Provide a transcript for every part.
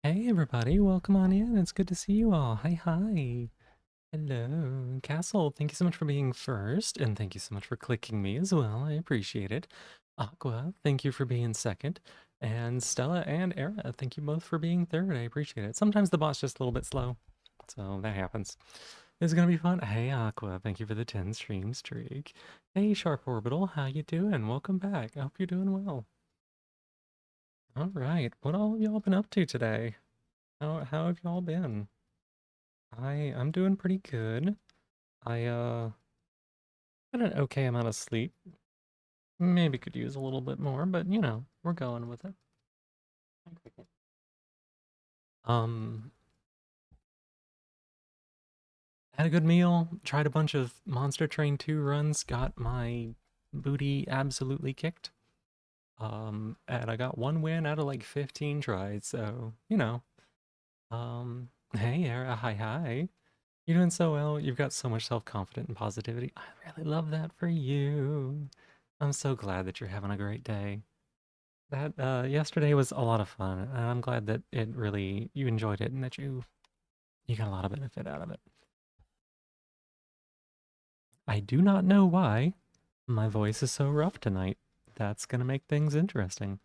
Hey everybody, welcome on in. It's good to see you all. Hi. Hello. Castle, thank you so much for being first, and thank you so much for clicking me as well. I appreciate it. Aqua, thank you for being second. And Stella and Era, thank you both for being third. I appreciate it. Sometimes the bot's just a little bit slow, so that happens. It's gonna be fun. Hey Aqua, thank you for the 10 stream streak. Hey Sharp Orbital, how you doing? Welcome back. I hope you're doing well. All right, what all have y'all been up to today? How have y'all been? I'm doing pretty good. I got an okay amount of sleep. Maybe could use a little bit more, but we're going with it. Um, had a good meal, tried a bunch of Monster Train 2 runs, got my booty absolutely kicked. And I got one win out of like 15 tries, so. Hey, Era, hi. You're doing so well. You've got so much self-confidence and positivity. I really love that for you. I'm so glad that you're having a great day. That yesterday was a lot of fun, and I'm glad that you enjoyed it and that you got a lot of benefit out of it. I do not know why my voice is so rough tonight. That's gonna make things interesting.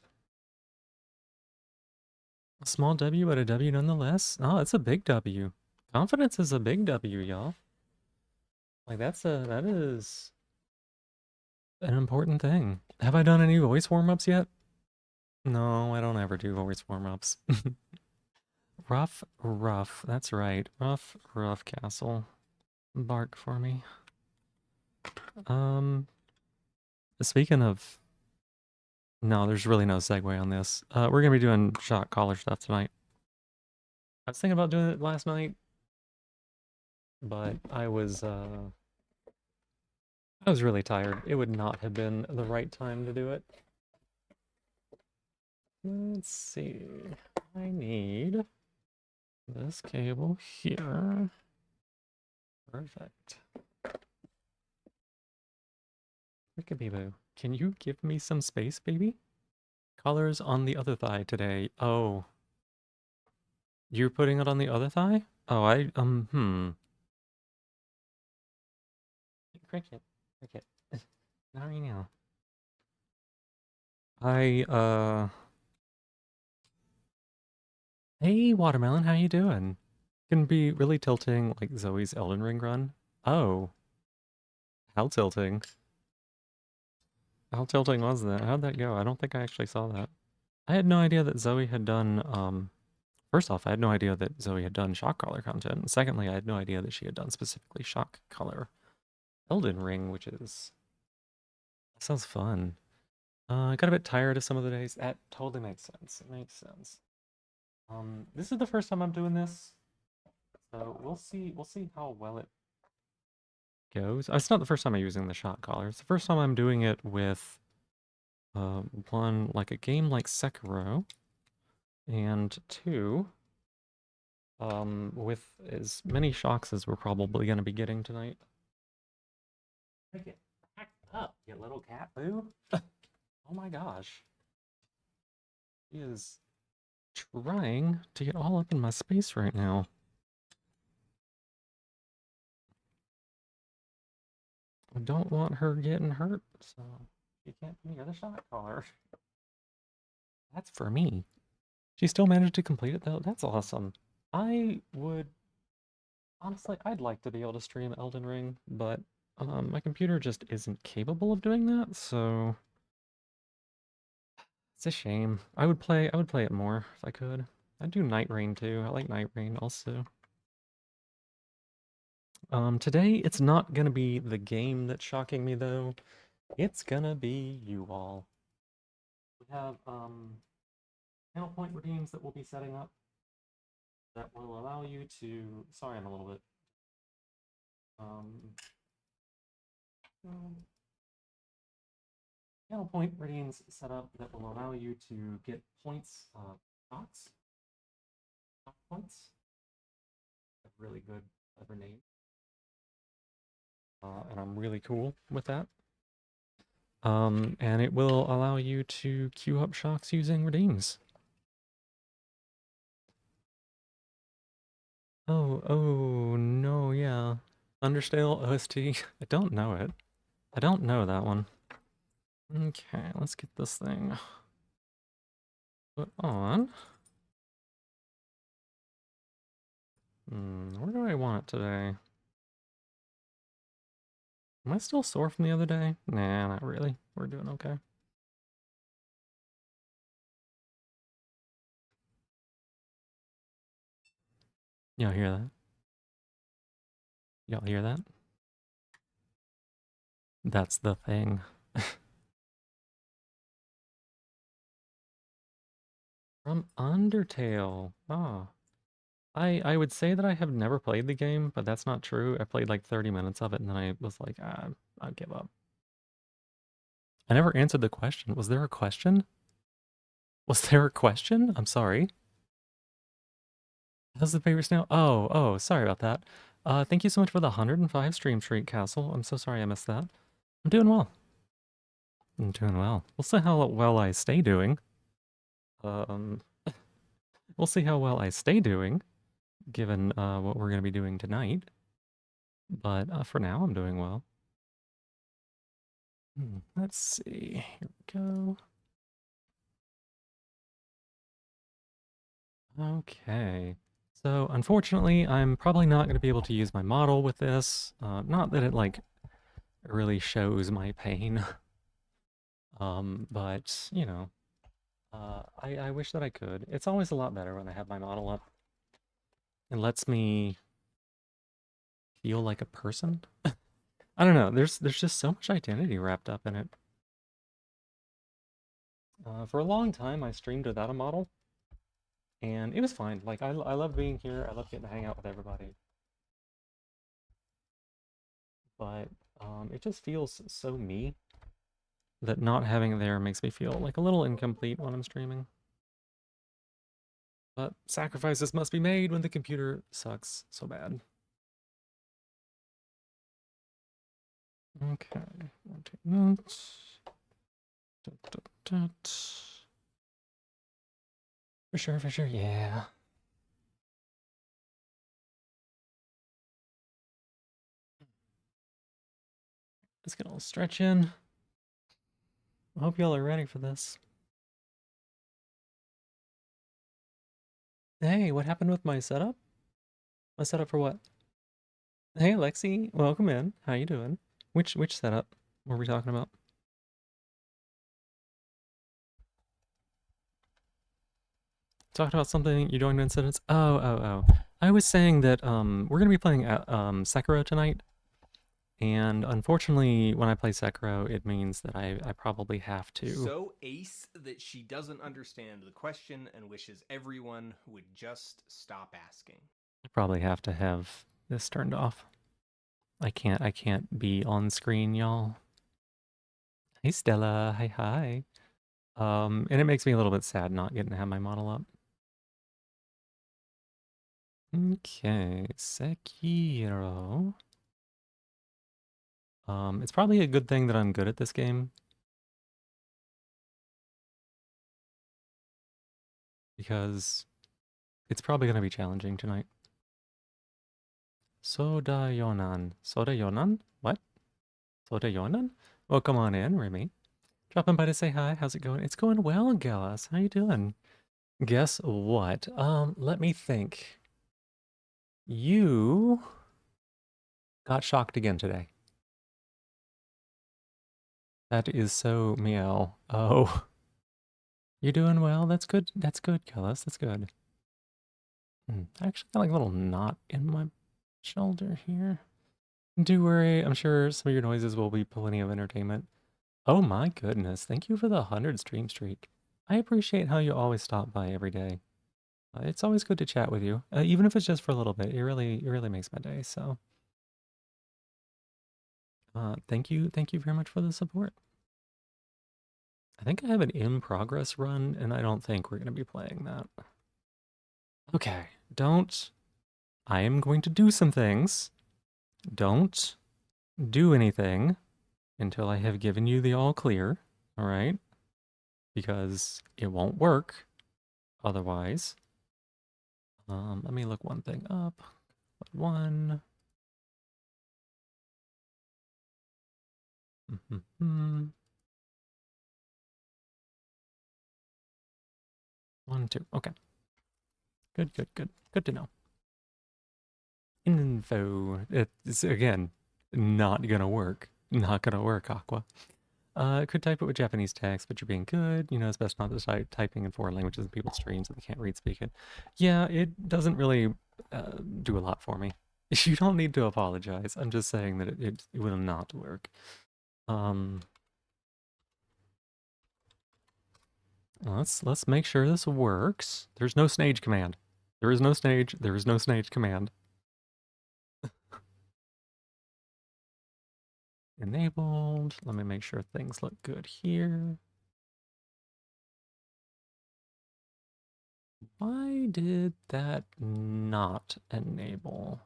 A small W, but a W nonetheless. Oh, it's a big W. Confidence is a big W, y'all. Like that is an important thing. Have I done any voice warm-ups yet? No, I don't ever do voice warm-ups. Rough. That's right. Rough castle. Bark for me. Um, speaking of, no, there's really no segue on this. We're gonna be doing shot collar stuff tonight. I was thinking about doing it last night, but I was really tired. It would not have been the right time to do it. Let's see. I need this cable here. Perfect. Rickaboo, can you give me some space, baby? Colors on the other thigh today. Oh, you're putting it on the other thigh? Oh, Cricket. Cricket. Not right now. I, hey, Watermelon, how you doing? Can be really tilting like Zoe's Elden Ring run. Oh, how tilting? How tilting was that? How'd that go? I don't think I actually saw that. I had no idea that Zoe had done, first off, I had no idea that Zoe had done shock collar content. Secondly, I had no idea that she had done specifically shock collar Elden Ring, that sounds fun. I got a bit tired of some of the days. That totally makes sense. It makes sense. This is the first time I'm doing this, so we'll see. We'll see how well it goes. It's not the first time I'm using the shot collar. It's the first time I'm doing it with one like a game like Sekiro, and two, with as many shocks as we're probably going to be getting tonight. Get back up, you little cat boo! Oh my gosh, he is trying to get all up in my space right now. I don't want her getting hurt, so you can't be near the shot collar. That's for me. She still managed to complete it though. That's awesome. I would honestly, I'd like to be able to stream Elden Ring, but my computer just isn't capable of doing that, so it's a shame. I would play it more if I could. I'd do Night Rain too. I like Night Rain also. Today it's not gonna be the game that's shocking me though. It's gonna be you all. We have channel point redeems that we'll be setting up that will allow you to. Sorry, I'm a little bit. Um, channel point redeems set up that will allow you to get points, stocks, stock points. A really good, clever name, and I'm really cool with that. And it will allow you to queue up shocks using redeems. Oh, no, yeah. Undertale OST. I don't know it. I don't know that one. Okay, let's get this thing put on. Where do I want it today? Am I still sore from the other day? Nah, not really. We're doing okay. Y'all hear that? Y'all hear that? That's the thing. From Undertale. Oh. I would say that I have never played the game, but that's not true. I played like 30 minutes of it and then I was like, I give up. I never answered the question. Was there a question? Was there a question? I'm sorry. How's the favorite snail? Oh, sorry about that. Thank you so much for the 105 stream streak, Castle. I'm so sorry I missed that. I'm doing well. I'm doing well. We'll see how well I stay doing. Um, we'll see how well I stay doing, given what we're gonna be doing tonight. But for now, I'm doing well. Let's see. Here we go. Okay. So unfortunately, I'm probably not going to be able to use my model with this. Not that it like really shows my pain, but you know, I wish that I could. It's always a lot better when I have my model up. It lets me feel like a person. I don't know. There's just so much identity wrapped up in it. For a long time, I streamed without a model, and it was fine. Like I love being here. I love getting to hang out with everybody. But it just feels so me that not having it there makes me feel like a little incomplete when I'm streaming. But sacrifices must be made when the computer sucks so bad. Okay, I'll take notes. Dut, dut, dut. For sure, yeah. Let's get a little stretch in. I hope y'all are ready for this. Hey, what happened with my setup? My setup for what? Hey, Lexi, welcome in. How you doing? Which setup were we talking about? Talked about something you joined in sentence. Oh. I was saying that we're gonna be playing Sekiro tonight, and unfortunately, when I play Sekiro, it means that I probably have to. So ace that she doesn't understand the question and wishes everyone would just stop asking. I probably have to have this turned off. I can't be on screen, y'all. Hey Stella, hi. And it makes me a little bit sad not getting to have my model up. Okay, Sekiro. It's probably a good thing that I'm good at this game, because it's probably going to be challenging tonight. Soda Yonan. Soda Yonan? What? Soda Yonan? Well, come on in, Remy. Dropping by to say hi. How's it going? It's going well, Gillis. How you doing? Guess what? Let me think. You got shocked again today. That is so meow. Oh, you're doing well. That's good. That's good, Gillis. That's good. I actually got like a little knot in my shoulder here. Do worry. I'm sure some of your noises will be plenty of entertainment. Oh my goodness. Thank you for the 100 stream streak. I appreciate how you always stop by every day. It's always good to chat with you, even if it's just for a little bit. It really makes my day. So, thank you very much for the support. I think I have an in progress run, and I don't think we're gonna be playing that. Okay, don't. I am going to do some things. Don't do anything until I have given you the all clear. All right, because it won't work otherwise. Let me look one thing up. 1. Mm-hmm. 1, 2. Okay. Good, good, good. Good to know. Info. It's, again, not gonna work. Not gonna work, Aqua. Could type it with Japanese text, but you're being good. You know, it's best not to start typing in foreign languages in people's streams if they can't read, speak it. Yeah, it doesn't really do a lot for me. You don't need to apologize. I'm just saying that it will not work. Um, let's make sure this works. There's no snage command. There is no snage. There is no snage command. Enabled. Let me make sure things look good here. Why did that not enable?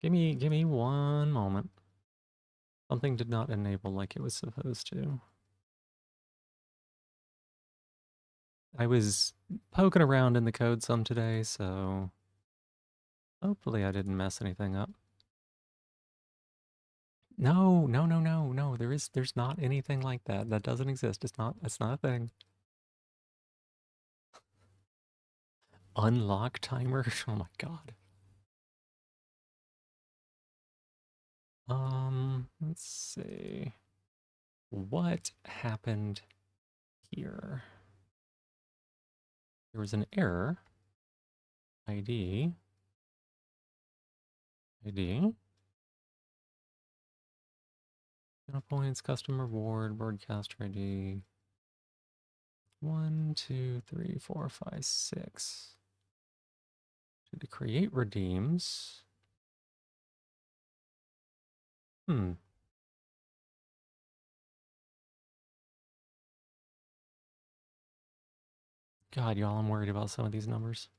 Give me one moment. Something did not enable like it was supposed to. I was poking around in the code some today, so hopefully I didn't mess anything up. No, no, no, no, no. There's not anything like that. That doesn't exist. It's not a thing. Unlock timer? Oh my god. Let's see. What happened here? There was an error. ID. ID. Channel points, custom reward, broadcaster ID. 1, 2, 3, 4, 5, 6. To create redeems. Hmm. God, y'all, I'm worried about some of these numbers.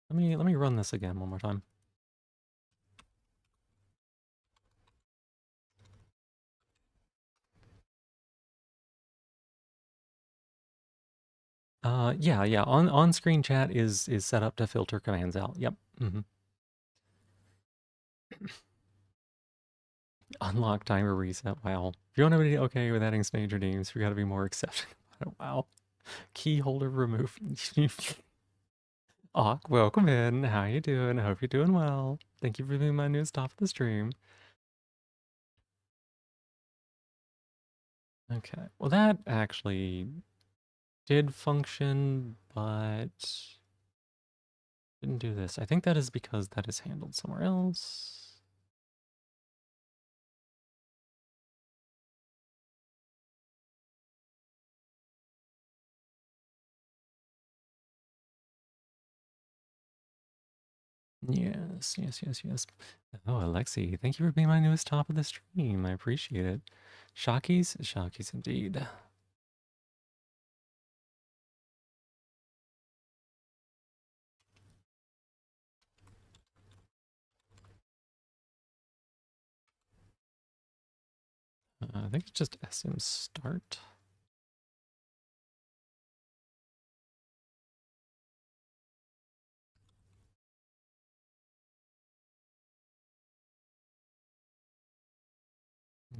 Let me run this again one more time. Yeah, yeah. On screen chat is set up to filter commands out. Yep. Unlock timer reset. Wow. If you want to be okay with adding stage redeems, we got to be more accepting. Wow. Key holder remove. Awk, welcome in. How you doing? I hope you're doing well. Thank you for being my new stop of the stream. Okay. Well, that actually did function, but didn't do this. I think that is because that is handled somewhere else. Yes, yes, yes, yes. Oh, Alexi, thank you for being my newest top of the stream. I appreciate it. Shockies? Shockies indeed. I think it's just SM start.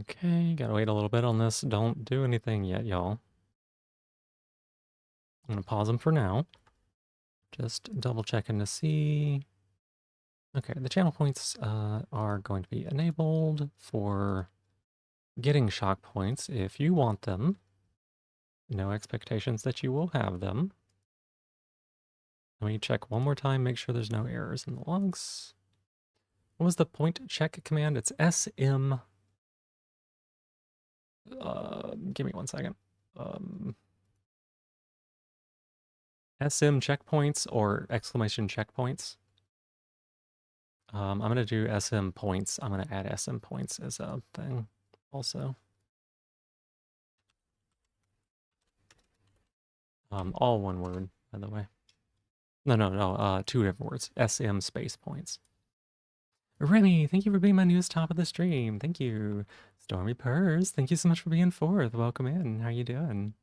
Okay, gotta wait a little bit on this. Don't do anything yet, y'all. I'm gonna pause them for now. Just double checking to see. Okay, the channel points are going to be enabled for getting shock points if you want them. No expectations that you will have them. Let me check one more time, make sure there's no errors in the logs. What was the point check command? It's SM. Give me one second. SM checkpoints or exclamation checkpoints. I'm going to do SM points. I'm going to add SM points as a thing also. All one word, by the way. No, 2 different words. SM space points. Remy, thank you for being my newest top of the stream. Thank you. Stormy Purrs, thank you so much for being fourth. Welcome in. How you doing?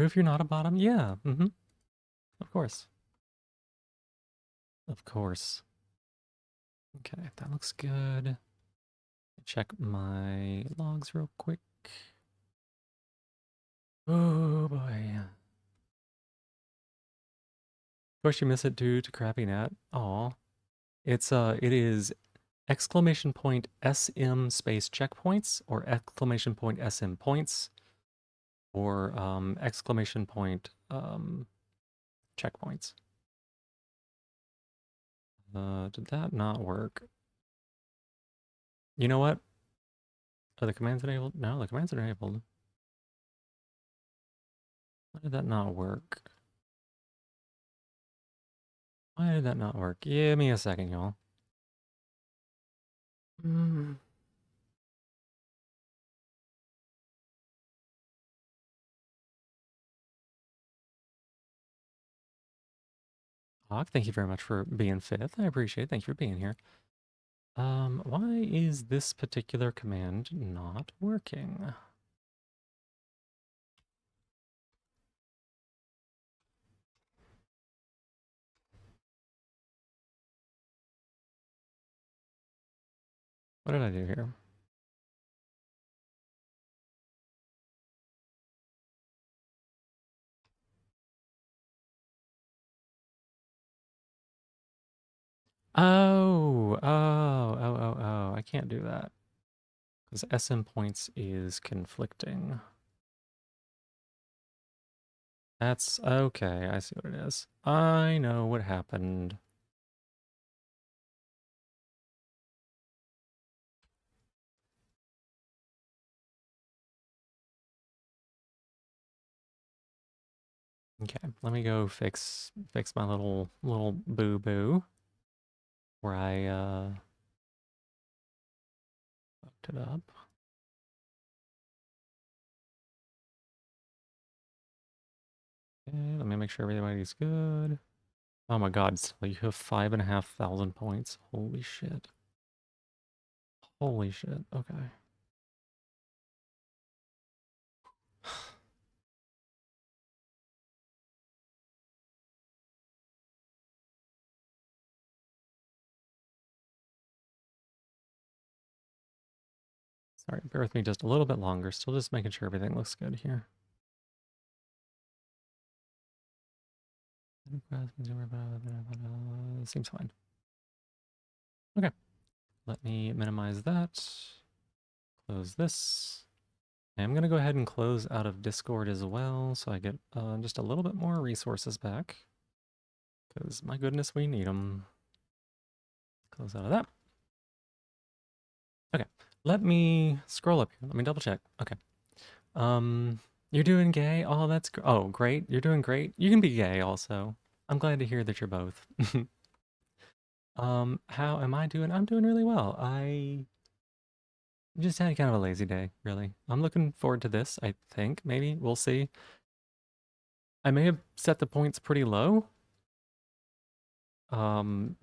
Proof you're not a bottom? Yeah, of course. Of course. Okay, that looks good. Check my logs real quick. Oh boy. Of course you miss it due to crappy net. Aw. It is exclamation point SM space checkpoints or exclamation point SM points or exclamation point checkpoints. Did that not work? You know what? Are the commands enabled? No, the commands are enabled. Why did that not work? Why did that not work? Give me a second, y'all. Mm. Hawk, thank you very much for being fifth. I appreciate it. Thank you for being here. Why is this particular command not working? What did I do here? Oh. I can't do that. Because SM points is conflicting. That's okay. I see what it is. I know what happened. Okay, let me go fix my little boo boo where I fucked it up. Okay, let me make sure everybody's good. Oh my god, so you have 5,500 points. Holy shit. Holy shit. Okay. Sorry, bear with me just a little bit longer. Still just making sure everything looks good here. Seems fine. Okay. Let me minimize that. Close this. I'm going to go ahead and close out of Discord as well so I get just a little bit more resources back. Because, my goodness, we need them. Close out of that. Okay. Let me scroll up here. Let me double check. Okay. You're doing gay? Oh, oh, great. You're doing great. You can be gay also. I'm glad to hear that you're both. How am I doing? I'm doing really well. I just had kind of a lazy day, really. I'm looking forward to this, I think. Maybe. We'll see. I may have set the points pretty low.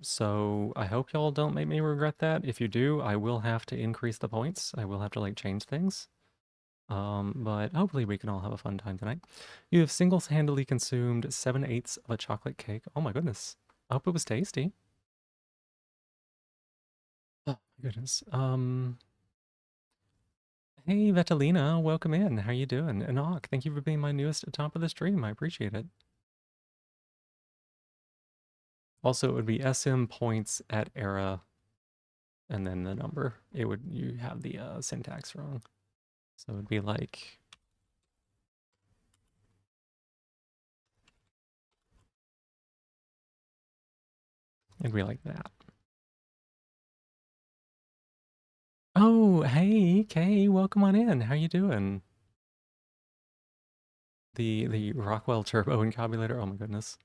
So I hope y'all don't make me regret that. If you do, I will have to increase the points. I will have to like change things. But hopefully we can all have a fun time tonight. You have single-handedly consumed 7/8 of a chocolate cake. Oh my goodness. I hope it was tasty. Oh my goodness. Hey Vetalina, welcome in. How you doing? And Hawk, thank you for being my newest at top of the stream. I appreciate it. Also, it would be SM points at era and then the number. You have the syntax wrong. So it would be like it'd be like that. Oh, hey, Kay, welcome on in. How you doing? The Rockwell Turbo Encabulator. Oh my goodness.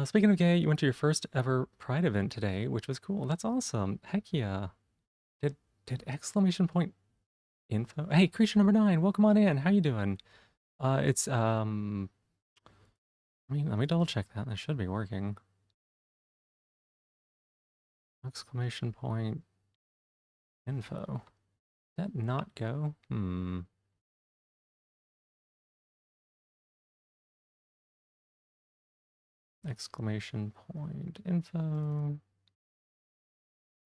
Speaking of gay, you went to your first ever Pride event today, which was cool. That's awesome. Heck yeah. Did did exclamation point info? Hey, creature number 9, welcome on in. How you doing? It's let me double check that. That should be working. Exclamation point info. Did that not go? Exclamation point info.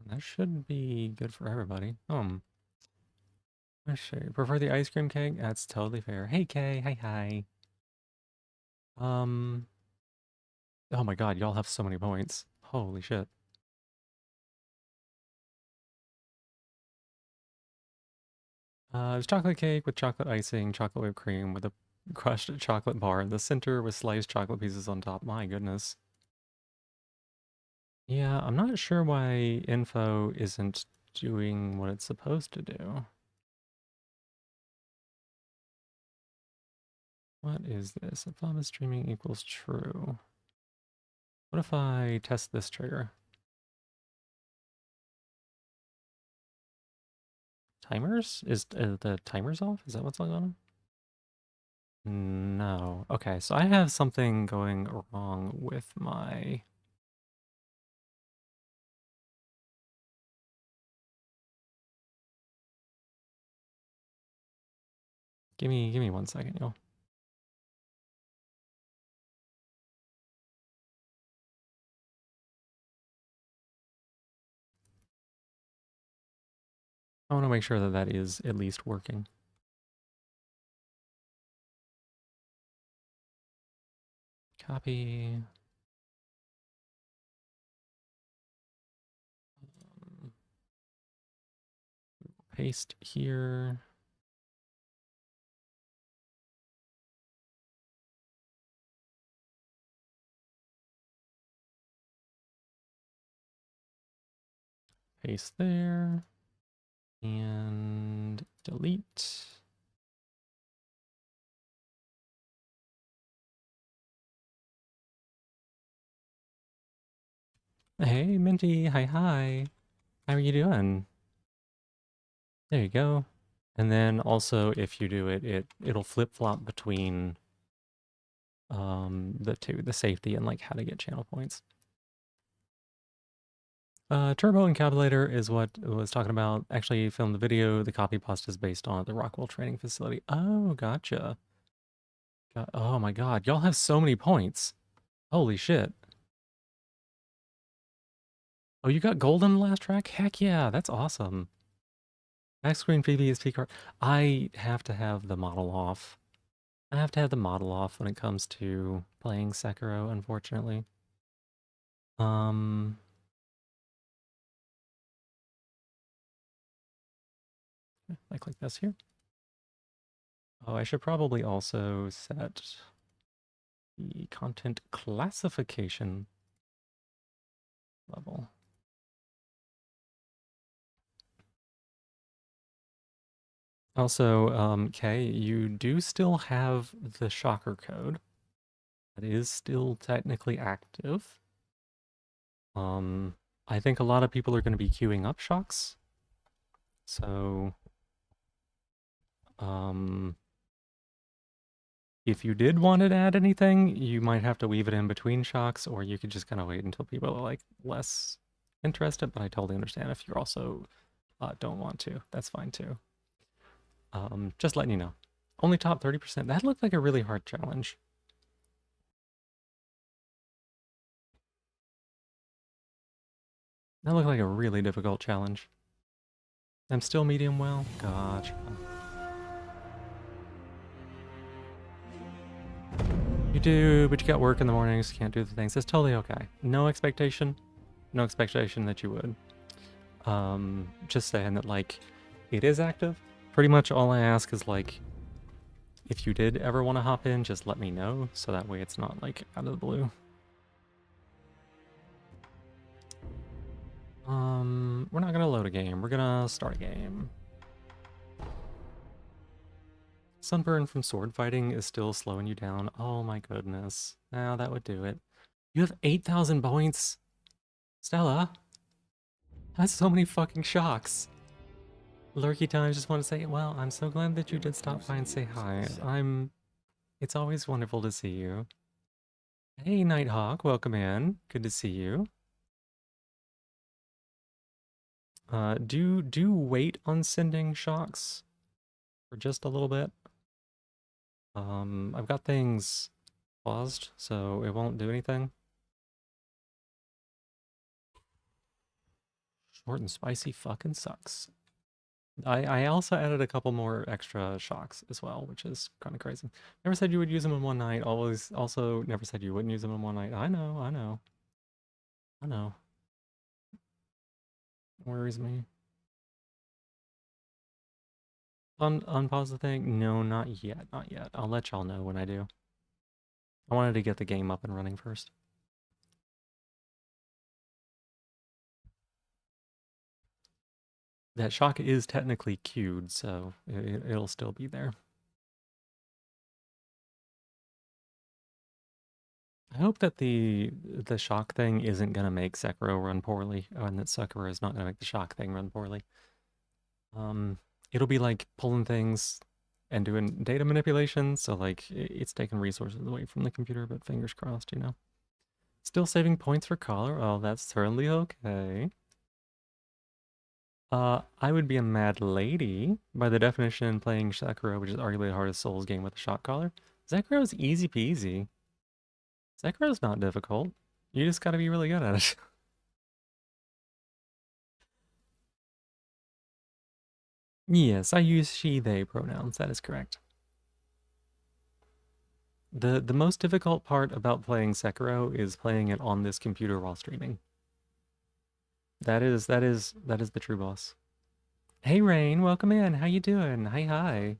That should be good for everybody. Let's see. Prefer the ice cream cake? That's totally fair. Hey Kay, hi. Um, oh my god, y'all have so many points. Holy shit. It's chocolate cake with chocolate icing, chocolate whipped cream with a crushed chocolate bar in the center with sliced chocolate pieces on top. My goodness. Yeah, I'm not sure why info isn't doing what it's supposed to do. What is this? If I'm streaming equals true. What if I test this trigger? Timers? Is the timers off? Is that what's going on? No. Okay, so I have something going wrong with my... Give me 1 second, y'all. I want to make sure that that is at least working. Copy. Paste here. Paste there. And delete. Hey, Minty. Hi. How are you doing? There you go. And then also, if you do it, it'll flip-flop between the two, the safety and like how to get channel points. Turbo Encapsulator is what I was talking about. Actually filmed the video. The copy pasta is based on the Rockwell training facility. Oh, gotcha. Oh my god, y'all have so many points. Holy shit. Oh, you got gold in the last track? Heck yeah, that's awesome. Back screen PVSP card. I have to have the model off. I have to have the model off when it comes to playing Sekiro, unfortunately. Um, I click this here. Oh, I should probably also set the content classification level. Also, Kay, you do still have the shocker code. That is still technically active. I think a lot of people are going to be queuing up shocks. So, if you did want to add anything, you might have to weave it in between shocks, or you could just kind of wait until people are like less interested. But I totally understand if you're also don't want to. That's fine too. Just letting you know. Only top 30%. That looked like a really hard challenge. That looked like a really difficult challenge. I'm still medium well. Gotcha. You do, but you got work in the mornings, can't do the things. That's totally okay. No expectation. No expectation that you would. Just saying that, like, it is active. Pretty much all I ask is, like, if you did ever want to hop in, just let me know, so that way it's not, like, out of the blue. We're not gonna load a game. We're gonna start a game. Sunburn from sword fighting is still slowing you down. Oh my goodness. Now that would do it. You have 8,000 points. Stella, that's so many fucking shocks. Lurky Time, just want to say, well, I'm so glad that you did stop by and say hi. It's always wonderful to see you. Hey, Nighthawk, welcome in. Good to see you. Do wait on sending shocks for just a little bit. I've got things paused, so it won't do anything. Short and spicy fucking sucks. I also added a couple more extra shocks as well, which is kind of crazy. Never said you would use them in one night. Always also never said you wouldn't use them in one night. I know, I know, I know. Worries me. Unpause the thing? No, not yet, not yet. I'll let y'all know when I do. I wanted to get the game up and running first. That shock is technically queued, so it'll still be there. I hope that the shock thing isn't gonna make Sekiro run poorly, and that Sekiro is not gonna make the shock thing run poorly. It'll be like pulling things and doing data manipulation, so like it's taking resources away from the computer, but fingers crossed, you know. Still saving points for collar? Oh, that's certainly okay. I would be a mad lady by the definition playing Sekiro, which is arguably the hardest Souls game with a shock collar. Sekiro's easy peasy. Sekiro's not difficult. You just gotta be really good at it. Yes, I use she, they pronouns. That is correct. The most difficult part about playing Sekiro is playing it on this computer while streaming. That is the true boss. Hey Rain, welcome in. How you doing? Hi hi.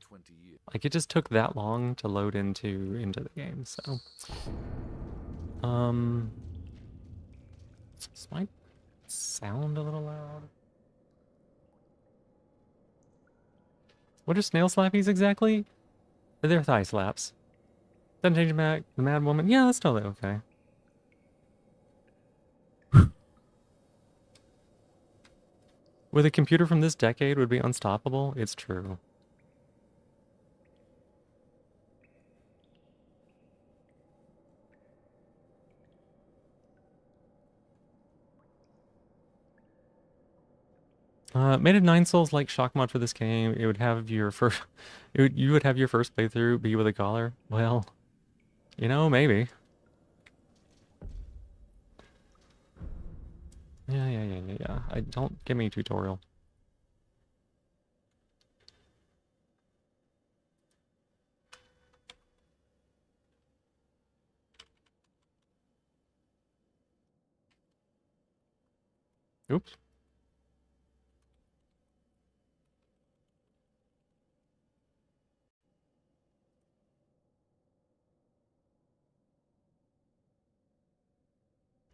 Like it just took that long to load into the game, so um this might sound a little loud. What are snail slappies exactly? They're thigh slaps. Doesn't change back. The mad woman. Yeah, that's totally okay. With a computer from this decade would be unstoppable. It's true. Made of Nine Souls like shock mod for this game. It would have your first, you would have your first playthrough be with a collar. Well, you know, maybe. Yeah. I don't give me a tutorial. Oops.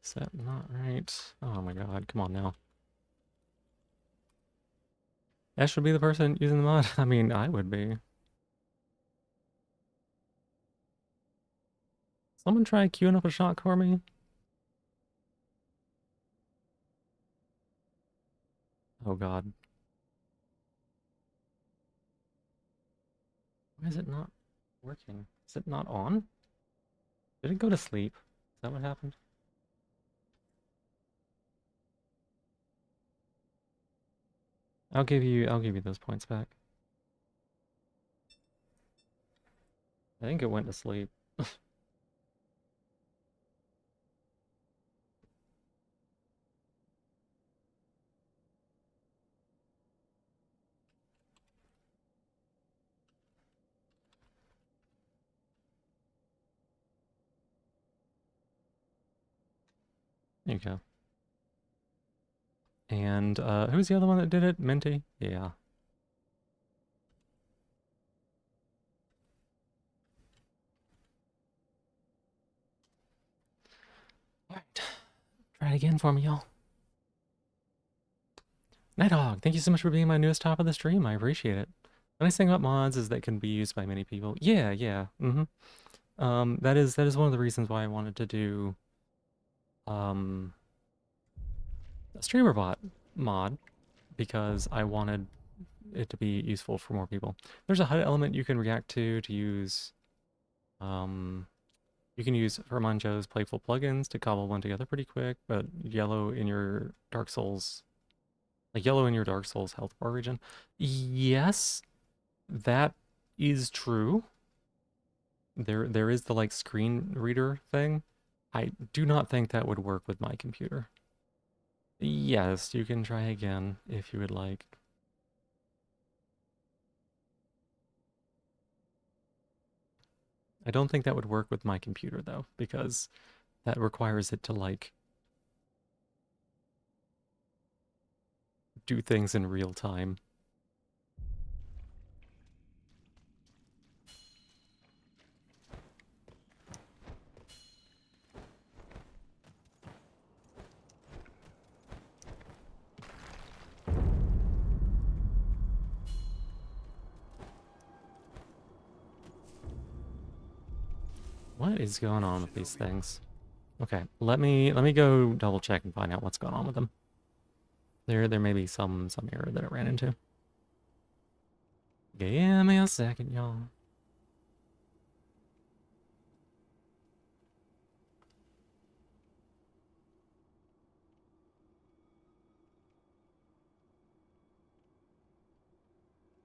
Is that not right? Oh my god, come on now. That should be the person using the mod. I mean, I would be. Someone try queuing up a shot for me. Oh god. Why is it not working? Is it not on? Did it go to sleep? Is that what happened? I'll give you those points back. I think it went to sleep. There you go. And who's the other one that did it? Minty? Yeah. Alright. Try it again for me, y'all. Nighthawk, thank you so much for being my newest top of the stream. I appreciate it. The nice thing about mods is they can be used by many people. Yeah. That is one of the reasons why I wanted to do um a streamer bot mod, because I wanted it to be useful for more people. There's a HUD element you can react to use um you can use Hermanjo's playful plugins to cobble one together pretty quick, but yellow in your Dark Souls, like yellow in your Dark Souls health bar region. Yes, that is true. There is the like screen reader thing. I do not think that would work with my computer. Yes, you can try again if you would like. I don't think that would work with my computer though, because that requires it to like do things in real time. What is going on with these things? Okay, let me go double check and find out what's going on with them. There may be some error that it ran into. Give me a second, y'all.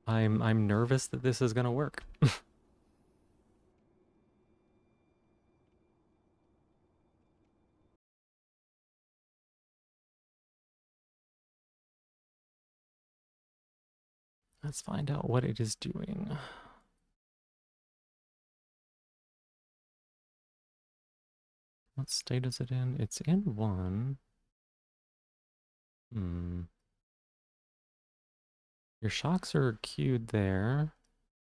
I'm nervous that this is gonna work. Let's find out what it is doing. What state is it in? It's in 1. Hmm. Your shocks are queued there.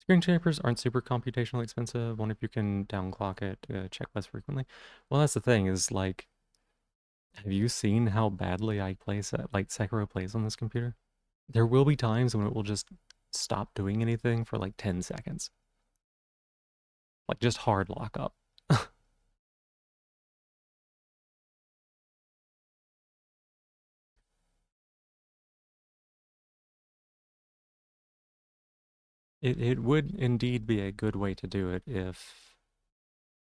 Screen shapers aren't super computationally expensive. Wonder if you can downclock it, check less frequently. Well, that's the thing is like, have you seen how badly I play like Sekiro plays on this computer? There will be times when it will just stop doing anything for like 10 seconds. Like just hard lock up. It would indeed be a good way to do it if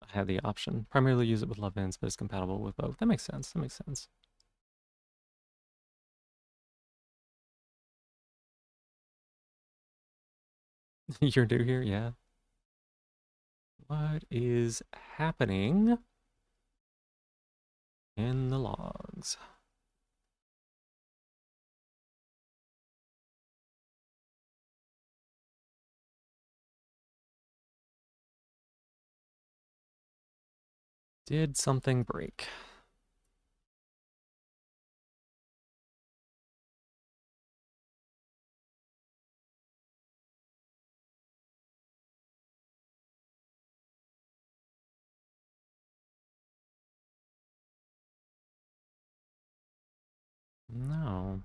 I had the option. Primarily use it with love ends, but it's compatible with both. That makes sense. That makes sense. You're new here? Yeah. What is happening in the logs? Did something break? No.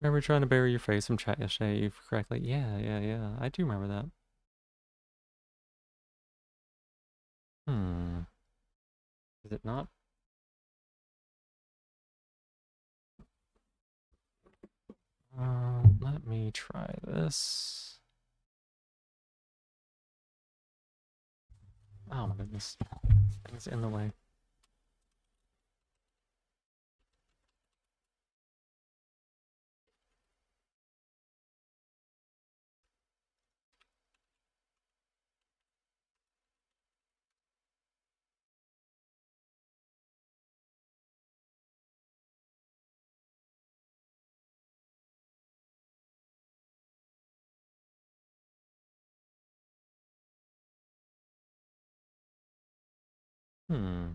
Remember trying to bury your face from chat yesterday? You correctly. Yeah, yeah, yeah. I do remember that. Hmm. Is it not? Let me try this. Oh my goodness. Things in the way. Hmm.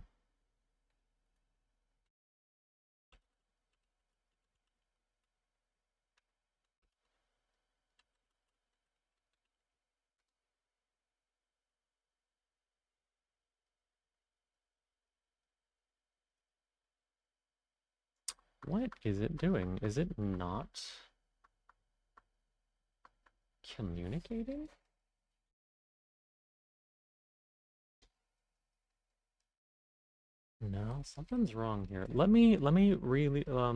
What is it doing? Is it not communicating? No, something's wrong here. Let me really let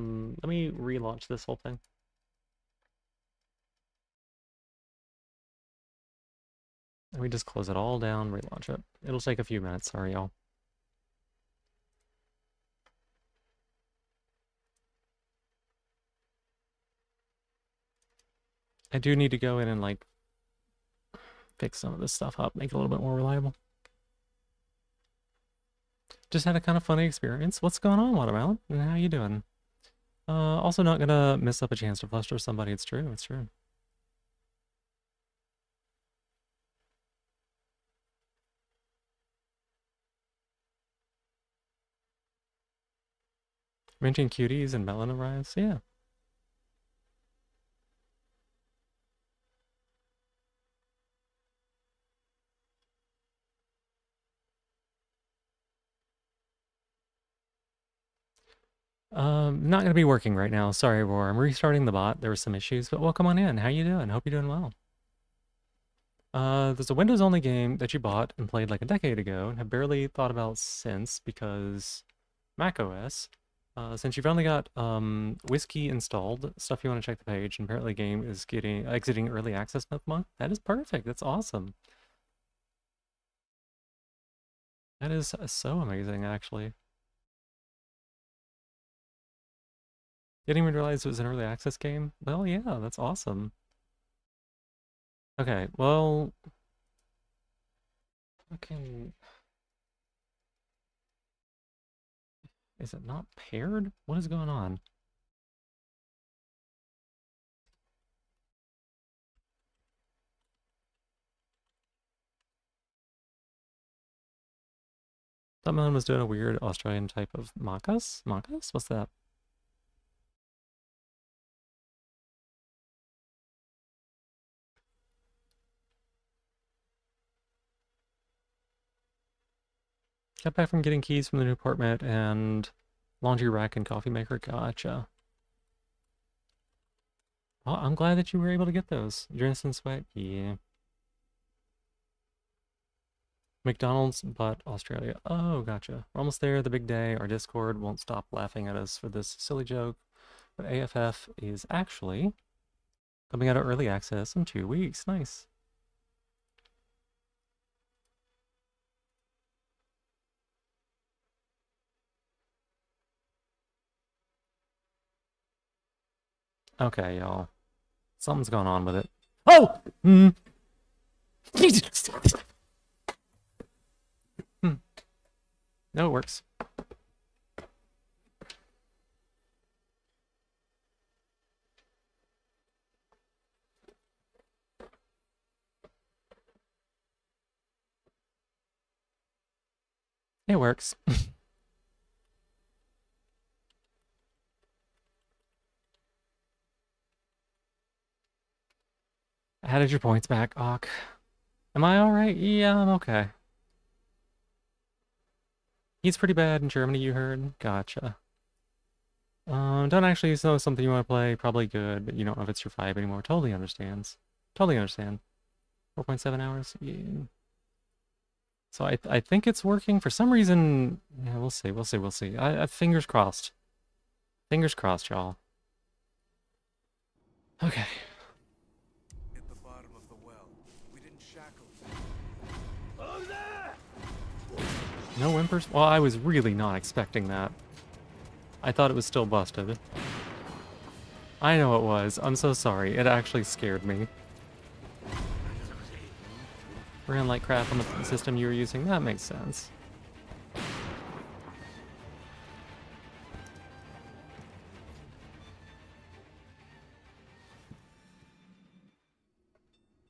me relaunch this whole thing. Let me just close it all down, relaunch it. It'll take a few minutes, sorry y'all. I do need to go in and like fix some of this stuff up, make it a little bit more reliable. Just had a kind of funny experience. What's going on, Watermelon? And how you doing? Also not gonna miss up a chance to fluster somebody. It's true, it's true. Mentioning cuties and melon arrives, yeah. Not gonna be working right now. Sorry, Roar. I'm restarting the bot. There were some issues, but welcome on in. How you doing? Hope you're doing well. There's a Windows-only game that you bought and played like a decade ago and have barely thought about since because macOS. Since you've only got Whiskey installed, stuff you want to check the page, and apparently the game is exiting early access next month. That is perfect. That's awesome. That is so amazing, actually. Didn't even realize it was an early access game. Well, yeah, that's awesome. Okay, well, okay. Is it not paired? What is going on? That man was doing a weird Australian type of macas? Macas? What's that? Got back from getting keys from the new apartment and laundry rack and coffee maker. Gotcha. Well, I'm glad that you were able to get those. Your instant sweat? Yeah. McDonald's, but Australia. Oh, gotcha. We're almost there. The big day. Our Discord won't stop laughing at us for this silly joke. But AFF is actually coming out of early access in 2 weeks. Nice. Okay, y'all. Something's going on with it. Oh! Hmm. No, it works. It works. Added your points back, Ock. Am I alright? Yeah, I'm okay. He's pretty bad in Germany, you heard? Gotcha. Don't actually know something you want to play, probably good, but you don't know if it's your vibe anymore. Totally understands. Totally understand. 4.7 hours? Yeah. So I think it's working. For some reason, yeah, we'll see, we'll see, we'll see. Fingers crossed. Fingers crossed, y'all. Okay. At the bottom of the well. We didn't shackle. No whimpers? Well, I was really not expecting that. I thought it was still busted. I know it was. I'm so sorry. It actually scared me. Ran like crap on the system you were using. That makes sense.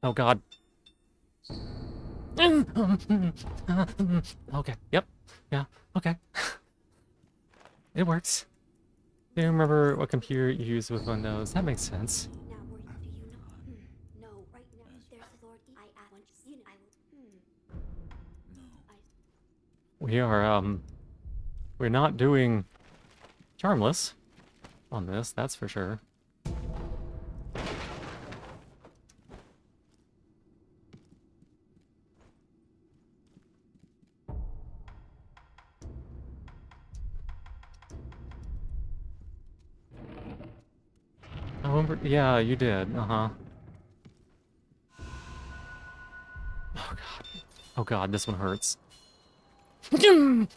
Oh god. Okay. Yep. Yeah. Okay. It works. Do you remember what computer you use with Windows? That makes sense. We are, we're not doing Charmless on this, that's for sure. I remember, yeah, you did, uh-huh. Oh god. Oh god, this one hurts. Thank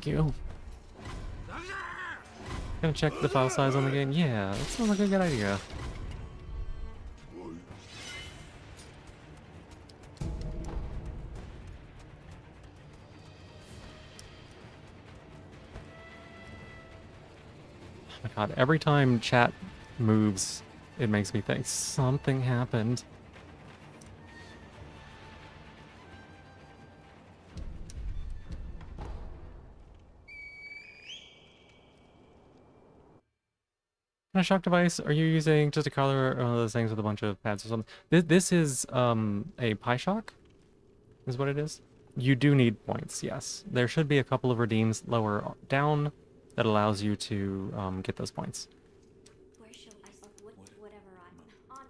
you. Gonna check the file size on the game? Yeah, that sounds like a good idea. my god, every time chat moves, it makes me think something happened. What kind of shock device are you using? Just a color or one of those things with a bunch of pads or something? This is a Pi Shock, is what it is. You do need points, yes. There should be a couple of redeems lower down that allows you to get those points. Where shall I whatever on?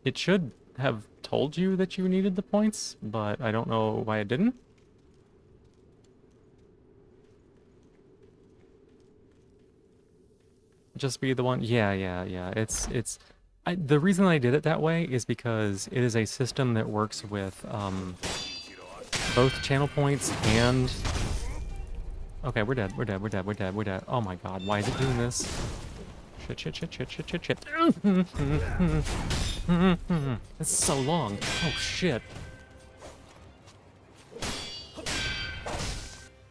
It should have told you that you needed the points, but I don't know why it didn't. Just be the one. Yeah. The reason I did it that way is because it is a system that works with both channel points and. Okay, we're dead. We're dead. Oh my god, why is it doing this? Shit. It's so long. Oh shit.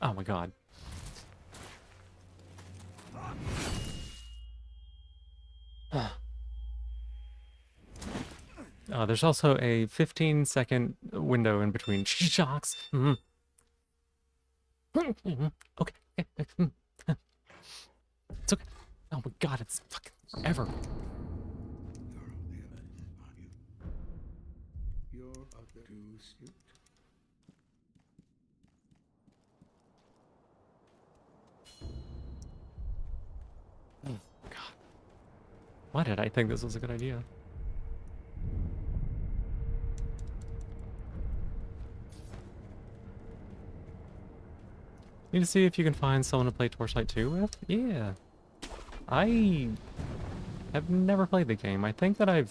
Oh my god. There's also a 15-second window in between shocks. Okay. It's okay. Oh my god, it's fucking forever. Oh god. Why did I think this was a good idea? Need to see if you can find someone to play Torchlight 2 with? Yeah. I have never played the game. I think that I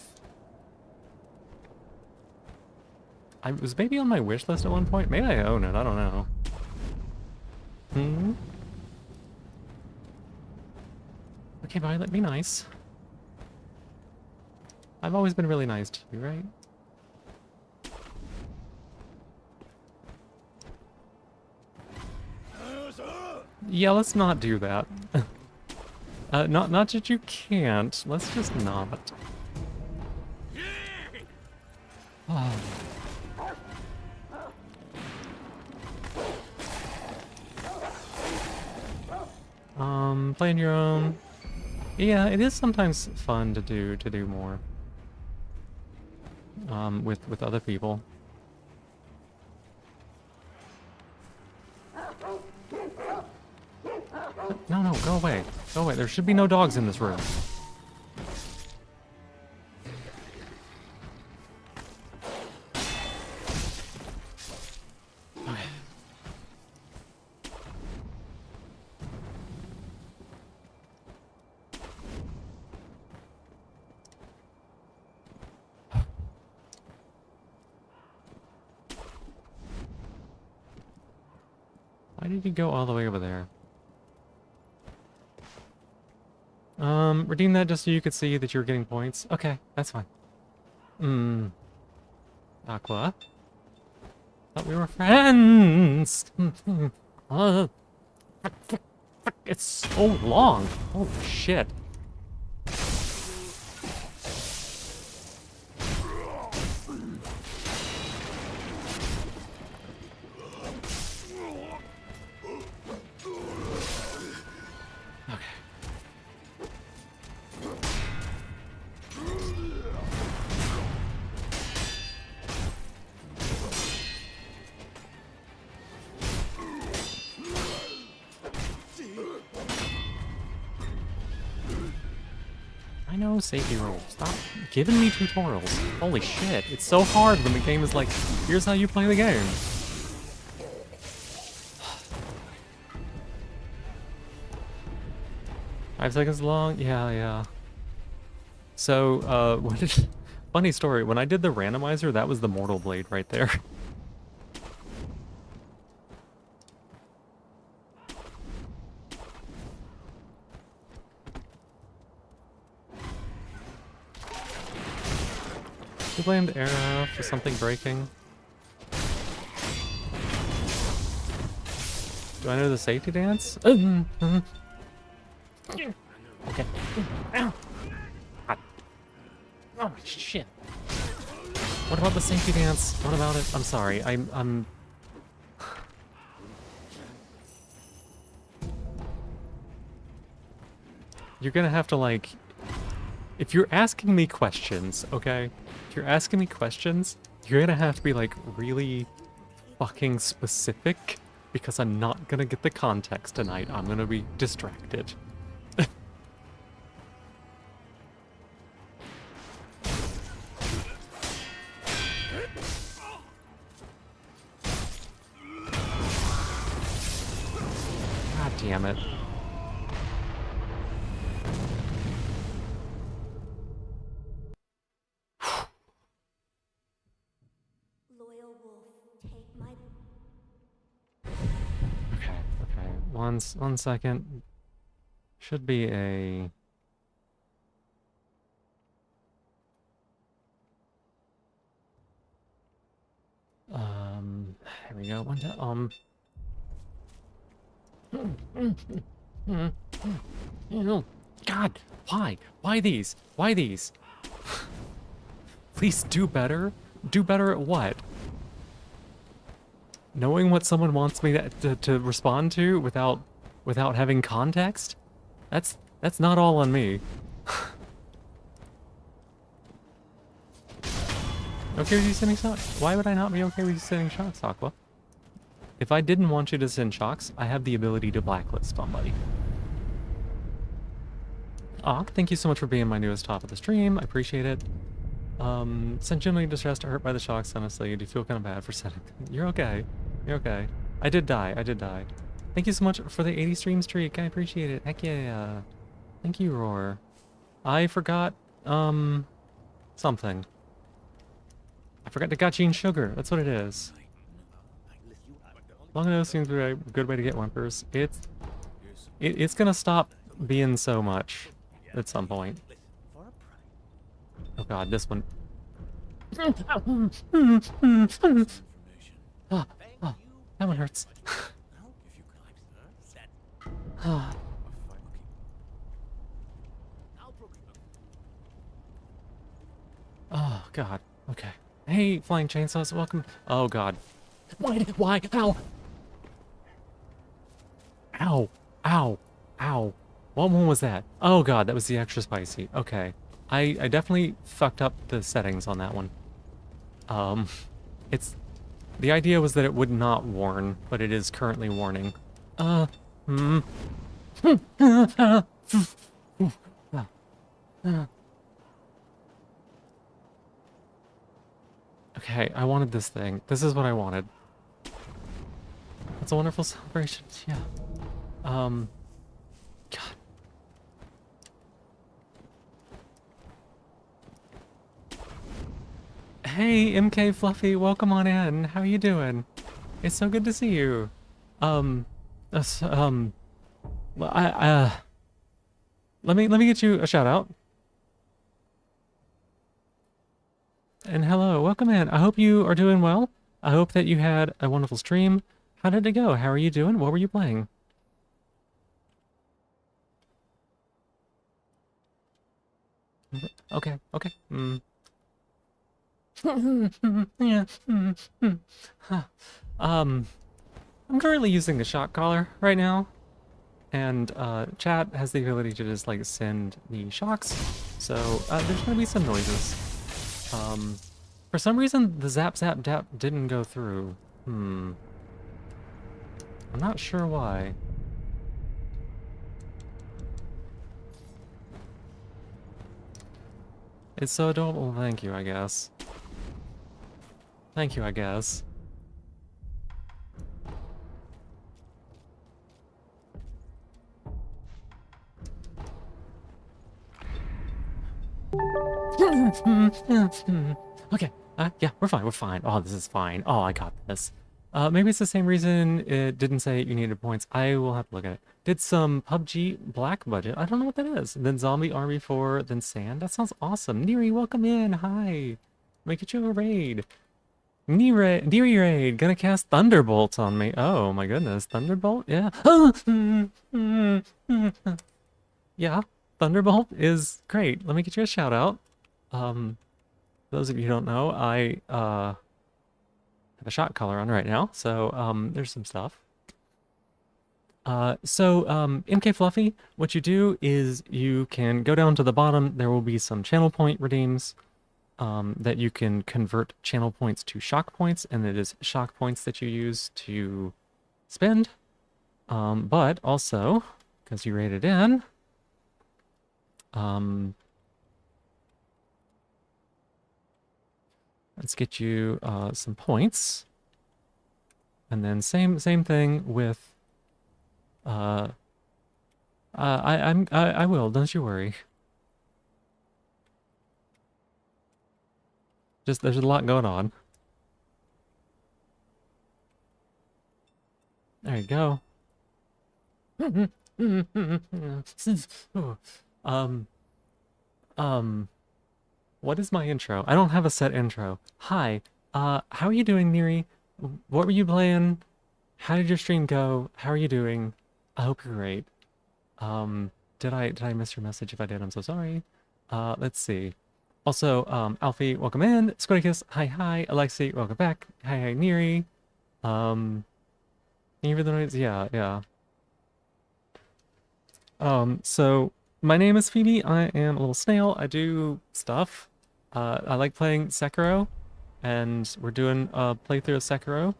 was maybe on my wish list at one point. Maybe I own it. I don't know. Okay, Violet, be nice. I've always been really nice to you, right? Yeah, let's not do that. Not that you can't. Let's just not. Playing your own. Yeah, it is sometimes fun to do more. With other people. No, go away. Go away. There should be no dogs in this room. Okay. Why did you go all the way over there? Redeem that just so you could see that you're getting points. Okay, that's fine. Aqua? Thought we were friends! It's so long! Holy shit. I know, Sekiro. Stop giving me tutorials. Holy shit, it's so hard when the game is like, here's how you play the game. Five seconds long? Yeah. So, funny story, when I did the randomizer, that was the Mortal Blade right there. You blamed Era for something breaking? Do I know the safety dance? Okay. Ow. God. Oh shit. What about the safety dance? What about it? I'm sorry. I'm You're gonna have to like, if you're asking me questions, okay? If you're asking me questions, you're gonna have to be like really fucking specific because I'm not gonna get the context tonight. I'm gonna be distracted. God damn it. Loyal wolf, take my... Okay, okay. One second. Should be a... Here we go. God, why? Why these? Why these? Please do better. Do better at what? Knowing what someone wants me to respond to without having context? That's not all on me. Okay with you sending shocks? Why would I not be okay with you sending shocks, Aqua? If I didn't want you to send shocks, I have the ability to blacklist somebody. Aw, thank you so much for being my newest top of the stream. I appreciate it. Sent genuinely distressed or hurt by the shocks, honestly. Do you feel kind of bad for sending them? You're okay. You're okay. I did die. I did die. Thank you so much for the 80 stream streak. I appreciate it. Heck yeah. Thank you, Roar. I forgot, something. I forgot to gotcha and sugar. That's what it is. Long nose seems to be a good way to get whimpers. It's gonna stop being so much at some point. Oh god, this one. Ah, ah, that one hurts. Ah. Oh god. Okay. Hey, flying chainsaws, welcome. Oh god. Why? Ow! Ow! Ow! Ow! What one was that? Oh god, that was the extra spicy. Okay. I definitely fucked up the settings on that one. It's... The idea was that it would not warn, but it is currently warning. Okay, I wanted this thing. This is what I wanted. It's a wonderful celebration. Yeah. God. Hey, MK Fluffy, welcome on in. How you doing? It's so good to see you. Well, let me get you a shout out. And hello, welcome in. I hope you are doing well. I hope that you had a wonderful stream. How did it go? How are you doing? What were you playing? Okay, okay. Yeah. I'm currently using the shock collar right now, and chat has the ability to just like send me shocks, so there's gonna be some noises. For some reason the zap zap dap didn't go through. I'm not sure why. It's so adorable. Thank you, I guess. Thank you, I guess. Okay. Yeah, we're fine. We're fine. Oh, this is fine. Oh, I got this. Maybe it's the same reason it didn't say you needed points. I will have to look at it. Did some PUBG Black budget. I don't know what that is. Then Zombie Army 4, then Sand. That sounds awesome. Neri, welcome in. Hi. Let me get you a raid. Neri Raid, gonna cast Thunderbolt on me. Oh my goodness, Thunderbolt? Yeah. Yeah, Thunderbolt is great. Let me get you a shout out. Those of you who don't know, I have a shot collar on right now, so there's some stuff. MK Fluffy, what you do is you can go down to the bottom. There will be some channel point redeems that you can convert channel points to shock points, and it is shock points that you use to spend. But also, because you rated in, let's get you some points. And then same thing with I will, don't you worry. Just there's a lot going on. There you go. um what is my intro? I don't have a set intro. Hi. How are you doing, Neri? What were you playing? How did your stream go? How are you doing? I hope you're great. Did I miss your message? If I did, I'm so sorry. Let's see. Also, Alfie, welcome in. Squidicus, hi. Alexi, welcome back. Hi, Neri. Can you hear the noise? Yeah. So my name is Phoebe. I am a little snail. I do stuff. I like playing Sekiro, and we're doing a playthrough of Sekiro.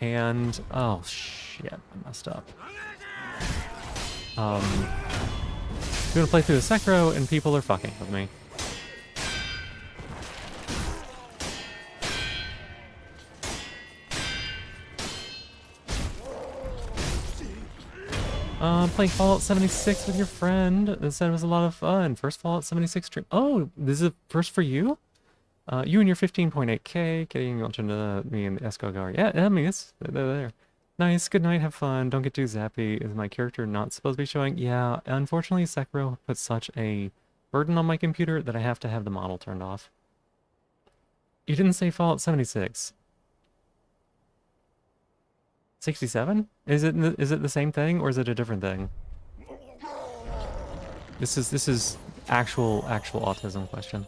And oh shit, I messed up. Doing a playthrough of Sekiro, and people are fucking with me. Playing Fallout 76 with your friend. It said it was a lot of fun. First Fallout 76 stream. Oh, this is a first for you? You and your 15.8k, getting onto me and Esco Gar. Yeah, I mean, they're there. Nice, good night, have fun. Don't get too zappy. Is my character not supposed to be showing? Yeah, unfortunately, Sekiro put such a burden on my computer that I have to have the model turned off. You didn't say Fallout 76. 67? Is it the same thing or is it a different thing? This is actual autism question.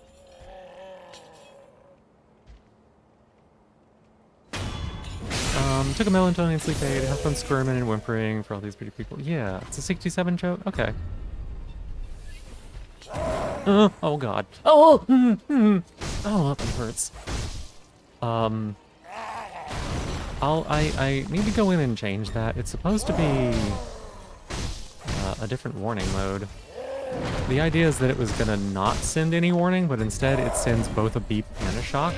Took a melatonin sleep aid, have fun squirming and whimpering for all these pretty people. Yeah, it's a 67 joke? Okay. Oh god. Oh! Oh, that hurts. I need to go in and change that. It's supposed to be a different warning mode. The idea is that it was gonna not send any warning, but instead it sends both a beep and a shock.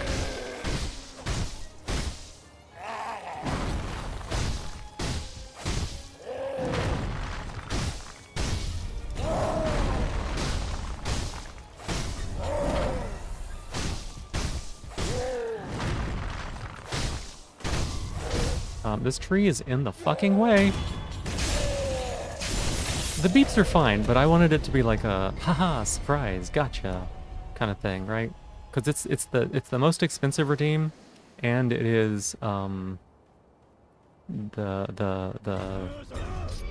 This tree is in the fucking way. The beeps are fine, but I wanted it to be like a haha surprise, gotcha kind of thing, right? Because it's the most expensive redeem, and it is the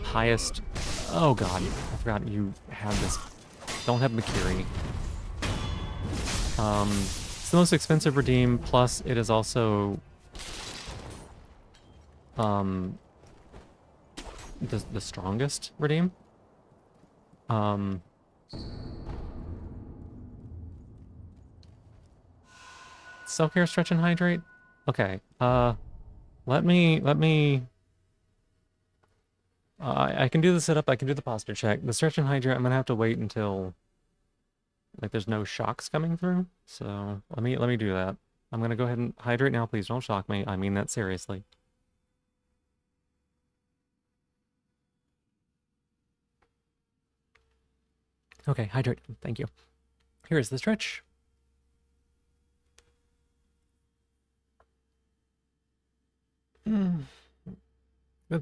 highest. Oh god, I forgot you have this. Don't have Makiri. It's the most expensive redeem. Plus, it is also the strongest redeem. Self-care, stretch, and hydrate. Okay. Let me. I can do the sit-up. I can do the posture check. The stretch and hydrate. I'm gonna have to wait until like there's no shocks coming through. So let me do that. I'm gonna go ahead and hydrate now. Please don't shock me. I mean that seriously. Okay, hydrate. Thank you. Here is the stretch. Good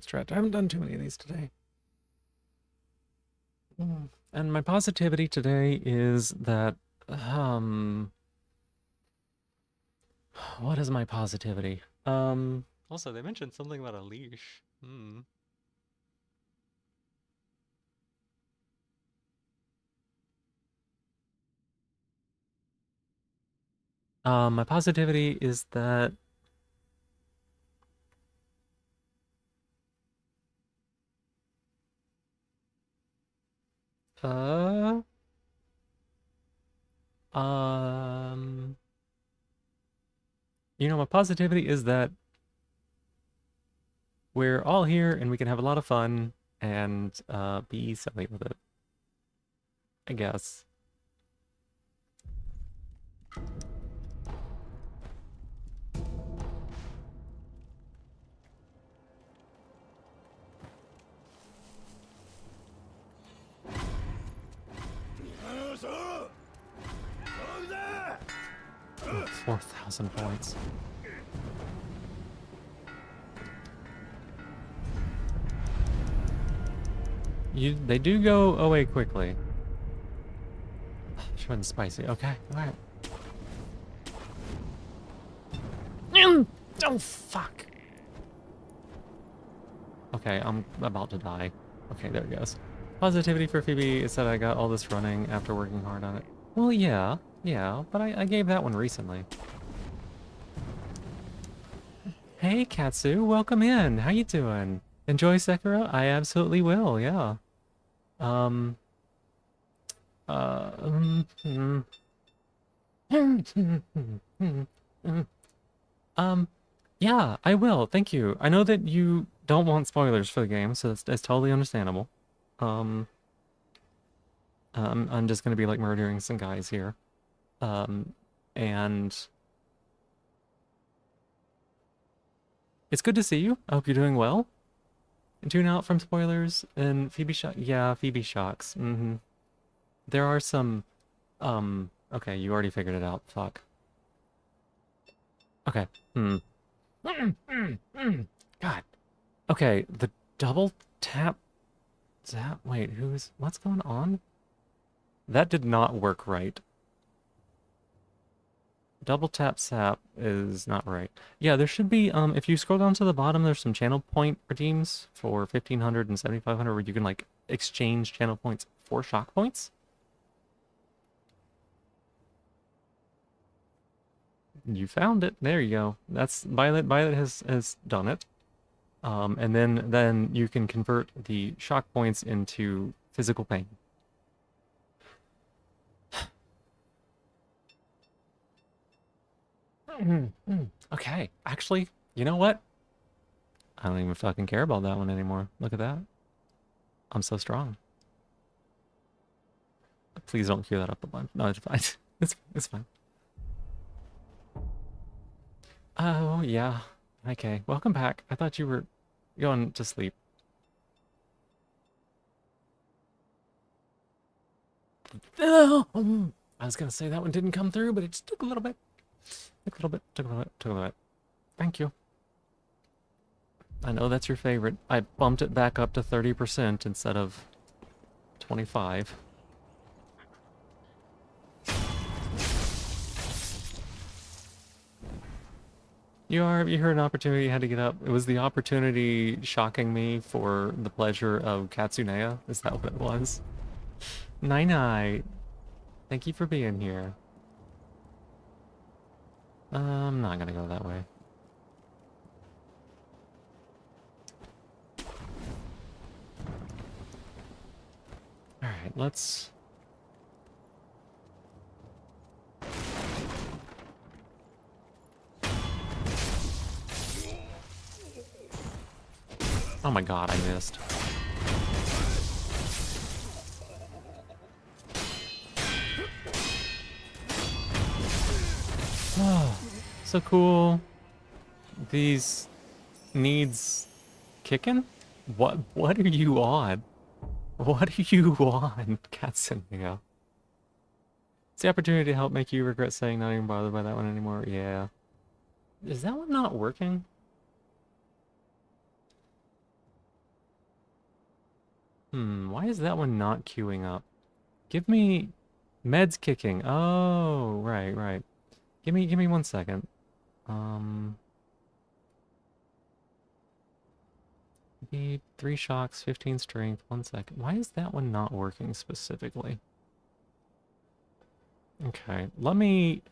stretch. I haven't done too many of these today. And my positivity today is that What is my positivity? Also, they mentioned something about a leash. Hmm. My positivity is that uh um my positivity is that we're all here and we can have a lot of fun and be silly with it, I guess. Oh, 4,000 points. They do go away quickly. She wasn't spicy. Okay, alright. Oh, fuck. Okay, I'm about to die. Okay, there it goes. Positivity for Phoebe is that I got all this running after working hard on it. Well, yeah, but I gave that one recently. Hey, Katsu, welcome in. How you doing? Enjoy Sekiro? I absolutely will, yeah. Um, uh, um, mm, yeah, I will. Thank you. I know that you don't want spoilers for the game, so that's totally understandable. Um, I'm just gonna be like murdering some guys here. Um, and it's good to see you. I hope you're doing well. Tune out from spoilers and Phoebe shock. Yeah, Phoebe shocks. Mm-hmm. There are some. Okay, you already figured it out. Fuck. Okay. Hmm. God. Okay, the double tap. Wait, what's going on? That did not work right. Double tap sap is not right. Yeah, there should be, if you scroll down to the bottom, there's some channel point redeems for 1,500 and 7,500 where you can, like, exchange channel points for shock points. You found it. There you go. That's Violet. Violet has done it. And then you can convert the shock points into physical pain. Okay, actually, you know what? I don't even fucking care about that one anymore. Look at that. I'm so strong. Please don't cue that up a bunch. No, it's fine. It's fine. Oh, yeah. Okay, welcome back. I thought you were going to sleep. I was gonna say that one didn't come through, but it just took a little bit. Took a little bit, took a little bit, took a little bit. Thank you. I know that's your favorite. I bumped it back up to 30% instead of 25. You heard an opportunity, you had to get up. It was the opportunity shocking me for the pleasure of Katsunea. Is that what it was? Night. Thank you for being here. I'm not gonna go that way. Alright, let's... Oh my god, I missed. Oh, so cool. These needs kicking? What are you on? What are you on, Katsunia? It's the opportunity to help make you regret saying not even bothered by that one anymore. Yeah. Is that one not working? Why is that one not queuing up? Give me meds kicking. Oh, right. Give me 1 second. Need 3 shocks, 15 strength, 1 second. Why is that one not working specifically? Okay, let me...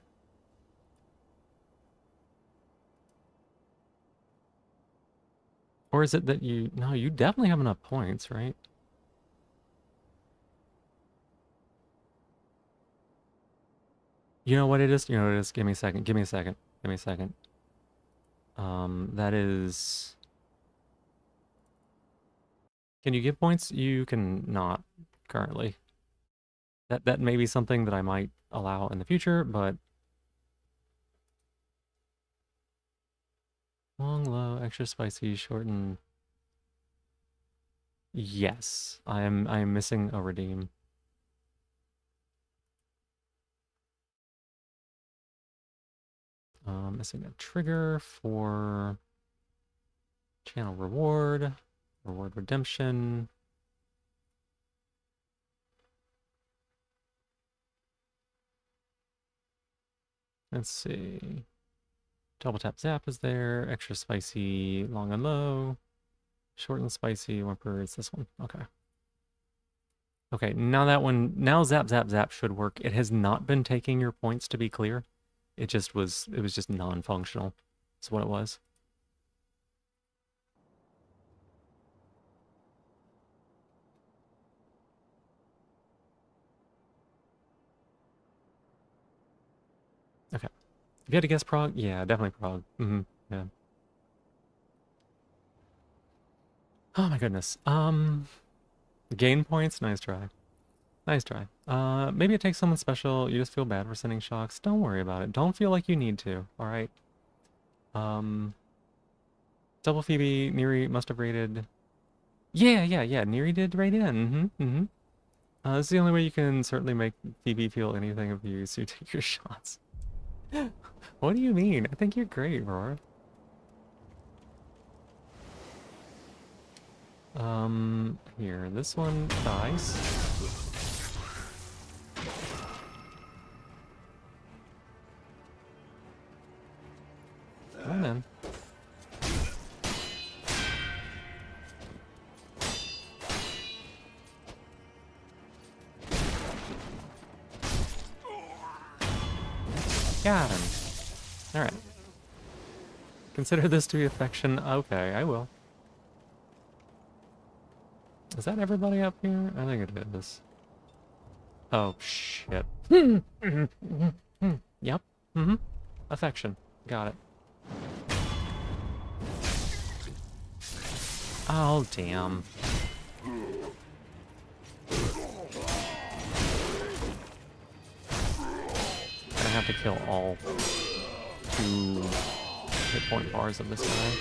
Or is it that you... No, you definitely have enough points, right? You know what it is? You know what it is? Give me a second. Give me a second. Give me a second. That is... Can you give points? You can not currently. That may be something that I might allow in the future, but... Long, low, extra spicy, shorten... Yes, I am missing a redeem. Missing a trigger for channel reward, reward redemption. Let's see. Double tap zap is there. Extra spicy, long and low. Short and spicy, whimper, it's this one. Okay. Okay, now that one, now zap zap zap should work. It has not been taking your points, to be clear. It was just non-functional. That's what it was. Okay. If you had to guess prog, yeah, definitely prog. Yeah. Oh my goodness. Gain points, nice try. Nice try. Maybe it takes someone special, you just feel bad for sending shocks. Don't worry about it. Don't feel like you need to, alright? Double Phoebe, Neri must have rated... Yeah, Neri did rate in, this is the only way you can certainly make Phoebe feel anything of you, so you take your shots. What do you mean? I think you're great, Roar. Here, this one dies. Come on in. Got him. Alright. Consider this to be affection. Okay, I will. Is that everybody up here? I think it is. Oh, shit. Yep. Affection. Got it. Oh, damn. I have to kill all 2 hit point bars of this guy.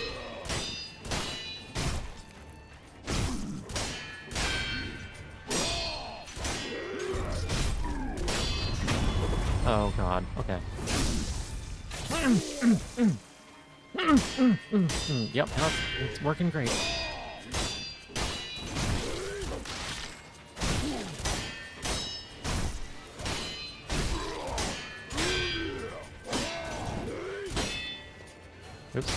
Oh god, okay. Yep, it's working great. Oops.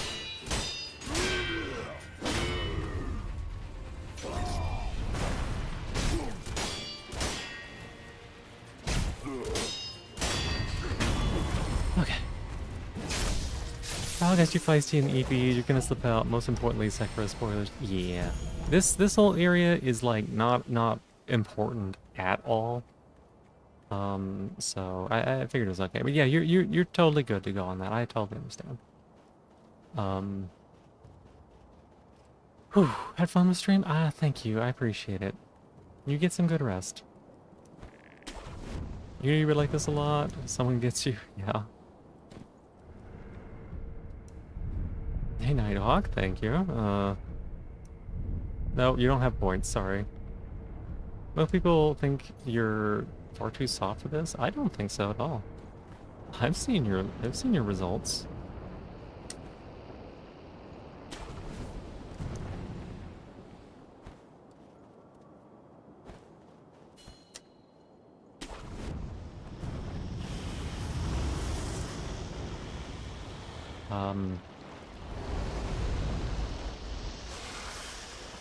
Okay. Oh, I guess you feisty and EP, you're gonna slip out. Most importantly, Sekiro spoilers. Yeah. This whole area is like not important at all. So I figured it was okay. But yeah, you're totally good to go on that. I totally understand. Whew, had fun with stream? Ah, thank you. I appreciate it. You get some good rest. You would like this a lot? Someone gets you? Yeah. Hey, Nighthawk, thank you. No, you don't have points, sorry. Most people think you're far too soft for this. I don't think so at all. I've seen your results.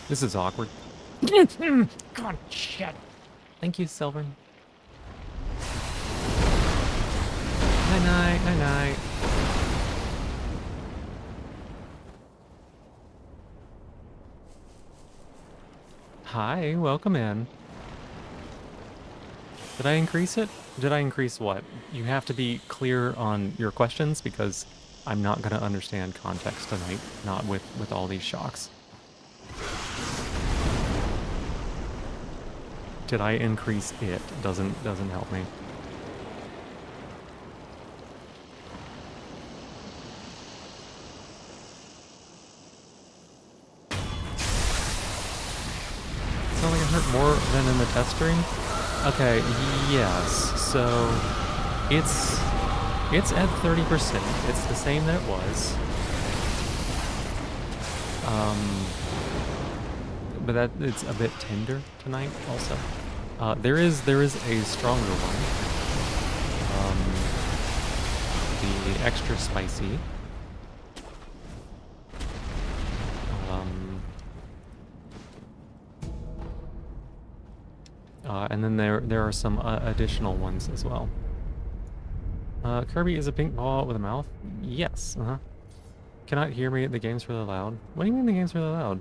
This is awkward. God, shit. Thank you, Silver. Night night, night night. Hi, welcome in. Did I increase it? Did I increase what? You have to be clear on your questions because I'm not going to understand context tonight, not with all these shocks. Did I increase it? Doesn't help me. Sound like it hurt more than in the test stream? Okay, yes. So it's at 30%. It's the same that it was. But that it's a bit tender tonight also. There is a stronger one. The extra spicy. And then there are some additional ones as well. Kirby is a pink ball with a mouth? Yes, Cannot hear me, the game's really loud. What do you mean the game's really loud?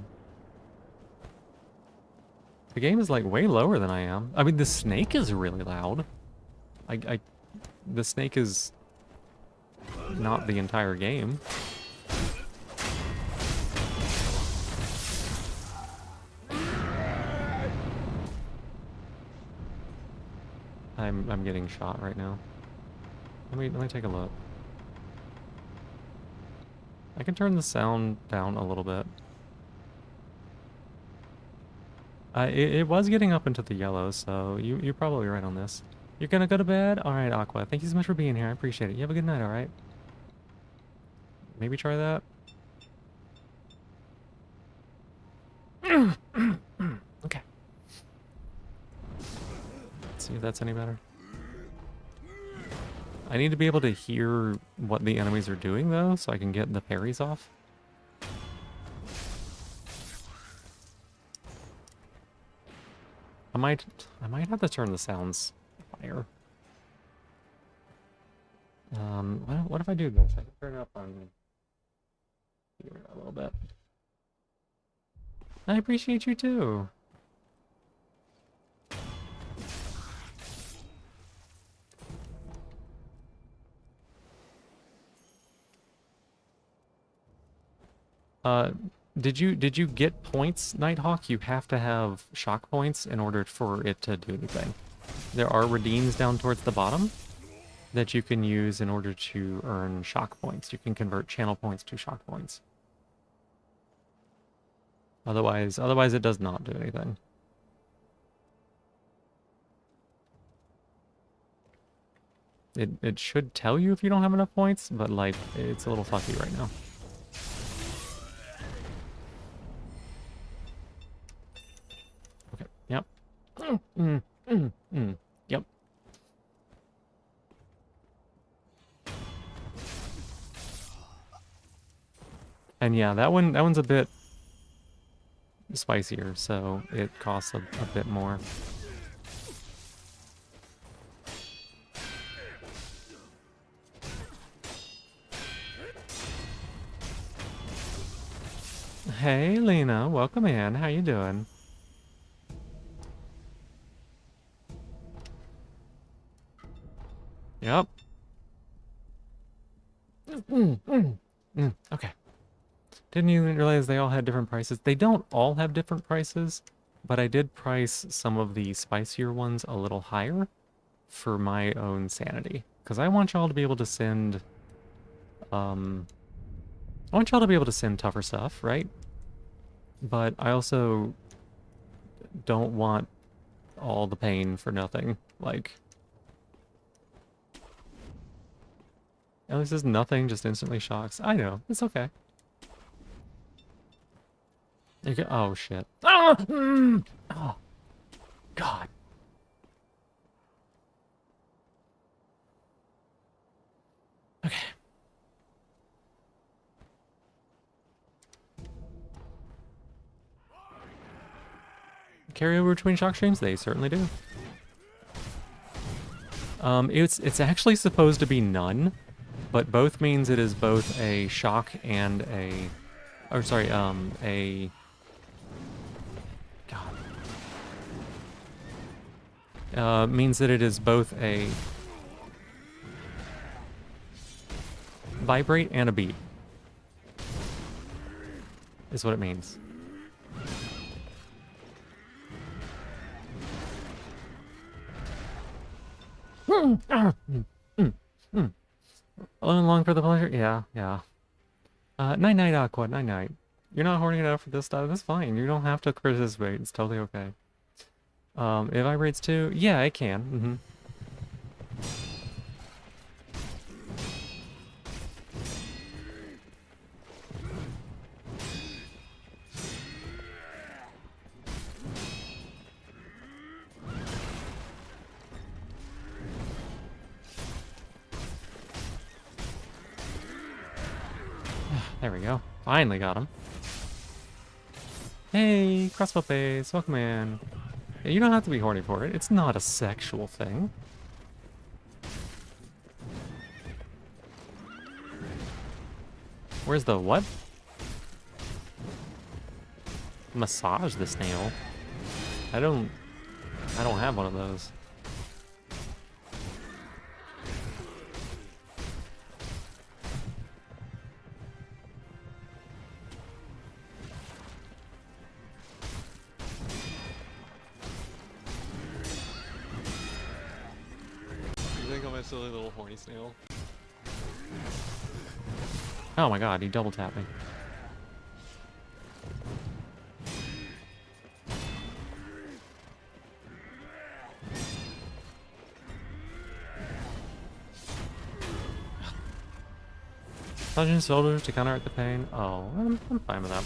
The game is like way lower than I am. I mean, the snake is really loud. The snake is not the entire game. I'm getting shot right now. Let me take a look. I can turn the sound down a little bit. It was getting up into the yellow, so you're probably right on this. You're gonna go to bed? Alright, Aqua. Thank you so much for being here. I appreciate it. You have a good night, alright? Maybe try that? Okay. Let's see if that's any better. I need to be able to hear what the enemies are doing, though, so I can get the parries off. I might have to turn the sounds higher. What if I do this? I can turn it up on here a little bit. I appreciate you too. Did you get points, Nighthawk? You have to have shock points in order for it to do anything. There are redeems down towards the bottom that you can use in order to earn shock points. You can convert channel points to shock points. Otherwise it does not do anything. It should tell you if you don't have enough points, but like it's a little fucky right now. Okay. Yep. Yep. And yeah, that one's a bit spicier, so it costs a bit more. Hey, Lena, welcome in. How you doing? Yep. Okay. Didn't even realize they all had different prices. They don't all have different prices, but I did price some of the spicier ones a little higher for my own sanity. Because I want y'all to be able to send, I want y'all to be able to send tougher stuff, right? But I also don't want all the pain for nothing. Like, at least there's nothing just instantly shocks. I know, it's okay. You get, oh shit. Ah! Oh, God. Okay. carry over between shock streams? They certainly do. It's actually supposed to be none, but both means it is both a shock and a, or sorry, a, God. Means that it is both a vibrate and a beat. Is what it means. Along for the pleasure? Yeah, yeah. Night night, Aqua, night night. You're not horning it out for this stuff, that's fine. You don't have to participate, it's totally okay. It vibrates too? Yeah, it can. There we go. Finally got him. Hey, crossbow base, welcome in. Yeah, you don't have to be horny for it. It's not a sexual thing. Where's the what? Massage the snail. I don't have one of those. You think I'm a silly little horny snail? Oh my god, he double tapped me. Massaging shoulders to counteract the pain. Oh, I'm fine with that.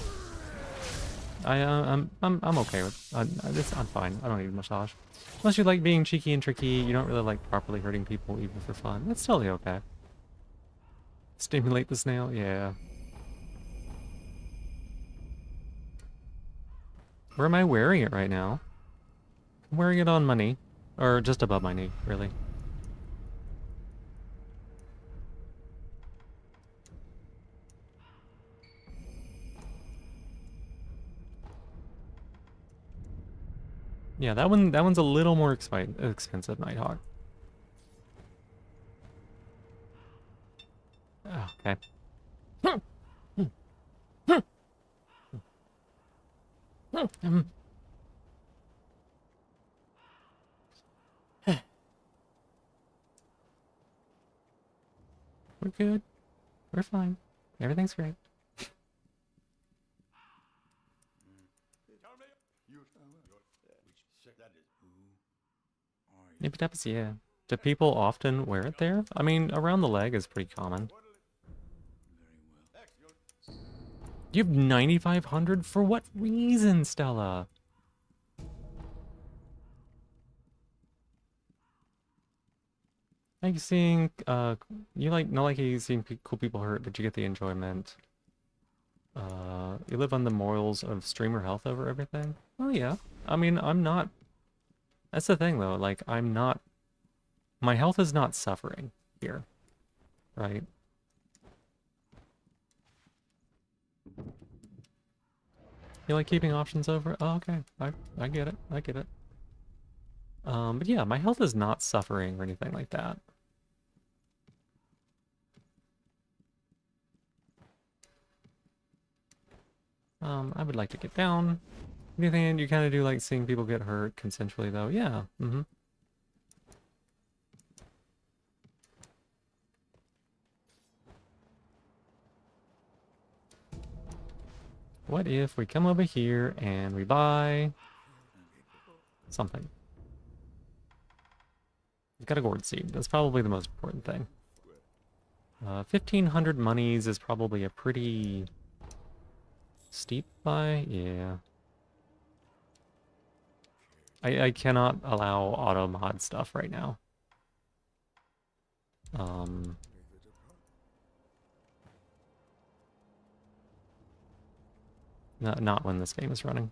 I'm okay with. I'm fine. I don't need a massage. Unless you like being cheeky and tricky, you don't really like properly hurting people even for fun. That's totally okay. Stimulate the snail, yeah. Where am I wearing it right now? I'm wearing it on my knee, or just above my knee, really. Yeah, that one's a little more expensive, Nighthawk. Oh, okay. We're good. We're fine. Everything's great. Maybe that's, yeah. Do people often wear it there? I mean, around the leg is pretty common. You have 9,500? For what reason, Stella? Like seeing, you like, not like you seeing cool people hurt, but you get the enjoyment. You live on the morals of streamer health over everything? Oh yeah. I mean, I'm not, that's the thing though, like, I'm not, my health is not suffering here, right? You like keeping options over? Oh, okay. I get it. I get it. But yeah, my health is not suffering or anything like that. I would like to get down. Anything you kind of do like seeing people get hurt consensually though? Yeah. What if we come over here and we buy something? We've got a gourd seed. That's probably the most important thing. 1,500 monies is probably a pretty steep buy. Yeah. I cannot allow auto mod stuff right now. Not when this game is running.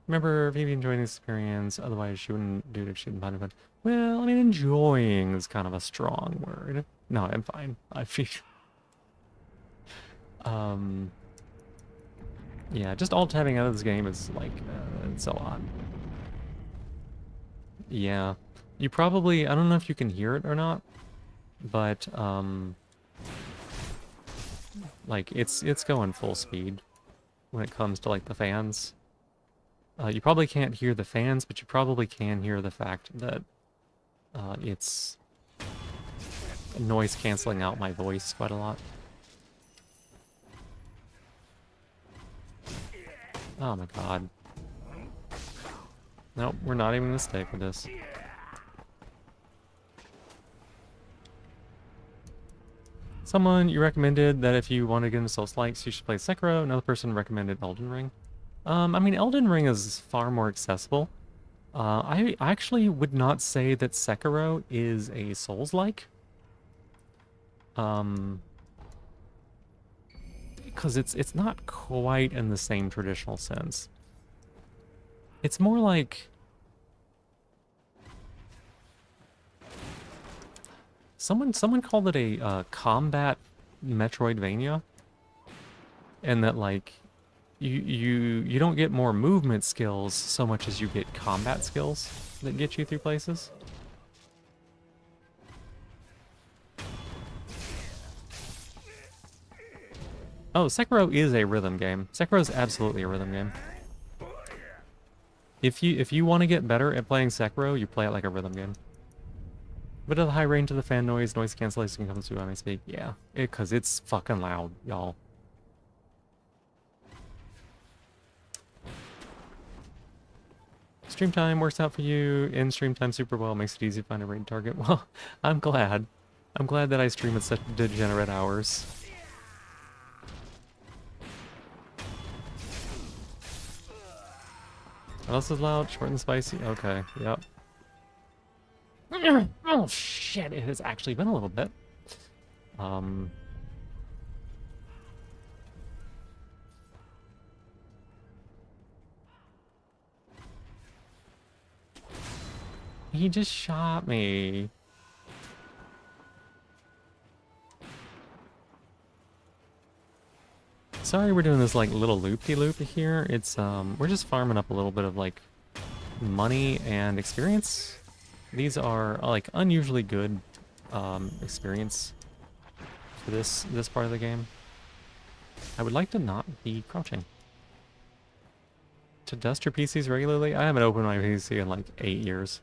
Remember, maybe enjoying the experience, otherwise she wouldn't do it if she didn't find it fun. Well, I mean, enjoying is kind of a strong word. No, I'm fine. I feel... Yeah, just alt-tabbing out of this game is, like, it's a lot. Yeah. You probably... I don't know if you can hear it or not, but, like, it's going full speed when it comes to, like, the fans. You probably can't hear the fans, but you probably can hear the fact that it's noise canceling out my voice quite a lot. Oh my god. Nope, we're not even gonna stay for this. Someone, you recommended that if you want to get into Souls-likes, you should play Sekiro. Another person recommended Elden Ring. I mean, Elden Ring is far more accessible. I actually would not say that Sekiro is a Souls-like. Because it's not quite in the same traditional sense. It's more like... Someone called it a combat Metroidvania. And that, like, you don't get more movement skills so much as you get combat skills that get you through places. Oh, Sekiro is a rhythm game. Sekiro is absolutely a rhythm game. If you want to get better at playing Sekiro, you play it like a rhythm game. Bit of the high range of the fan noise cancellation comes through when I speak. Yeah, because it's fucking loud, y'all. Stream time works out for you. In stream time super well. Makes it easy to find a raid target. Well, I'm glad. I'm glad that I stream at such degenerate hours. What else is loud? Short and spicy? Okay, yep. Oh shit, it has actually been a little bit. He just shot me. Sorry we're doing this like little loop-de-loop here. It's we're just farming up a little bit of like money and experience. These are like unusually good experience for this part of the game. I would like to not be crouching. To dust your PCs regularly? I haven't opened my PC in like 8 years.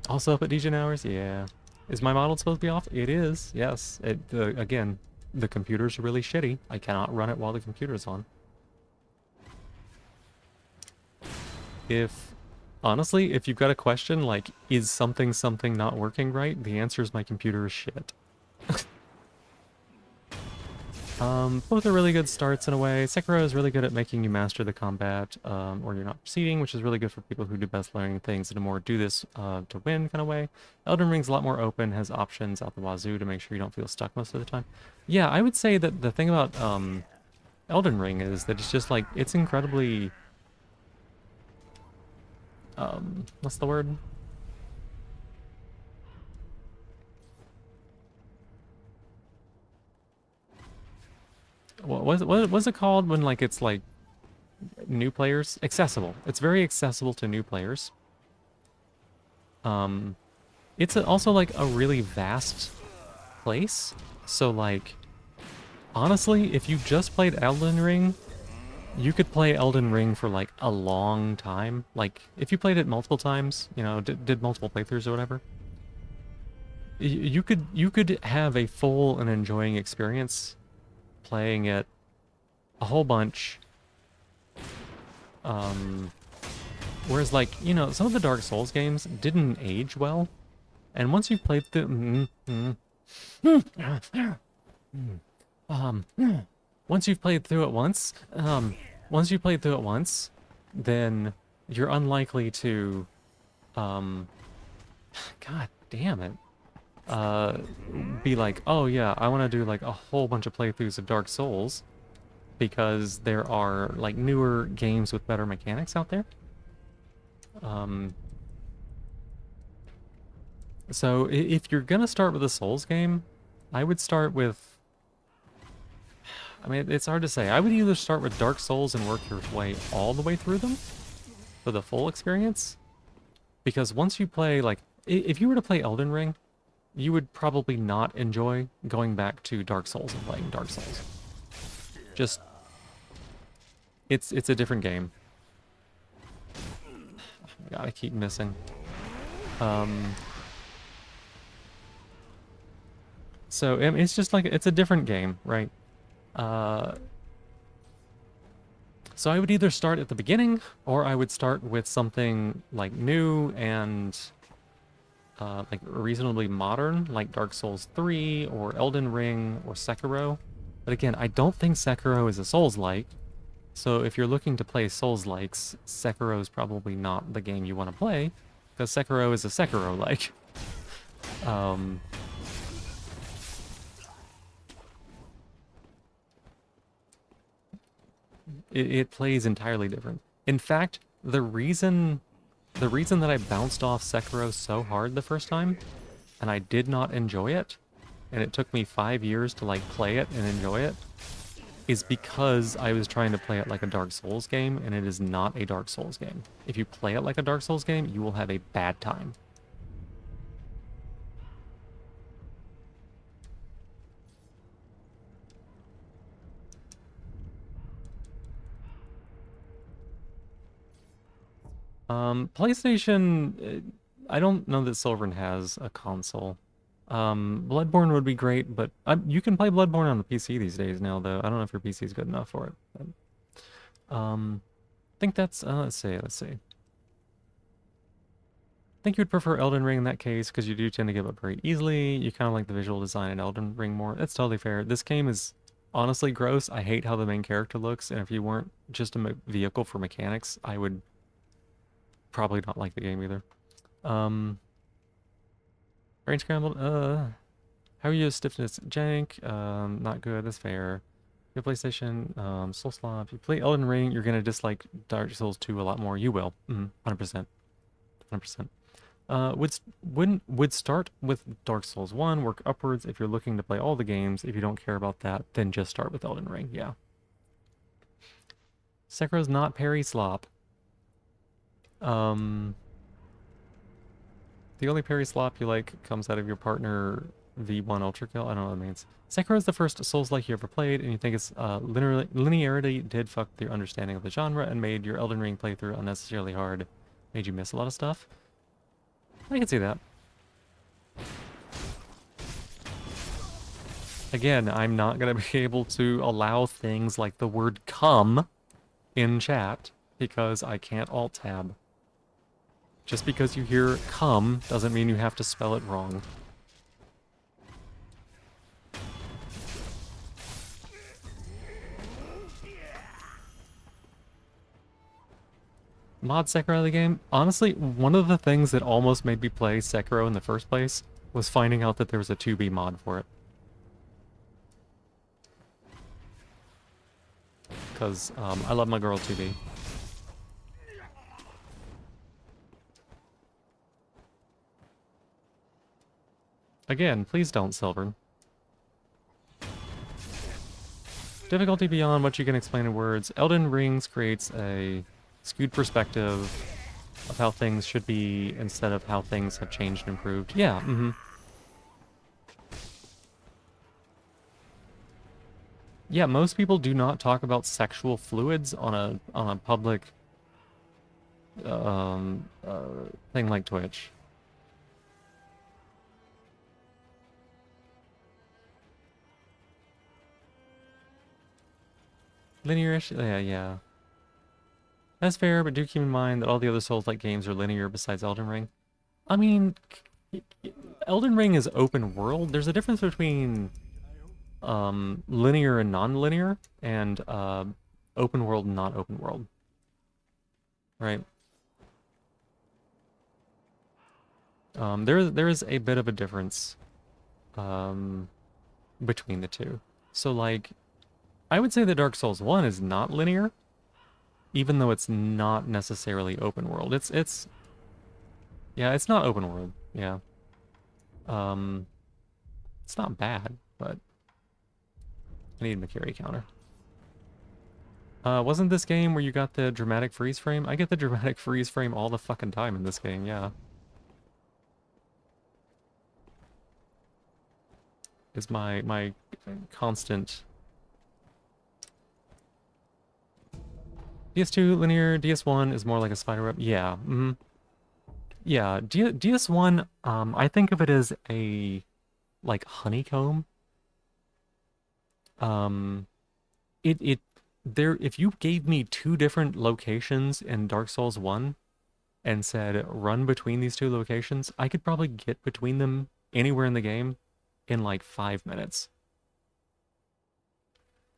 Also up at degen hours? Yeah. Is my model supposed to be off? It is, yes. Again, the computer's really shitty. I cannot run it while the computer's on. Honestly, if you've got a question like, is something not working right? The answer is my computer is shit. Both are really good starts in a way. Sekiro is really good at making you master the combat, or you're not proceeding, which is really good for people who do best learning things in a more do this to win kind of way. Elden Ring's a lot more open, has options out the wazoo to make sure you don't feel stuck most of the time. Yeah, I would say that the thing about Elden Ring is that it's just like, it's incredibly... what's the word? What's it called when like it's like new players? Accessible. It's very accessible to new players. It's also like a really vast place. So like, honestly, if you just played Elden Ring, you could play Elden Ring for like a long time. Like if you played it multiple times, you know, did multiple playthroughs or whatever, you could have a full and enjoying experience playing it a whole bunch. Whereas like, you know, some of the Dark Souls games didn't age well. And once you've played through once you've played through it once, then you're unlikely to god damn it. Be like, oh yeah, I want to do like a whole bunch of playthroughs of Dark Souls. because there are like newer games with better mechanics out there. So if you're gonna start with a Souls game, I would start with, I mean, it's hard to say. I would either start with Dark Souls and work your way all the way through them for the full experience. Because once you play, like, if you were to play Elden Ring, you would probably not enjoy going back to Dark Souls and playing Dark Souls. Just, it's a different game. Oh my God, I keep missing. So I mean, it's just like, it's a different game, right? So I would either start at the beginning, or I would start with something like new and like reasonably modern, like Dark Souls 3 or Elden Ring or Sekiro. But again, I don't think Sekiro is a Souls-like. So if you're looking to play Souls-likes, Sekiro is probably not the game you want to play, because Sekiro is a Sekiro-like. It plays entirely different. In fact, the reason that I bounced off Sekiro so hard the first time, and I did not enjoy it, and it took me 5 years to like play it and enjoy it, is because I was trying to play it like a Dark Souls game, and it is not a Dark Souls game. If you play it like a Dark Souls game, you will have a bad time. PlayStation, I don't know that Silverin has a console. Bloodborne would be great, but you can play Bloodborne on the PC these days now, though. I don't know if your PC is good enough for it. But, I think that's, let's see. I think you'd prefer Elden Ring in that case, because you do tend to give up very easily. You kind of like the visual design in Elden Ring more. That's totally fair. This game is honestly gross. I hate how the main character looks, and if you weren't just a vehicle for mechanics, I would probably not like the game either. Brain scrambled. How are you? Stiffness jank. Not good. That's fair. Your PlayStation. Soul Slop. If you play Elden Ring, you're gonna dislike Dark Souls 2 a lot more. You will. 100%. 100%. Would start with Dark Souls 1. Work upwards if you're looking to play all the games. If you don't care about that, then just start with Elden Ring. Yeah. Sekiro's not parry slop. The only parry slop you like comes out of your partner V1 Ultra Kill. I don't know what that means. Sekiro is the first Souls-like you ever played, and you think its linearity did fuck with your understanding of the genre and made your Elden Ring playthrough unnecessarily hard. Made you miss a lot of stuff. I can see that. Again, I'm not going to be able to allow things like the word come in chat because I can't alt-tab. Just because you hear come doesn't mean you have to spell it wrong. Mod Sekiro the game? Honestly, one of the things that almost made me play Sekiro in the first place was finding out that there was a 2B mod for it. Because I love my girl 2B. Again, please don't, Silvern. Difficulty beyond what you can explain in words. Elden Rings creates a skewed perspective of how things should be instead of how things have changed and improved. Yeah, Yeah, most people do not talk about sexual fluids on a public thing like Twitch. Linear-ish? Yeah. That's fair, but do keep in mind that all the other Souls-like games are linear besides Elden Ring. I mean, Elden Ring is open world. There's a difference between linear and non-linear, and open world and not open world. Right? There is a bit of a difference between the two. So like I would say that Dark Souls 1 is not linear, even though it's not necessarily open world. Yeah, it's not open world. Yeah. Um, it's not bad, but I need a Makiri counter. Wasn't this game where you got the dramatic freeze frame? I get the dramatic freeze frame all the fucking time in this game, yeah. Is my constant. DS2 linear, DS1 is more like a spider web. Yeah, yeah. DS1, I think of it as a like honeycomb. Um, it there. If you gave me two different locations in Dark Souls 1 and said run between these two locations, I could probably get between them anywhere in the game in like 5 minutes.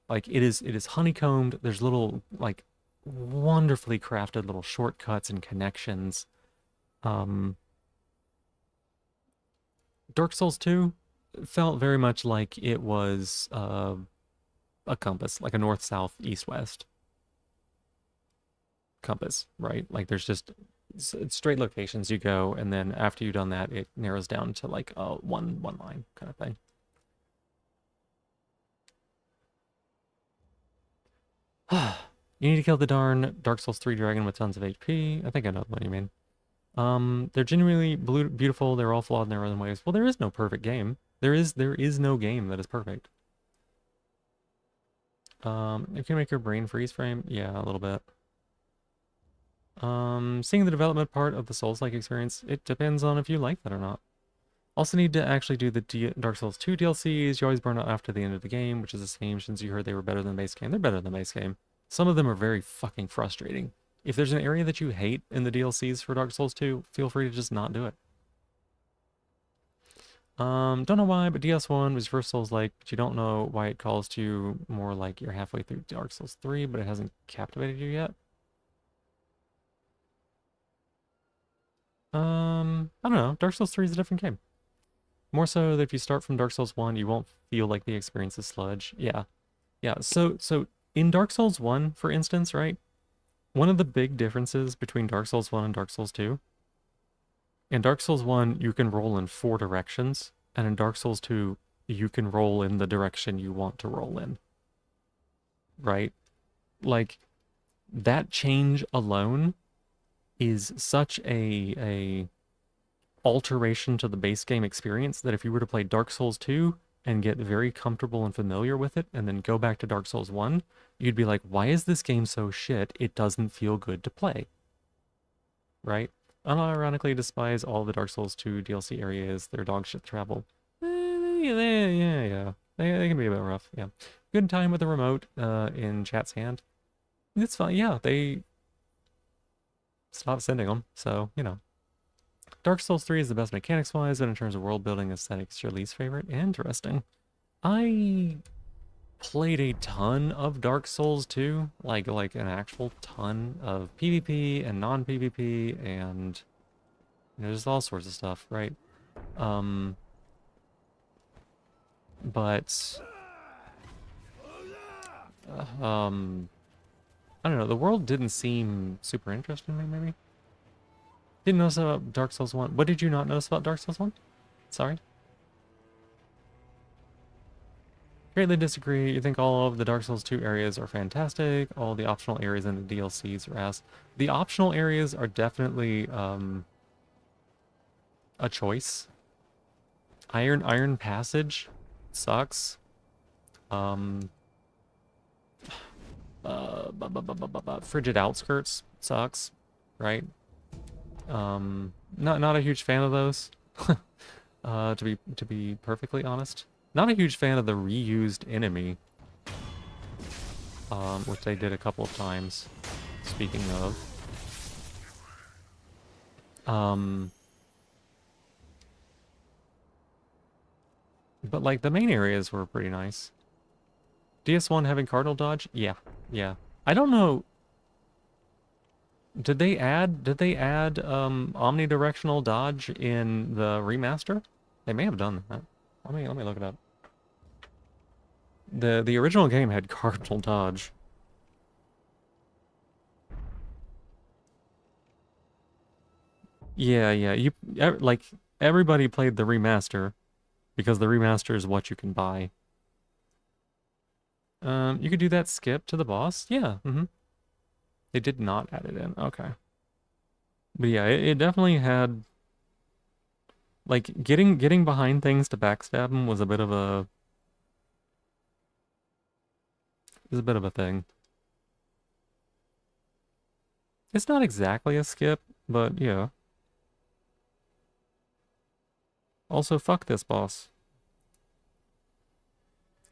Like it is honeycombed. There's little like wonderfully crafted little shortcuts and connections. Um, Dark Souls 2 felt very much like it was a compass, like a north, south, east, west compass, right? Like there's just straight locations you go, and then after you've done that, it narrows down to like a one line kind of thing. You need to kill the darn Dark Souls 3 dragon with tons of HP. I think I know what you mean. They're genuinely beautiful. They're all flawed in their own ways. Well, there is no perfect game. There is no game that is perfect. It can make your brain freeze frame. Yeah, a little bit. Seeing the development part of the Souls-like experience, it depends on if you like that or not. Also need to actually do the Dark Souls 2 DLCs. You always burn out after the end of the game, which is a shame since you heard they were better than the base game. They're better than the base game. Some of them are very fucking frustrating. If there's an area that you hate in the DLCs for Dark Souls 2, feel free to just not do it. Don't know why, but DS1 was your first Souls-like, but you don't know why it calls to you more like you're halfway through Dark Souls 3, but it hasn't captivated you yet. I don't know. Dark Souls 3 is a different game. More so that if you start from Dark Souls 1, you won't feel like the experience is sludge. Yeah. Yeah, so in Dark Souls 1, for instance, right? One of the big differences between Dark Souls 1 and Dark Souls 2, in Dark Souls 1, you can roll in 4 directions, and in Dark Souls 2, you can roll in the direction you want to roll in. Right? Like, that change alone is such a alteration to the base game experience that if you were to play Dark Souls 2 and get very comfortable and familiar with it and then go back to Dark Souls 1, you'd be like, why is this game so shit? It doesn't feel good to play. Right? Unironically despise all the Dark Souls 2 DLC areas. They're dog shit travel. Yeah. They can be a bit rough, yeah. Good time with the remote in chat's hand. It's fine, yeah, they stopped sending them, so, you know. Dark Souls 3 is the best mechanics-wise, but in terms of world building aesthetics, your least favorite? Interesting. I played a ton of Dark Souls 2, like an actual ton of PvP and non-PvP, and you know, just all sorts of stuff, right? But I don't know, the world didn't seem super interesting to me, maybe? Didn't notice about Dark Souls 1. What did you not notice about Dark Souls 1? Sorry. Greatly disagree. You think all of the Dark Souls 2 areas are fantastic. All the optional areas in the DLCs are ass. The optional areas are definitely a choice. Iron Passage sucks. Frigid Outskirts sucks, right? Not a huge fan of those. To be perfectly honest. Not a huge fan of the reused enemy. Which they did a couple of times. Speaking of. But like the main areas were pretty nice. DS1 having cardinal dodge? Yeah. I don't know. Did they add omnidirectional dodge in the remaster? They may have done that. Let me look it up. The original game had cardinal dodge. Yeah, yeah. Like everybody played the remaster because the remaster is what you can buy. You could do that skip to the boss. Yeah. They did not add it in. Okay. But yeah, it definitely had like getting behind things to backstab them was a bit of a thing. It's not exactly a skip, but yeah. Also, fuck this boss.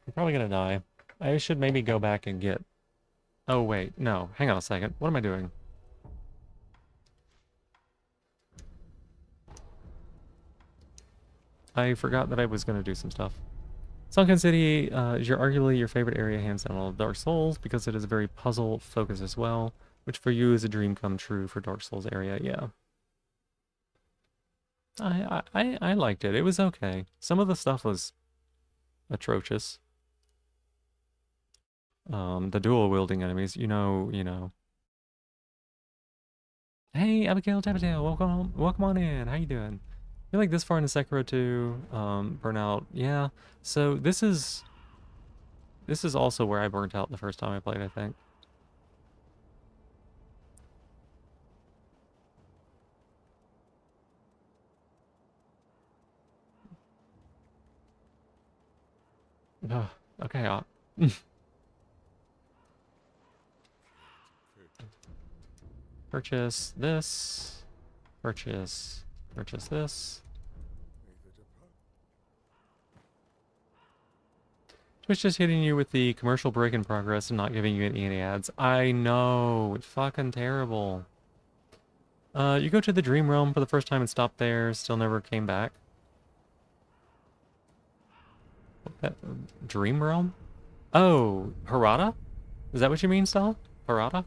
I'm probably gonna die. I should maybe go back and get... Oh, wait. No. Hang on a second. What am I doing? I forgot that I was gonna do some stuff. Sunken City is arguably your favorite area, hands down, all of Dark Souls, because it is a very puzzle-focused as well, which for you is a dream come true for Dark Souls area, yeah. I liked it. It was okay. Some of the stuff was atrocious. The dual-wielding enemies, you know. Hey, Abigail Tapperdale, welcome on in. How you doing? You're like this far into Sekiro 2, Burnout, yeah. So this is also where I burnt out the first time I played, I think. Ugh, okay, purchase this, purchase this. Twitch just hitting you with the commercial break in progress and not giving you any ads. I know, it's fucking terrible. You go to the Dream Realm for the first time and stopped there, still never came back. Dream Realm? Oh, Harada? Is that what you mean, Stella? Harada?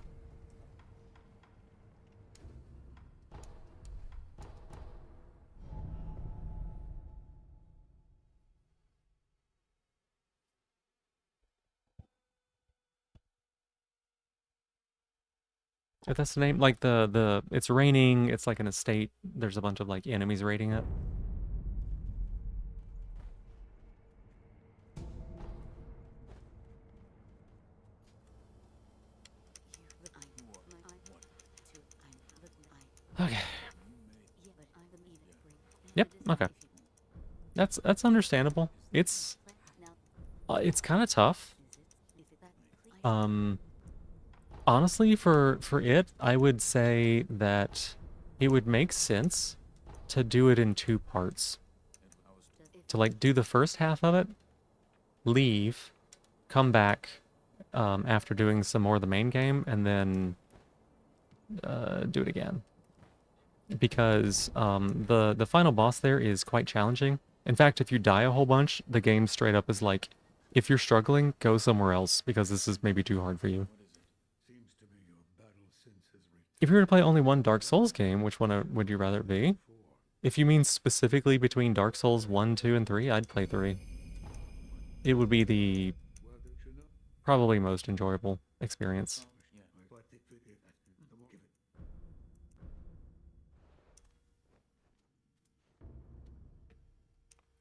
If that's the name, like it's raining, it's like an estate, there's a bunch of like enemies raiding it. Okay. Yep, okay. That's understandable. It's kind of tough. Honestly, for it, I would say that it would make sense to do it in two parts. To like do the first half of it, leave, come back after doing some more of the main game, and then do it again. Because the final boss there is quite challenging. In fact, if you die a whole bunch, the game straight up is like, if you're struggling, go somewhere else because this is maybe too hard for you. If you were to play only one Dark Souls game, which one would you rather it be? If you mean specifically between Dark Souls 1, 2, and 3, I'd play 3. It would be the probably most enjoyable experience.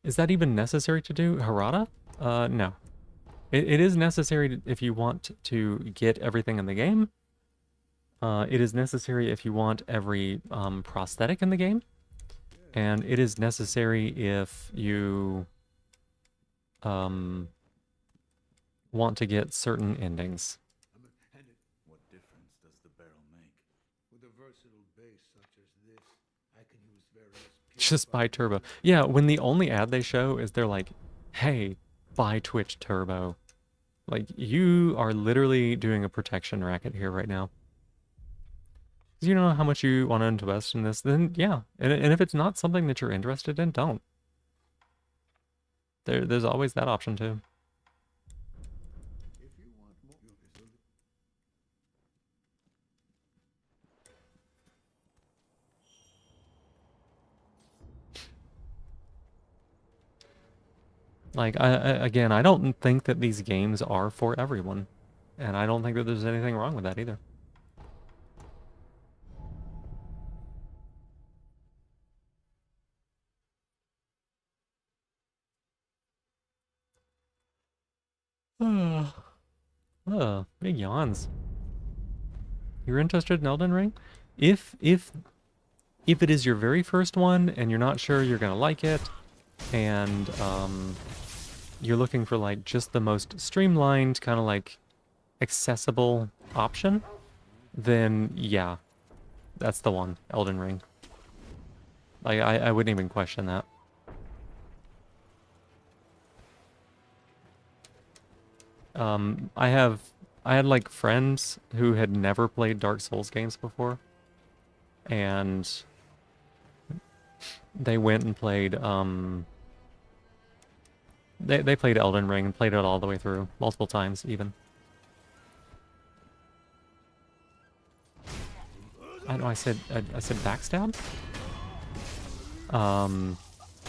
Is that even necessary to do, Harada? No. It is necessary if you want to get everything in the game. It is necessary if you want every prosthetic in the game. And it is necessary if you want to get certain endings. What difference does the barrel make? With a versatile base such as this, I can use various Just buy Turbo. Yeah, when the only ad they show is they're like, hey, buy Twitch Turbo. Like, you are literally doing a protection racket here right now. You know how much you want to invest in this, then yeah. And if it's not something that you're interested in, don't. There's always that option too. if you want more. Like, again, I don't think that these games are for everyone. And I don't think that there's anything wrong with that either. Big yawns. You're interested in Elden Ring? If it is your very first one and you're not sure you're gonna like it, and you're looking for like just the most streamlined, kind of like accessible option, then yeah, that's the one, Elden Ring. Like I wouldn't even question that. I had like friends who had never played Dark Souls games before, and they went and played they played Elden Ring and played it all the way through, multiple times even. I know I said backstab.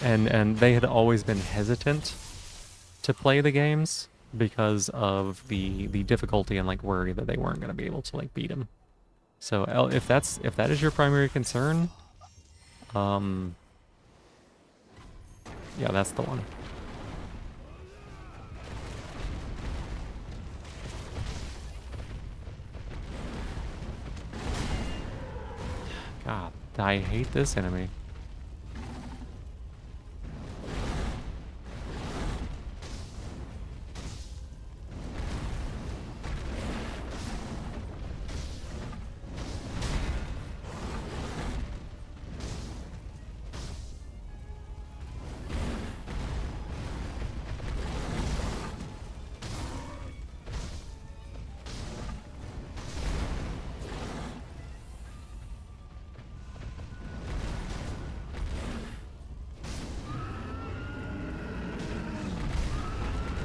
And they had always been hesitant to play the games because of the difficulty and like worry that they weren't going to be able to like beat him. So if that is your primary concern, yeah, that's the one. God, I hate this enemy.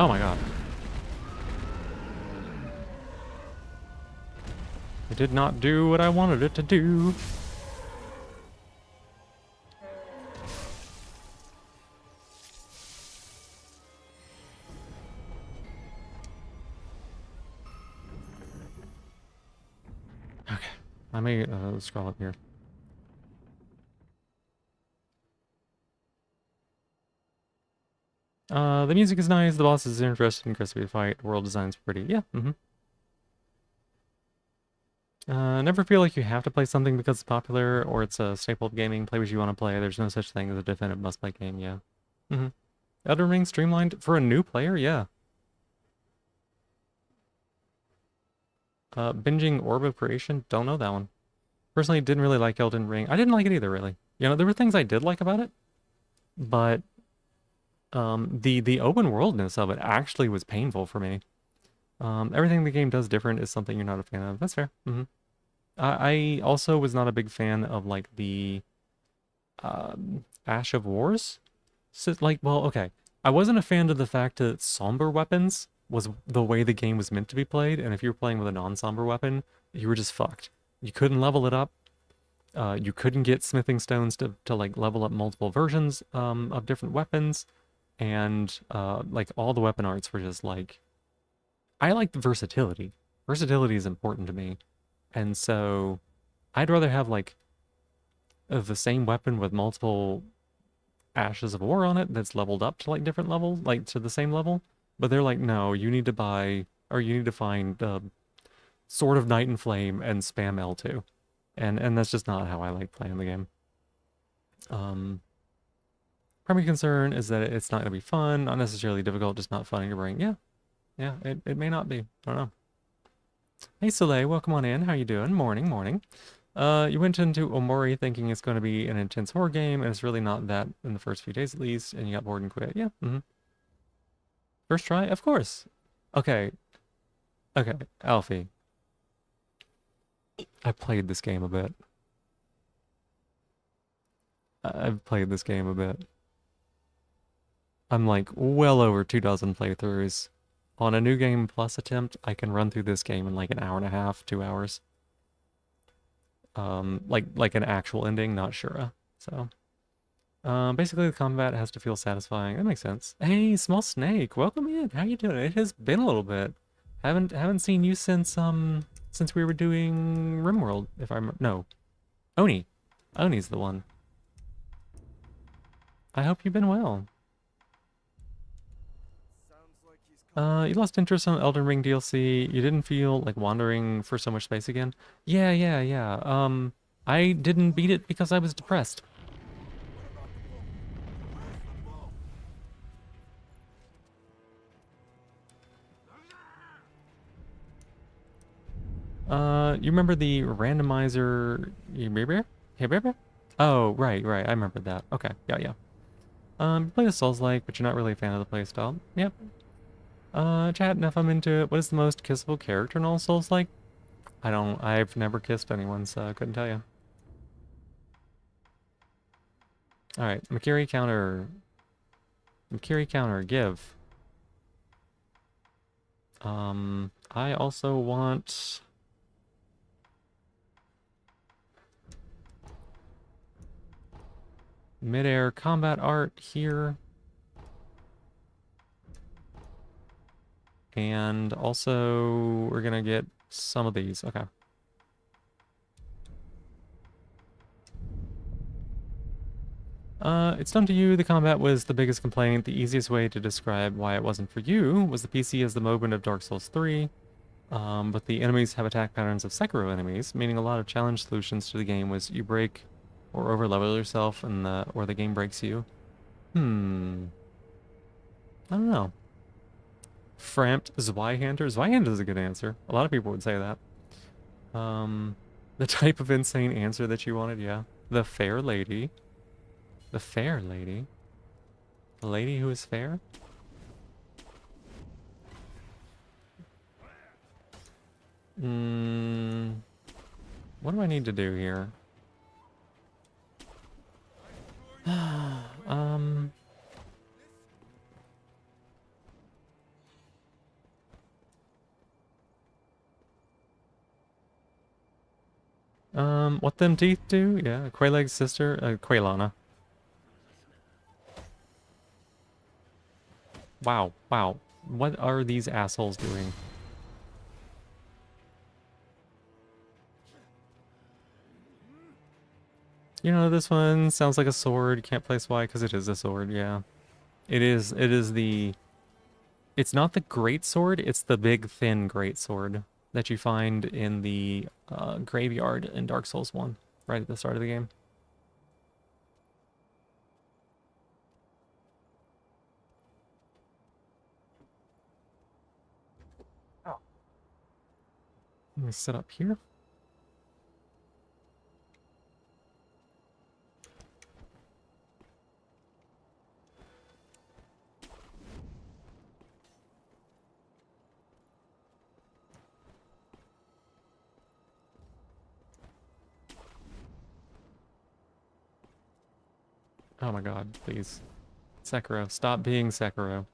Oh my god. It did not do what I wanted it to do. Okay, let me scroll up here. The music is nice, the boss is interesting, crispy fight, world design's pretty. Yeah, never feel like you have to play something because it's popular or it's a staple of gaming. Play what you want to play. There's no such thing as a definitive must-play game, yeah. Elden Ring streamlined for a new player, yeah. Binging Orb of Creation, don't know that one. Personally, didn't really like Elden Ring. I didn't like it either, really. You know, there were things I did like about it, but the open worldness of it actually was painful for me. Everything the game does different is something you're not a fan of. That's fair. I also was not a big fan of like the Ash of Wars. So like, well, okay. I wasn't a fan of the fact that somber weapons was the way the game was meant to be played, and if you were playing with a non-somber weapon, you were just fucked. You couldn't level it up. You couldn't get smithing stones to like level up multiple versions of different weapons, and like all the weapon arts were just like, I like the versatility. Versatility is important to me, and so I'd rather have like the same weapon with multiple Ashes of War on it that's leveled up to like different levels, like to the same level. But they're like, no, you need to buy or you need to find Sword of Night and Flame and spam L2. And that's just not how I like playing the game. Primary concern is that it's not gonna be fun, not necessarily difficult, just not fun in your brain. Yeah, it may not be. I don't know. Hey Soleil, welcome on in. How you doing? Morning, morning. You went into Omori thinking it's going to be an intense horror game, and it's really not that in the first few days at least, and you got bored and quit. Yeah, First try? Of course. Okay. Okay, Alfie. I played this game a bit. I've played this game a bit. I'm like well over 2 dozen playthroughs. On a new game plus attempt, I can run through this game in like an hour and a half, 2 hours. Like an actual ending, not Shura. So Basically the combat has to feel satisfying. That makes sense. Hey, small snake, welcome in. How you doing? It has been a little bit. Haven't seen you since we were doing RimWorld, if I remember. No, Oni. Oni's the one. I hope you've been well. You lost interest in Elden Ring DLC. You didn't feel like wandering for so much space again. Yeah. I didn't beat it because I was depressed. You remember the randomizer? Oh, right. I remember that. Okay, yeah. You play the Souls-like, but you're not really a fan of the playstyle. Yep. Chat, enough I'm into it. What is the most kissable character in all Souls-like? I've never kissed anyone, so I couldn't tell you. Alright, Makiri counter. Makiri counter, give. I also want... Mid-air combat art here. And also, we're gonna get some of these. Okay. It's done to you. The combat was the biggest complaint. The easiest way to describe why it wasn't for you was the PC as the moment of Dark Souls 3. But the enemies have attack patterns of Sekiro enemies, meaning a lot of challenge solutions to the game was you break or overlevel yourself and or the game breaks you. I don't know. Framped Zweihander? Zweihander is a good answer. A lot of people would say that. The type of insane answer that you wanted, yeah. The fair lady. The fair lady? The lady who is fair? What do I need to do here? What them teeth do? Yeah, Quayleg's sister, Quaylana. Wow. What are these assholes doing? You know, this one sounds like a sword. Can't place why, because it is a sword, yeah. It is the... It's not the great sword, it's the big, thin great sword that you find in the graveyard in Dark Souls 1, right at the start of the game. Oh. Let me sit up here. Oh my god, please. Sekiro, stop being Sekiro.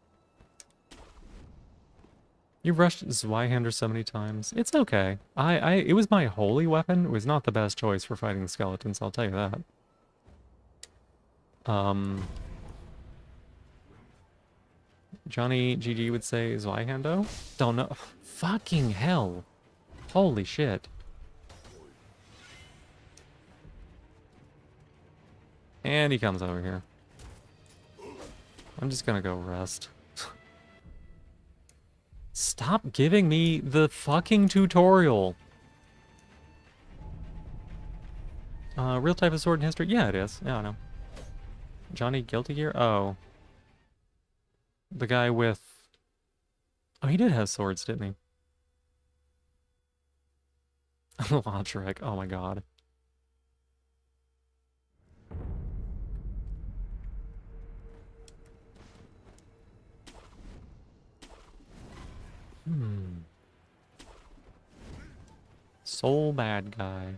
You've rushed Zweihander so many times. It's okay. It was my holy weapon. It was not the best choice for fighting skeletons, I'll tell you that. Johnny GG would say Zweihando? Don't know. Fucking hell. Holy shit. And he comes over here. I'm just gonna go rest. Stop giving me the fucking tutorial. Real type of sword in history? Yeah, it is. Yeah, I know. Johnny Guilty Gear? Oh. The guy with... Oh, he did have swords, didn't he? Lotrek. Oh my god. Soul bad guy.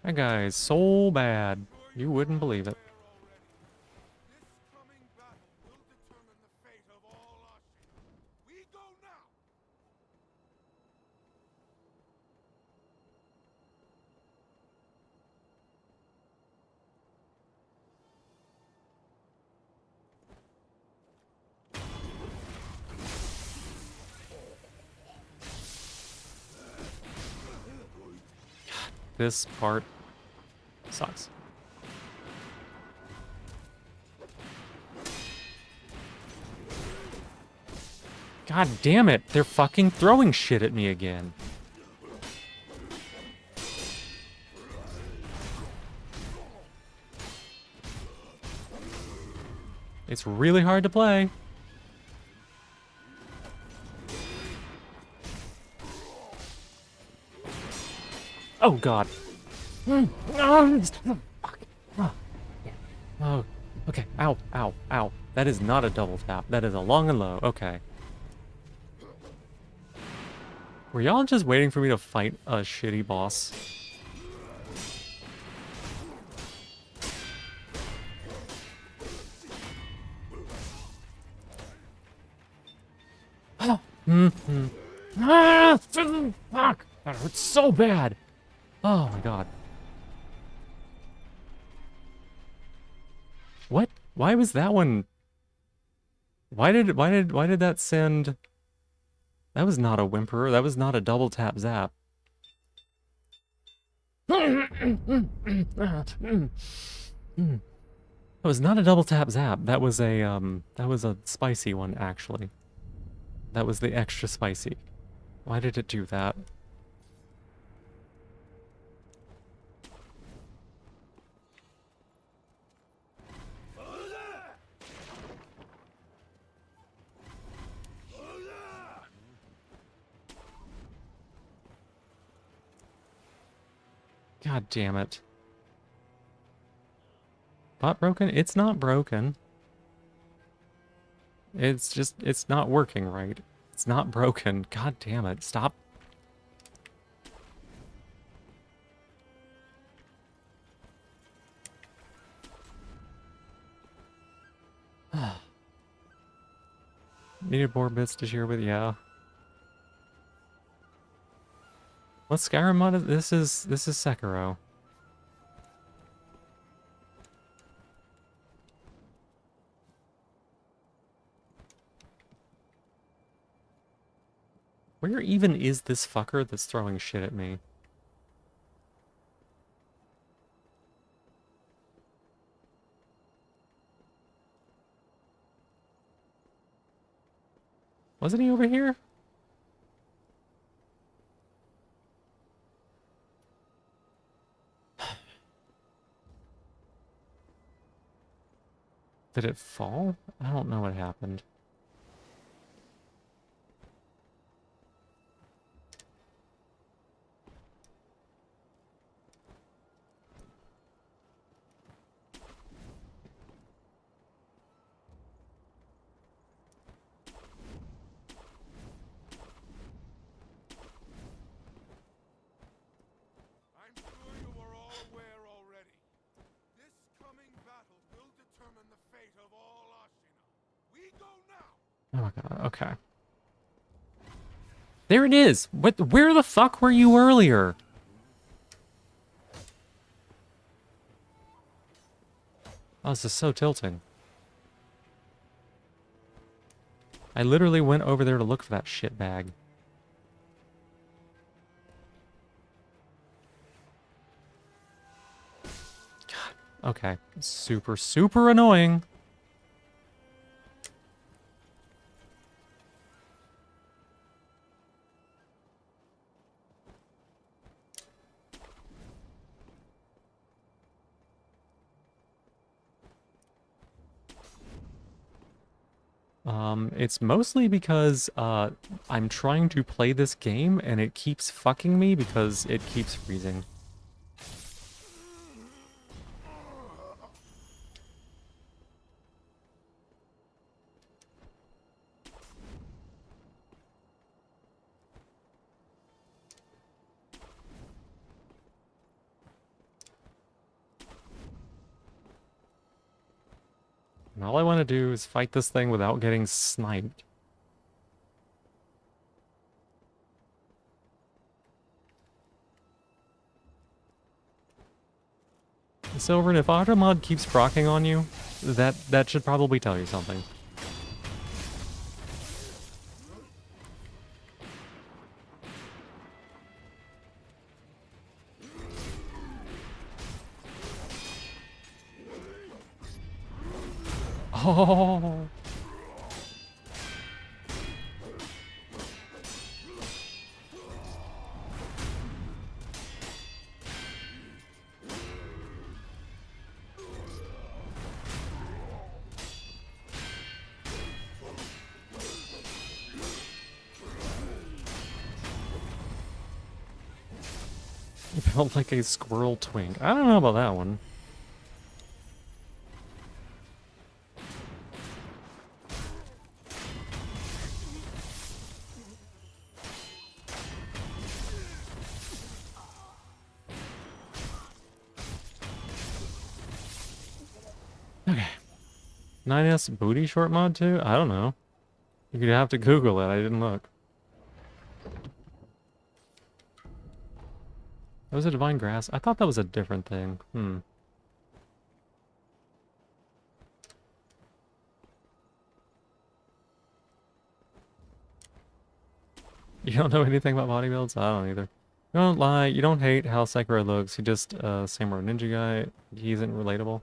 That guy is so bad. You wouldn't believe it. This part sucks. God damn it! They're fucking throwing shit at me again. It's really hard to play. Oh god. Oh, fuck. Oh, yeah. Oh, okay. Ow, ow, ow. That is not a double tap. That is a long and low. Okay. Were y'all just waiting for me to fight a shitty boss? Oh. Ah, fuck. That hurts so bad. Oh my god. What? Why was that one? Why did that send? That was not a whimper. That was not a double tap zap. That was not a double tap zap. That was a spicy one actually. That was the extra spicy. Why did it do that? God damn it. Bot broken? It's not broken. It's just, it's not working right. It's not broken. God damn it. Stop. Needed more bits to share with, yeah. What Skyrim mod is this? This is Sekiro. Where even is this fucker that's throwing shit at me? Wasn't he over here? Did it fall? I don't know what happened. I'm sure you are all aware already. This coming battle will determine the fate of all Ashina. We go now. Oh my god, okay. There it is! What? Where the fuck were you earlier? Oh, this is so tilting. I literally went over there to look for that shit bag. God, okay. Super, super annoying. It's mostly because, I'm trying to play this game and it keeps fucking me because it keeps freezing. And all I want to do is fight this thing without getting sniped. Silver, if Automod keeps proccing on you, that should probably tell you something. Oh. It felt like a squirrel twink. I don't know about that one. Okay. 9S booty short mod too? I don't know. You'd have to Google it. I didn't look. That was a divine grass. I thought that was a different thing. You don't know anything about body builds? I don't either. You don't lie. You don't hate how Sekiro looks. He just, Samurai Ninja guy. He isn't relatable.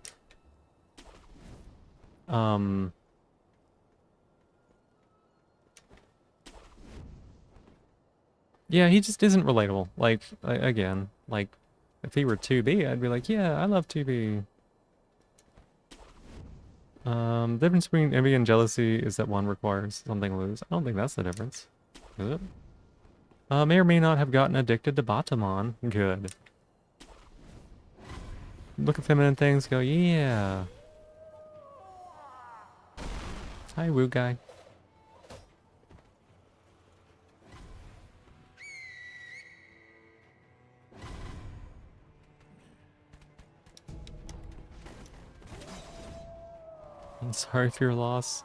Yeah, he just isn't relatable. Like, again, like, if he were 2B, I'd be like, yeah, I love 2B. The difference between envy and jealousy is that one requires something to lose. I don't think that's the difference. Is it? May or may not have gotten addicted to Batamon. Good. Look at feminine things, go, yeah. Hi, woo guy. I'm sorry for your loss.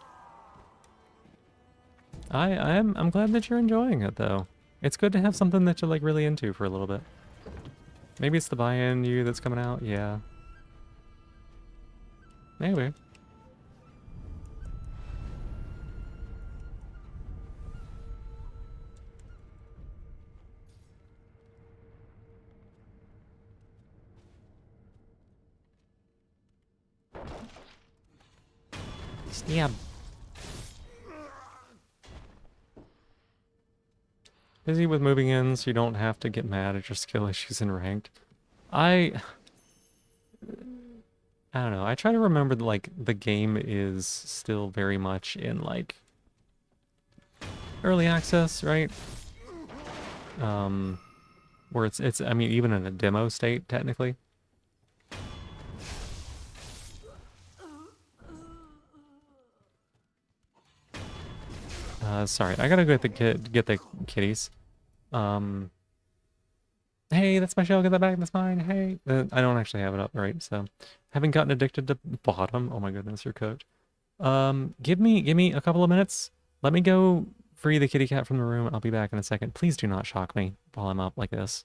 I'm glad that you're enjoying it though. It's good to have something that you're like really into for a little bit. Maybe it's the buy-in you that's coming out, yeah. Maybe. Stab. Busy with moving in, so you don't have to get mad at your skill issues in ranked. I don't know. I try to remember that, like, the game is still very much in, like, early access, right? Where it's, I mean, even in a demo state, technically. Sorry, I gotta go get the kitties. Hey, that's my shell, get that back, that's mine, hey. I don't actually have it up, right, so. Haven't gotten addicted to bottom. Oh my goodness, you're cooked. Give me a couple of minutes. Let me go free the kitty cat from the room. I'll be back in a second. Please do not shock me while I'm up like this.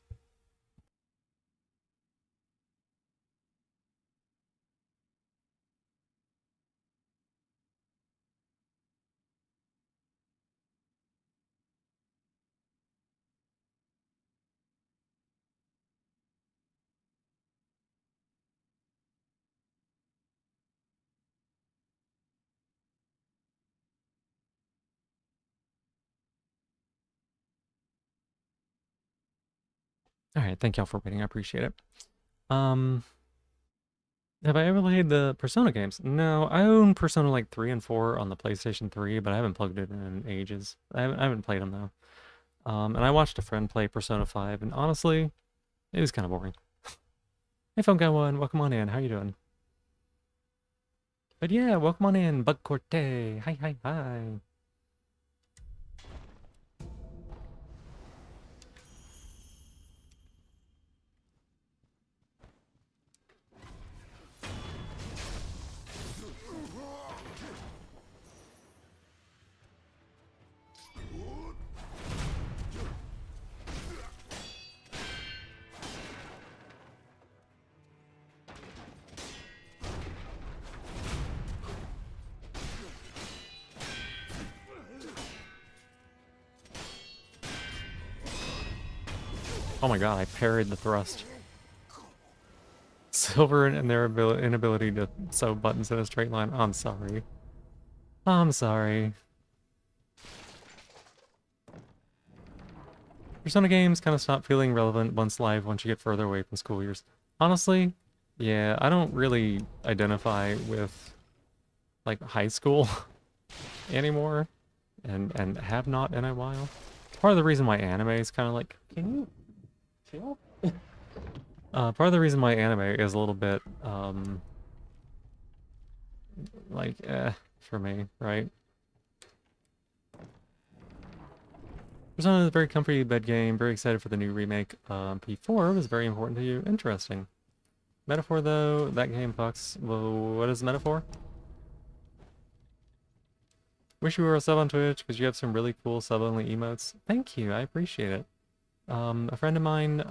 Alright, thank y'all for waiting. I appreciate it. Have I ever played the Persona games? No, I own Persona like 3 and 4 on the PlayStation 3, but I haven't plugged it in ages. I haven't played them though. And I watched a friend play Persona 5, and honestly, it was kind of boring. Hey, Phone Guy 1, welcome on in. How you doing? But yeah, welcome on in, Bug Corte. Hi, hi, hi. Oh my god, I parried the thrust. Silver and their inability to sew buttons in a straight line. I'm sorry. I'm sorry. Persona games kind of stop feeling relevant once you get further away from school years. Honestly, yeah, I don't really identify with like high school anymore, and have not in a while. Part of the reason why anime is kind of like, can you chill? Part of the reason why anime is a little bit like for me, right? Persona is a very comfy bed game. Very excited for the new remake. P4 was very important to you. Interesting. Metaphor though, that game fucks. Well, what is Metaphor? Wish you were a sub on Twitch because you have some really cool sub-only emotes. Thank you, I appreciate it. A friend of mine,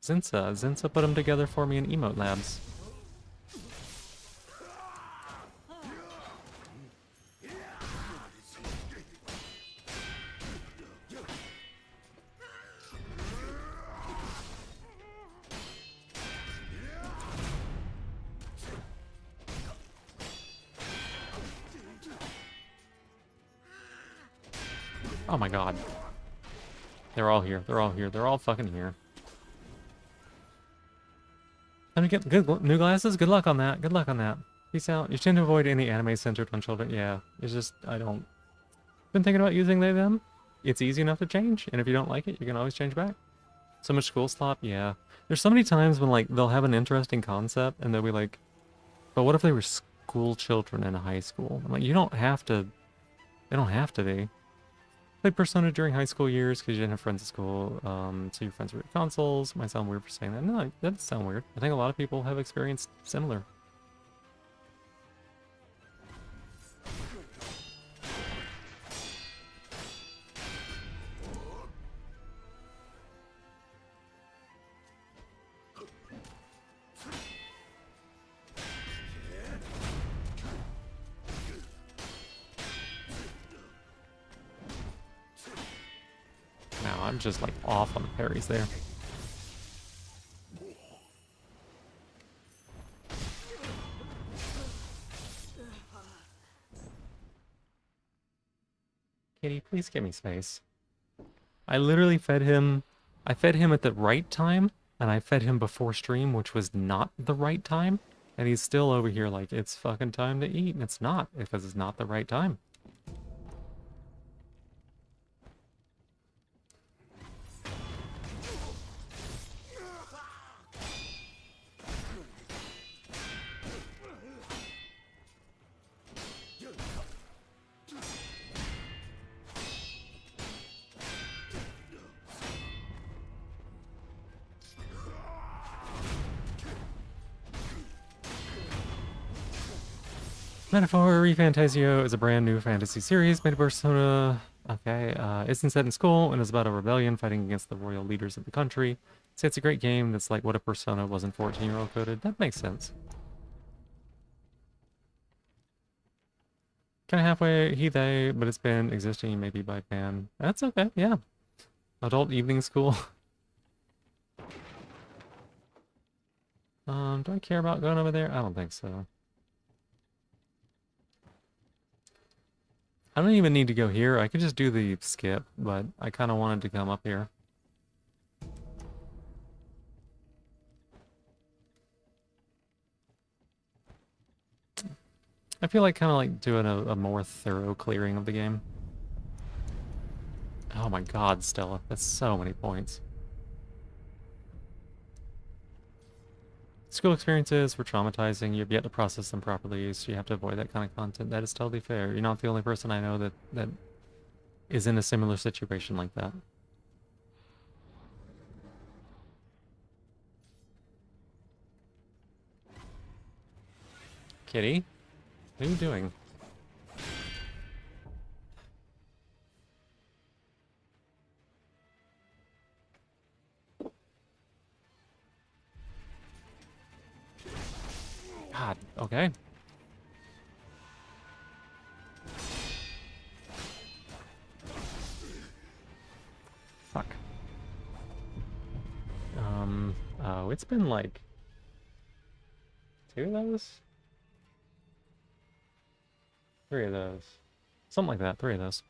Zinsa put them together for me in Emote Labs. Oh my god. They're all here. They're all here. They're all fucking here. Time to get good new glasses? Good luck on that. Good luck on that. Peace out. You tend to avoid any anime centered on children. Yeah, it's just, I don't... Been thinking about using they, them. It's easy enough to change, and if you don't like it, you can always change back. So much school slop? Yeah. There's so many times when, like, they'll have an interesting concept, and they'll be like, but what if they were school children in a high school? I'm like, you don't have to... They don't have to be. Played Persona during high school years because you didn't have friends at school, so your friends were at consoles. Might sound weird for saying that. No, that doesn't sound weird. I think a lot of people have experienced similar. Now I'm just like off on the parries there. Kitty, please give me space. I literally fed him. I fed him at the right time, and I fed him before stream, which was not the right time. And he's still over here like, it's fucking time to eat, and it's not, because it's not the right time. Metaphor ReFantasio is a brand new fantasy series made by Persona. Okay, isn't set in school and is about a rebellion fighting against the royal leaders of the country. So it's a great game that's like what a Persona wasn't 14-year-old coded. That makes sense. Kind of halfway he, they, but it's been existing maybe by ban. That's okay, yeah. Adult evening school. Do I care about going over there? I don't think so. I don't even need to go here. I could just do the skip, but I kind of wanted to come up here. I feel like kind of like doing a more thorough clearing of the game. Oh my god, Stella. That's so many points. School experiences were traumatizing. You've yet to process them properly, so you have to avoid that kind of content. That is totally fair. You're not the only person I know that is in a similar situation like that. Kitty? What are you doing? God, okay. Fuck. Oh, it's been like 2 of those? 3 of those. Something like that, 3 of those.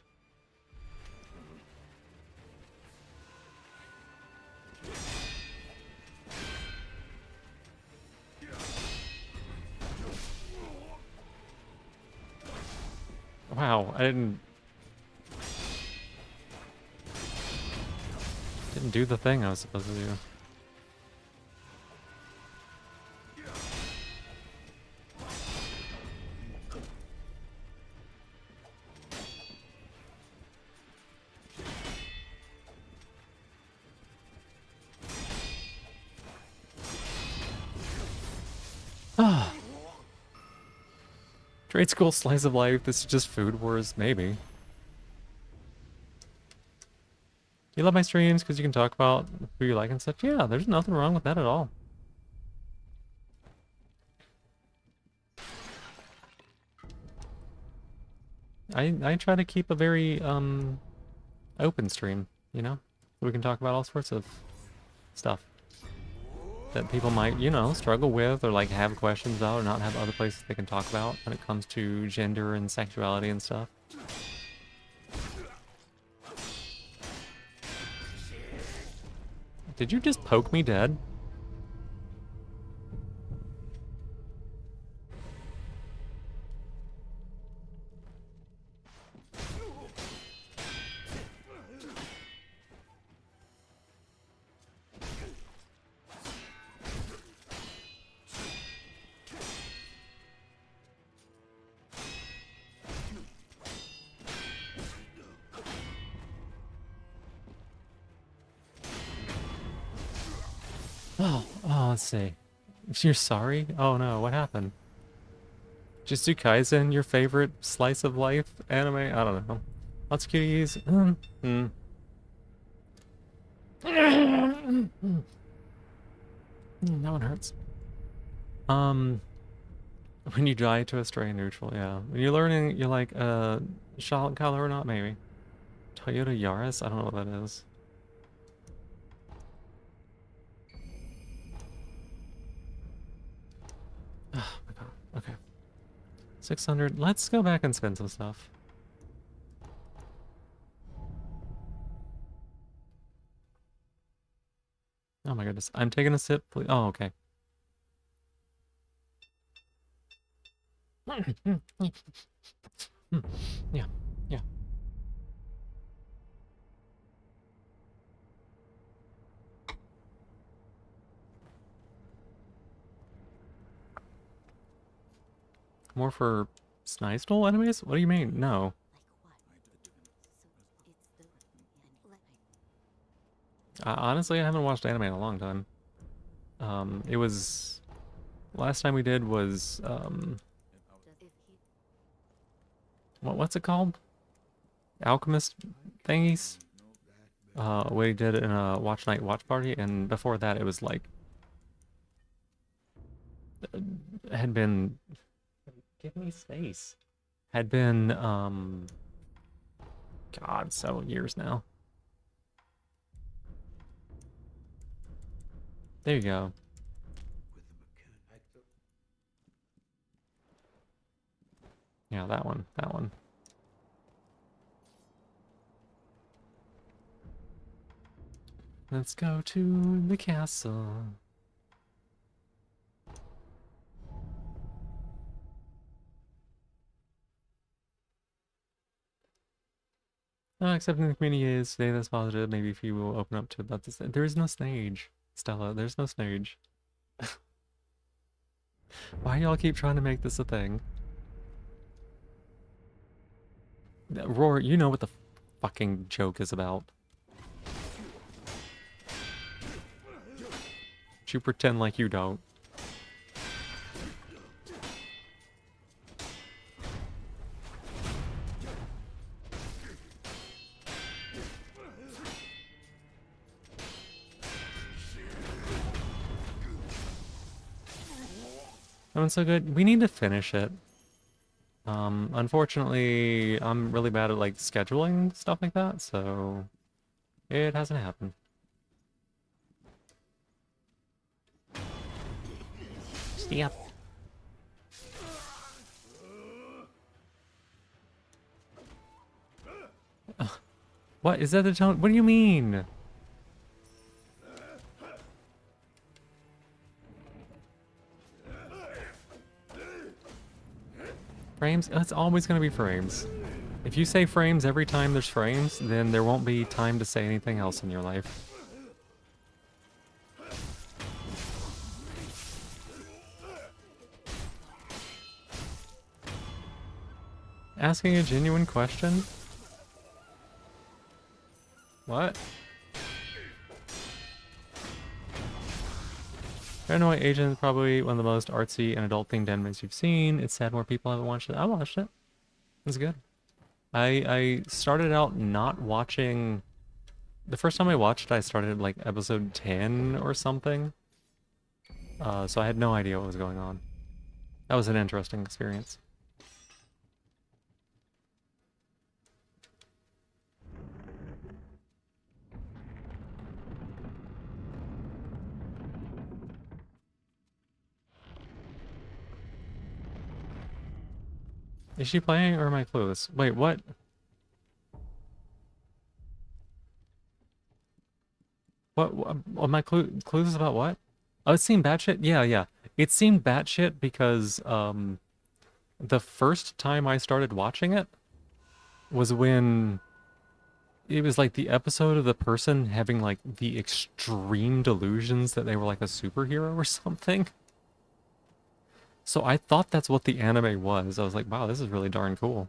Wow, I didn't do the thing I was supposed to do. Ah. Trade school slice of life, this is just food wars, maybe. You love my streams because you can talk about who you like and stuff? Yeah, there's nothing wrong with that at all. I try to keep a very open stream, you know? We can talk about all sorts of stuff that people might, you know, struggle with or like have questions about or not have other places they can talk about when it comes to gender and sexuality and stuff. Did you just poke me dead? Oh, let's see. You're sorry? Oh no, what happened? Jujutsu Kaisen, your favorite slice of life anime? I don't know. Lots of cuties. That one hurts. When you die to a stray neutral, yeah. When you're learning, you're like, shot color or not, maybe. Toyota Yaris? I don't know what that is. Oh my god. Okay. 600. Let's go back and spend some stuff. Oh my goodness. I'm taking a sip, please. Oh, okay. Yeah. Yeah. More for Snidestole enemies? What do you mean? No. Honestly, I haven't watched anime in a long time. It was... Last time we did was, what's it called? Alchemist thingies? We did it in a watch night watch party, and before that it was like... had been... Give me space. Had been, God, several years now. There you go. Yeah, that one, that one. Let's go to the castle. Accepting the community is today that's positive. Maybe if you will open up to about this. There is no stage, Stella. There's no stage. Why y'all keep trying to make this a thing? Roar, you know what the fucking joke is about. But you pretend like you don't. That one's so good. We need to finish it. Unfortunately, I'm really bad at like scheduling stuff like that, so it hasn't happened. Yep. What? Is that the tone? What do you mean? Frames? It's always going to be frames. If you say frames every time there's frames, then there won't be time to say anything else in your life. Asking a genuine question? What? Paranoid Agent is probably one of the most artsy and adult-themed animes you've seen. It's sad more people haven't watched it. I watched it. It's good. I started out not watching... The first time I watched it, I started at like episode 10 or something. So I had no idea what was going on. That was an interesting experience. Is she playing or am I clueless? Wait, what? What am I clueless about what? Oh, it seemed batshit? Yeah, yeah. It seemed batshit because, the first time I started watching it was when it was like the episode of the person having like the extreme delusions that they were like a superhero or something. So I thought that's what the anime was. I was like, wow, this is really darn cool.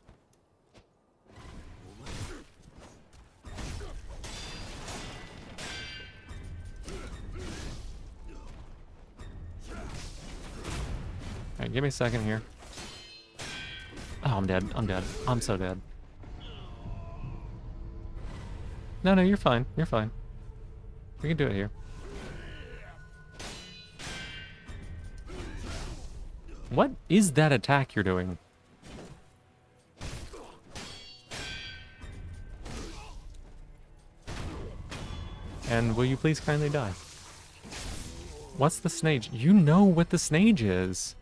Alright, give me a second here. Oh, I'm dead. I'm dead. I'm so dead. No, no, you're fine. You're fine. We can do it here. What is that attack you're doing? And will you please kindly die? What's the snage? You know what the snage is.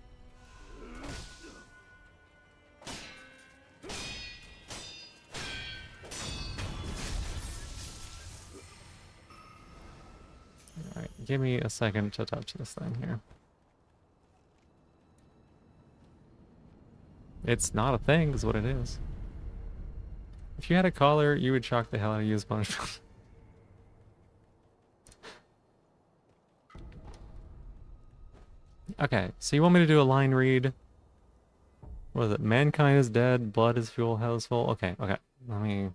Alright, give me a second to touch this thing here. It's not a thing, is what it is. If you had a collar, you would shock the hell out of you as punishment. Okay, so you want me to do a line read? What is it? Mankind is dead, blood is fuel, hell is full. Okay, okay. Let me...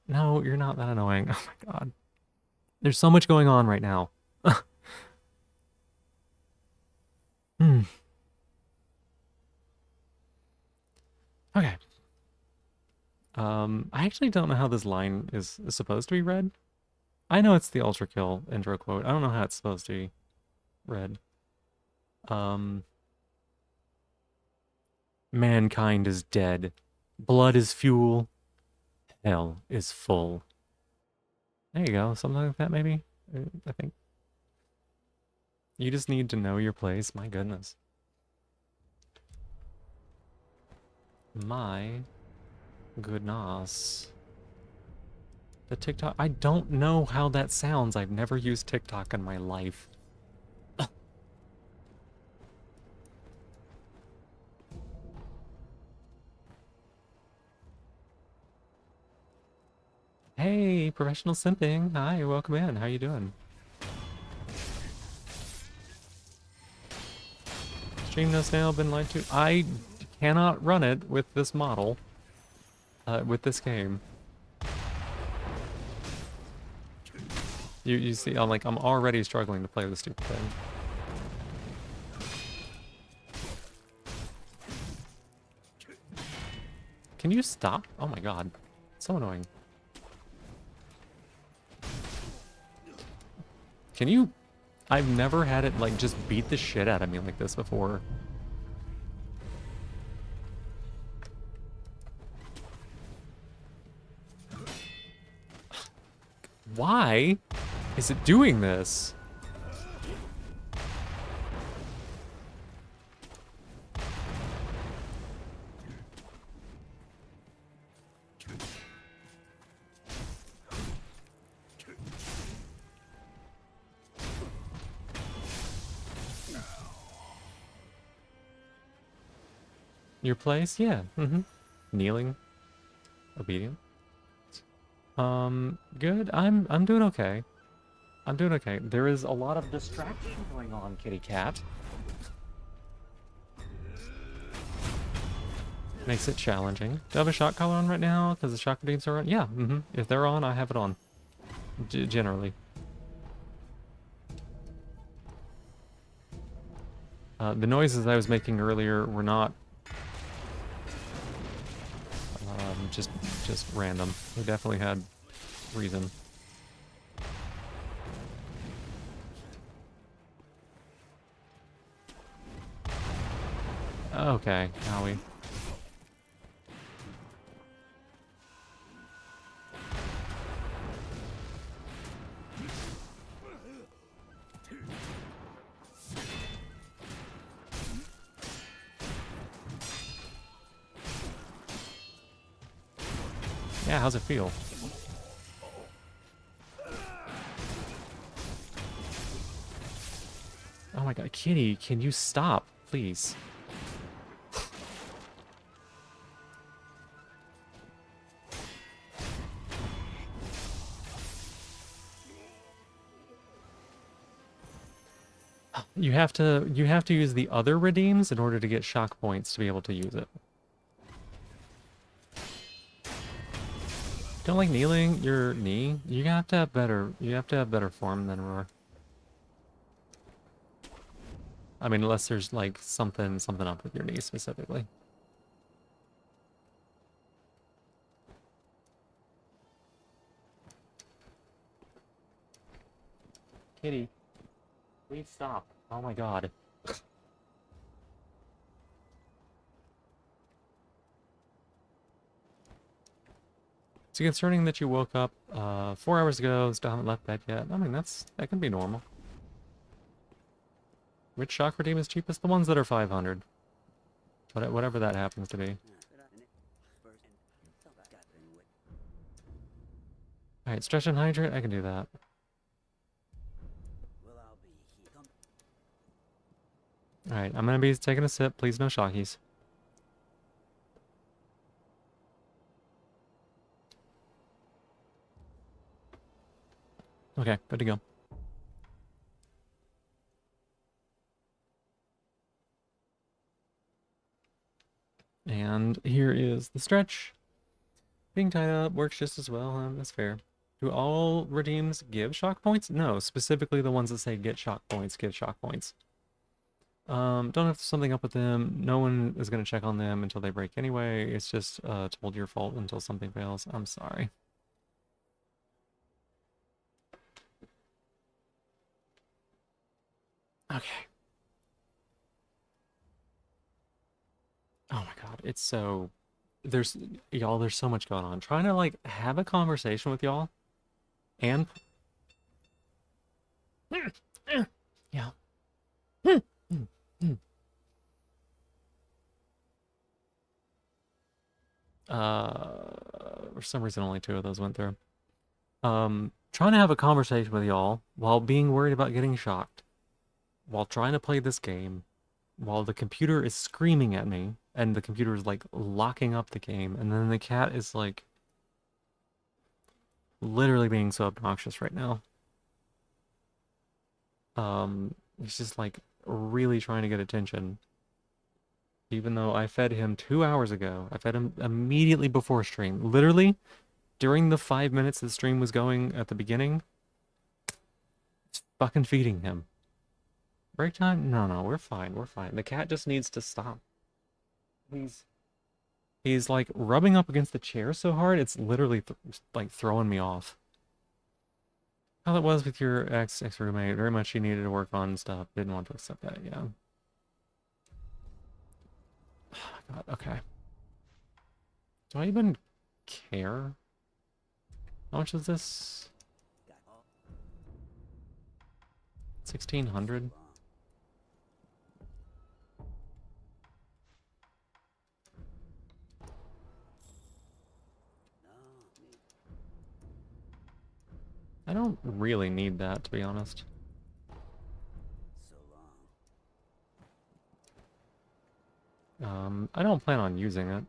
No, you're not that annoying. Oh my god. There's so much going on right now. Hmm. Okay. I actually don't know how this line is supposed to be read. I know it's the Ultra Kill intro quote. I don't know how it's supposed to be read. Mankind is dead. Blood is fuel. Hell is full. There you go. Something like that, maybe? I think. You just need to know your place. My goodness. My goodness. The TikTok... I don't know how that sounds. I've never used TikTok in my life. Hey, professional simping. Hi, welcome in. How you doing? Stream no snail, been lied to. I cannot run it with this model. With this game. You see, I'm already struggling to play this stupid thing. Can you stop? Oh my god. So annoying. Can you... I've never had it, like, just beat the shit out of me like this before. Why? Is it doing this? Your place? Yeah. Mm-hmm. Kneeling. Obedient. Good. I'm doing okay. I'm doing okay. There is a lot of distraction going on, kitty cat. Makes it challenging. Do I have a shock collar on right now? Because the shock beams are on? Yeah, mm-hmm. If they're on, I have it on. Generally. The noises I was making earlier were not just random. They definitely had reason. Okay, Howie. Yeah, how's it feel? Oh my god, Kitty, can you stop, please? You have to use the other redeems in order to get shock points to be able to use it. Don't like kneeling your knee? You have to have better form than Roar. I mean, unless there's like something up with your knee specifically. Kitty, please stop. Oh my god. It's concerning that you woke up 4 hours ago, still haven't left bed yet. I mean, that can be normal. Which shock redeem is cheapest? The ones that are 500. Whatever that happens to be. Alright, stretch and hydrate, I can do that. Alright, I'm gonna be taking a sip. Please no shockies. Okay, good to go. And here is the stretch. Being tied up works just as well, that's fair. Do all redeems give shock points? No, specifically the ones that say get shock points give shock points. Don't have something up with them. No one is going to check on them until they break anyway. It's just told your fault until something fails. I'm sorry. Okay. Oh my god, it's so... There's so much going on. Trying to, like, have a conversation with y'all. And... Yeah. For some reason only 2 of those went through. Trying to have a conversation with y'all while being worried about getting shocked. While trying to play this game. While the computer is screaming at me. And the computer is, like, locking up the game. And then the cat is, like... literally being so obnoxious right now. He's just, like, really trying to get attention. Even though I fed him 2 hours ago. I fed him immediately before stream. Literally, during the 5 minutes the stream was going at the beginning, fucking feeding him. Break time? No, we're fine. We're fine. The cat just needs to stop. He's like rubbing up against the chair so hard, it's literally like throwing me off. How it was with your ex-roommate. Very much you needed to work on stuff. Didn't want to accept that, yeah. Oh my god, okay. Do I even care? How much is this? 1600. I don't really need that, to be honest. I don't plan on using it.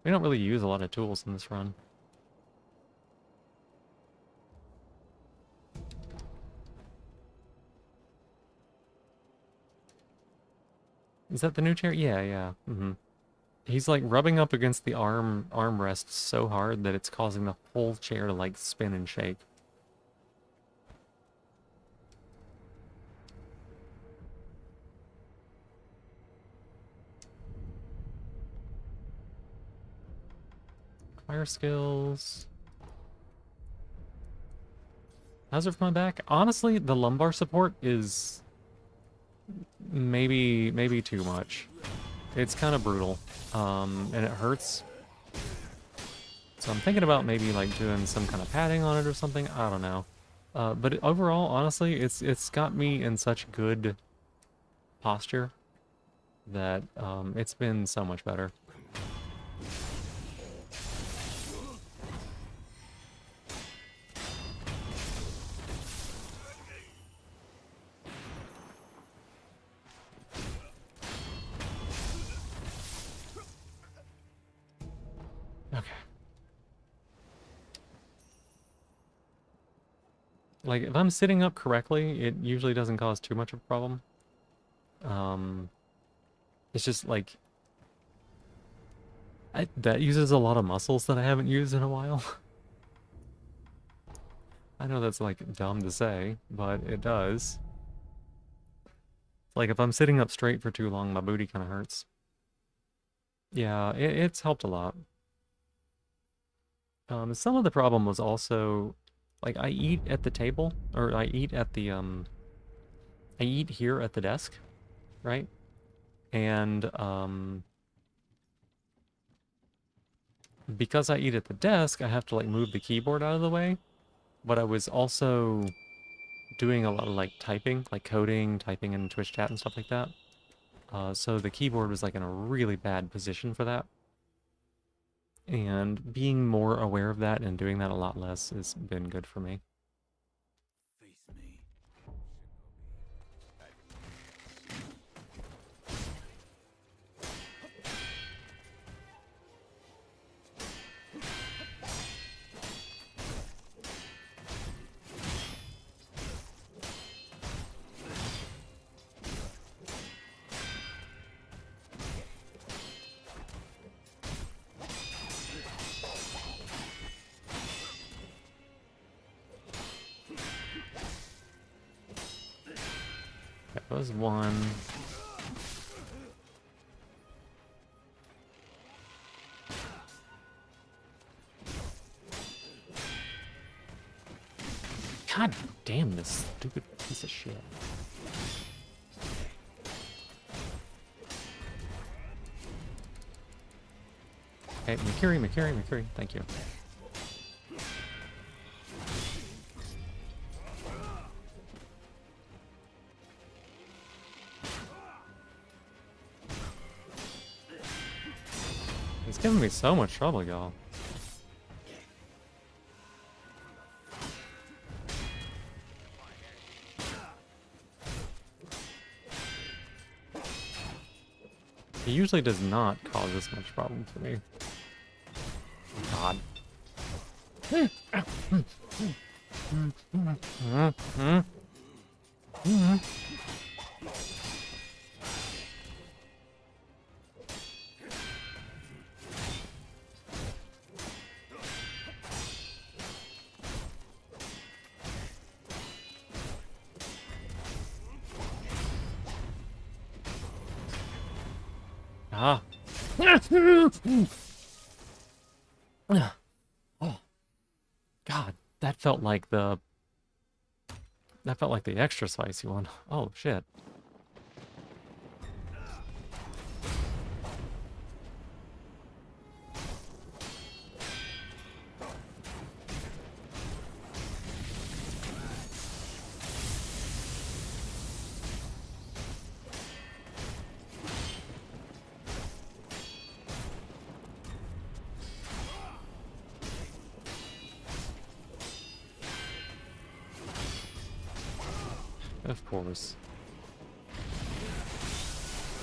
We don't really use a lot of tools in this run. Is that the new chair? Yeah, yeah. He's like rubbing up against the armrest so hard that it's causing the whole chair to like spin and shake. Fire skills. How's it for my back? Honestly, the lumbar support is maybe too much. It's kind of brutal, and it hurts. So I'm thinking about maybe like doing some kind of padding on it or something. I don't know. But overall, honestly, it's got me in such good posture that it's been so much better. Okay. Like, if I'm sitting up correctly, it usually doesn't cause too much of a problem. It's just, like... that uses a lot of muscles that I haven't used in a while. I know that's, like, dumb to say, but it does. Like, if I'm sitting up straight for too long, my booty kind of hurts. Yeah, it's helped a lot. Some of the problem was also... Like, I eat at the table, or I eat at the, I eat here at the desk, right? And, because I eat at the desk, I have to, like, move the keyboard out of the way. But I was also doing a lot of, like, typing, like coding, typing in Twitch chat and stuff like that. So the keyboard was, like, in a really bad position for that. And being more aware of that and doing that a lot less has been good for me. That was one. God damn this stupid piece of shit. Hey, Makiri, thank you. It's giving me so much trouble, y'all. He usually does not cause this much problem for me. God. Ah. Oh. God, that felt like the extra spicy one. Oh shit. Of course.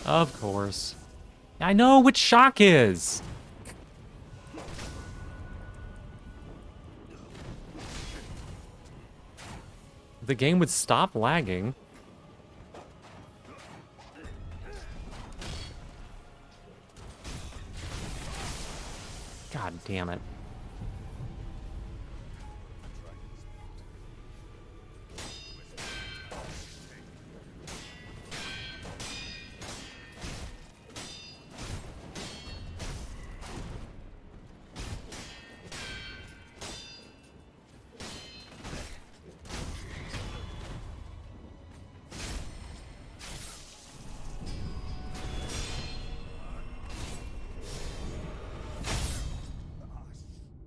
Of course. I know which shock is! If the game would stop lagging. God damn it.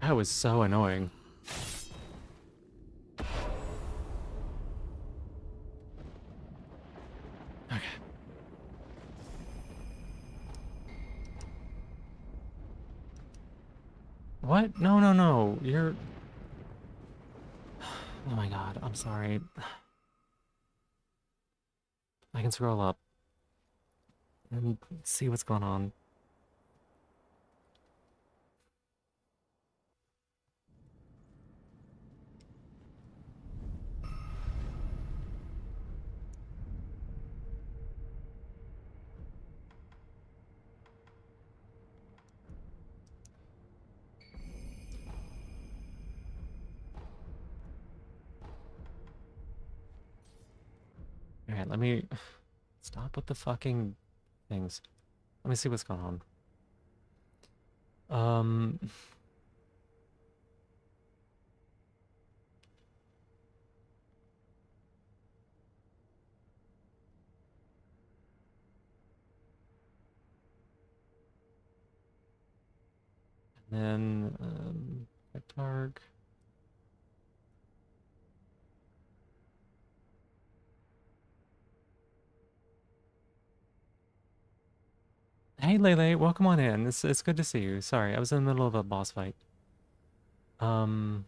That was so annoying. Okay. What? No, no, no. You're... Oh my god, I'm sorry. I can scroll up and see what's going on. Alright, let me... Stop with the fucking things. Let me see what's going on. Then, Targ. Hey, Lele, welcome on in. It's good to see you. Sorry, I was in the middle of a boss fight. So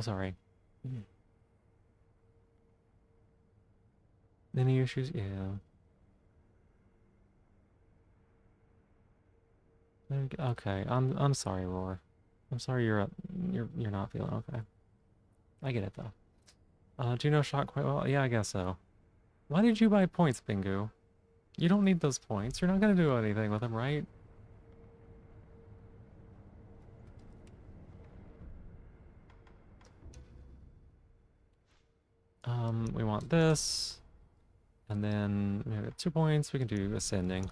sorry. Any issues? Yeah. Okay, I'm sorry, Roar. I'm sorry you're not feeling okay. I get it though. Do you know Shock quite well? Yeah, I guess so. Why did you buy points, Bingu? You don't need those points. You're not gonna do anything with them, right? We want this. And then we have 2 points. We can do ascending.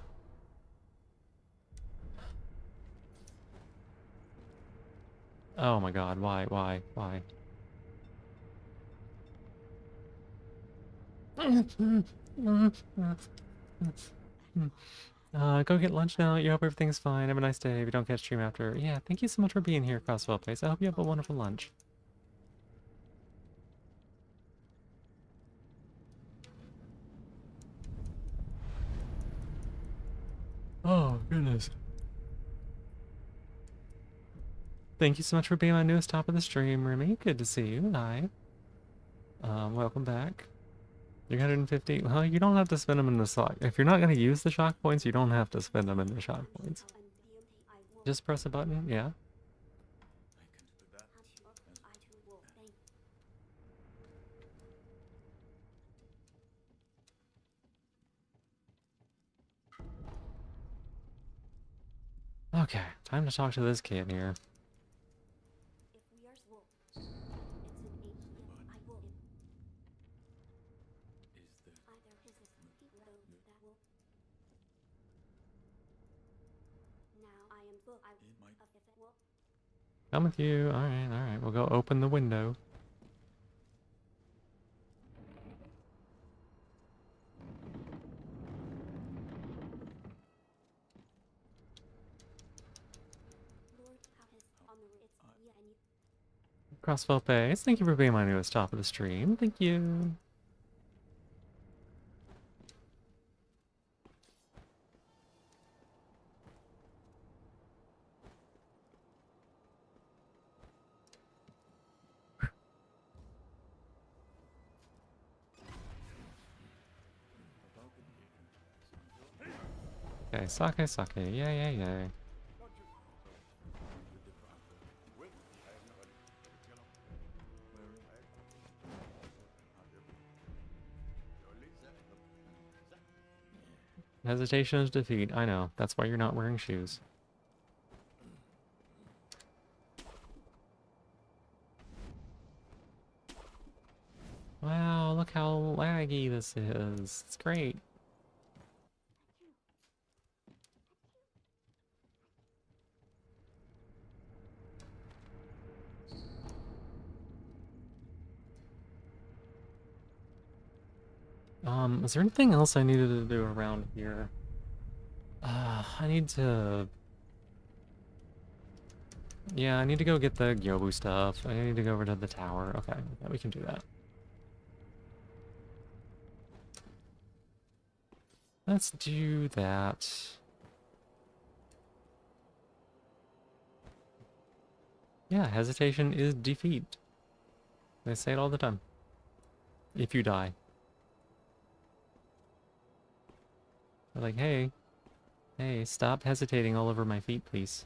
Oh my god, why? Go get lunch now. You hope everything's fine. Have a nice day. If you don't catch stream after. Yeah, thank you so much for being here, Crosswell Place. I hope you have a wonderful lunch. Oh, goodness. Thank you so much for being my newest top of the stream, Remy. Good to see you. Hi. Welcome back. 350. Well, you don't have to spend them in the shock. If you're not going to use the shock points, you don't have to spend them in the shock points. Just press a button, yeah. Okay, time to talk to this kid here. Come with you. Alright. We'll go open the window. Crossfell Base, thank you for being my newest top of the stream. Thank you. Okay, sake. Yay. Hesitation is defeat. I know. That's why you're not wearing shoes. Wow, look how laggy this is. It's great. Is there anything else I needed to do around here? I need to... Yeah, I need to go get the Gyobu stuff. I need to go over to the tower. Okay, yeah, we can do that. Let's do that. Yeah, hesitation is defeat. They say it all the time. If you die. They're like, hey, stop hesitating all over my feet, please.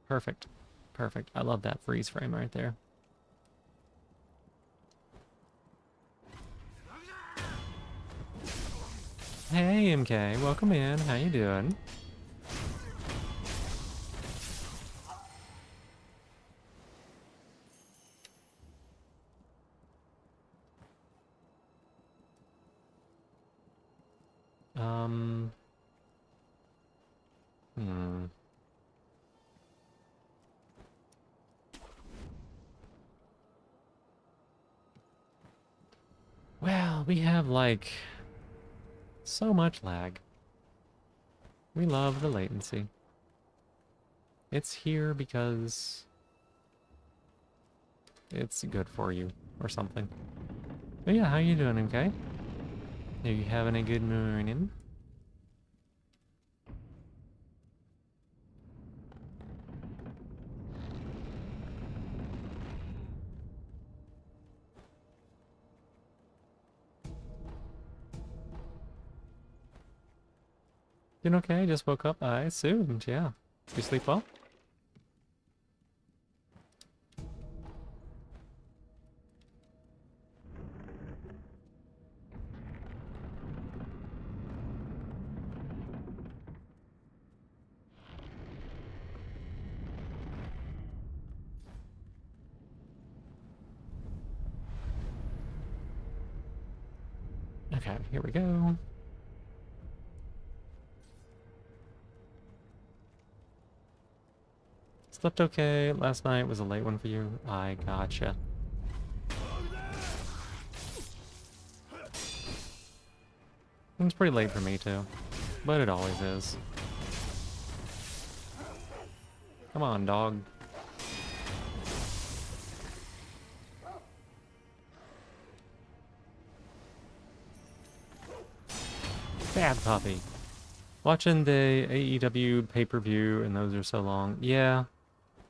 Perfect. Perfect. I love that freeze frame right there. Hey, MK. Welcome in. How you doing? Hmm. Well, we have, like, so much lag. We love the latency. It's here because it's good for you, or something. But yeah, how you doing, MK? Are you having a good morning? Doing okay? Just woke up, I assumed, yeah. You sleep well? Okay, here we go. Slept okay. Last night was a late one for you. I gotcha. It's pretty late for me too, but it always is. Come on, dog. Bad puppy. Watching the AEW pay-per-view and those are so long. Yeah.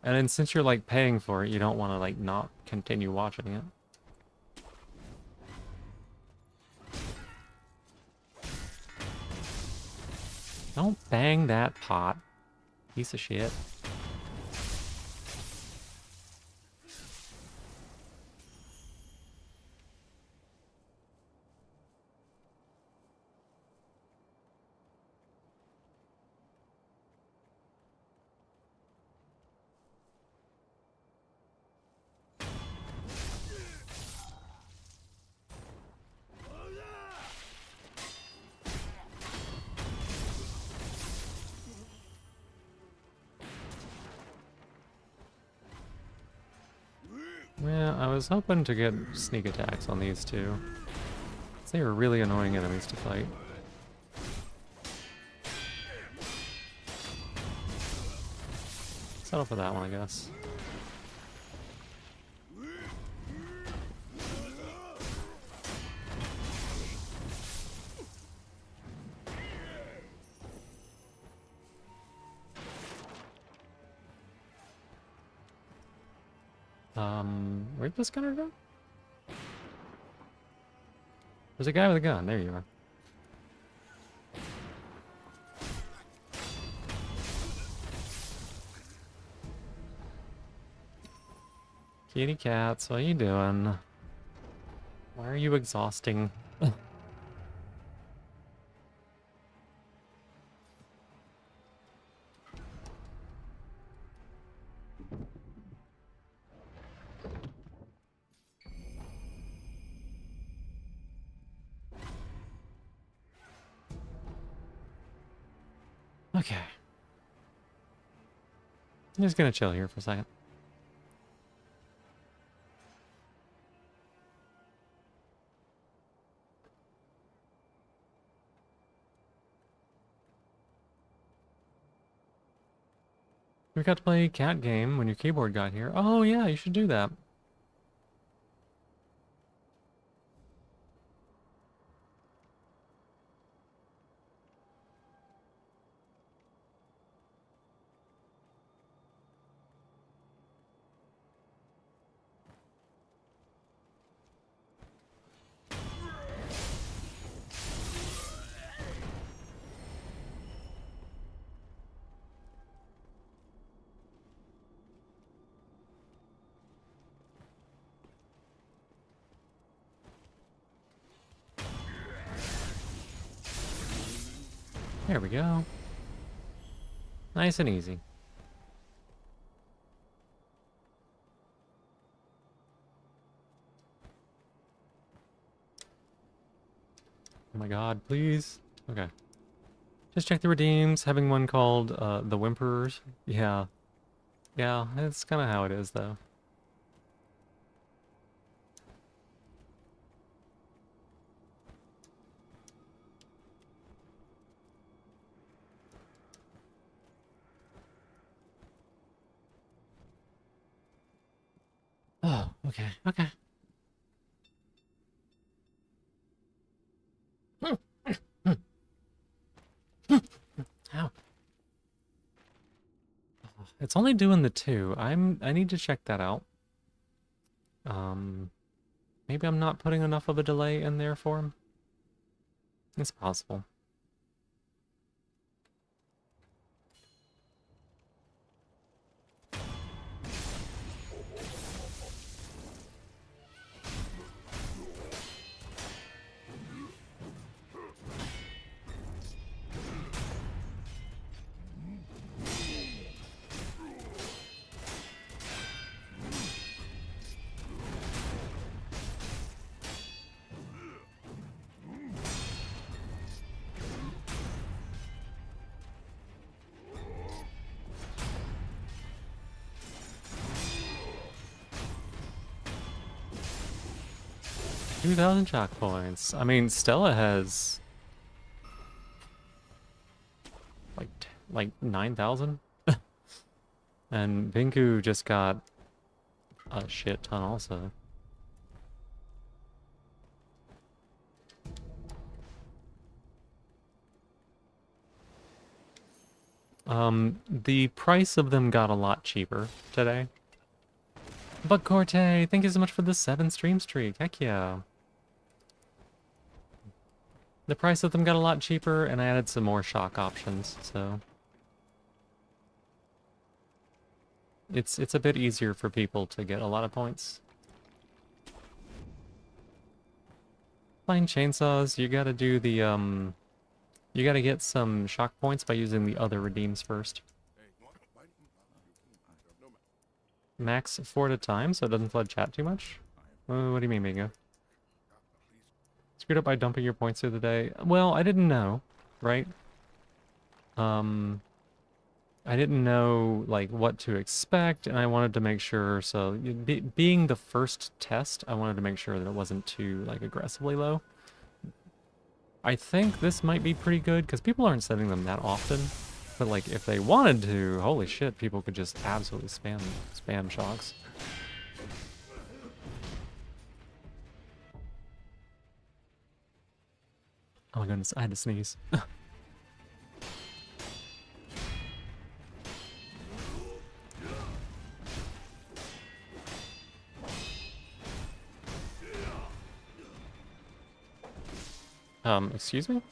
And then since you're like paying for it, you don't want to like not continue watching it. Don't bang that pot. Piece of shit. Well, I was hoping to get sneak attacks on these two. They were really annoying enemies to fight. Settle for that one, I guess. Where'd this gunner go? There's a guy with a gun. There you are. Kitty cats, what are you doing? Why are you exhausting? Okay. I'm just gonna chill here for a second. We got to play cat game when your keyboard got here. Oh yeah, you should do that. There we go. Nice and easy. Oh my god, please. Okay. Just check the redeems. Having one called the Whimperers. Yeah. Yeah, that's kind of how it is though. Oh, okay, okay. Ow. It's only doing the 2. I need to check that out. Maybe I'm not putting enough of a delay in there for him. It's possible. $2,000 chalk points. I mean, Stella has like 9,000, and Binku just got a shit ton also. The price of them got a lot cheaper today. But Corte, thank you so much for the 7 stream streak. Heck yeah. The price of them got a lot cheaper, and I added some more shock options, so it's a bit easier for people to get a lot of points. Playing chainsaws, you gotta do the you gotta get some shock points by using the other redeems first. Max 4 at a time, so it doesn't flood chat too much? What do you mean, Mingo? Screwed up by dumping your points the other day. Well, I didn't know, right? I didn't know, like, what to expect, and I wanted to make sure, so being the first test, I wanted to make sure that it wasn't too, like, aggressively low. I think this might be pretty good, because people aren't setting them that often. But, like, if they wanted to, holy shit, people could just absolutely spam shocks. Oh my goodness, I had to sneeze. Excuse me?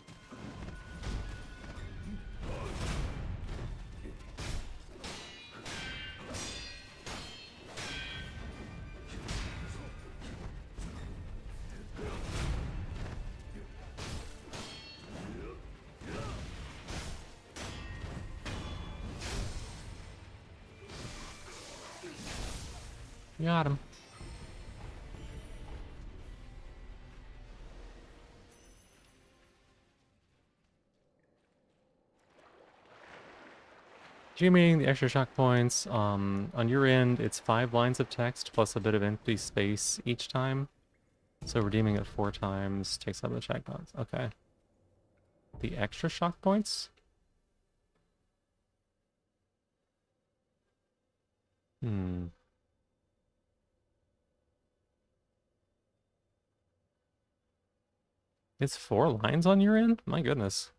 Got him. Jimmy, the extra shock points, on your end, it's 5 lines of text plus a bit of empty space each time. So redeeming it 4 times takes up the checkbox. Okay. The extra shock points? Hmm. It's 4 lines on your end? My goodness.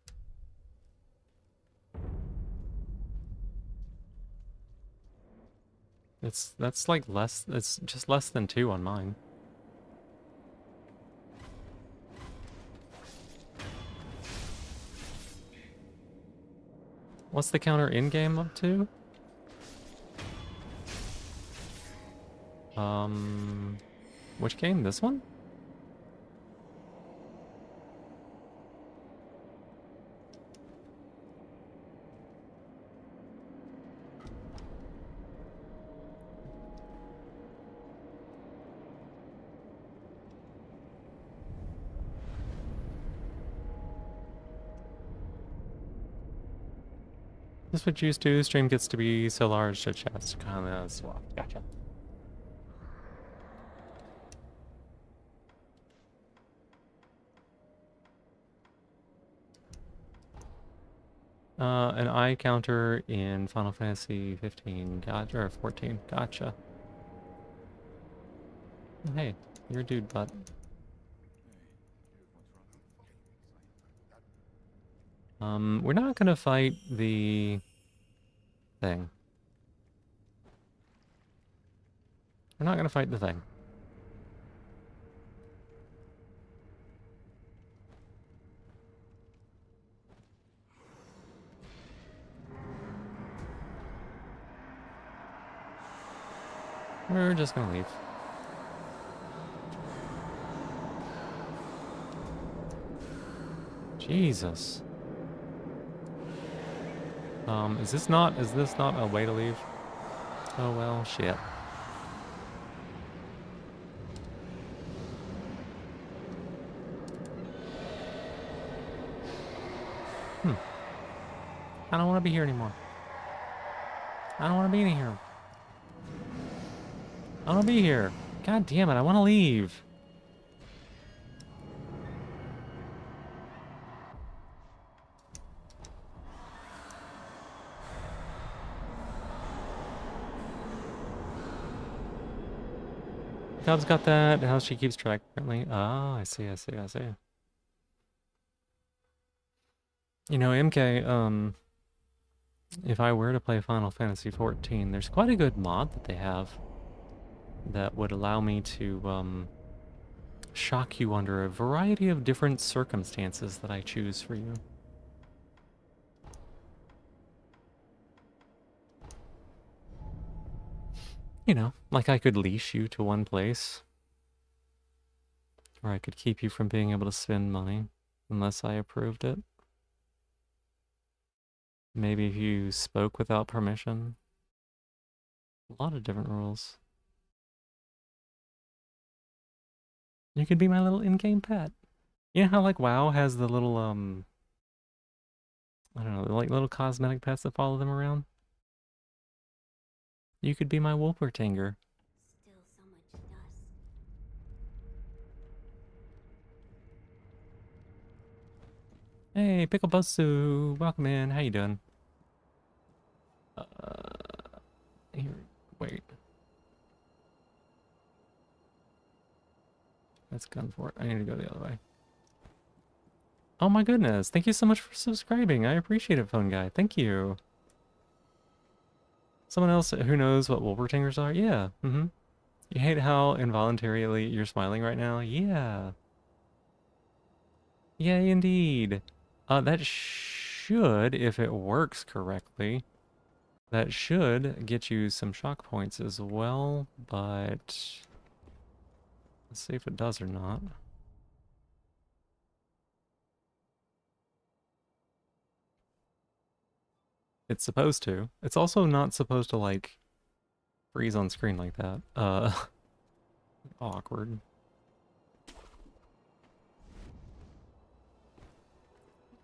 That's like less, it's just less than 2 on mine. What's the counter in-game up to? Which game? This one? This what you do. Stream gets to be so large to chest kind of swap. Gotcha. An eye counter in Final Fantasy 15, gotcha, or 14, gotcha. Hey, you're a dude, bud. We're not gonna fight the thing. We're not gonna fight the thing. We're just gonna leave. Jesus. Is this not a way to leave? Oh well, shit. I don't want to be here anymore. I don't want to be in here. I don't want to be here. God damn it, I want to leave. Dub's got that. How she keeps track, apparently. Oh, I see. You know, MK, if I were to play Final Fantasy 14, there's quite a good mod that they have that would allow me to, shock you under a variety of different circumstances that I choose for you. You know, like I could leash you to one place. Or I could keep you from being able to spend money unless I approved it. Maybe if you spoke without permission. A lot of different rules. You could be my little in-game pet. You know how like WoW has the little I don't know, like little cosmetic pets that follow them around? You could be my Wolpertinger. Still so much dust. Hey, Pickle Bussu, welcome in. How you doing? Here, wait. That's gun for it. I need to go the other way. Oh my goodness, thank you so much for subscribing. I appreciate it, phone guy. Thank you. Someone else who knows what Wolpertingers are? Yeah, You hate how involuntarily you're smiling right now? Yeah. Yay, indeed. That should, if it works correctly, that should get you some shock points as well, but let's see if it does or not. It's supposed to. It's also not supposed to, like, freeze on screen like that. Awkward.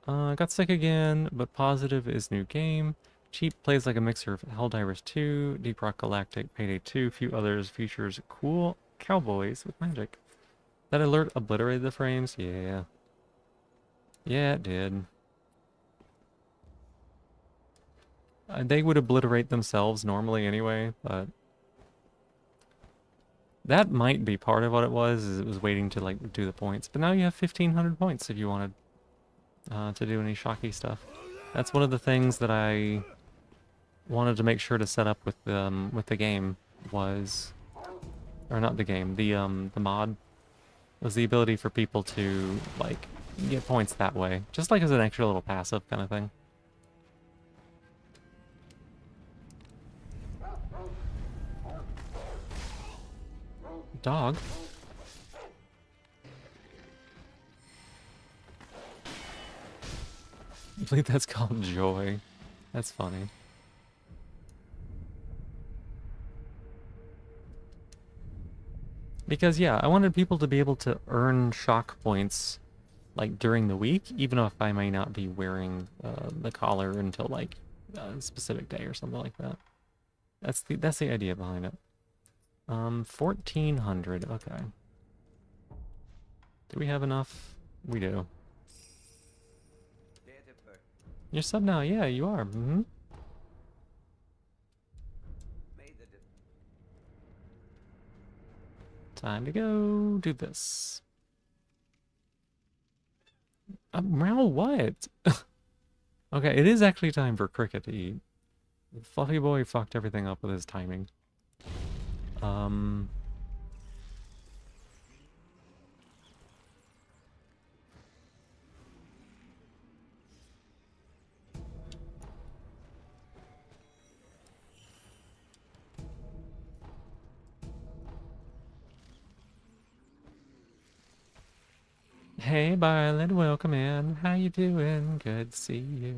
Got sick again, but positive is new game. Cheap plays like a mixer of Helldivers 2, Deep Rock Galactic, Payday 2, few others, features cool cowboys with magic. That alert obliterated the frames? Yeah. Yeah, it did. They would obliterate themselves normally anyway, but that might be part of what it was, is it was waiting to, like, do the points. But now you have 1,500 points if you wanted to do any shocky stuff. That's one of the things that I wanted to make sure to set up with the game was, or not the game, the mod, was the ability for people to, like, get points that way, just like as an extra little passive kind of thing. Dog. I believe that's called joy. That's funny. Because, yeah, I wanted people to be able to earn shock points, like, during the week, even if I may not be wearing the collar until, like, a specific day or something like that. That's the idea behind it. 1,400, okay. Do we have enough? We do. You're sub now, yeah, you are. Mm-hmm. Time to go do this. Meow what? Okay, it is actually time for Cricket to eat. Fluffy boy fucked everything up with his timing. Hey, Violet, welcome in. How you doing? Good to see you.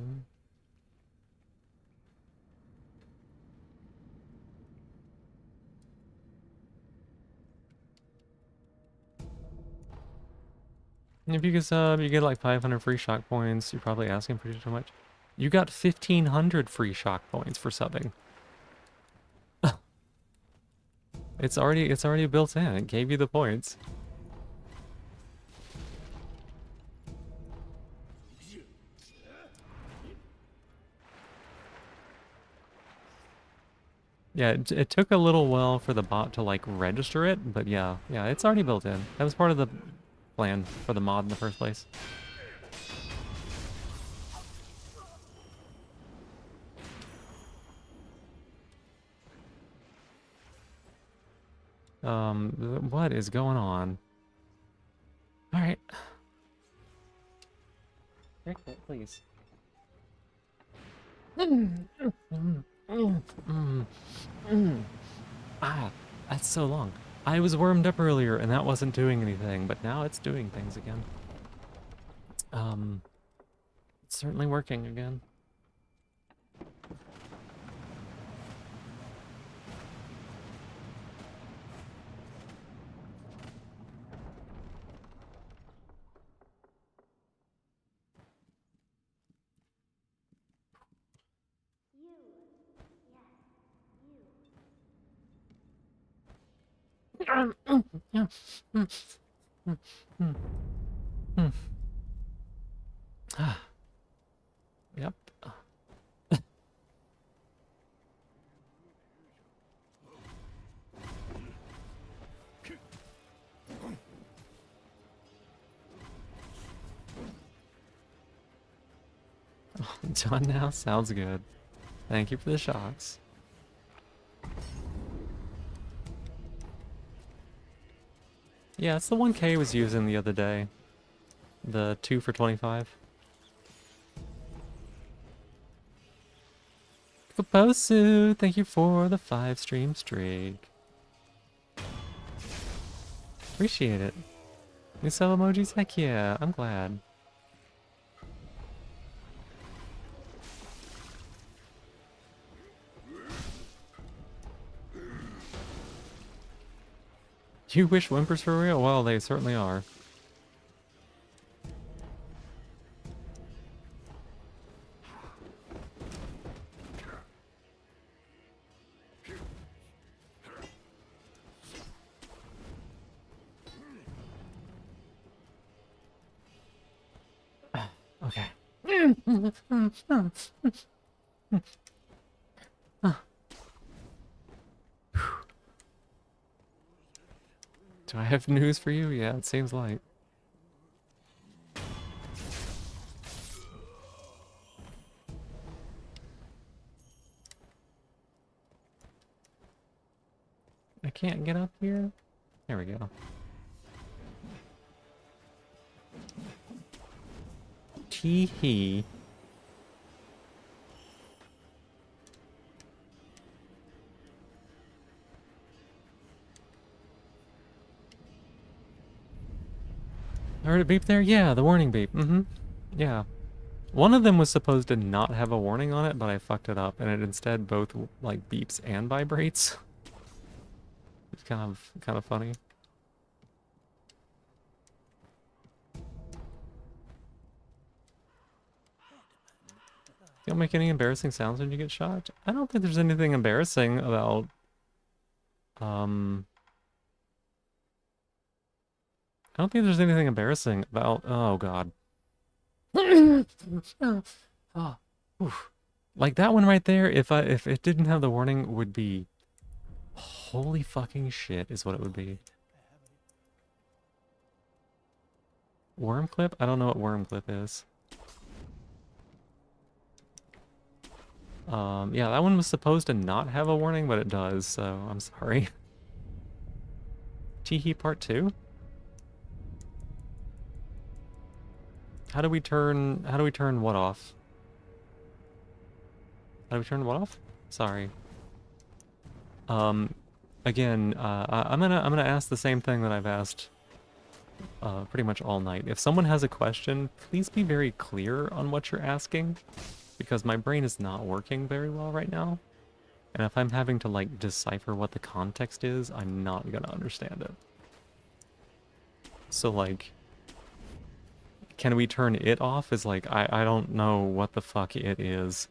If you get sub, you get like 500 free shock points. You're probably asking for too much. You got 1,500 free shock points for subbing. It's already built in. It gave you the points. Yeah, it took a little while for the bot to, like, register it, but yeah, it's already built in. That was part of the plan for the mod in the first place. What is going on? All right. Cricket, please. Ah, that's so long. I was warmed up earlier and that wasn't doing anything, but now it's doing things again. It's certainly working again. Yep. Done now? Sounds good. Thank you for the shocks. Yeah, it's the one K was using the other day. The 2 for 25. Kaposu, thank you for the 5-stream streak. Appreciate it. New sub emojis? Heck yeah, I'm glad. You wish whimpers were real? Well, they certainly are. Okay. Do I have news for you? Yeah, it seems like. I can't get up here? There we go. Tee-hee. I heard it beep there? Yeah, the warning beep. Mm-hmm. Yeah. One of them was supposed to not have a warning on it, but I fucked it up, and it instead both, like, beeps and vibrates. It's kind of funny. You don't make any embarrassing sounds when you get shot? I don't think there's anything embarrassing about, I don't think there's anything embarrassing about, oh god. Oh, oof. Like that one right there, if it didn't have the warning, would be holy fucking shit is what it would be. Worm clip? I don't know what worm clip is. Yeah, that one was supposed to not have a warning, but it does, so I'm sorry. Teehee part 2? How do we turn what off? How do we turn what off? Sorry. Again, I'm gonna ask the same thing that I've asked pretty much all night. If someone has a question, please be very clear on what you're asking, because my brain is not working very well right now. And if I'm having to, like, decipher what the context is, I'm not gonna understand it. So, like, can we turn it off? Is like, I don't know what the fuck it is.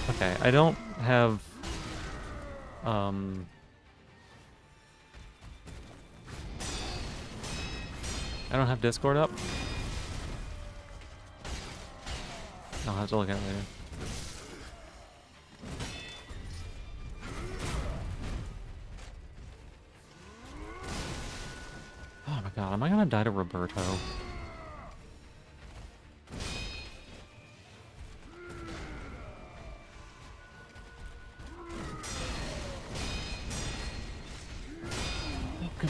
Okay, I don't have, I don't have Discord up. I'll have to look at it later. Oh my god, am I gonna die to Roberto?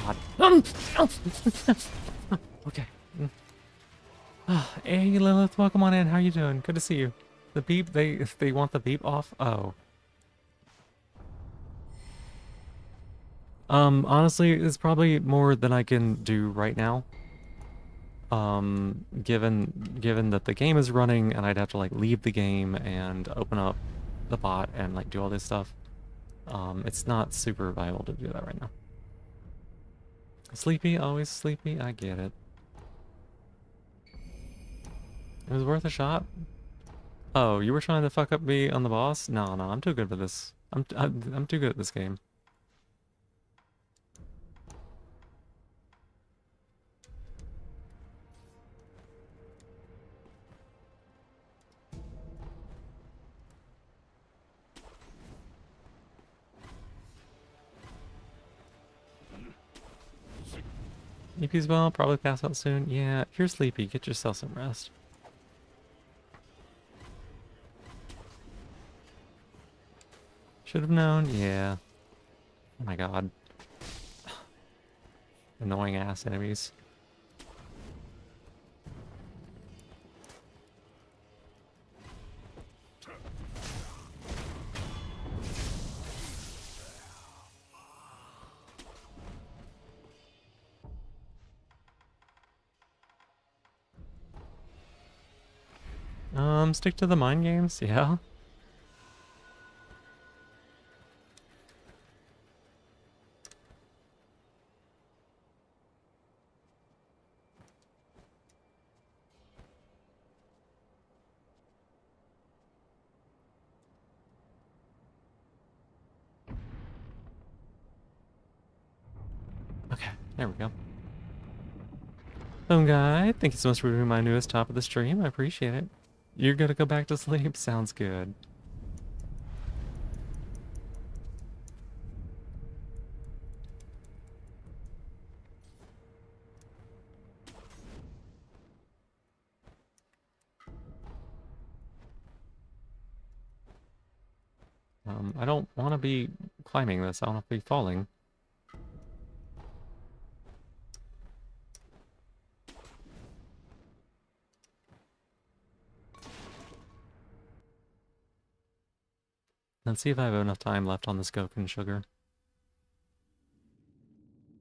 God. Okay. Hey Lilith, welcome on in. How you doing? Good to see you. The beep, they want the beep off? Oh. Honestly, it's probably more than I can do right now. Given that the game is running and I'd have to like leave the game and open up the bot and like do all this stuff. It's not super viable to do that right now. Sleepy, always sleepy, I get it. It was worth a shot? Oh, you were trying to fuck up me on the boss? No, I'm too good for this. I'm too good at this game. EP's well, probably pass out soon. Yeah, if you're sleepy, get yourself some rest. Should have known, yeah. Oh my god. Annoying ass enemies. Stick to the mind games, yeah. Okay, there we go. Boom guy, thank you so much for being my newest top of the stream. I appreciate it. You're gonna go back to sleep? Sounds good. I don't want to be climbing this. I want to be falling. Let's see if I have enough time left on this Goken sugar.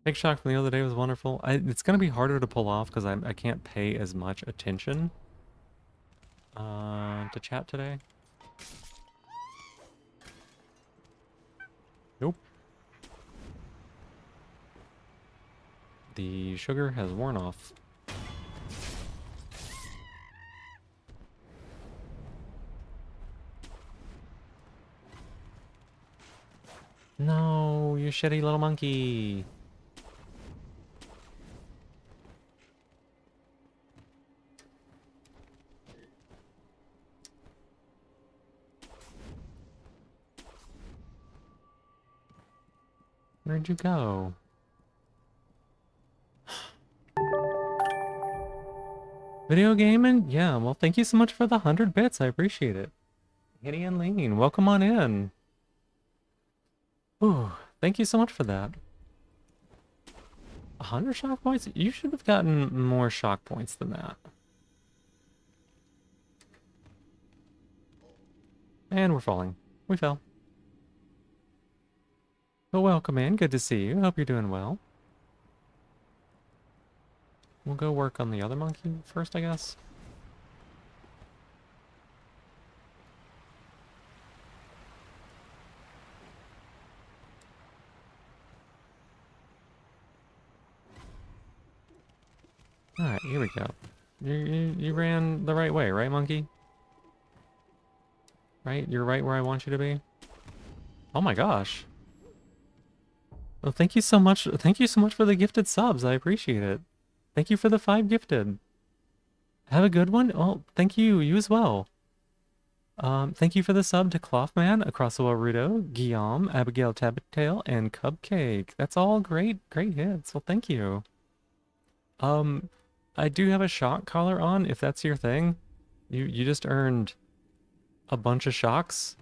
Big shock from the other day was wonderful. It's going to be harder to pull off because I can't pay as much attention to chat today. Nope. The sugar has worn off. No, you shitty little monkey. Where'd you go? Video gaming? Yeah, well, thank you so much for the 100 bits. I appreciate it. Hitty and Lean, welcome on in. Ooh, thank you so much for that. 100 shock points? You should have gotten more shock points than that. And we're falling. We fell. But welcome in. Good to see you. Hope you're doing well. We'll go work on the other monkey first, I guess. Alright, here we go. You ran the right way, right, monkey? Right? You're right where I want you to be? Oh my gosh. Well, thank you so much. Thank you so much for the gifted subs. I appreciate it. Thank you for the 5 gifted. Have a good one. Oh, thank you. You as well. Thank you for the sub to Clothman, Across the Warudo, Guillaume, Abigail Tabitail, and Cupcake. That's all great hits. Well, thank you. I do have a shock collar on, if that's your thing. You just earned a bunch of shocks.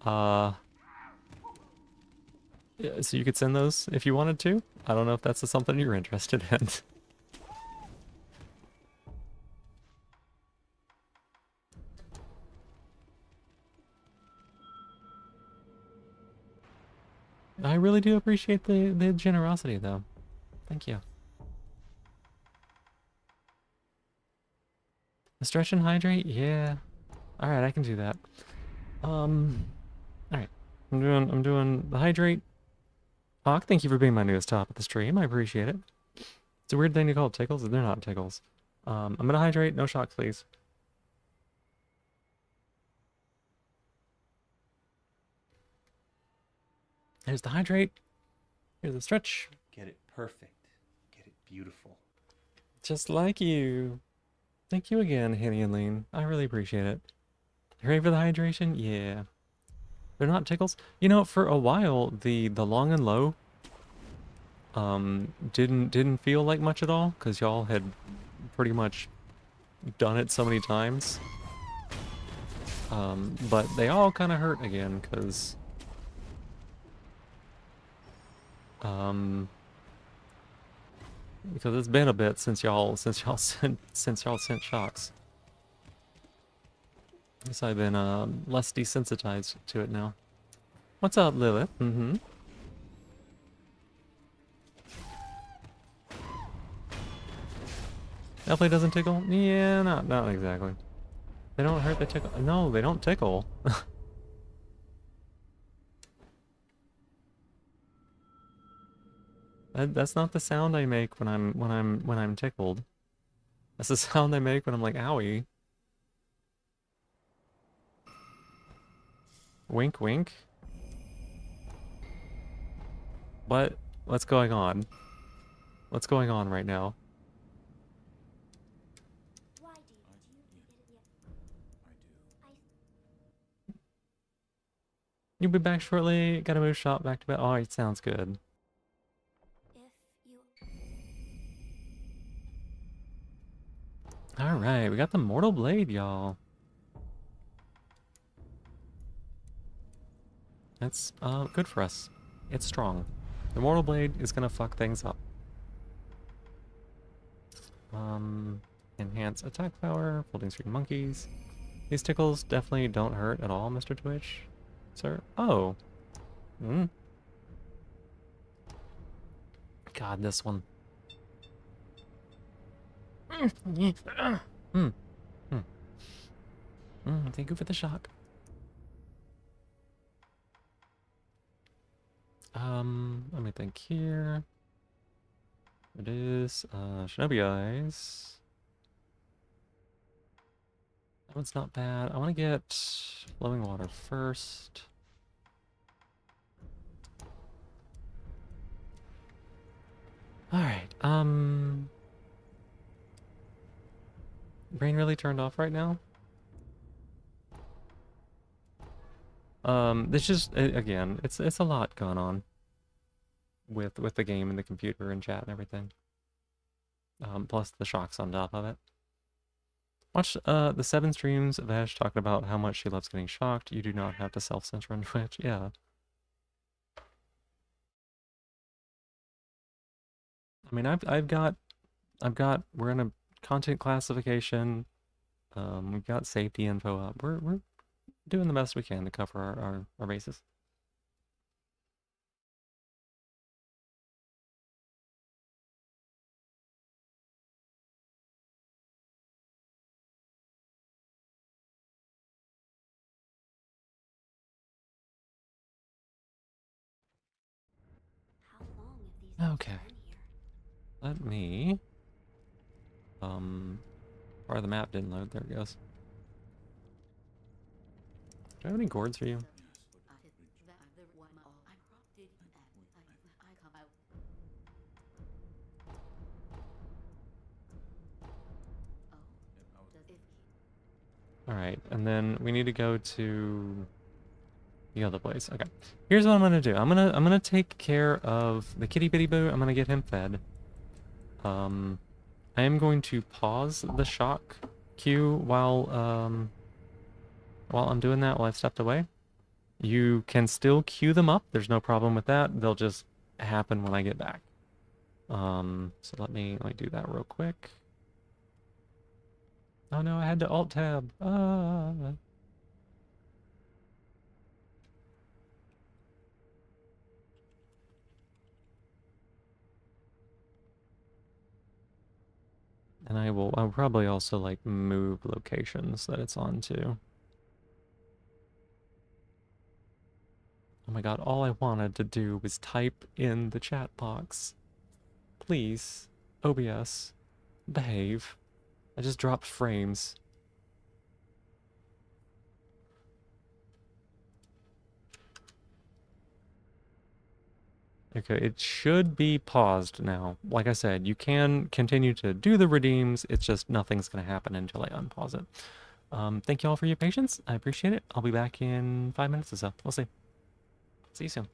Yeah, so you could send those if you wanted to. I don't know if that's something you're interested in. I really do appreciate the generosity, though. Thank you. Stretch and hydrate? Yeah. Alright, I can do that. Alright. I'm doing the hydrate. Hawk, thank you for being my newest top of the stream. I appreciate it. It's a weird thing to call tickles. They're not tickles. I'm gonna hydrate. No shock, please. There's the hydrate. Here's the stretch. Get it perfect. Get it beautiful. Just like you. Thank you again, Henny and Lean. I really appreciate it. You ready for the hydration? Yeah. They're not tickles. You know, for a while, the long and low didn't feel like much at all because y'all had pretty much done it so many times. But they all kind of hurt again because because it's been a bit since y'all sent shocks. Guess I've been less desensitized to it now. What's up, Lilith? Mm-hmm. Definitely doesn't tickle? Yeah, not exactly. They don't hurt, they tickle. No, they don't tickle. That's not the sound I make when I'm tickled. That's the sound I make when I'm like, owie. Wink wink. What? What's going on? What's going on right now? Why do you get it yet? You'll be back shortly. Gotta move shop back to bed. Oh, it sounds good. If you... Alright, we got the Mortal Blade, y'all. That's good for us. It's strong. The Mortal Blade is gonna fuck things up. Enhance attack power, folding screen monkeys. These tickles definitely don't hurt at all, Mr. Twitch. Sir? Oh. God, this one. Thank you for the shock. Let me think here. It is, Shinobi Eyes. That one's not bad. I want to get Flowing Water first. Alright, brain really turned off right now? It's just, again, it's a lot going on with the game and the computer and chat and everything. Plus the shocks on top of it. Watch the 7 streams of Ash talking about how much she loves getting shocked. You do not have to self-censor on Twitch. Yeah. I mean, we're in a content classification. We've got safety info up. We're doing the best we can to cover our bases. How long have these things Okay. been here? Let me... Part of the map didn't load. There it goes. Do I have any gourds for you? Alright, and then we need to go to the other place. Okay. Here's what I'm gonna do. I'm gonna take care of the kitty bitty boo. I'm gonna get him fed. I am going to pause the shock queue while I'm doing that, while I've stepped away. You can still queue them up. There's no problem with that. They'll just happen when I get back. So let me do that real quick. Oh no, I had to alt tab. And I'll probably also move locations that it's on to. Oh my god, all I wanted to do was type in the chat box. Please, OBS, behave. I just dropped frames. Okay, it should be paused now. Like I said, you can continue to do the redeems, it's just nothing's going to happen until I unpause it. Thank you all for your patience. I appreciate it. I'll be back in 5 minutes or so. We'll see. See you soon.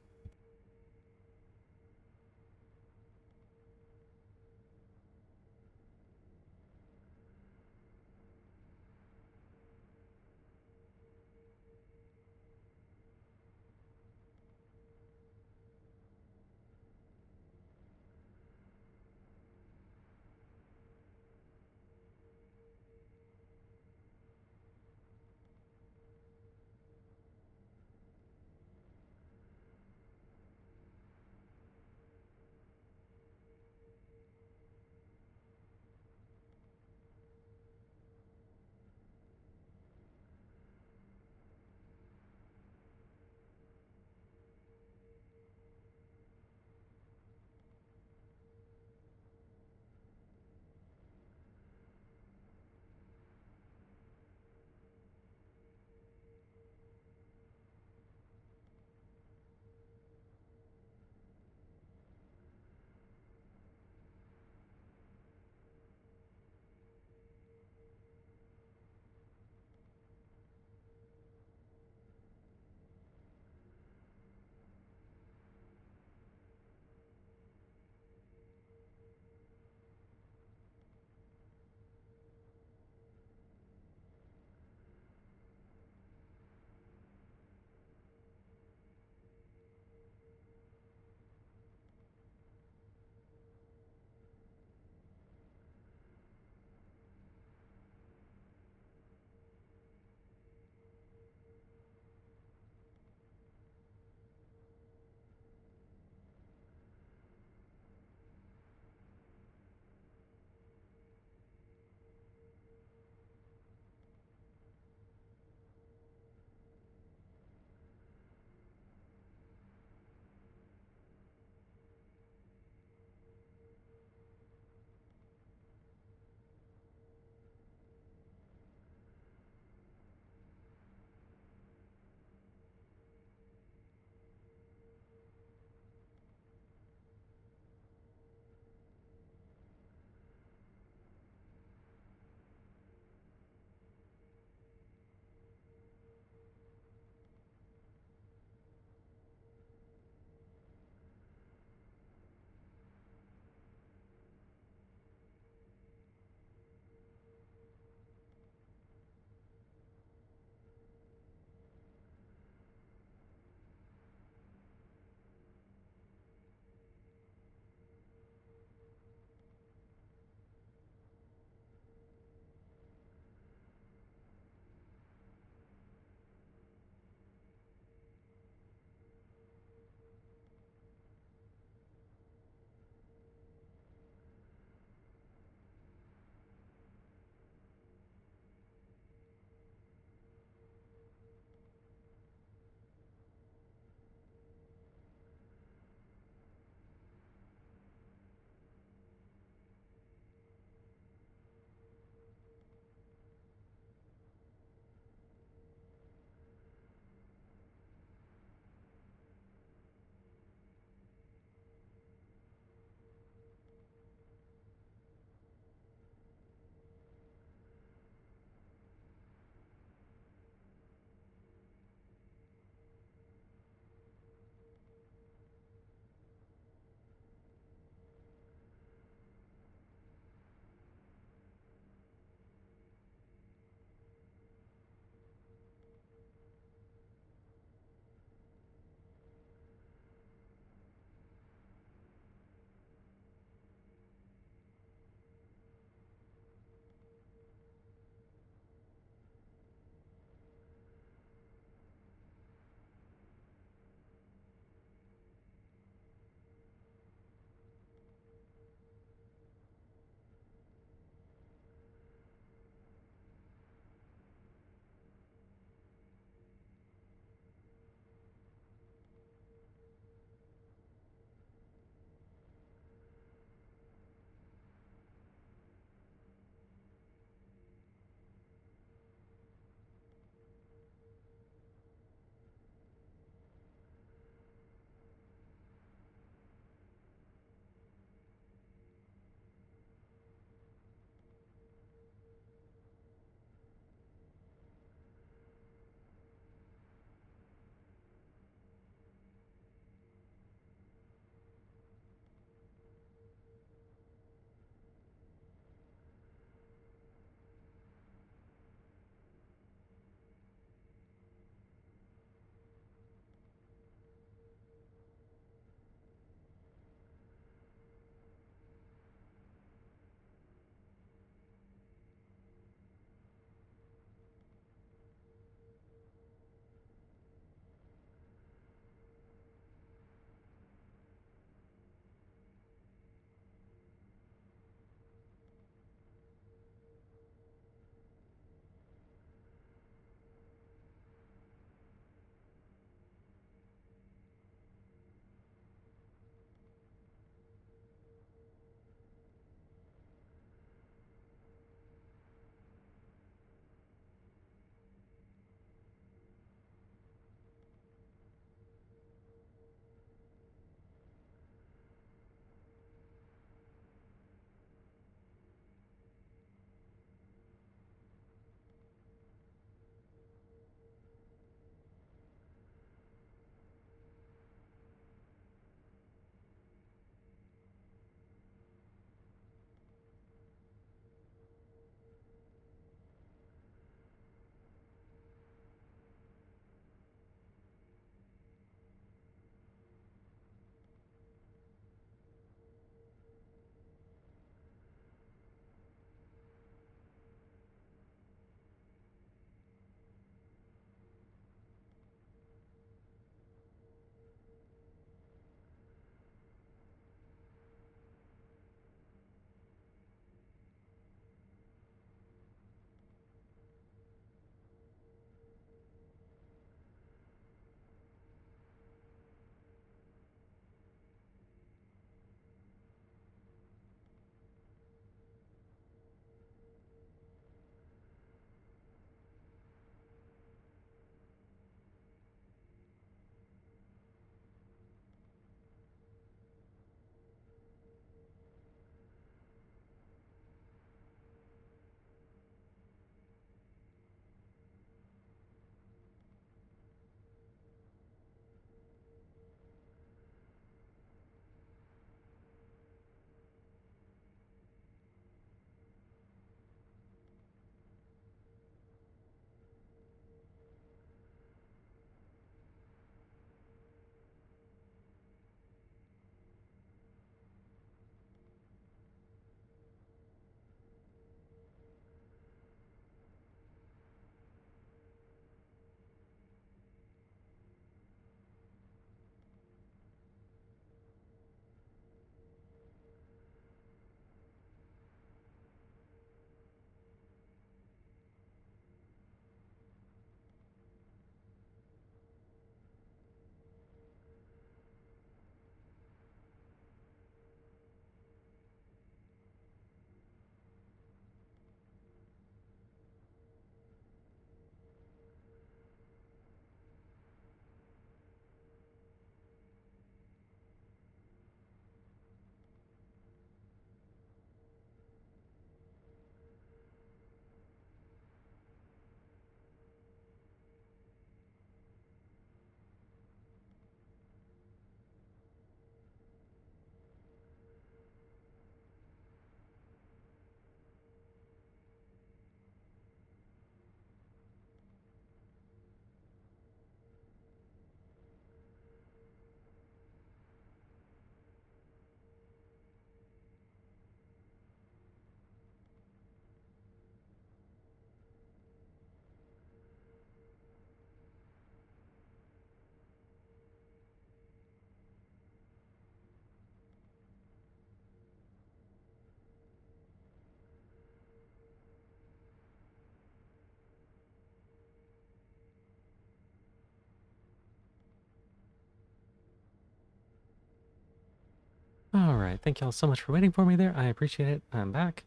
Alright, thank y'all so much for waiting for me there. I appreciate it. I'm back.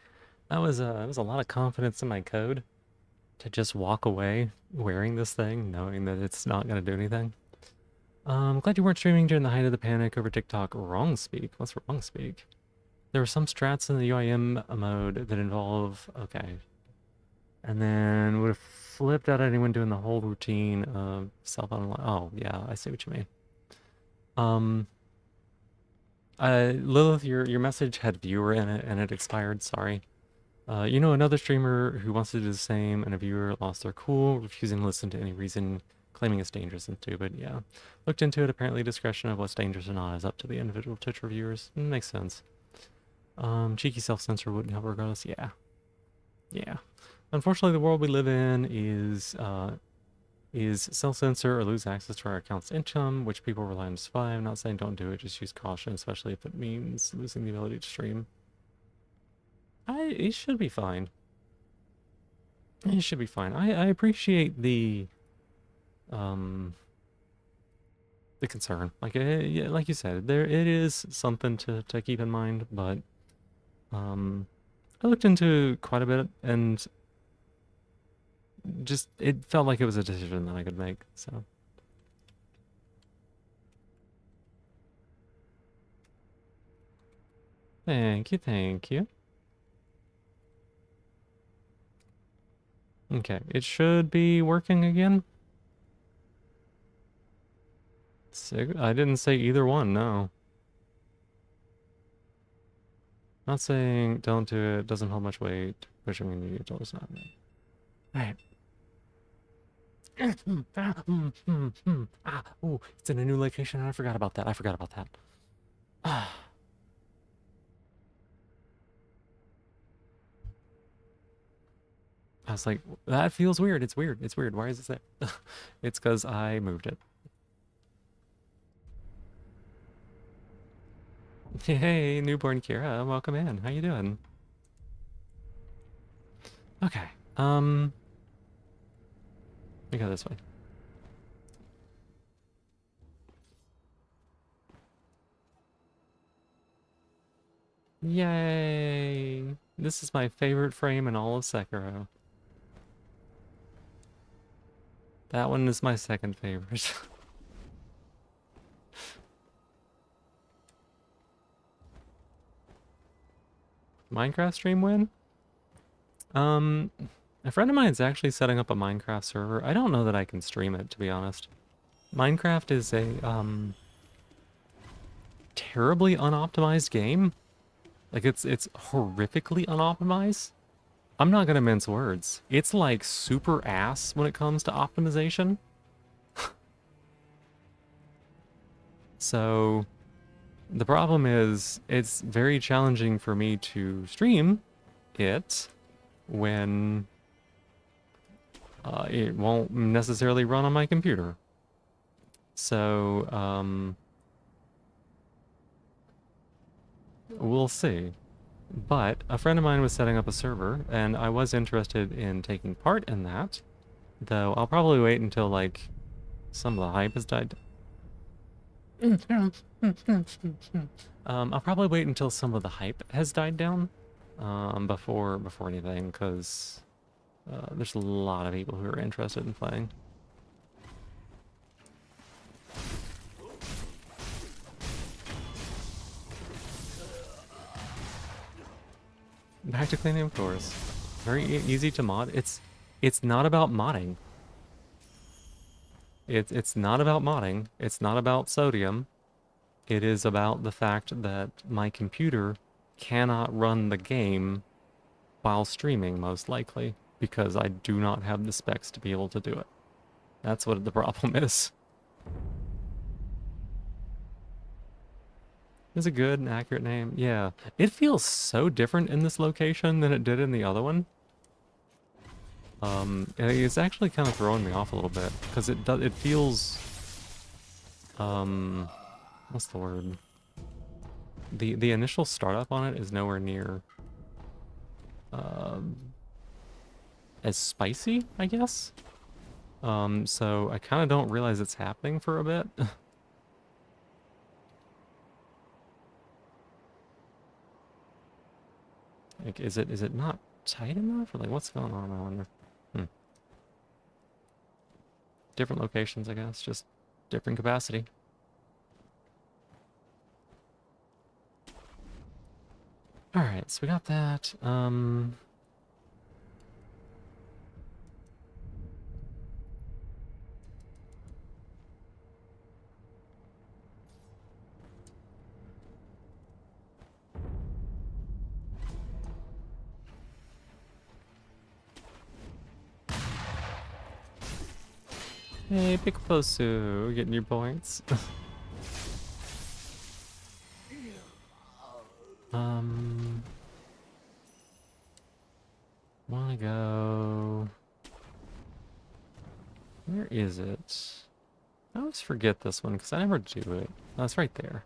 That was a lot of confidence in my code to just walk away wearing this thing, knowing that it's not going to do anything. Glad you weren't streaming during the height of the panic over TikTok. Wrong speak? What's wrong speak? There were some strats in the UIM mode that involve... Okay. And then would have flipped out anyone doing the whole routine of self-unlock. Oh, yeah, I see what you mean. Lilith, your message had viewer in it and it expired, sorry. You know another streamer who wants to do the same and a viewer lost their cool, refusing to listen to any reason, claiming it's dangerous and stupid, yeah. Looked into it, apparently discretion of what's dangerous or not is up to the individual Twitch reviewers. Makes sense. Cheeky self-censor wouldn't help regardless, yeah. Yeah. Unfortunately, the world we live in is self-censor or lose access to our account's income, which people rely on to survive. I'm not saying don't do it, just use caution, especially if it means losing the ability to stream. It should be fine. It should be fine. I appreciate the concern. Like yeah, like you said, it is something to keep in mind, but I looked into quite a bit and just it felt like it was a decision that I could make, so. Thank you, thank you. Okay, it should be working again. I didn't say either one, no. Not saying don't do it, doesn't hold much weight. Pushing me to until it's not. Alright. Ooh, it's in a new location and I forgot about that. I forgot about that. I was like, that feels weird. It's weird. It's weird. Why is this there? It's because I moved it. Hey, newborn Kira, welcome in. How you doing? Okay. We go this way. Yay! This is my favorite frame in all of Sekiro. That one is my second favorite. Minecraft stream win? A friend of mine is actually setting up a Minecraft server. I don't know that I can stream it, to be honest. Minecraft is a, terribly unoptimized game. Like, it's horrifically unoptimized. I'm not gonna mince words. It's like super ass when it comes to optimization. So, the problem is, it's very challenging for me to stream it when it won't necessarily run on my computer. So, we'll see. But a friend of mine was setting up a server, and I was interested in taking part in that. Though I'll probably wait until, like, some of the hype has died. I'll probably wait until some of the hype has died down before anything, because there's a lot of people who are interested in playing. Back to cleaning, of course. Very easy to mod. It's not about modding. It's not about modding. It's not about sodium. It is about the fact that my computer cannot run the game while streaming, most likely, because I do not have the specs to be able to do it. That's what the problem is. Is a good and accurate name? Yeah. It feels so different in this location than it did in the other one. It's actually kind of throwing me off a little bit, because it feels... what's the word? The initial startup on it is nowhere near... as spicy, I guess? So I kind of don't realize it's happening for a bit. Like, is it not tight enough? Or like, what's going on? I wonder. Hmm. Different locations, I guess. Just different capacity. Alright, so we got that. Hey, Pickposu, getting your points. Wanna go... Where is it? I always forget this one, because I never do it. Oh, it's right there.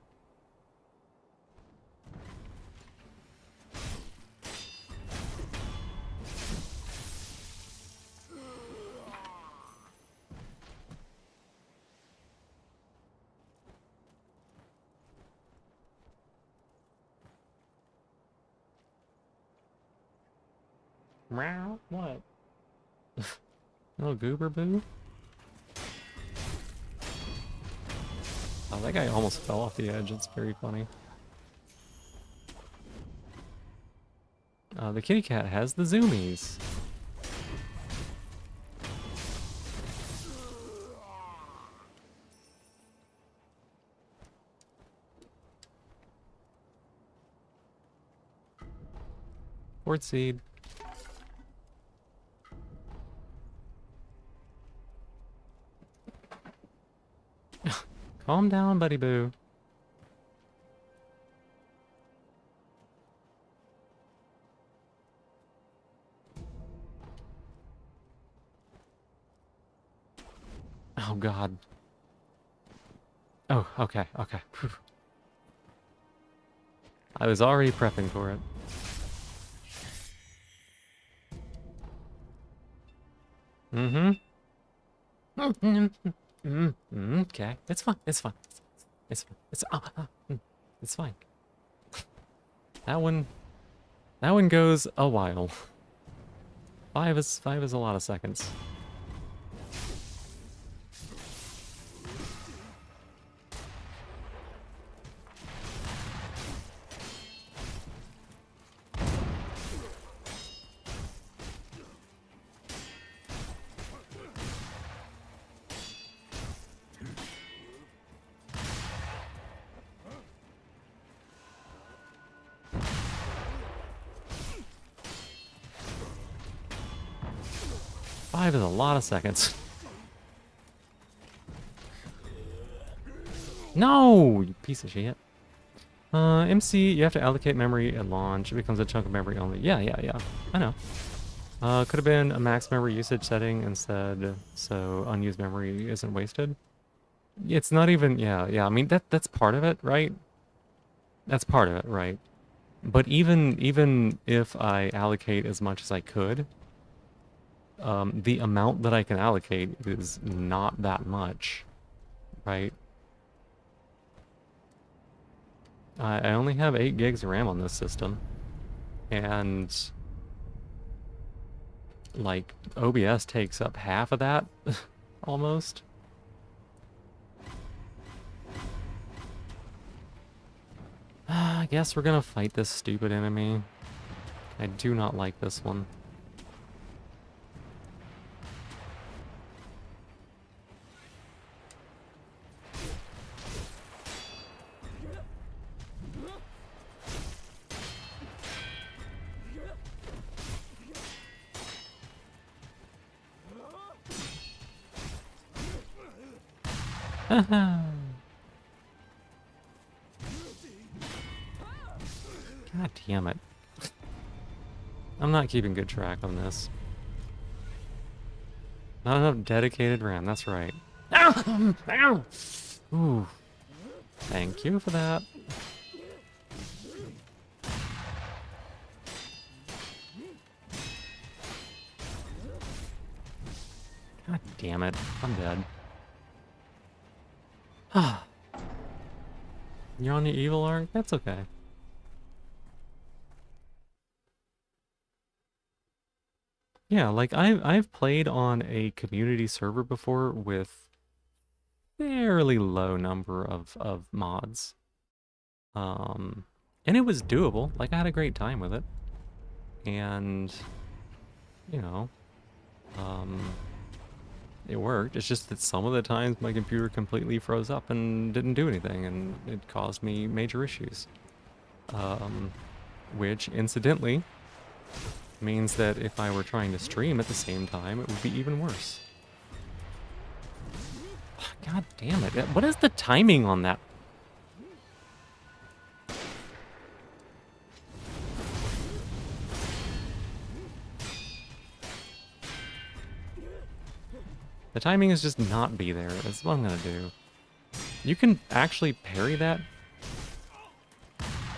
Meow? What? Little goober boo? Oh, that guy almost fell off the edge. It's very funny. The kitty cat has the zoomies. Word seed. Calm down, buddy boo. Oh god. Oh, okay, okay. Whew. I was already prepping for it. Okay, it's fine. It's fine. It's fine. It's fine. That one goes a while. Five is a lot of seconds. Five is a lot of seconds. No, you piece of shit. MC, you have to allocate memory at launch. It becomes a chunk of memory only. Yeah. I know. Could have been a max memory usage setting instead, so unused memory isn't wasted. It's not even, yeah. I mean, that's part of it, right? That's part of it, right? But even if I allocate as much as I could, the amount that I can allocate is not that much, right? I only have 8 gigs of RAM on this system, and like OBS takes up half of that, almost. I guess we're gonna fight this stupid enemy. I do not like this one. God damn it. I'm not keeping good track on this. Not enough dedicated RAM, that's right. Ow! Ow! Ooh. Thank you for that. God damn it. I'm dead. You're on the evil arc? That's okay. Yeah, like I've played on a community server before with fairly low number of mods. Um, and it was doable. Like I had a great time with it. And you know, um, it worked. It's just that some of the times my computer completely froze up and didn't do anything, and it caused me major issues. Which incidentally means that if I were trying to stream at the same time, it would be even worse. God damn it. What is the timing on that? The timing is just not be there. That's what I'm gonna do. You can actually parry that.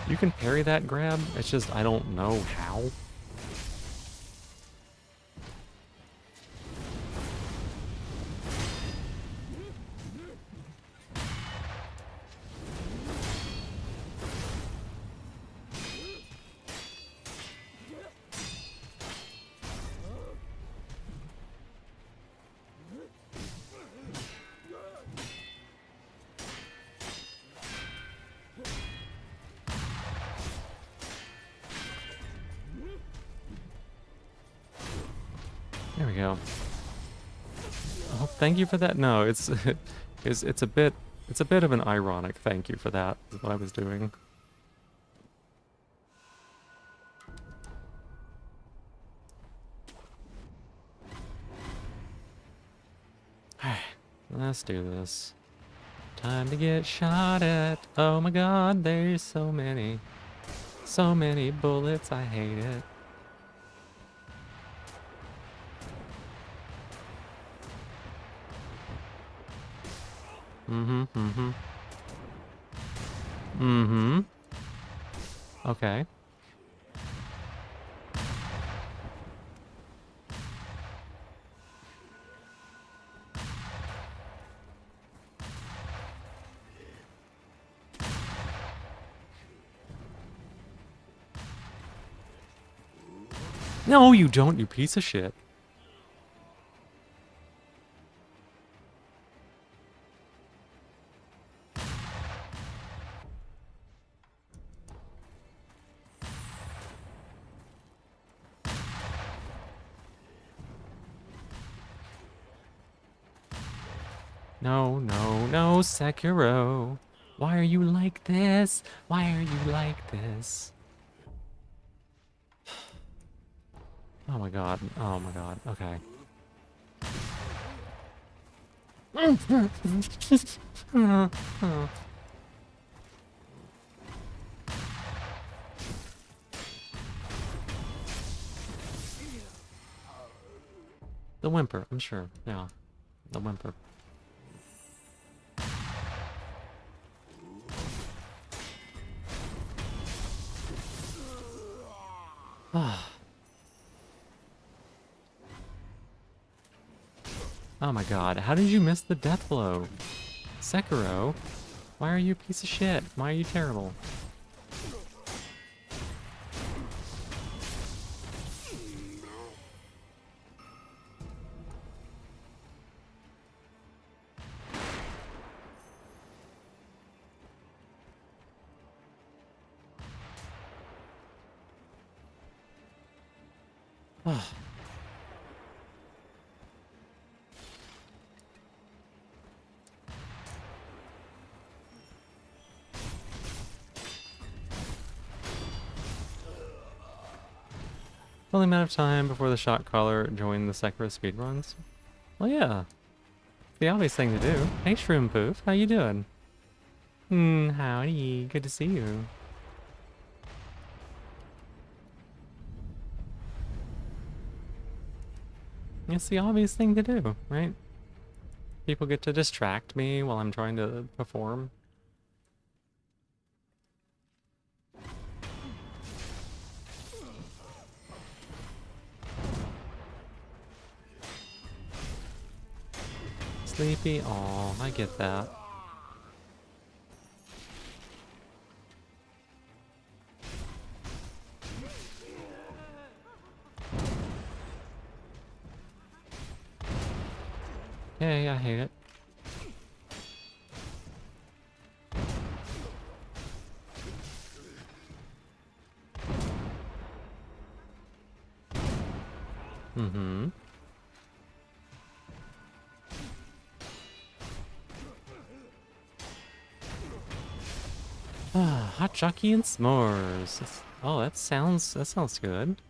You can parry that grab. It's just I don't know how. There we go. Oh, thank you for that. No, it's a bit of an ironic thank you for that, is what I was doing. Let's do this. Time to get shot at. Oh my god, there's so many. So many bullets, I hate it. Mm-hmm, mm-hmm. Mm-hmm. Okay. No, you don't, you piece of shit. No, no, no, Sekiro. Why are you like this? Why are you like this? Oh my god. Oh my god. Okay. The whimper, I'm sure. Yeah. The whimper. Oh my god, how did you miss the death blow? Sekiro, why are you a piece of shit? Why are you terrible? Only amount of time before the shot caller joined the Sekiro speedruns? Well, yeah. The obvious thing to do. Hey, Shroom Poof, how you doing? Howdy. Good to see you. It's the obvious thing to do, right? People get to distract me while I'm trying to perform. Sleepy? Aw, I get that. Hey, I hate it. Mm-hmm. Ah, hot jockey and s'mores. Oh, that sounds good.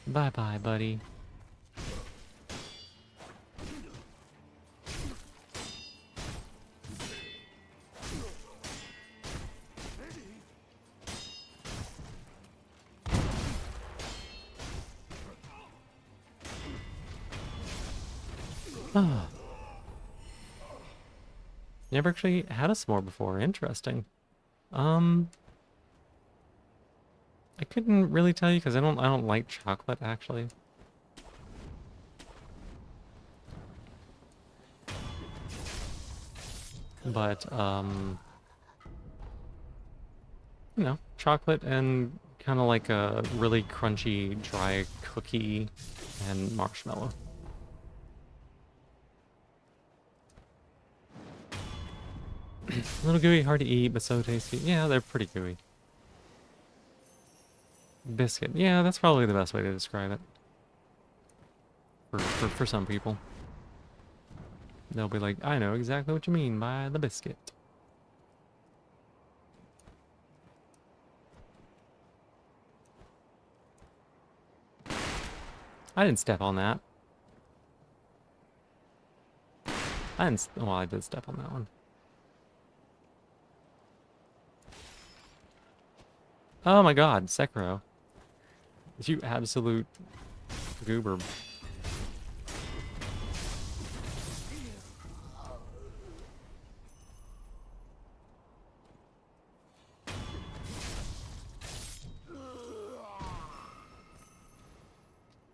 Bye bye, buddy. Ah. Never actually had a s'more before. Interesting. Um, I couldn't really tell you because I don't like chocolate actually. But you know, chocolate and kind of like a really crunchy, dry cookie and marshmallow. A little gooey, hard to eat, but so tasty. Yeah, they're pretty gooey. Biscuit. Yeah, that's probably the best way to describe it. For some people. They'll be like, I know exactly what you mean by the biscuit. I didn't step on that. Well, I did step on that one. Oh my god, Sekiro. You absolute goober.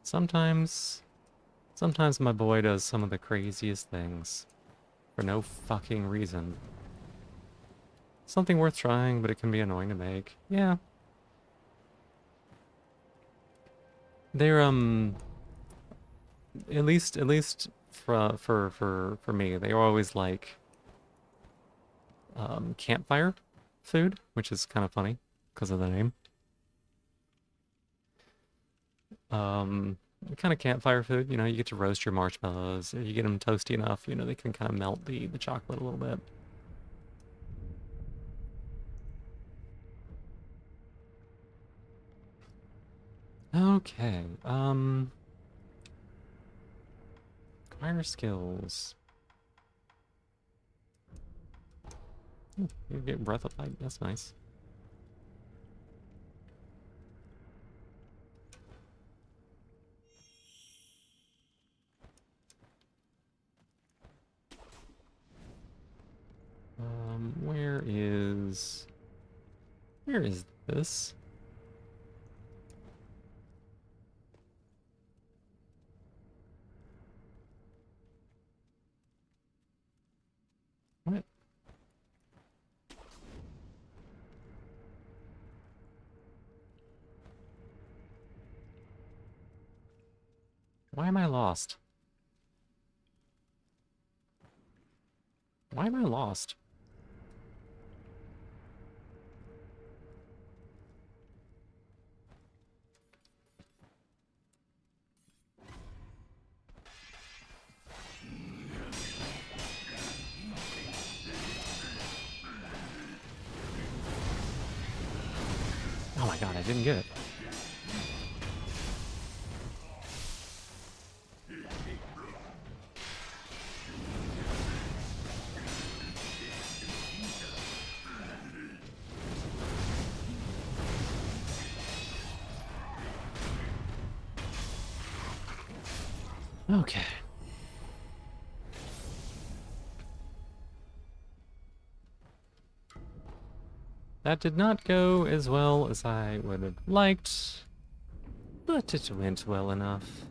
Sometimes my boy does some of the craziest things for no fucking reason. Something worth trying, but it can be annoying to make. Yeah. They're at least for me, they were always like campfire food, which is kind of funny because of the name. Kind of campfire food, you know, you get to roast your marshmallows. If you get them toasty enough, you know, they can kind of melt the chocolate a little bit. Okay, acquire skills. You get breath of light, that's nice. Where is this? What? Why am I lost? Why am I lost? Oh my god, I didn't get it. Okay. That did not go as well as I would have liked, but it went well enough.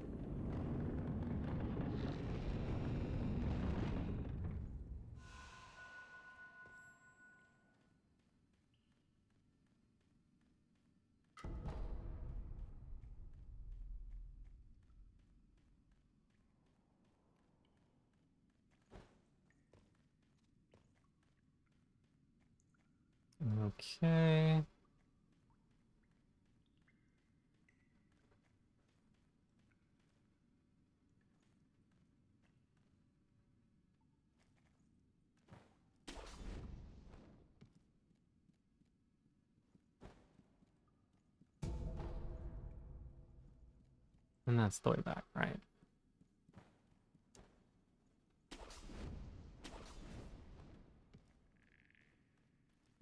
Okay. And that's the way back, right?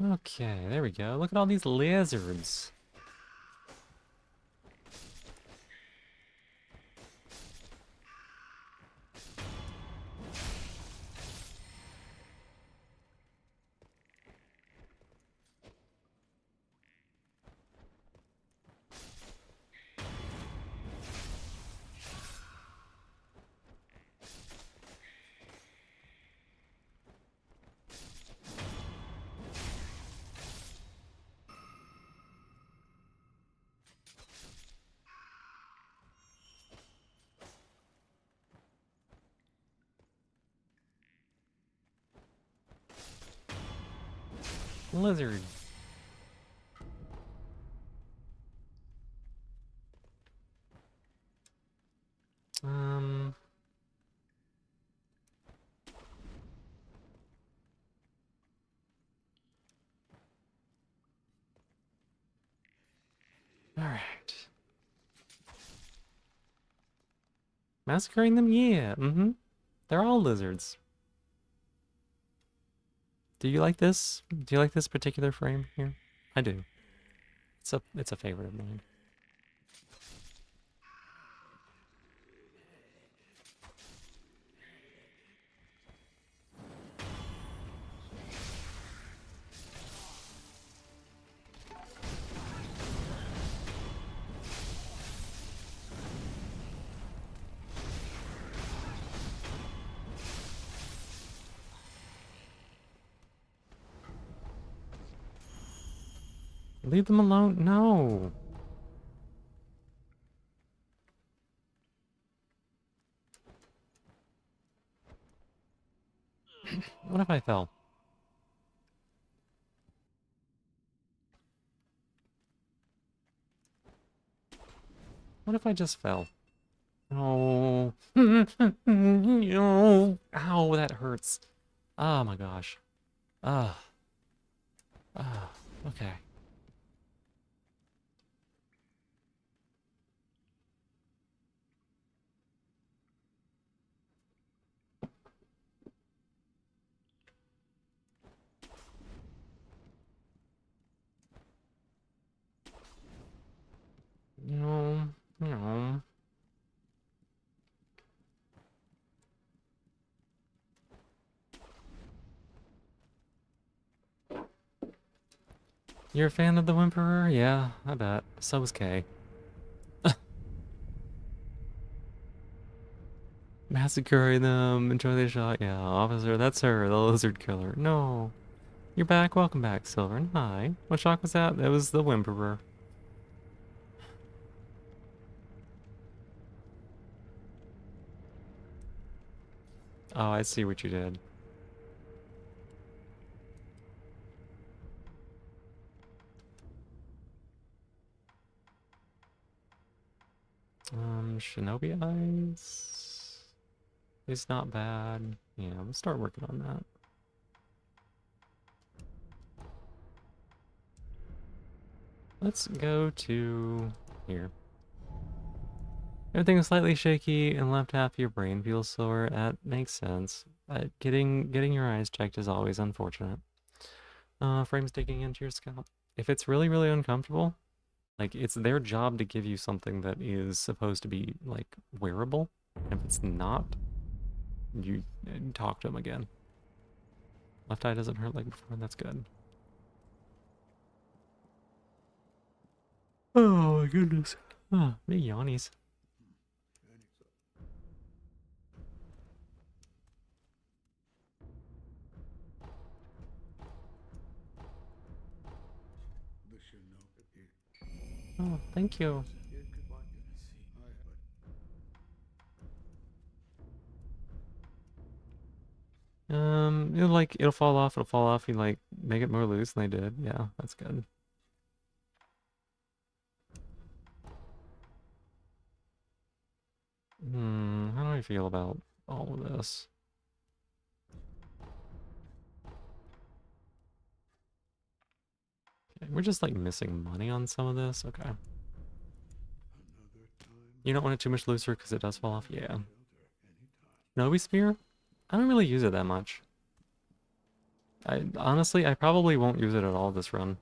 Okay, there we go. Look at all these lizards. Lizard. Um. All right. Massacring them? Yeah. Mm-hmm. They're all lizards. Do you like this? Do you like this particular frame here? I do. It's a favorite of mine. Leave them alone. No. What if I fell? What if I just fell? Oh. No. Ow, that hurts. Oh my gosh. Ah. Ah. Okay. No. No. You're a fan of the Whimperer? Yeah, I bet. So was Kay. Massacring them, enjoy the shot. Yeah, officer, that's her, the lizard killer. No. You're back. Welcome back, Silver. Hi. What shock was that? That was the Whimperer. Oh, I see what you did. Shinobi Eyes is not bad. Yeah, we'll start working on that. Let's go to here. Everything is slightly shaky and left half of your brain feels sore. That makes sense. Getting your eyes checked is always unfortunate. Frames digging into your scalp. If it's really, really uncomfortable, like it's their job to give you something that is supposed to be like wearable. If it's not, you talk to them again. Left eye doesn't hurt like before. That's good. Oh my goodness. Ah, me yawnies. Oh, thank you. It'll fall off, it'll fall off, you like make it more loose, and they did. Yeah, that's good. How do I feel about all of this? Okay, we're just like missing money on some of this. Okay. You don't want it too much looser because it does fall off? Yeah. Nobi Spear? I don't really use it that much. Honestly, I probably won't use it at all this run.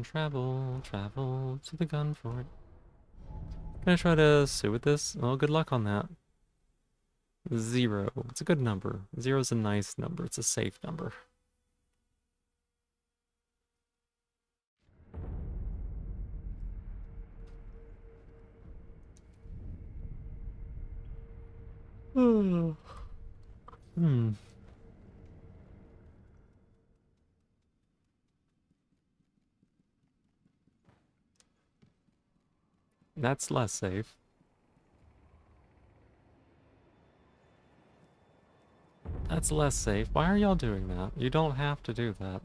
Travel to the gun fort. Gonna try to sue with this? Well, good luck on that. 0. It's a good number. 0 is a nice number. It's a safe number. Hmm. That's less safe. That's less safe. Why are y'all doing that? You don't have to do that.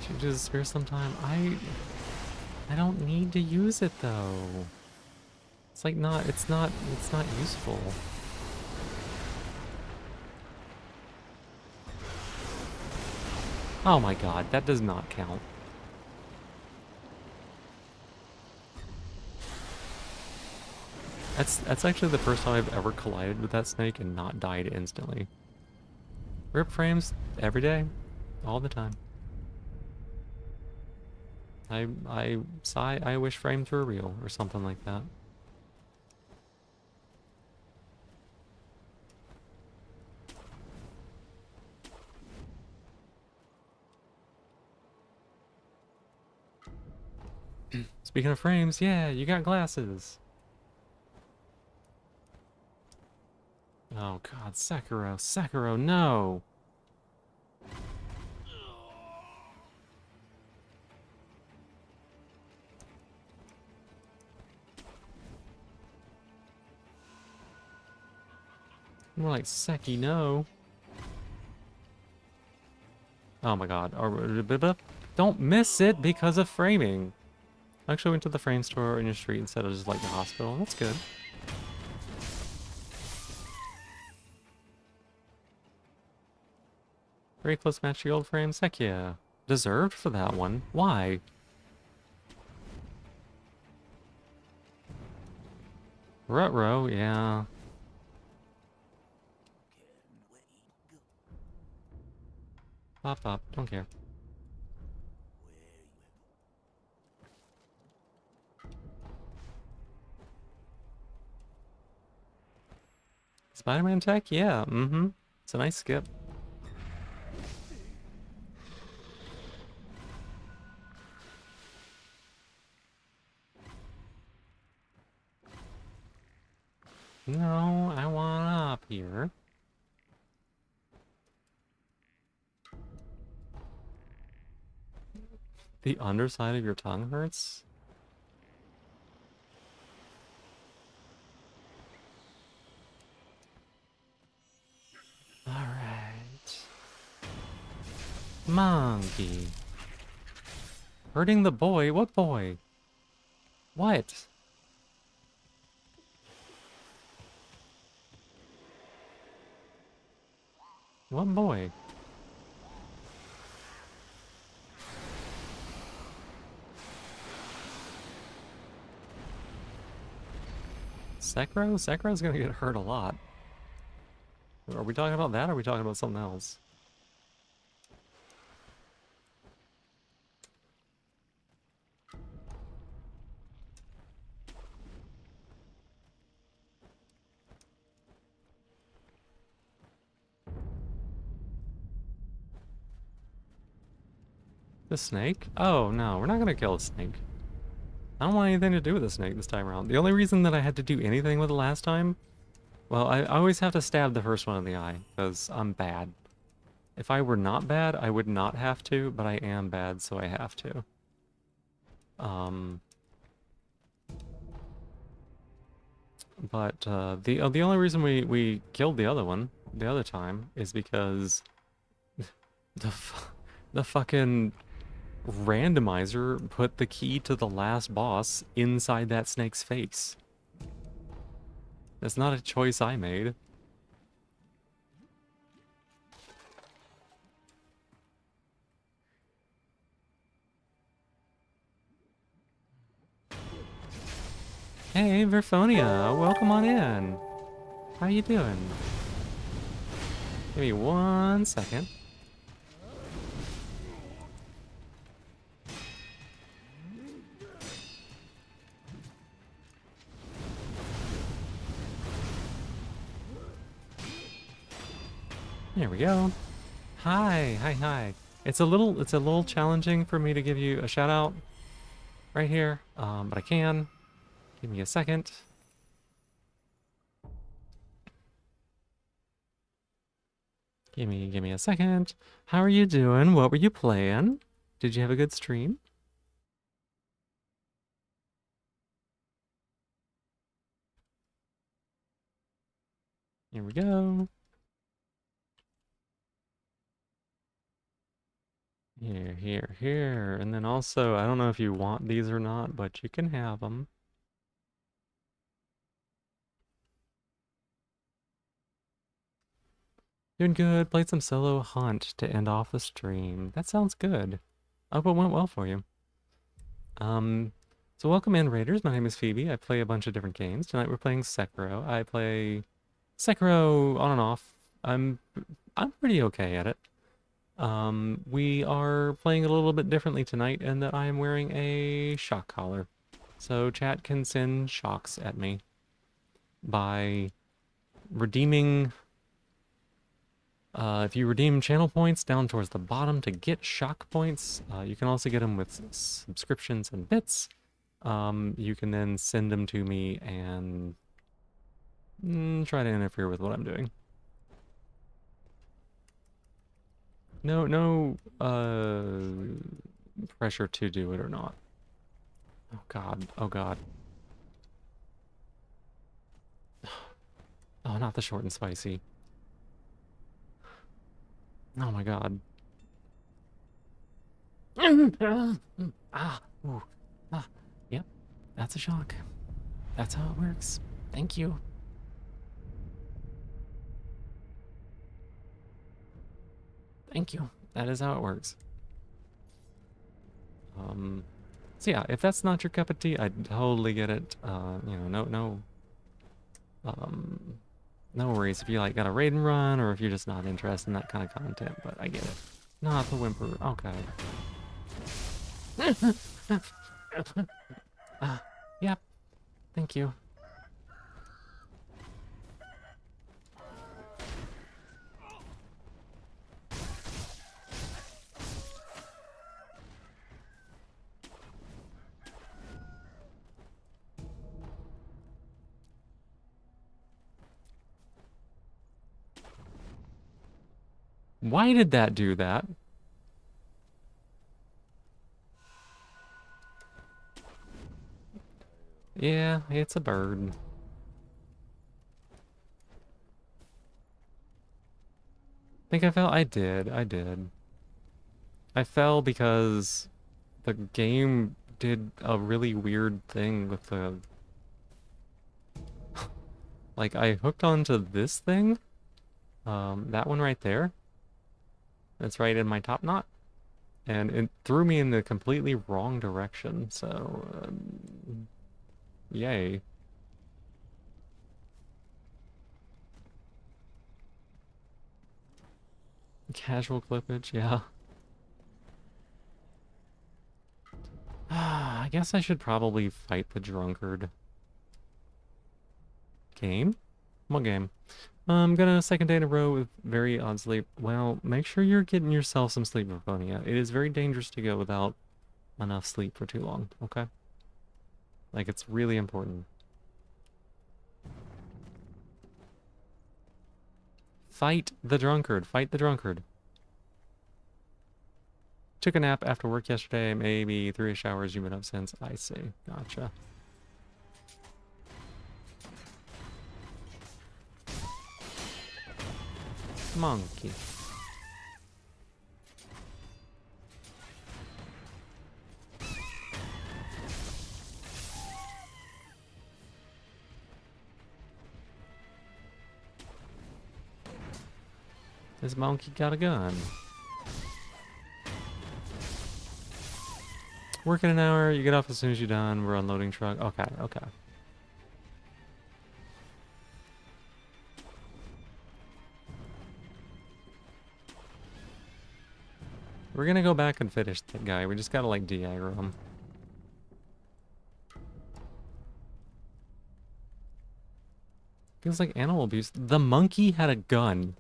Should you use a spear sometime? I don't need to use it though. It's like it's not useful. Oh my god, that does not count. That's actually the first time I've ever collided with that snake and not died instantly. Rip frames every day, all the time. I sigh, I wish frames were real or something like that. Speaking of frames, yeah, you got glasses. Oh god, Sekiro, Sekiro, no! More like Seki, no. Oh my god, don't miss it because of framing. I actually went to the frame store in your street instead of just like the hospital. That's good. Very close match to your old frames. Heck yeah. Deserved for that one. Why? Ruh-roh, yeah. Pop up, don't care. Spider-Man tech? Yeah, It's a nice skip. No, I want up here. The underside of your tongue hurts? Alright. Monkey. Hurting the boy? What boy? What? What boy? Sekiro? Sekiro's gonna get hurt a lot. Are we talking about that or are we talking about something else? The snake? Oh, no, we're not gonna kill the snake. I don't want anything to do with the snake this time around. The only reason that I had to do anything with it last time, well, I always have to stab the first one in the eye, because I'm bad. If I were not bad, I would not have to, but I am bad, so I have to. The only reason we killed the other one, the other time, is because the fucking randomizer put the key to the last boss inside that snake's face. That's not a choice I made. Hey, Verfonia, welcome on in. How you doing? Give me 1 second. There we go. Hi. It's a little challenging for me to give you a shout out right here, but I can. Give me a second. Give me a second. How are you doing? What were you playing? Did you have a good stream? Here we go. Here. And then also, I don't know if you want these or not, but you can have them. Doing good. Played some solo hunt to end off the stream. That sounds good. I hope it went well for you. So welcome in, Raiders. My name is Phoebe. I play a bunch of different games. Tonight we're playing Sekiro. I play Sekiro on and off. I'm pretty okay at it. We are playing a little bit differently tonight in that I am wearing a shock collar. So chat can send shocks at me by redeeming... if you redeem channel points down towards the bottom to get shock points, you can also get them with subscriptions and bits. You can then send them to me and try to interfere with what I'm doing. No pressure to do it or not. Oh god. Oh, not the short and spicy. Oh my god. Yep, that's a shock. That's how it works. Thank you. Thank you. That is how it works. So yeah, if that's not your cup of tea, I totally get it. You know, no worries if you like got a raid and run or if you're just not interested in that kind of content, but I get it. Not the whimper. Okay. Yep. Thank you. Why did that do that? Yeah, it's a bird. Think I fell? I did. I fell because the game did a really weird thing with the... Like, I hooked onto this thing. That one right there. That's right in my top knot. And it threw me in the completely wrong direction, so... yay. Casual clippage, yeah. I guess I should probably fight the drunkard. Game? What game? I'm gonna second day in a row with very odd sleep. Well, make sure you're getting yourself some sleep, Raponia. It is very dangerous to go without enough sleep for too long, okay? Like, it's really important. Fight the drunkard. Fight the drunkard. Took a nap after work yesterday, maybe 3-ish hours. You've been up since. I see. Gotcha. Monkey. This monkey got a gun. Work in an hour, you get off as soon as you're done. We're unloading truck. Okay, okay. We're gonna go back and finish that guy. We just gotta, like, de-aggro him. Feels like animal abuse. The monkey had a gun.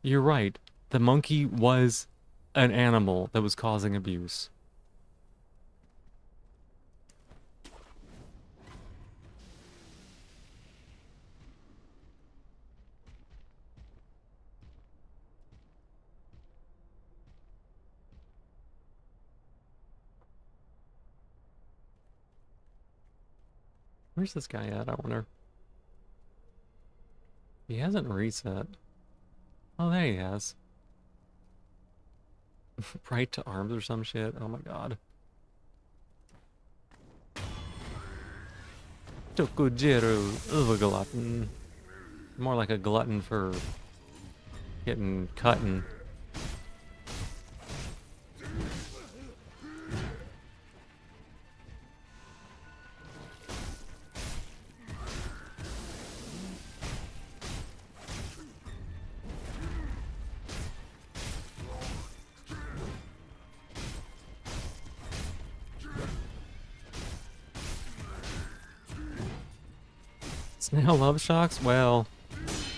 You're right. The monkey was an animal that was causing abuse. Where's this guy at, I wonder? He hasn't reset. Oh, there he has. Right to arms or some shit. Oh my god. Tokujiro of a glutton. More like a glutton for getting cutting. Snail love shocks? Well,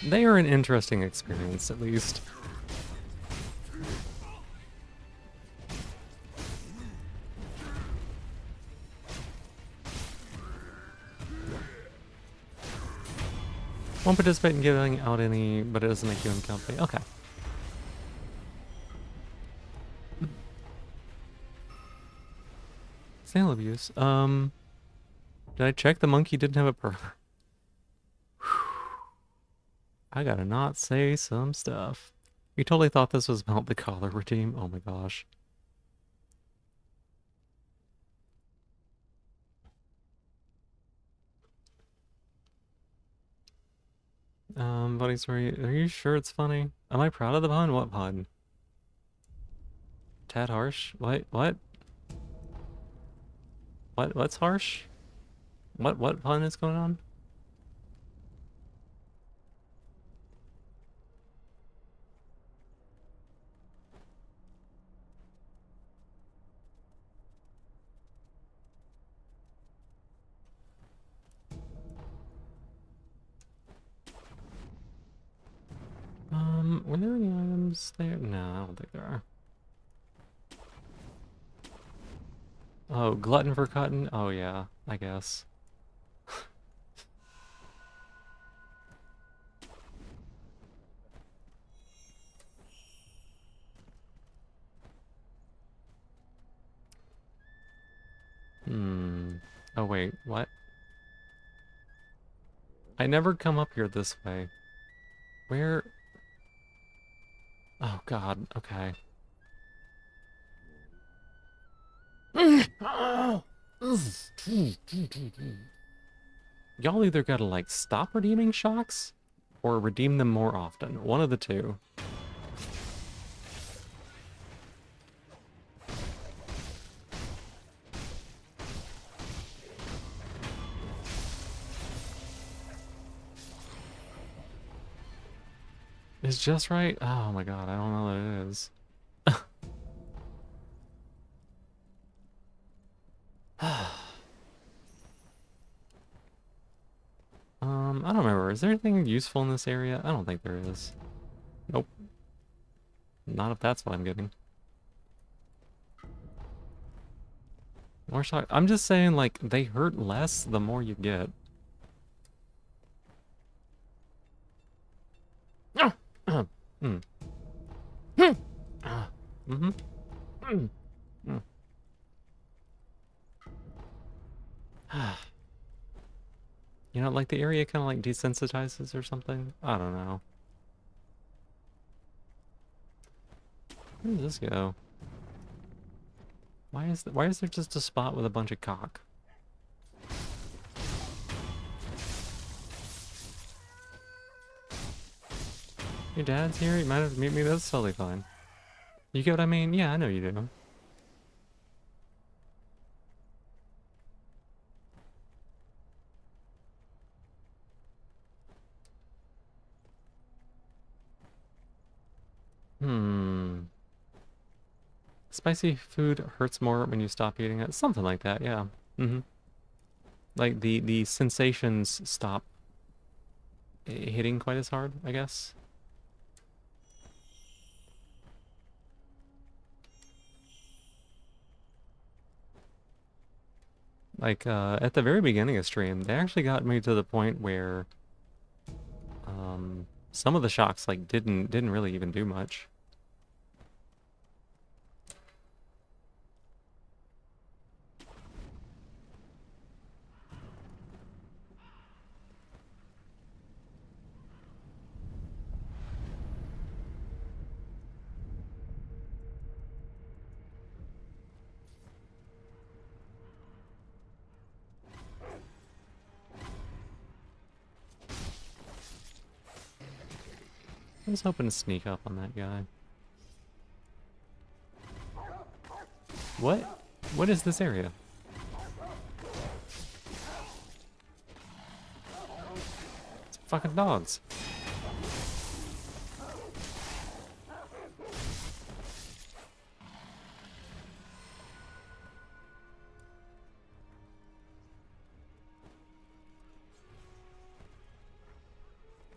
they are an interesting experience, at least. Won't participate in giving out any, but it doesn't make you in company. Okay. Snail abuse. Did I check the monkey didn't have a per? I gotta not say some stuff. You totally thought this was about the collar redeem? Oh my gosh. Buddy, sorry. Are you sure it's funny? Am I proud of the pun? What pun? Tad harsh? What? What? What's harsh? What pun is going on? Were there any items there? No, I don't think there are. Oh, glutton for cotton? Oh yeah, I guess. Oh wait, what? I never come up here this way. Where? Oh god, okay. Y'all either gotta, like, stop redeeming shocks, or redeem them more often. One of the two. Is just right? Oh my god, I don't know what it is. I don't remember. Is there anything useful in this area? I don't think there is. Nope. Not if that's what I'm getting. More shock. I'm just saying, like, they hurt less the more you get. Mm. Mm-hmm. You know, like the area kind of like desensitizes or something. I don't know. Where does this go? Why is there just a spot with a bunch of cock? Your dad's here. You might have to meet me. That's totally fine. You get what I mean? Yeah, I know you do. Hmm. Spicy food hurts more when you stop eating it. Something like that, yeah. Mm-hmm. Like the sensations stop hitting quite as hard, I guess. Like at the very beginning of stream, they actually got me to the point where some of the shocks like didn't really even do much. I was hoping to sneak up on that guy. What? What is this area? It's fucking dogs.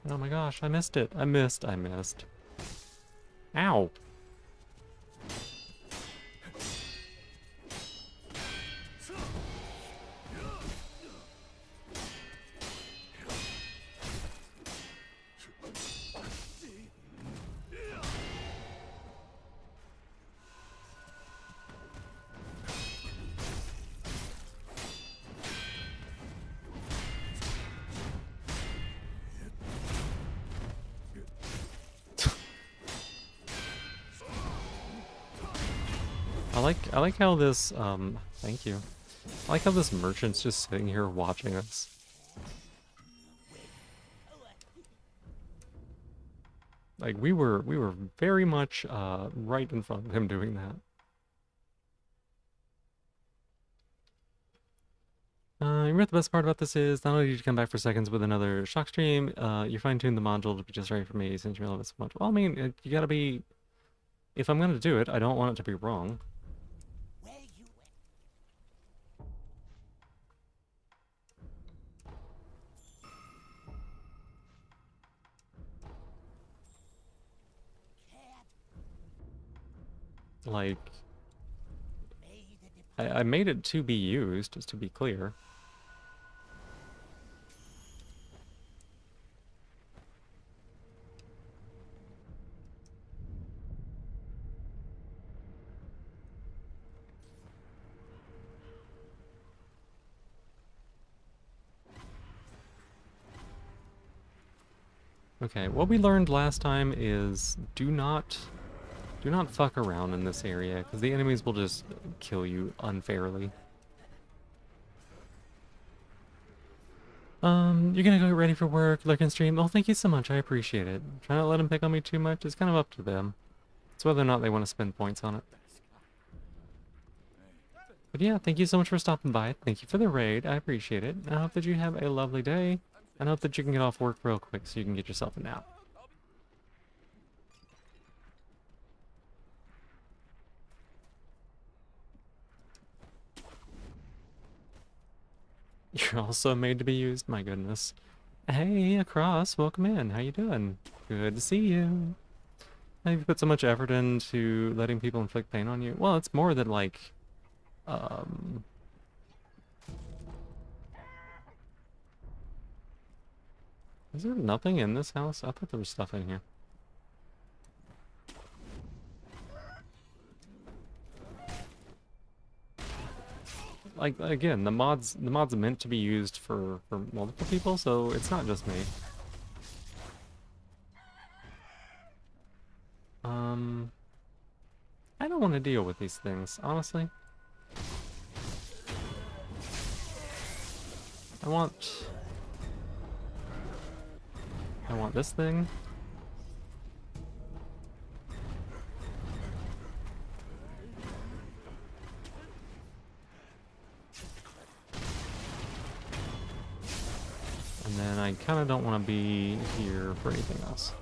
Oh my gosh, I missed it. I missed. Ow. I like how this thank you. I like how this merchant's just sitting here watching us. Like we were very much right in front of him doing that. You know what the best part about this is? Not only did you come back for seconds with another shock stream, you fine-tuned the module to be just right for me since you love it so much. Well, I mean, you gotta be... If I'm gonna do it, I don't want it to be wrong. Like... I made it to be used, just to be clear. Okay, what we learned last time is do not fuck around in this area, because the enemies will just kill you unfairly. You're gonna go get ready for work, lurk and stream. Oh, thank you so much, I appreciate it. Try not to let them pick on me too much, it's kind of up to them. It's whether or not they want to spend points on it. But yeah, thank you so much for stopping by. Thank you for the raid, I appreciate it. I hope that you have a lovely day, and I hope that you can get off work real quick so you can get yourself a nap. You're also made to be used? My goodness. Hey, across, welcome in. How you doing? Good to see you. How you put so much effort into letting people inflict pain on you? Well, it's more than like, um... Is there nothing in this house? I thought there was stuff in here. Like, again, the mod's meant to be used for multiple people, so it's not just me. I don't want to deal with these things, honestly. I want this thing. And then I kind of don't want to be here for anything else.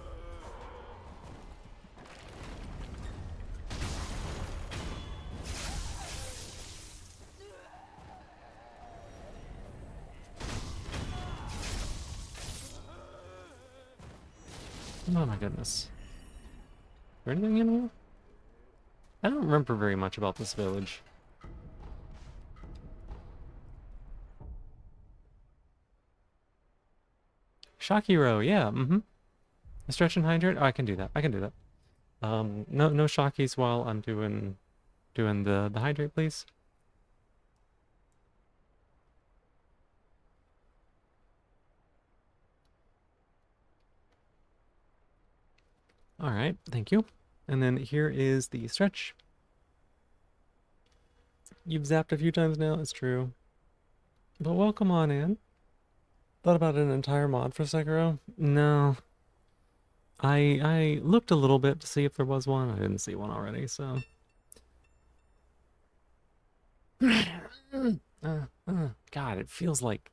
Oh my goodness. Is there anything in here? I don't remember very much about this village. Shockiro, yeah, Stretch and hydrate? Oh, I can do that. I can do that. No Shockies while I'm doing the hydrate, please. Alright, thank you. And then here is the stretch. You've zapped a few times now, it's true. But welcome on in. Thought about an entire mod for Sekiro? No. I looked a little bit to see if there was one. I didn't see one already, so. God, it feels like...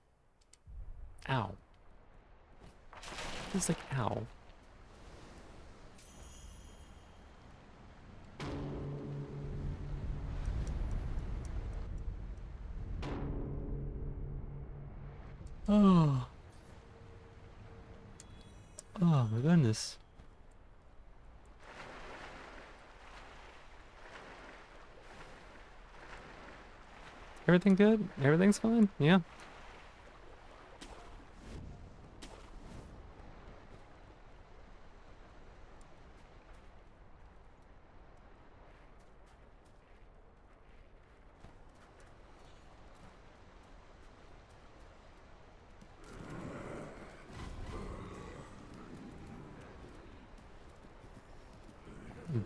Ow. It feels like ow. Oh. Oh my goodness. Everything good? Everything's fine? Yeah.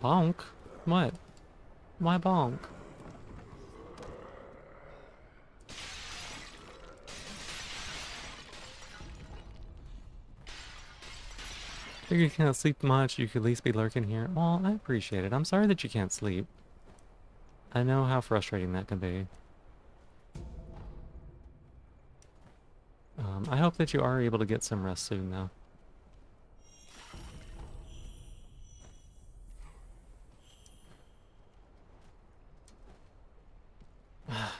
Bonk? What? Why bonk? Figure you can't sleep much, you could at least be lurking here. Well, I appreciate it. I'm sorry that you can't sleep. I know how frustrating that can be. I hope that you are able to get some rest soon, though.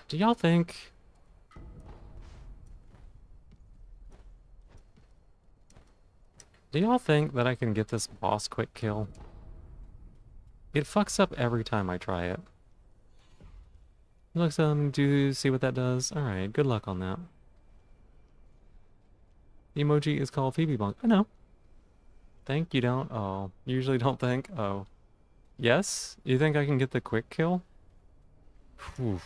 Do y'all think... Do y'all think that I can get this boss quick kill? It fucks up every time I try it. Looks, do you see what that does? Alright, good luck on that. The emoji is called Phoebe Bonk. I know. Think you don't? Oh. You usually don't think? Oh. Yes? You think I can get the quick kill? Whew.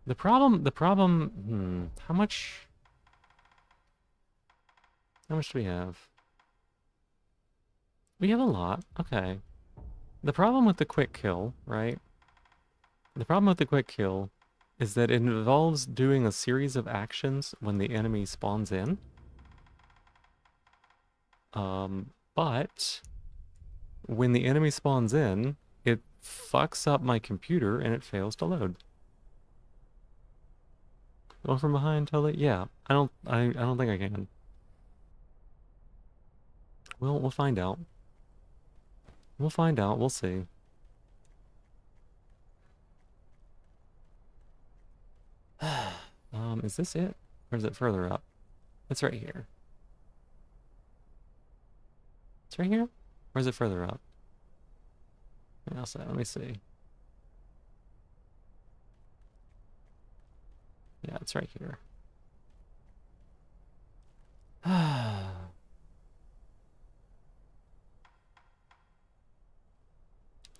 The problem, how much do we have? We have a lot, okay. The problem with the quick kill, right? The problem with the quick kill is that it involves doing a series of actions when the enemy spawns in. But when the enemy spawns in, it fucks up my computer and it fails to load. Going from behind, totally? Yeah, I don't think I can. We'll find out. We'll find out, we'll see. Is this it? Or is it further up? It's right here. It's right here? Or is it further up? Let me see. Yeah, it's right here.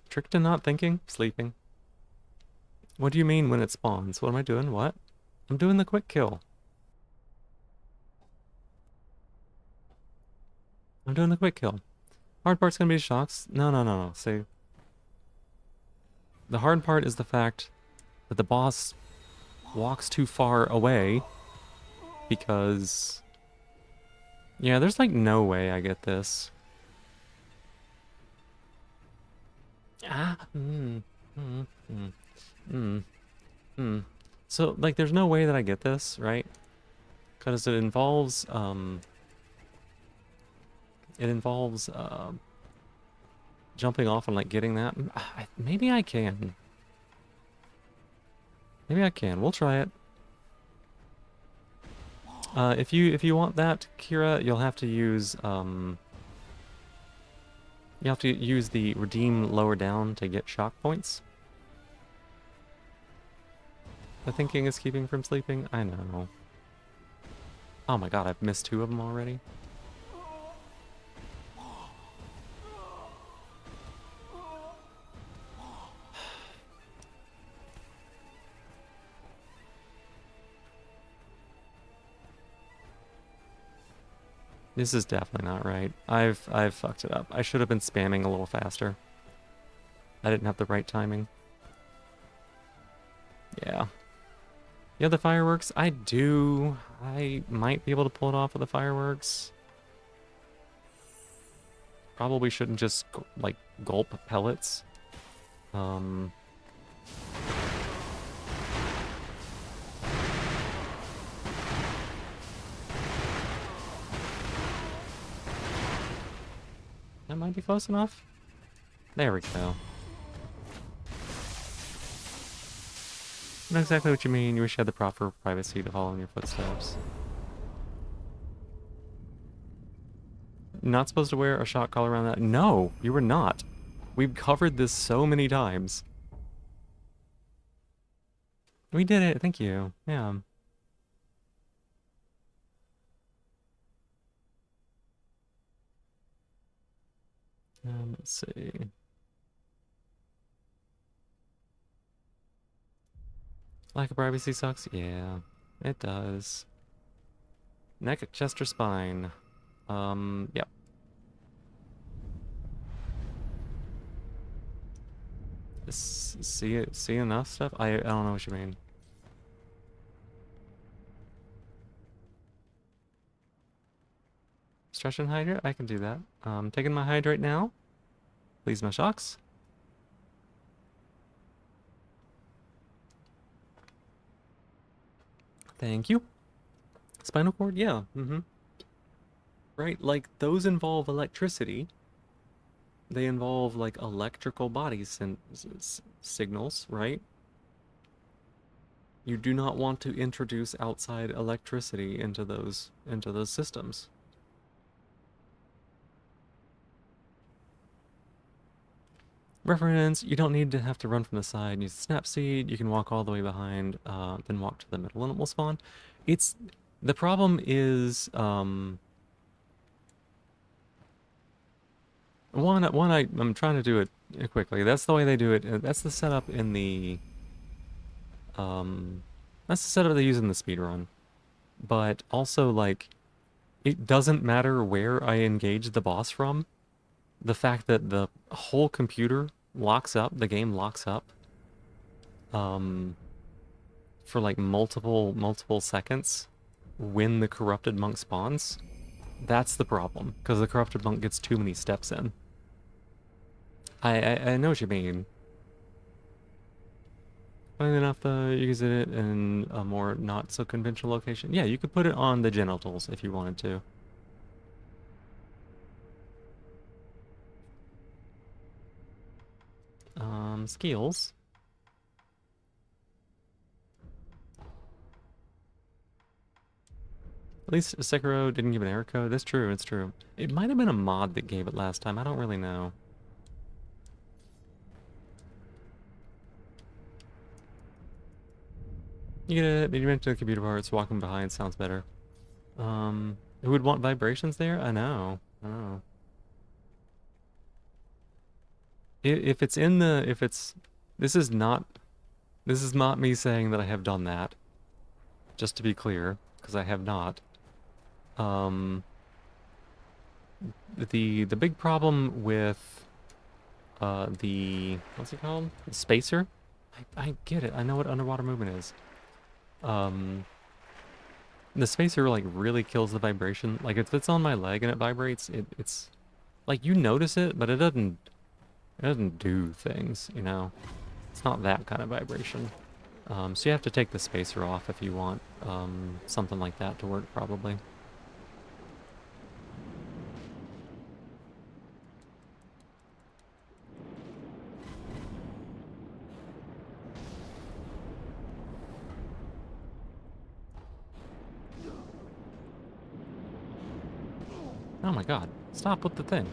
Trick to not thinking? Sleeping. What do you mean when it spawns? What am I doing? What? I'm doing the quick kill. I'm doing the quick kill. Hard part's gonna be shocks. No. See, the hard part is the fact that the boss walks too far away because... Yeah, there's like no way I get this. Ah, So, like, there's no way that I get this, right? Because it involves, jumping off and, like, getting that. Maybe I can. Maybe I can. We'll try it. If you want that, Kira, you'll have to use, you have to use the redeem lower down to get shock points. The thinking is keeping from sleeping? I know. Oh my god, I've missed 2 of them already. This is definitely not right. I've fucked it up. I should have been spamming a little faster. I didn't have the right timing. Yeah. Yeah, the fireworks, I do. I might be able to pull it off with the fireworks. Probably shouldn't just, like, gulp pellets. That might be close enough. There we go. I know exactly what you mean. You wish you had the proper privacy to follow in your footsteps. Not supposed to wear a shock collar around that? No, you were not. We've covered this so many times. We did it. Thank you. Yeah. Let's see. Lack of privacy sucks? Yeah, it does. Neck, chest, or spine? Yep. See enough stuff? I don't know what you mean. Stretch and hydrate? I can do that. Taking my hydrate now. Please no shocks. Thank you. Spinal cord? Yeah. Right, like, those involve electricity. They involve, like, electrical bodies and signals, right? You do not want to introduce outside electricity into those systems. Reference, you don't need to have to run from the side and use the snap seed. You can walk all the way behind, then walk to the middle and it will spawn. The problem is, I'm trying to do it quickly. That's the way they do it. That's the setup in the, that's the setup they use in the speedrun. But also, like, it doesn't matter where I engage the boss from. The fact that the whole computer locks up, the game locks up, for like multiple seconds when the corrupted monk spawns, that's the problem, because the corrupted monk gets too many steps in. I know what you mean. Funny enough, though, you use it in a more not so conventional location. Yeah, you could put it on the genitals if you wanted to. Skills. At least Sekiro didn't give an error code. That's true, it's true. It might have been a mod that gave it last time. I don't really know. You get it. You mentioned the computer parts. Walking behind sounds better. Who would want vibrations there? I know. I know. If it's in the, if it's, this is not me saying that I have done that. Just to be clear, because I have not. The big problem with the, what's it called? The spacer? I get it. I know what underwater movement is. The spacer like really kills the vibration. Like if it's on my leg and it vibrates, it's like you notice it, but it doesn't do things, you know. It's not that kind of vibration. So you have to take the spacer off if you want something like that to work, probably. Oh my god, stop with the thing.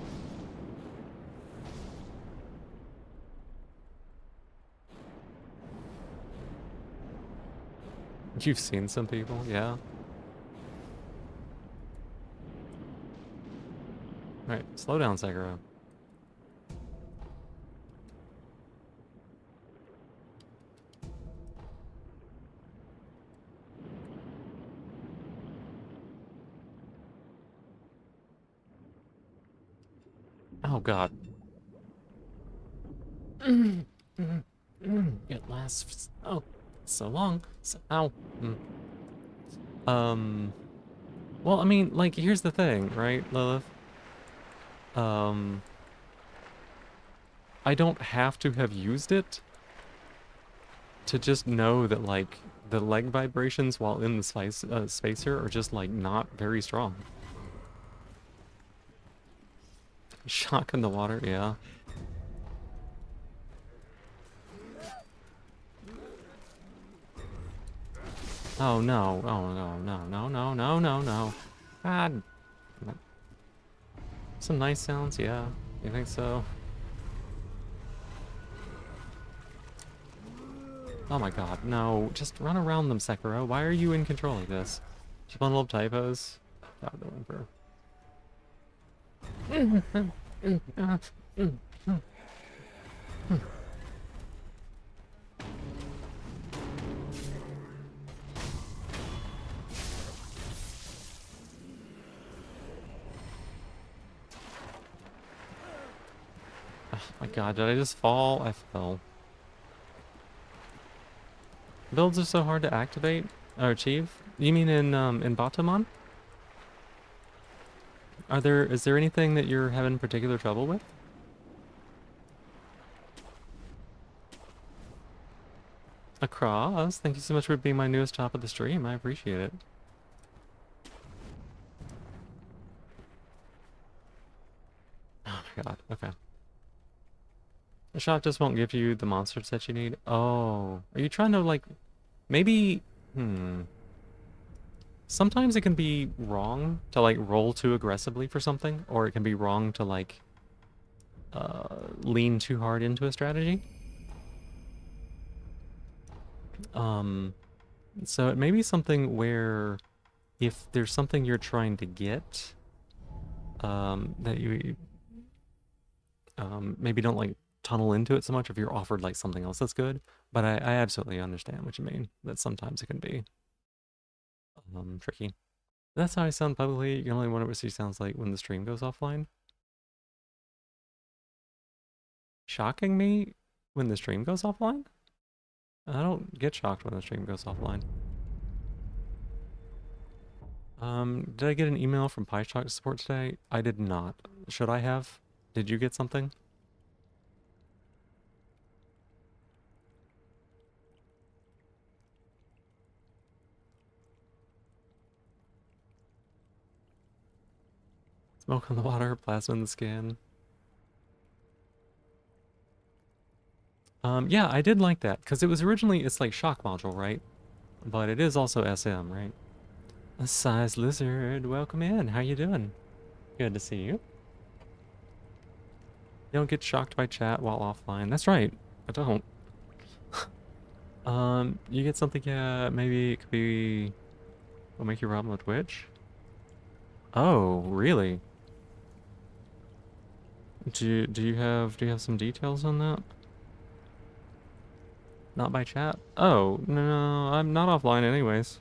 You've seen some people, yeah. Alright, slow down, Sekiro. Oh god. It lasts so long. So, ow. Well, I mean, like, here's the thing, right, Lilith? I don't have to have used it to just know that, like, the leg vibrations while in the spacer are just, like, not very strong. Shock in the water, yeah. Oh no, oh no, no, no, no, no, no, no. God. Some nice sounds, yeah. You think so? Oh my god, no. Just run around them, Sekiro. Why are you in control of this? Just bundle of typos. God, the Emperor. Oh my god, did I just fall? I fell. Builds are so hard to activate or achieve? You mean in Batamon? Is there anything that you're having particular trouble with? Across, thank you so much for being my newest top of the stream. I appreciate it. Oh my god, okay. The shop just won't give you the monsters that you need. Oh, are you trying to like, maybe, sometimes it can be wrong to like roll too aggressively for something, or it can be wrong to like lean too hard into a strategy. So it may be something where if there's something you're trying to get, that you maybe don't like tunnel into it so much if you're offered like something else that's good. But I absolutely understand what you mean, that sometimes it can be tricky. That's how I sound publicly. You can only wonder what she sounds like when the stream goes offline. Shocking me when the stream goes offline? I don't get shocked when the stream goes offline. Did I get an email from PyShock support today? I did not. Should I have? Did you get something? Smoke on the water, plasma in the skin. Yeah, I did like that, because it was originally, it's like shock module, right? But it is also SM, right? A size lizard, welcome in. How you doing? Good to see you. You don't get shocked by chat while offline. That's right. I don't. You get something, yeah, maybe it could be will make you problem with Twitch. Oh, really? Do you have some details on that? Not by chat? Oh, no, I'm not offline anyways.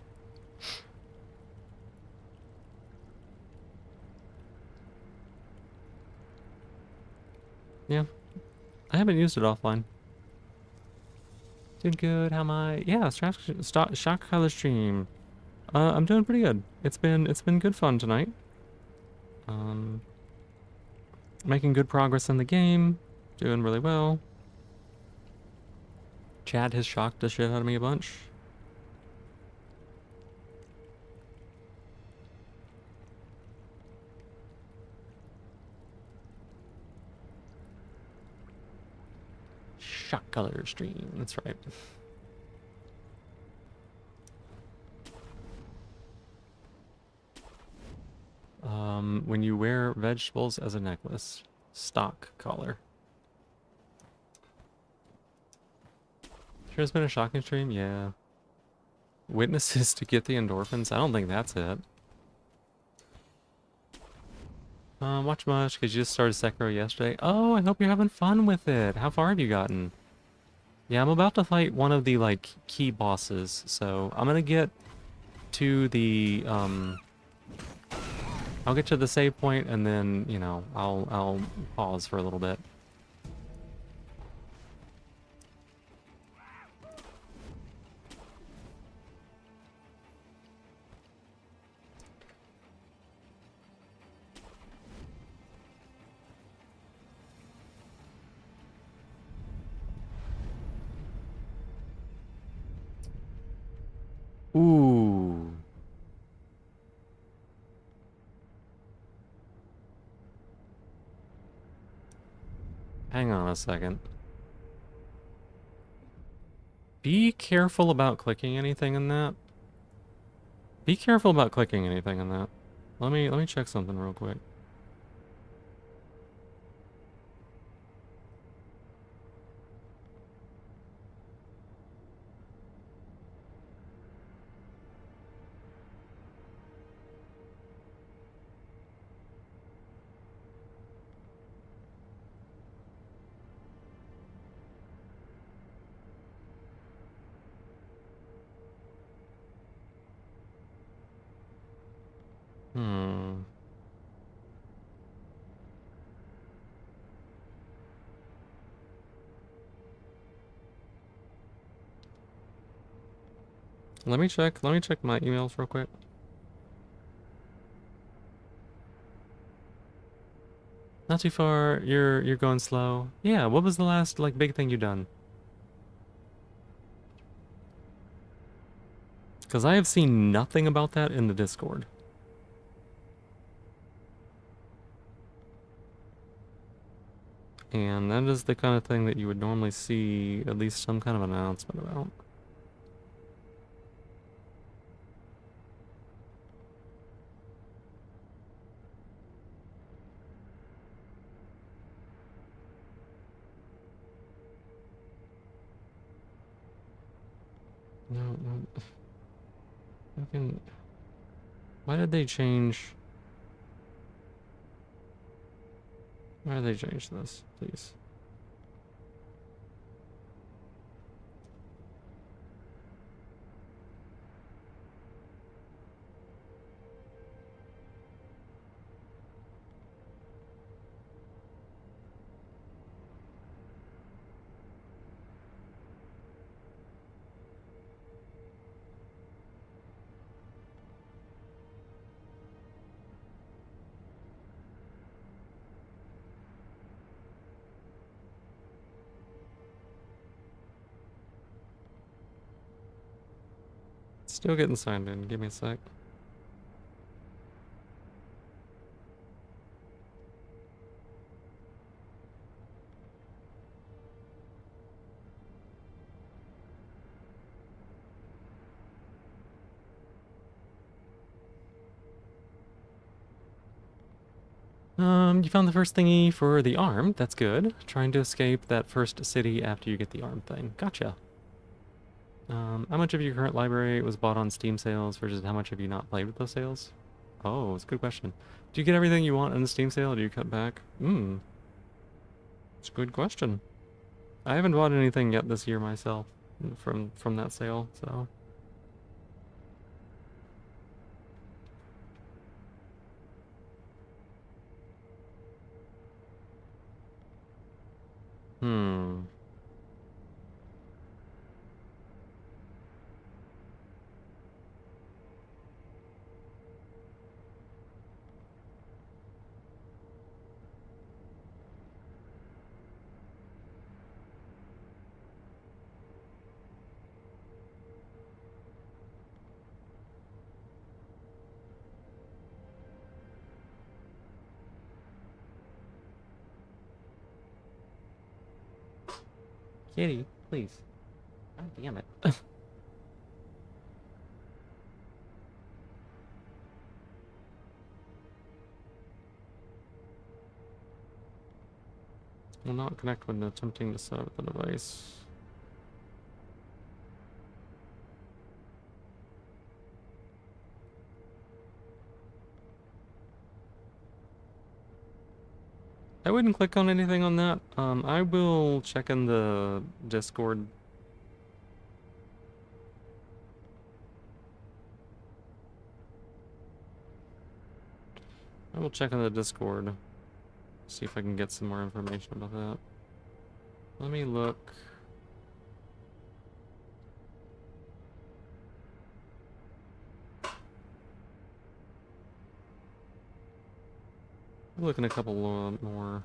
Yeah, I haven't used it offline. Doing good, how am I? Yeah, shock color stream. I'm doing pretty good. It's been good fun tonight. Um, making good progress in the game. Doing really well. Chad has shocked the shit out of me a bunch. Shock color stream, that's right. When you wear vegetables as a necklace. Stock color. Sure, it's been a shocking stream? Yeah. Witnesses to get the endorphins? I don't think that's it. Watch much, because you just started Sekiro yesterday. Oh, I hope you're having fun with it. How far have you gotten? Yeah, I'm about to fight one of the, like, key bosses, so I'm gonna get to the, I'll get to the save point, and then, you know, I'll pause for a little bit. Ooh. Hang on a second. Be careful about clicking anything in that. Be careful about clicking anything in that. Let me check something real quick. Hmm. Let me check my emails real quick. Not too far. You're going slow. Yeah, what was the last like big thing you done? Cuz I have seen nothing about that in the Discord. And that is the kind of thing that you would normally see at least some kind of announcement about. No, no. Fucking. Why did they change? Why did they change this, please? Still getting signed in. Give me a sec. You found the first thingy for the arm. That's good. Trying to escape that first city after you get the arm thing. Gotcha. How much of your current library was bought on Steam sales versus how much have you not played with those sales? Oh, it's a good question. Do you get everything you want in the Steam sale, or do you cut back? It's a good question. I haven't bought anything yet this year myself from that sale, so. Hmm. Kitty, please. God damn it. Will not connect when attempting to set up the device. I wouldn't click on anything on that. I will check in the Discord. I will check in the Discord. See if I can get some more information about that. Let me look. Look in a couple more.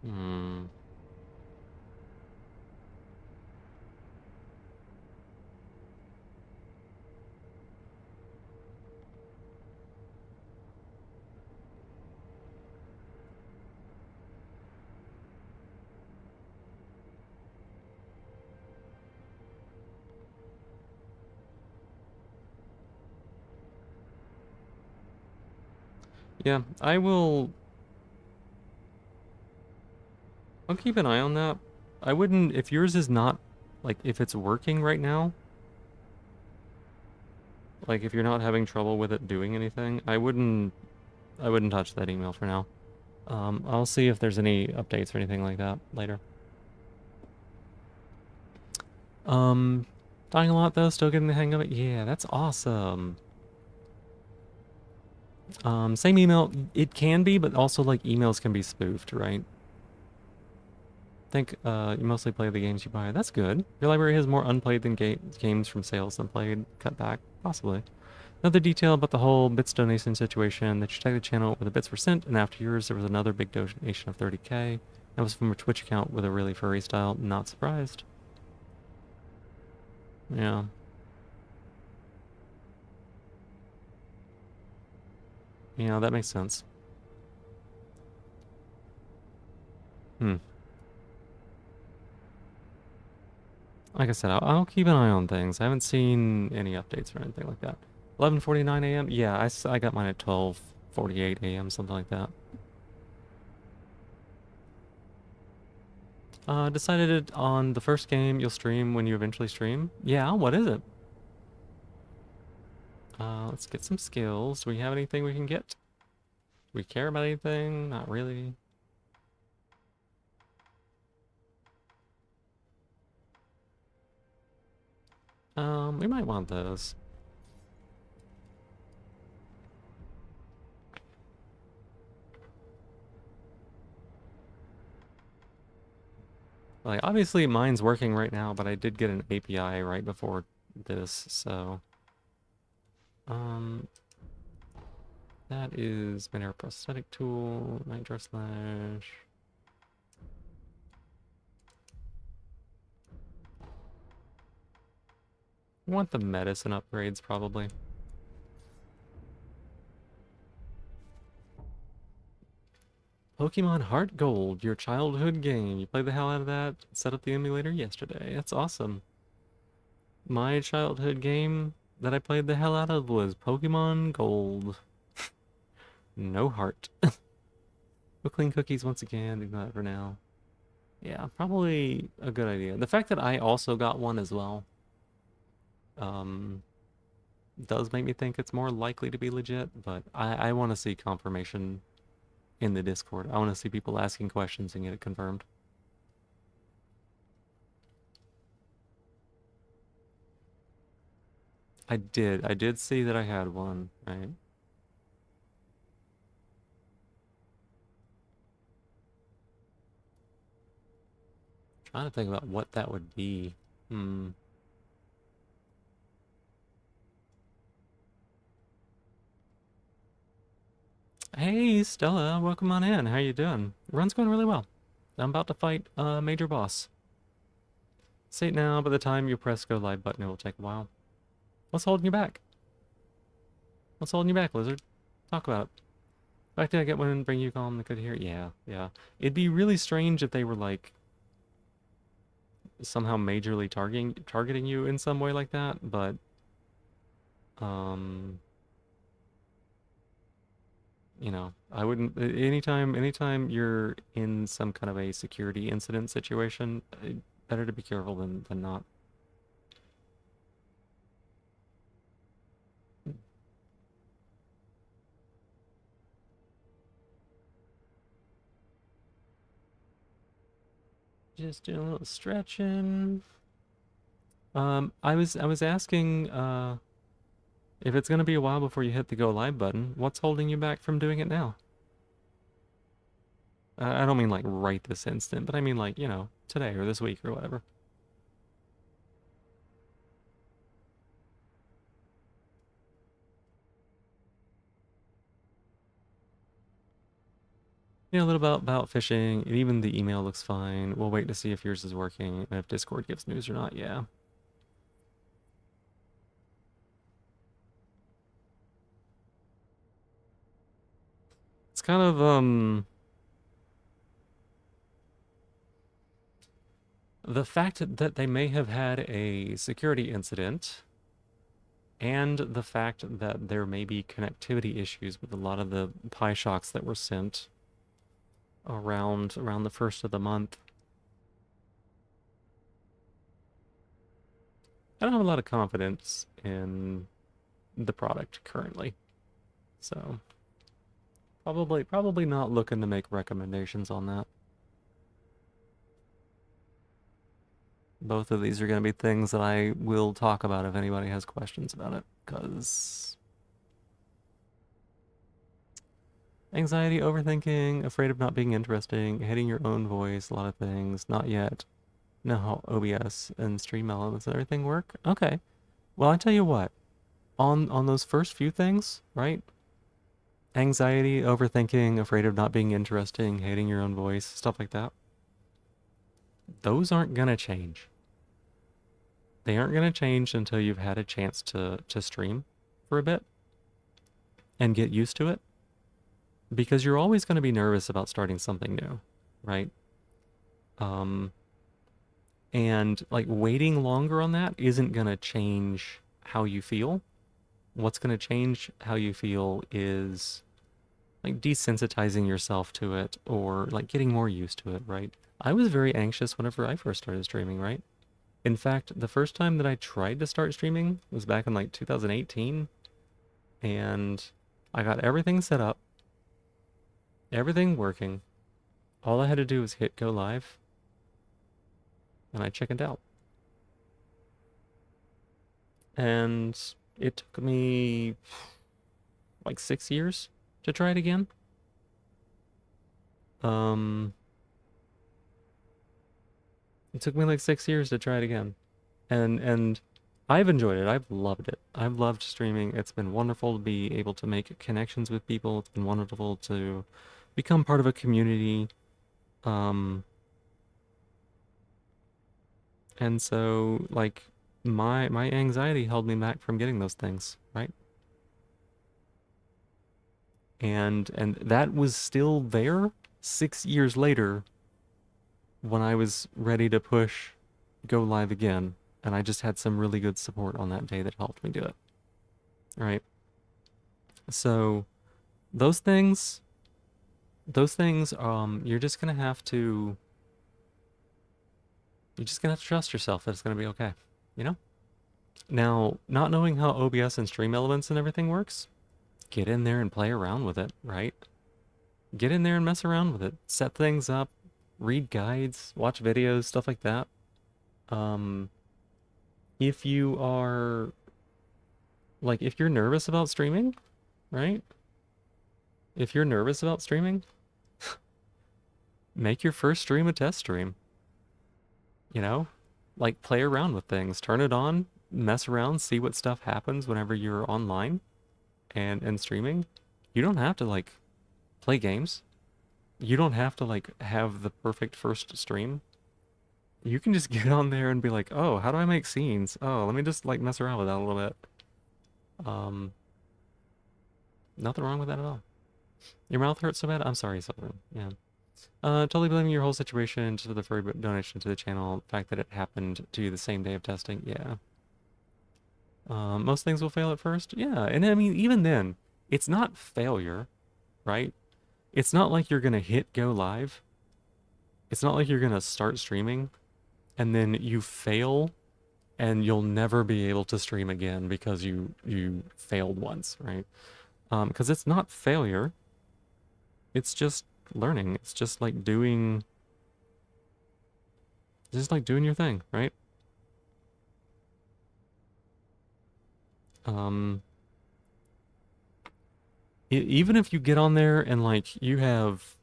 Hmm. Yeah, I'll keep an eye on that. I wouldn't, if yours is not, like, if it's working right now, like, if you're not having trouble with it doing anything, I wouldn't touch that email for now. I'll see if there's any updates or anything like that later. Dying a lot though, still getting the hang of it. Yeah, that's awesome. Same email, it can be, but also like emails can be spoofed, right? I think you mostly play the games you buy. That's good. Your library has more unplayed than games from sales than played. Cut back, possibly. Another detail about the whole bits donation situation, that you tagged the channel where the bits were sent, and after yours there was another big donation of 30k. That was from a Twitch account with a really furry style. Not surprised. Yeah. Yeah, that makes sense. Hmm. Like I said, I'll keep an eye on things. I haven't seen any updates or anything like that. 11:49 a.m. Yeah, I got mine at 12:48 a.m. something like that. Decided on the first game you'll stream when you eventually stream. Yeah, what is it? Let's get some skills. Do we have anything we can get? Do we care about anything? Not really. We might want those. Like, obviously mine's working right now, but I did get an API right before this, so... That is Minera Prosthetic Tool, Nitro Slash... want the medicine upgrades, probably. Pokemon Heart Gold, your childhood game. You played the hell out of that, set up the emulator yesterday. That's awesome. My childhood game that I played the hell out of was Pokemon Gold. No heart. We'll clean cookies once again, ignore that for now. Yeah, probably a good idea. The fact that I also got one as well, um, does make me think it's more likely to be legit, but I want to see confirmation in the Discord. I want to see people asking questions and get it confirmed. I did see that I had one, right? Trying to think about what that would be. Hmm. Hey, Stella, welcome on in. How you doing? Run's going really well. I'm about to fight a major boss. Say it now, by the time you press go live button, it will take a while. What's holding you back? What's holding you back, Lizard? Talk about it. Fact did I get one and bring you calm and could hear? Yeah, yeah. It'd be really strange if they were like somehow majorly targeting you in some way like that, but um you know, I wouldn't anytime you're in some kind of a security incident situation, better to be careful than not. Just doing a little stretching. I was asking if it's gonna be a while before you hit the go live button, what's holding you back from doing it now? I don't mean like right this instant, but I mean like, you know, today or this week or whatever. Yeah, a little about fishing, and even the email looks fine. We'll wait to see if yours is working and if Discord gives news or not. Yeah. It's kind of the fact that they may have had a security incident and the fact that there may be connectivity issues with a lot of the Pi shocks that were sent around the first of the month. I don't have a lot of confidence in the product currently. So probably not looking to make recommendations on that. Both of these are going to be things that I will talk about if anybody has questions about it, because anxiety, overthinking, afraid of not being interesting, hating your own voice, a lot of things, not yet. Know how OBS and Stream Elements and everything work? Okay. Well, I tell you what, on those first few things, right? Anxiety, overthinking, afraid of not being interesting, hating your own voice, stuff like that. Those aren't gonna change. They aren't gonna change until you've had a chance to stream for a bit and get used to it. Because you're always gonna be nervous about starting something new, right? Um, and like waiting longer on that isn't gonna change how you feel. What's gonna change how you feel is like desensitizing yourself to it or like getting more used to it, right? I was very anxious whenever I first started streaming, right? In fact, the first time that I tried to start streaming was back in like 2018, and I got everything set up, everything working. All I had to do was hit go live, and I chickened out. And it took me like 6 years to try it again. It took me like 6 years to try it again. And I've enjoyed it. I've loved it. I've loved streaming. It's been wonderful to be able to make connections with people. It's been wonderful to become part of a community. Um, and so like my anxiety held me back from getting those things, right? And that was still there 6 years later when I was ready to push go live again, and I just had some really good support on that day that helped me do it. Right? So those things you're just gonna have to trust yourself that it's gonna be okay. You know? Now, not knowing how OBS and stream elements and everything works, get in there and play around with it, right? Get in there and mess around with it. Set things up, read guides, watch videos, stuff like that. If you are, like, if you're nervous about streaming, right? If you're nervous about streaming, make your first stream a test stream. You know? Like, play around with things. Turn it on, mess around, see what stuff happens whenever you're online and streaming. You don't have to, like, play games. You don't have to, like, have the perfect first stream. You can just get on there and be like, oh, how do I make scenes? Oh, let me just, like, mess around with that a little bit. Nothing wrong with that at all. Your mouth hurts so bad? I'm sorry, Sylvan. Yeah. Totally blaming your whole situation just for the free donation to the channel. The fact that it happened to you the same day of testing. Yeah. Most things will fail at first. Yeah, and I mean, even then, it's not failure, right? It's not like you're gonna hit go live. It's not like you're gonna start streaming and then you fail and you'll never be able to stream again because you failed once, right? Because it's not failure. It's just learning. It's just like doing your thing, right? Even if you get on there and like you have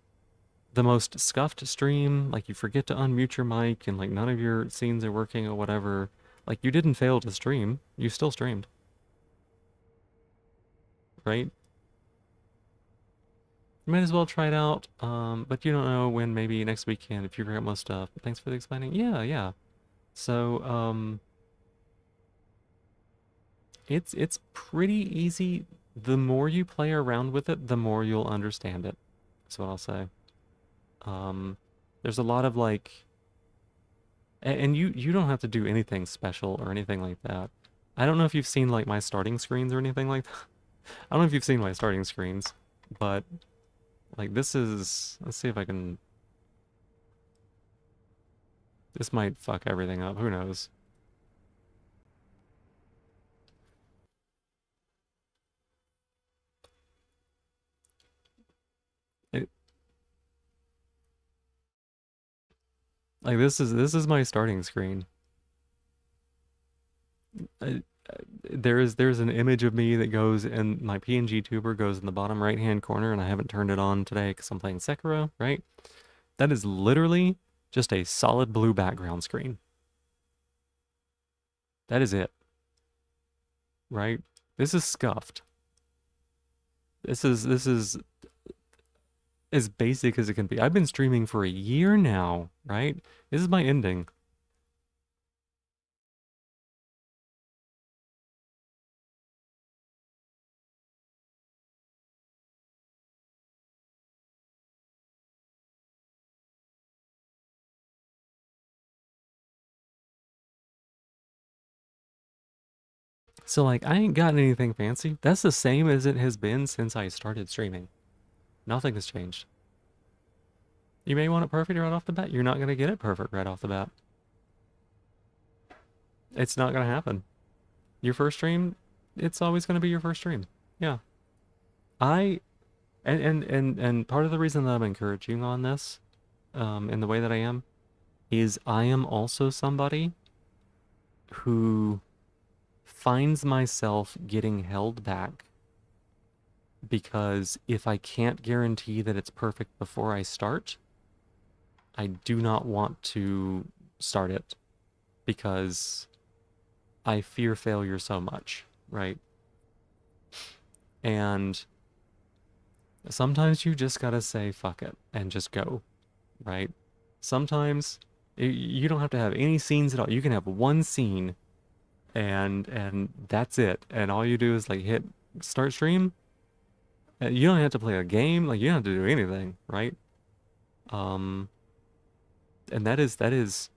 the most scuffed stream, like you forget to unmute your mic and like none of your scenes are working or whatever, like you didn't fail to stream, you still streamed. Right? You might as well try it out, but you don't know when, maybe next weekend if you forget most stuff. Thanks for the explaining. Yeah, yeah. So, it's pretty easy. The more you play around with it, the more you'll understand it. That's what I'll say. There's a lot of like, and you don't have to do anything special or anything like that. I don't know if you've seen like my starting screens or anything like that. I don't know if you've seen my starting screens, but like this is, let's see if I can, this might fuck everything up, who knows. It, like this is my starting screen. I, there's an image of me that goes, and my PNG tuber goes in the bottom right hand corner, and I haven't turned it on today because I'm playing Sekiro, right? That is literally just a solid blue background screen. That is it. Right? This is scuffed. This is as basic as it can be. I've been streaming for a year now, right? This is my ending. So like, I ain't gotten anything fancy. That's the same as it has been since I started streaming. Nothing has changed. You may want it perfect right off the bat. You're not going to get it perfect right off the bat. It's not going to happen. Your first stream, it's always going to be your first stream. Yeah. I and part of the reason that I'm encouraging on this, in the way that I am, is I am also somebody who finds myself getting held back because if I can't guarantee that it's perfect before I start, I do not want to start it because I fear failure so much, right? And sometimes you just gotta say fuck it and just go, right? Sometimes you don't have to have any scenes at all. You can have one scene and that's it. And all you do is like hit start stream. You don't have to play a game, like you don't have to do anything, right? Um, and that is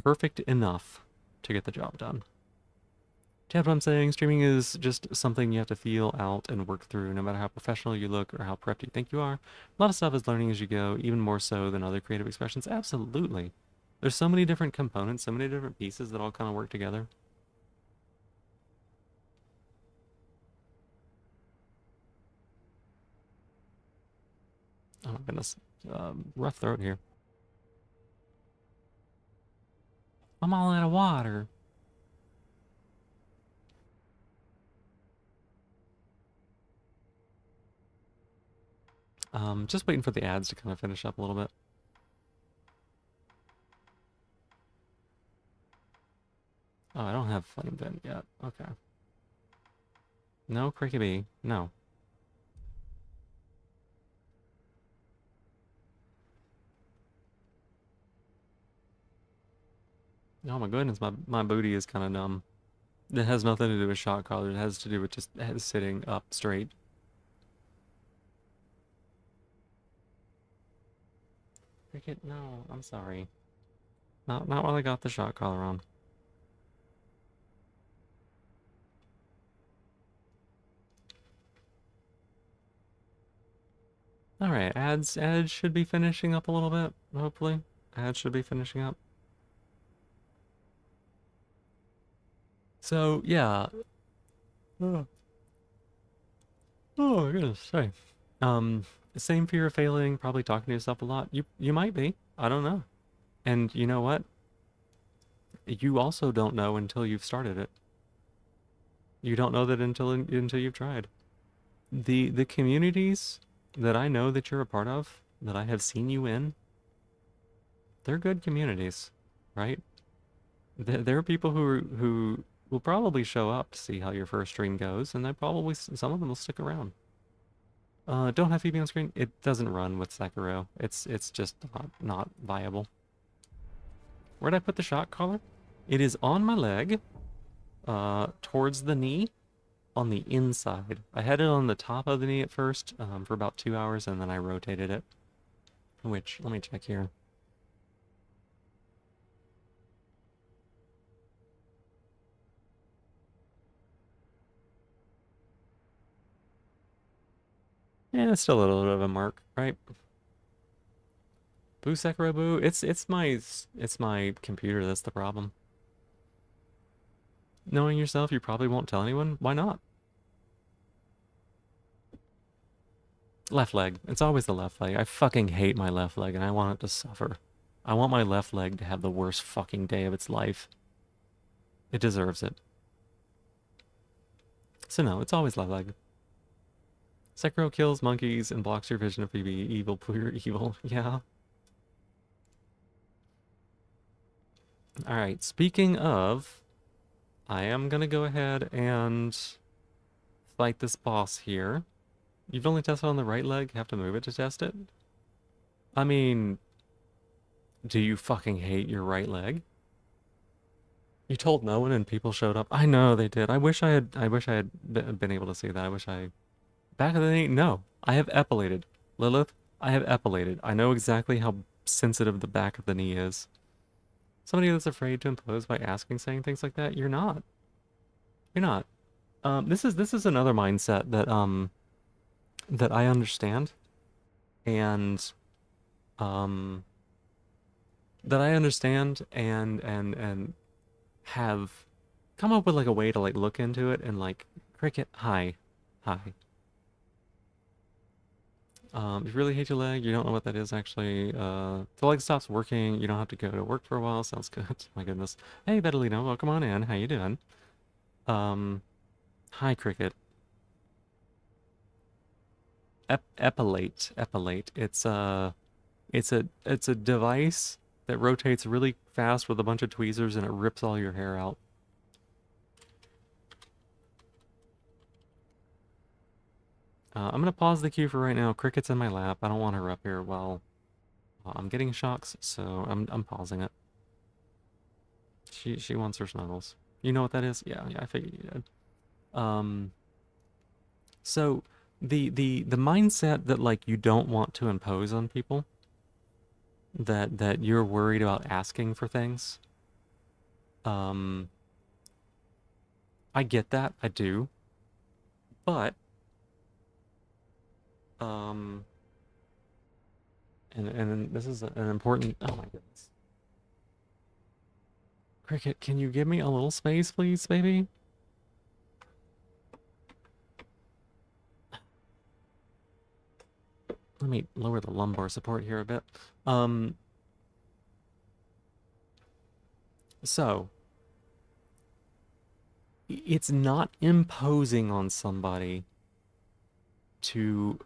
perfect enough to get the job done. Do you have what I'm saying? Streaming is just something you have to feel out and work through, no matter how professional you look or how prepped you think you are. A lot of stuff is learning as you go, even more so than other creative expressions. Absolutely. There's so many different components, so many different pieces that all kind of work together. Oh my goodness. Rough throat here. I'm all out of water. Just waiting for the ads to kind of finish up a little bit. Oh, I don't have Flame Vent yet. Okay. No, Cricket Bee. No. Oh my goodness, my booty is kind of numb. It has nothing to do with shot collar. It has to do with just sitting up straight. Cricket, no, I'm sorry. Not while I got the shot collar on. All right, ads should be finishing up a little bit. Hopefully, ads should be finishing up. So yeah. Oh, oh my goodness, sorry. Same fear of failing, probably talking to yourself a lot. You might be. I don't know. And you know what? You also don't know until you've started it. You don't know that until you've tried. The communities that I know that you're a part of, that I have seen you in, they're good communities, right? There are people who will probably show up to see how your first stream goes, and they probably some of them will stick around. Don't have Phoebe on screen. It doesn't run with Sekiro. It's just not viable. Where'd I put the shot collar? It is on my leg, towards the knee, on the inside. I had it on the top of the knee at first, for about 2 hours, and then I rotated it. Which, let me check here. Yeah, it's still a little bit of a mark, right? Boo Sekiro boo. It's my computer that's the problem. Knowing yourself, you probably won't tell anyone. Why not? Left leg. It's always the left leg. I fucking hate my left leg and I want it to suffer. I want my left leg to have the worst fucking day of its life. It deserves it. So no, it's always left leg. Sekiro kills monkeys and blocks your vision of Phoebe. Evil, pure evil. Yeah. Alright, speaking of, I am gonna go ahead and fight this boss here. You've only tested on the right leg, you have to move it to test it? I mean, do you fucking hate your right leg? You told no one and people showed up. I know they did. I wish I had been able to see that. I wish I back of the knee. No, I have epilated. Lilith, I have epilated. I know exactly how sensitive the back of the knee is. Somebody that's afraid to impose by saying things like that, you're not. You're not. This is another mindset that I understand, and um that I understand and have come up with like a way to like look into it and like cricket hi. If you really hate your leg, you don't know what that is actually. The leg stops working, you don't have to go to work for a while. Sounds good. My goodness. Hey Betalino, welcome on in. How you doing? Hi Cricket. Epilate. It's a device that rotates really fast with a bunch of tweezers and it rips all your hair out. I'm gonna pause the queue for right now. Cricket's in my lap. I don't want her up here while I'm getting shocks, so I'm pausing it. She wants her snuggles. You know what that is? Yeah, I figured you did. Um, so the mindset that like you don't want to impose on people, that you're worried about asking for things. Um, I get that, I do, but um, and this is an important. Oh my goodness, Cricket, can you give me a little space, please, baby? Let me lower the lumbar support here a bit. Um, so it's not imposing on somebody to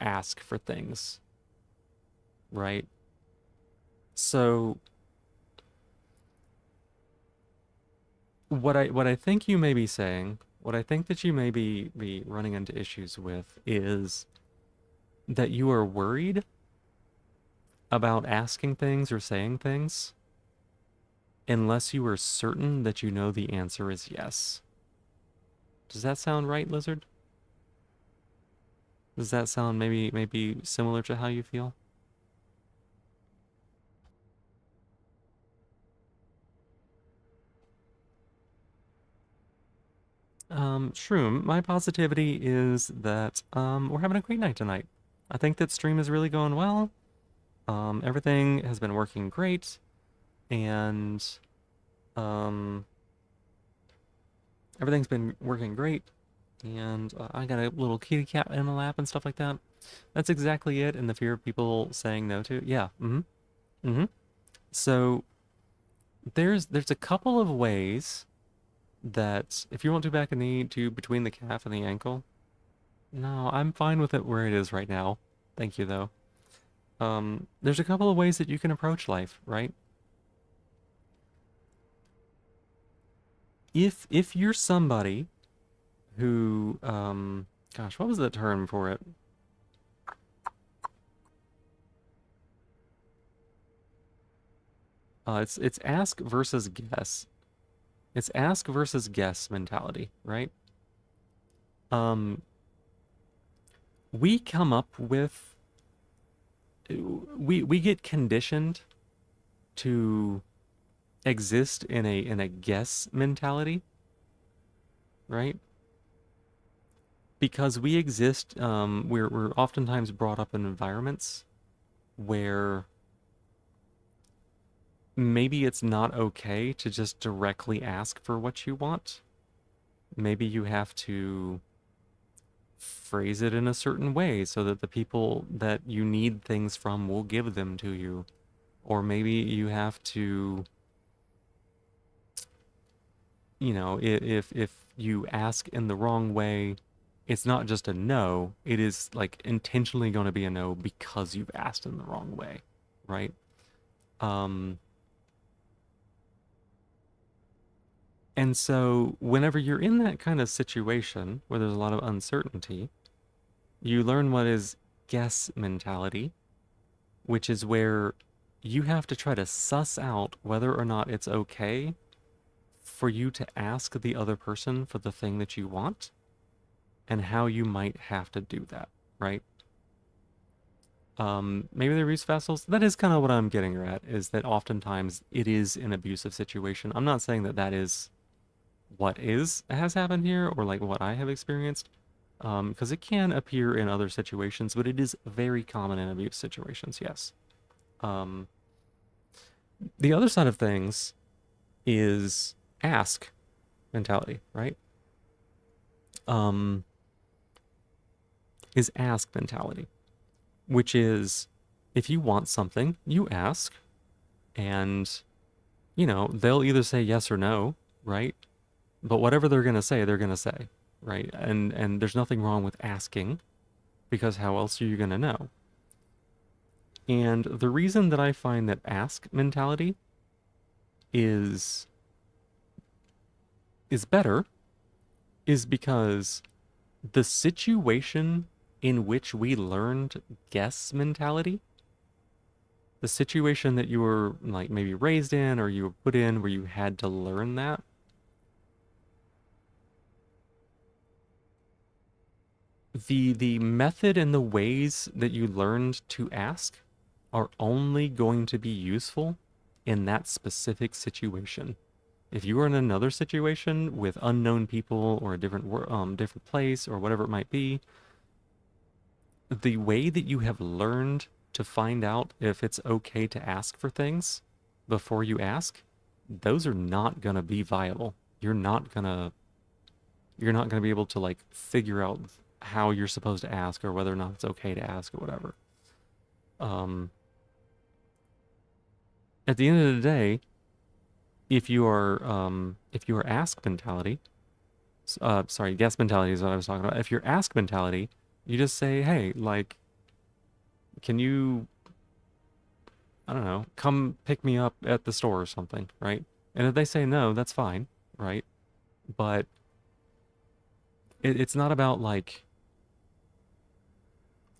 ask for things, right? So what I think you may be saying, what I think that you may be running into issues with is that you are worried about asking things or saying things unless you are certain that you know the answer is yes. Does that sound right, Lizard? Does that sound maybe similar to how you feel? Shroom, my positivity is that we're having a great night tonight. I think that stream is really going well. Everything has been working great, and um, everything's been working great. And I got a little kitty cat in my lap and stuff like that. That's exactly it. And the fear of people saying no to. Yeah. Mm-hmm. Mm-hmm. So there's a couple of ways that if you want to back a knee to between the calf and the ankle. No, I'm fine with it where it is right now. Thank you though. There's a couple of ways that you can approach life, right? If you're somebody who gosh, what was the term for it? It's ask versus guess. It's ask versus guess mentality, right? Um, we come up with we get conditioned to exist in a guess mentality, right? Because we exist, we're oftentimes brought up in environments where maybe it's not okay to just directly ask for what you want. Maybe you have to phrase it in a certain way so that the people that you need things from will give them to you. Or maybe you have to, if you ask in the wrong way, it's not just a no, it is like intentionally going to be a no because you've asked in the wrong way, right? Um, and so whenever you're in that kind of situation where there's a lot of uncertainty, you learn what is guess mentality, which is where you have to try to suss out whether or not it's okay for you to ask the other person for the thing that you want and how you might have to do that, right? Maybe they're use vessels. That is kind of what I'm getting at, is that oftentimes it is an abusive situation. I'm not saying that that is what has happened here or like what I have experienced, because it can appear in other situations, but it is very common in abuse situations, yes. Um, the other side of things is ask mentality, right? Um, is ask mentality, which is if you want something, you ask, and they'll either say yes or no, right? But whatever they're gonna say, they're gonna say, right? And there's nothing wrong with asking, because how else are you gonna know? And the reason that I find that ask mentality is better is because the situation in which we learned guess mentality, the situation that you were like maybe raised in or you were put in where you had to learn that, the method and the ways that you learned to ask are only going to be useful in that specific situation. If you are in another situation with unknown people or a different place or whatever it might be, the way that you have learned to find out if it's okay to ask for things before you ask, those are not going to be viable. You're not going to be able to like figure out how you're supposed to ask or whether or not it's okay to ask or whatever. Um, at the end of the day, if you are ask mentality, sorry, guess mentality is what I was talking about. If you're ask mentality, you just say, hey, like, can you, I don't know, come pick me up at the store or something, right? And if they say no, that's fine, right? But it's not about like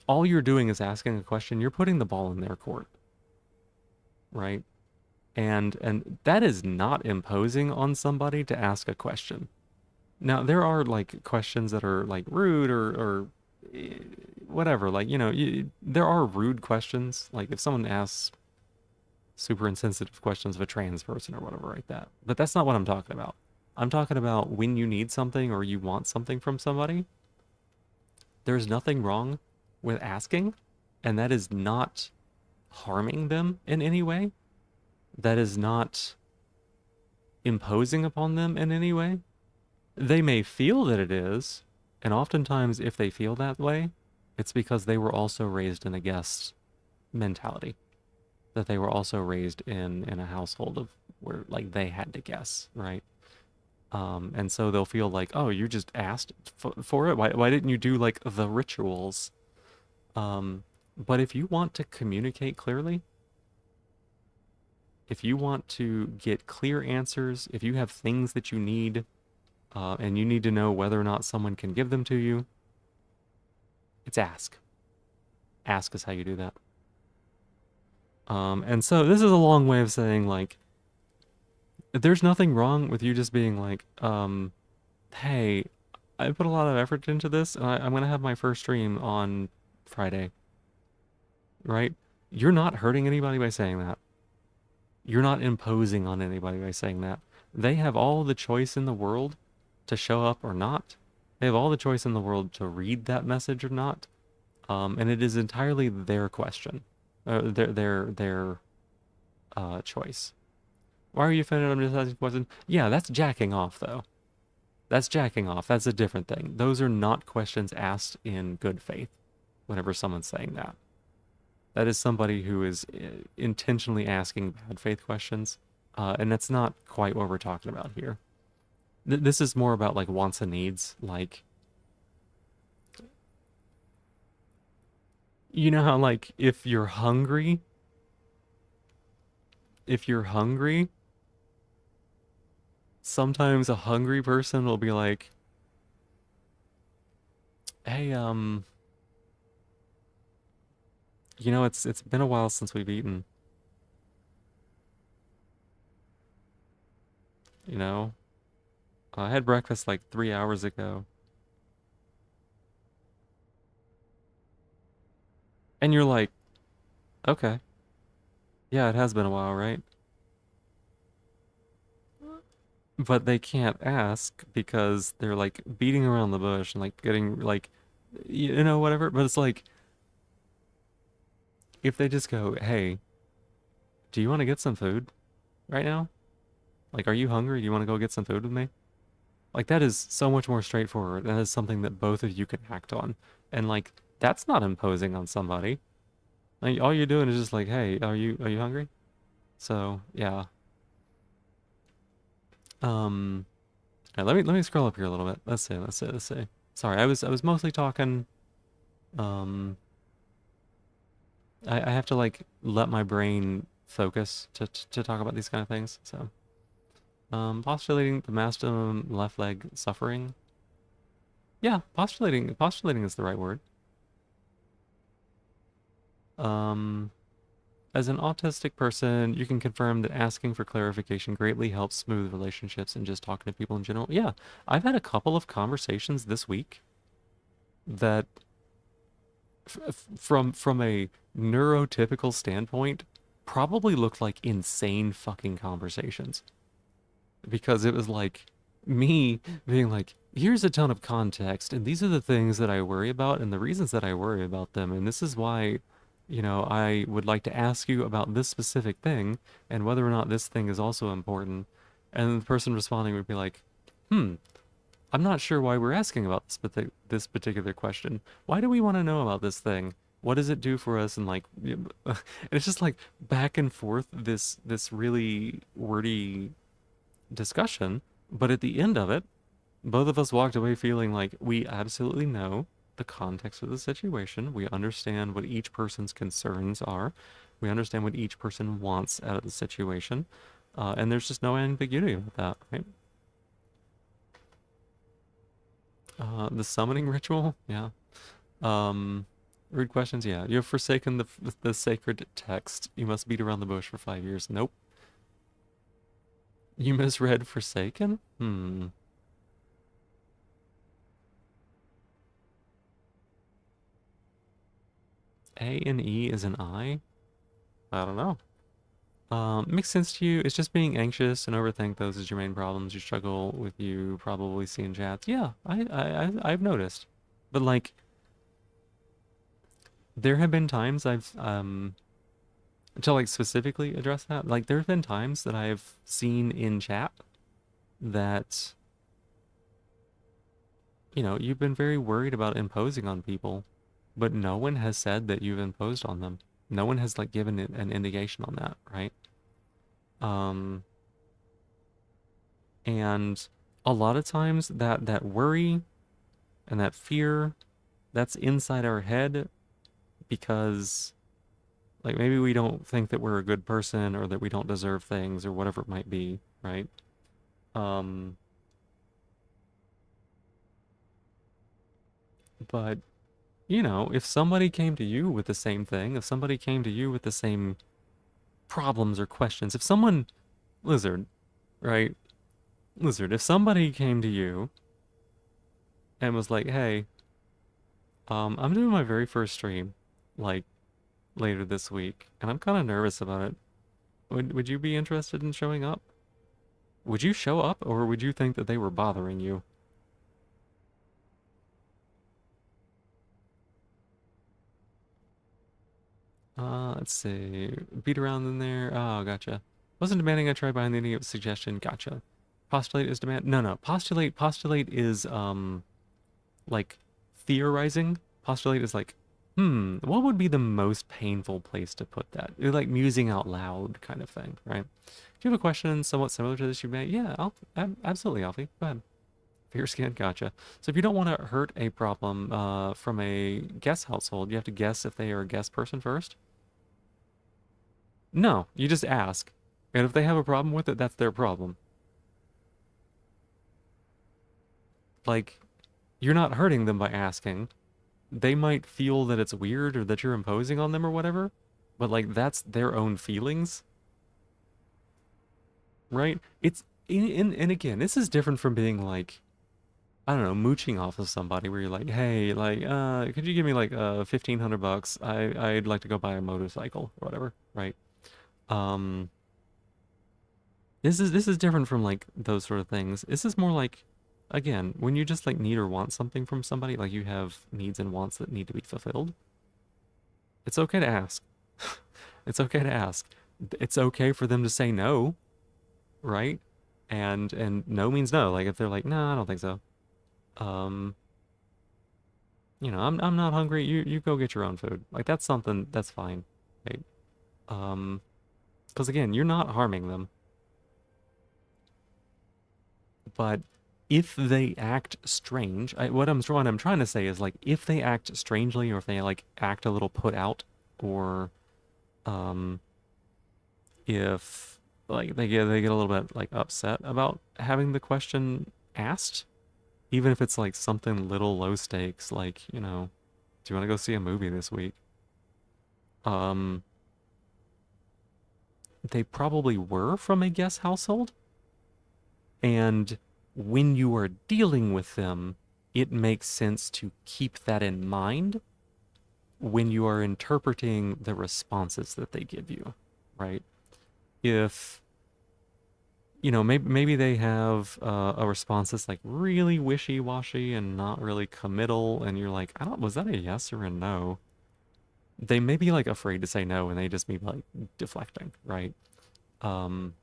all you're doing is asking a question. You're putting the ball in their court, right? And that is not imposing on somebody to ask a question. Now, there are like questions that are like rude or whatever. Like, there are rude questions. Like if someone asks super insensitive questions of a trans person or whatever like that. But that's not what I'm talking about. I'm talking about when you need something or you want something from somebody, there's nothing wrong with asking, and that is not harming them in any way. That is not imposing upon them in any way. They may feel that it is, and oftentimes if they feel that way, it's because they were also raised in a guest mentality. That they were also raised in a household of where like they had to guess, right? And so they'll feel like, oh, you just asked for it. Why didn't you do like the rituals? But if you want to communicate clearly, if you want to get clear answers, if you have things that you need, and you need to know whether or not someone can give them to you, it's ask. Ask is how you do that. And so this is a long way of saying like, there's nothing wrong with you just being like, hey, I put a lot of effort into this, and I'm gonna have my first stream on Friday, right? You're not hurting anybody by saying that. You're not imposing on anybody by saying that. They have all the choice in the world to show up or not. They have all the choice in the world to read that message or not. And it is entirely their question, their choice. Why are you offended? I'm just asking a question. Yeah, that's jacking off, though. That's jacking off. That's a different thing. Those are not questions asked in good faith whenever someone's saying that. That is somebody who is intentionally asking bad faith questions. And that's not quite what we're talking about here. This is more about like wants and needs. Like, you know how like if you're hungry, sometimes a hungry person will be like, hey, it's been a while since we've eaten. You know, I had breakfast like 3 hours ago. And you're like, okay, yeah, it has been a while, right? But they can't ask because they're like beating around the bush and like getting like, whatever. But it's like, if they just go, hey, do you want to get some food right now? Like, are you hungry? Do you want to go get some food with me? Like, that is so much more straightforward. That is something that both of you can act on. And like, that's not imposing on somebody. Like, all you're doing is just like, hey, are you hungry? So, yeah. Um, yeah, let me scroll up here a little bit. Let's see. Sorry, I was mostly talking. Um, I have to like let my brain focus to talk about these kind of things. So, postulating the masculine left leg suffering. Yeah, postulating is the right word. Um, as an autistic person, you can confirm that asking for clarification greatly helps smooth relationships and just talking to people in general. Yeah, I've had a couple of conversations this week that from a neurotypical standpoint probably looked like insane fucking conversations, because it was like me being like, here's a ton of context, and these are the things that I worry about, and the reasons that I worry about them, and this is why, I would like to ask you about this specific thing, and whether or not this thing is also important. And the person responding would be like, I'm not sure why we're asking about this particular question. Why do we want to know about this thing? What does it do for us? And like, and it's just like back and forth, this really wordy discussion. But at the end of it, both of us walked away feeling like we absolutely know the context of the situation. We understand what each person's concerns are. We understand what each person wants out of the situation. And there's just no ambiguity about that, right? The summoning ritual? Yeah. Rude questions? Yeah. You have forsaken the sacred text. You must beat around the bush for 5 years. Nope. You misread forsaken? A and E is an I? I don't know. Makes sense to you. It's just being anxious and overthink those is your main problems. You struggle with, you probably see in chats. Yeah, I've noticed. But like, there have been times I've to like specifically address that. Like, there have been times that I've seen in chat that you've been very worried about imposing on people, but no one has said that you've imposed on them. No one has like given it an indication on that, right? And a lot of times that worry and that fear, that's inside our head because like maybe we don't think that we're a good person or that we don't deserve things or whatever it might be, right? Um, but if somebody came to you with the same thing, if somebody came to you with the same problems or questions, if someone, Lizard, right? Lizard, if somebody came to you and was like, hey, I'm doing my very first stream, like, later this week, and I'm kind of nervous about it. Would you be interested in showing up? Would you show up, or would you think that they were bothering you? Let's see. Beat around in there. Oh, gotcha. Wasn't demanding I try behind the any suggestion. Gotcha. Postulate is demand. No. Postulate is like theorizing. Postulate is like, what would be the most painful place to put that? You're like musing out loud kind of thing, right? Do you have a question somewhat similar to this you may? Yeah, absolutely, Alfie. Go ahead. Fair skin, gotcha. So if you don't want to hurt a problem from a guest household, you have to guess if they are a guest person first. No, you just ask. And if they have a problem with it, that's their problem. Like, you're not hurting them by asking. They might feel that it's weird or that you're imposing on them or whatever, but like that's their own feelings, right? It's and again, this is different from being like, I don't know, mooching off of somebody where you're like, hey, like, could you give me like $1,500? I'd like to go buy a motorcycle or whatever, right? Um, this is different from like those sort of things. This is more like, again, when you just like need or want something from somebody, like you have needs and wants that need to be fulfilled. It's okay to ask. It's okay to ask. It's okay for them to say no, right? And no means no. Like if they're like, no, I don't think so. Um, I'm not hungry. You go get your own food. Like that's something that's fine, right? Um, because again, you're not harming them. But if they act strange, what I'm trying to say is like if they act strangely or if they like act a little put out or um if like they get a little bit like upset about having the question asked, even if it's like something little low stakes, like, do you want to go see a movie this week? Um, they probably were from a guest household. And when you are dealing with them, it makes sense to keep that in mind when you are interpreting the responses that they give you, right? If, you know, maybe they have a response that's like really wishy-washy and not really committal, and you're like, was that a yes or a no? They may be like afraid to say no, and they just be like deflecting, right? Um,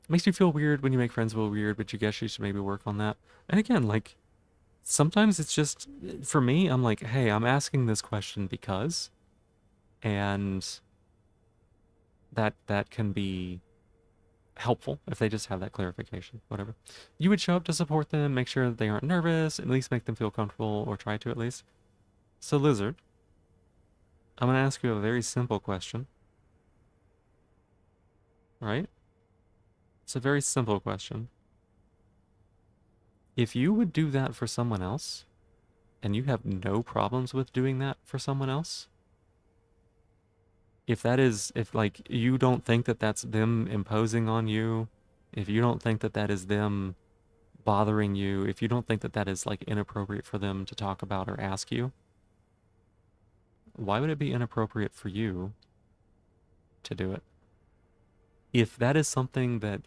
Makes you feel weird when you make friends feel weird, but you guess you should maybe work on that. And again, like sometimes it's just for me, I'm like, hey, I'm asking this question because, and that can be helpful if they just have that clarification, whatever. You would show up to support them, make sure that they aren't nervous, at least make them feel comfortable, or try to at least. So, Lizard, I'm going to ask you a very simple question, right? It's a very simple question. If you would do that for someone else, and you have no problems with doing that for someone else, if like you don't think that that's them imposing on you, if you don't think that that is them bothering you, if you don't think that that is like inappropriate for them to talk about or ask you, why would it be inappropriate for you to do it? If that is something that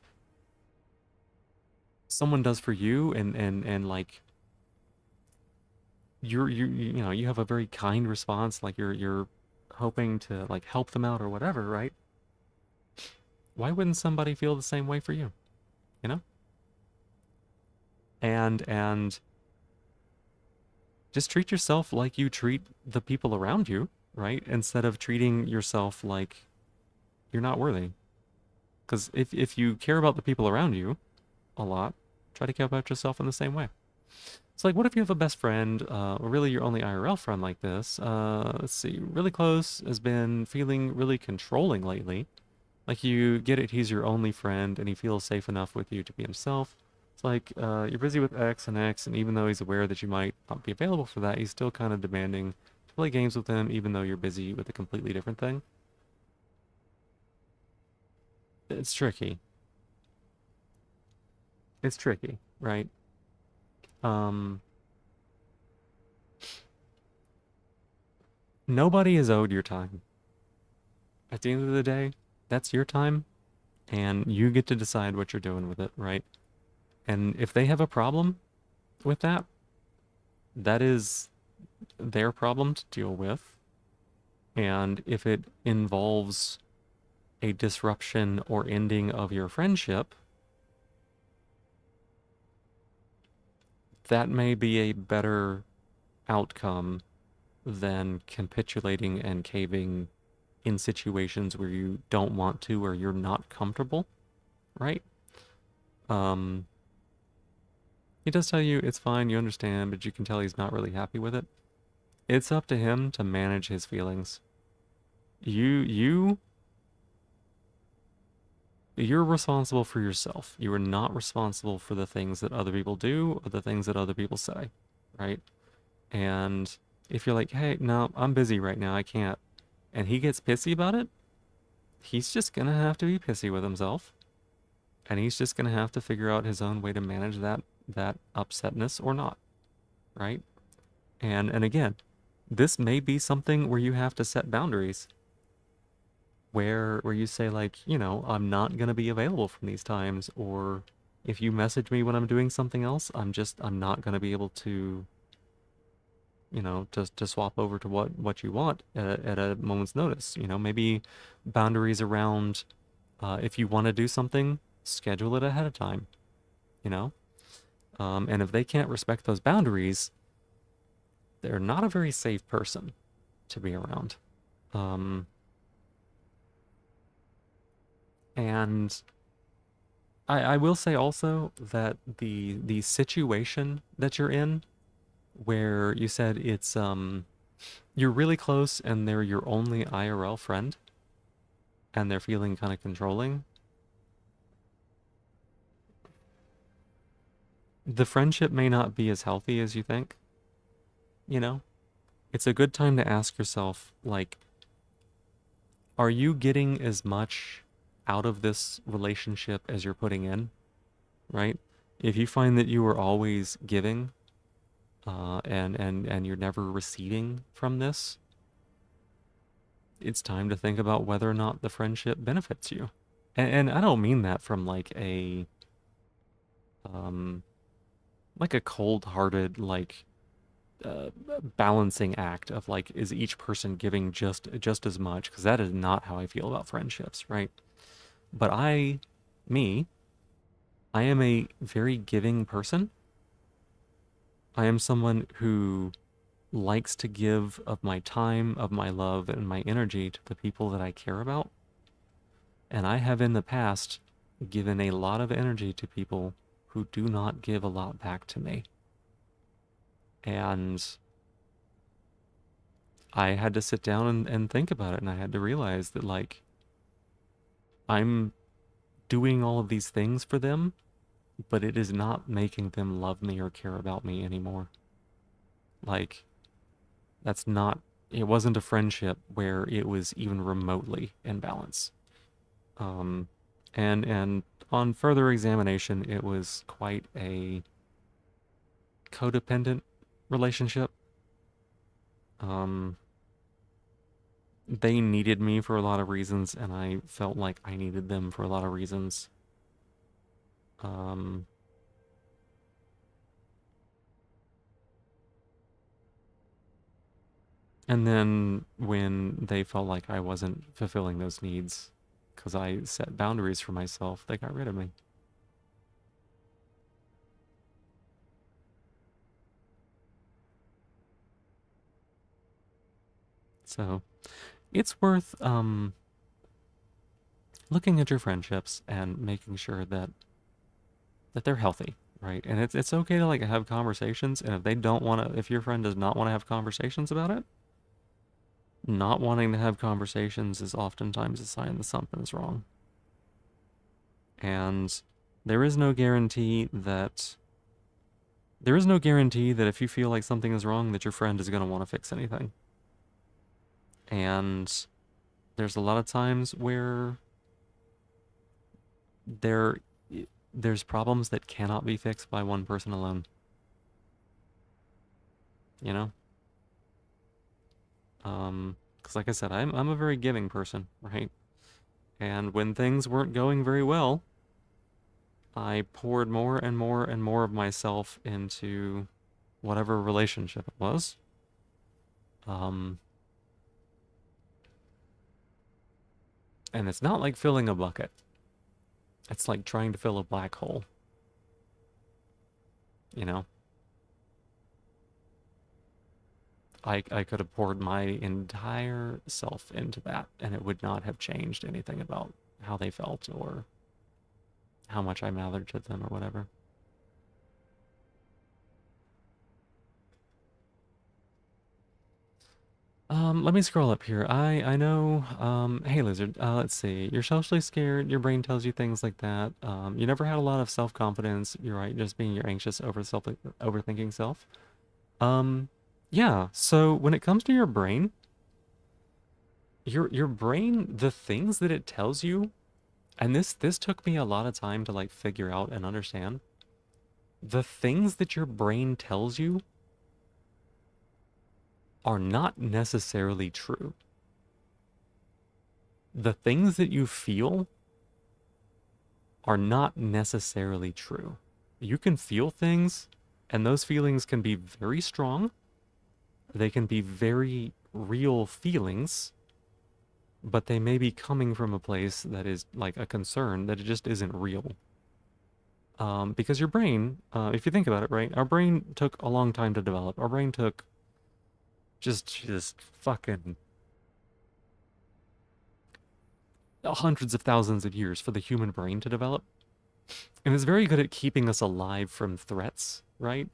someone does for you and like you know, you have a very kind response, like you're hoping to like help them out or whatever, right? Why wouldn't somebody feel the same way for you? You know? And just treat yourself like you treat the people around you, right? Instead of treating yourself like you're not worthy. Because if you care about the people around you a lot, try to care about yourself in the same way. It's like, what if you have a best friend, or really your only IRL friend like this? Let's see, really close, has been feeling really controlling lately. Like you get it, he's your only friend, and he feels safe enough with you to be himself. It's like you're busy with X, and even though he's aware that you might not be available for that, he's still kind of demanding to play games with him, even though you're busy with a completely different thing. It's tricky. It's tricky, right? Um, Nobody is owed your time. At the end of the day, that's your time, and you get to decide what you're doing with it, right? And if they have a problem with that, that is their problem to deal with. And if it involves a disruption or ending of your friendship, that may be a better outcome than capitulating and caving in situations where you don't want to or you're not comfortable, right? Um, he does tell you it's fine, you understand, but you can tell he's not really happy with it. It's up to him to manage his feelings. You're responsible for yourself. You are not responsible for the things that other people do or the things that other people say, right? And if you're like, hey, no, I'm busy right now, I can't, and he gets pissy about it, he's just gonna have to be pissy with himself. And he's just gonna have to figure out his own way to manage that upsetness or not, right? And again, this may be something where you have to set boundaries. Where you say like, you know, I'm not gonna be available from these times, or if you message me when I'm doing something else, I'm not gonna be able to, you know, to swap over to what you want at a moment's notice. You know, maybe boundaries around if you want to do something, schedule it ahead of time. You know, and if they can't respect those boundaries, they're not a very safe person to be around. Um, and I will say also that the situation that you're in, where you said it's you're really close and they're your only IRL friend, and they're feeling kind of controlling, the friendship may not be as healthy as you think. You know, it's a good time to ask yourself, like, are you getting as much out of this relationship as you're putting in, right? If you find that you are always giving, and you're never receiving from this, it's time to think about whether or not the friendship benefits you. And I don't mean that from um, like a cold-hearted, uh, balancing act of like, is each person giving just as much? Because that is not how I feel about friendships, right? But me, I am a very giving person. I am someone who likes to give of my time, of my love, and my energy to the people that I care about. And I have in the past given a lot of energy to people who do not give a lot back to me. And I had to sit down and think about it, and I had to realize that, like, I'm doing all of these things for them, but it is not making them love me or care about me anymore. Like, that's not, it wasn't a friendship where it was even remotely in balance. Um, and on further examination, it was quite a codependent relationship. Um, they needed me for a lot of reasons, and I felt like I needed them for a lot of reasons. Um, and then when they felt like I wasn't fulfilling those needs, because I set boundaries for myself, they got rid of me. So it's worth looking at your friendships and making sure that they're healthy, right? And it's okay to like have conversations, and if they don't want to, if your friend does not want to have conversations about it, not wanting to have conversations is oftentimes a sign that something is wrong. And there is no guarantee that if you feel like something is wrong that your friend is going to want to fix anything. And there's a lot of times where there there's problems that cannot be fixed by one person alone, you know? Because like I said, I'm a very giving person, right? And when things weren't going very well, I poured more and more and more of myself into whatever relationship it was. Um, and it's not like filling a bucket. It's like trying to fill a black hole, you know? I could have poured my entire self into that, and it would not have changed anything about how they felt or how much I mattered to them or whatever. Let me scroll up here. I know, hey Lizard, let's see. You're socially scared, your brain tells you things like that. You never had a lot of self-confidence, you're right, just being your anxious overthinking self. Um, yeah, so when it comes to your brain, your brain, the things that it tells you, and this took me a lot of time to like figure out and understand. The things that your brain tells you are not necessarily true. The things that you feel are not necessarily true. You can feel things, and those feelings can be very strong. They can be very real feelings, but they may be coming from a place that is like a concern that it just isn't real. Because your brain, if you think about it, right, our brain took a long time to develop. Our brain took just fucking hundreds of thousands of years for the human brain to develop. And it's very good at keeping us alive from threats, right?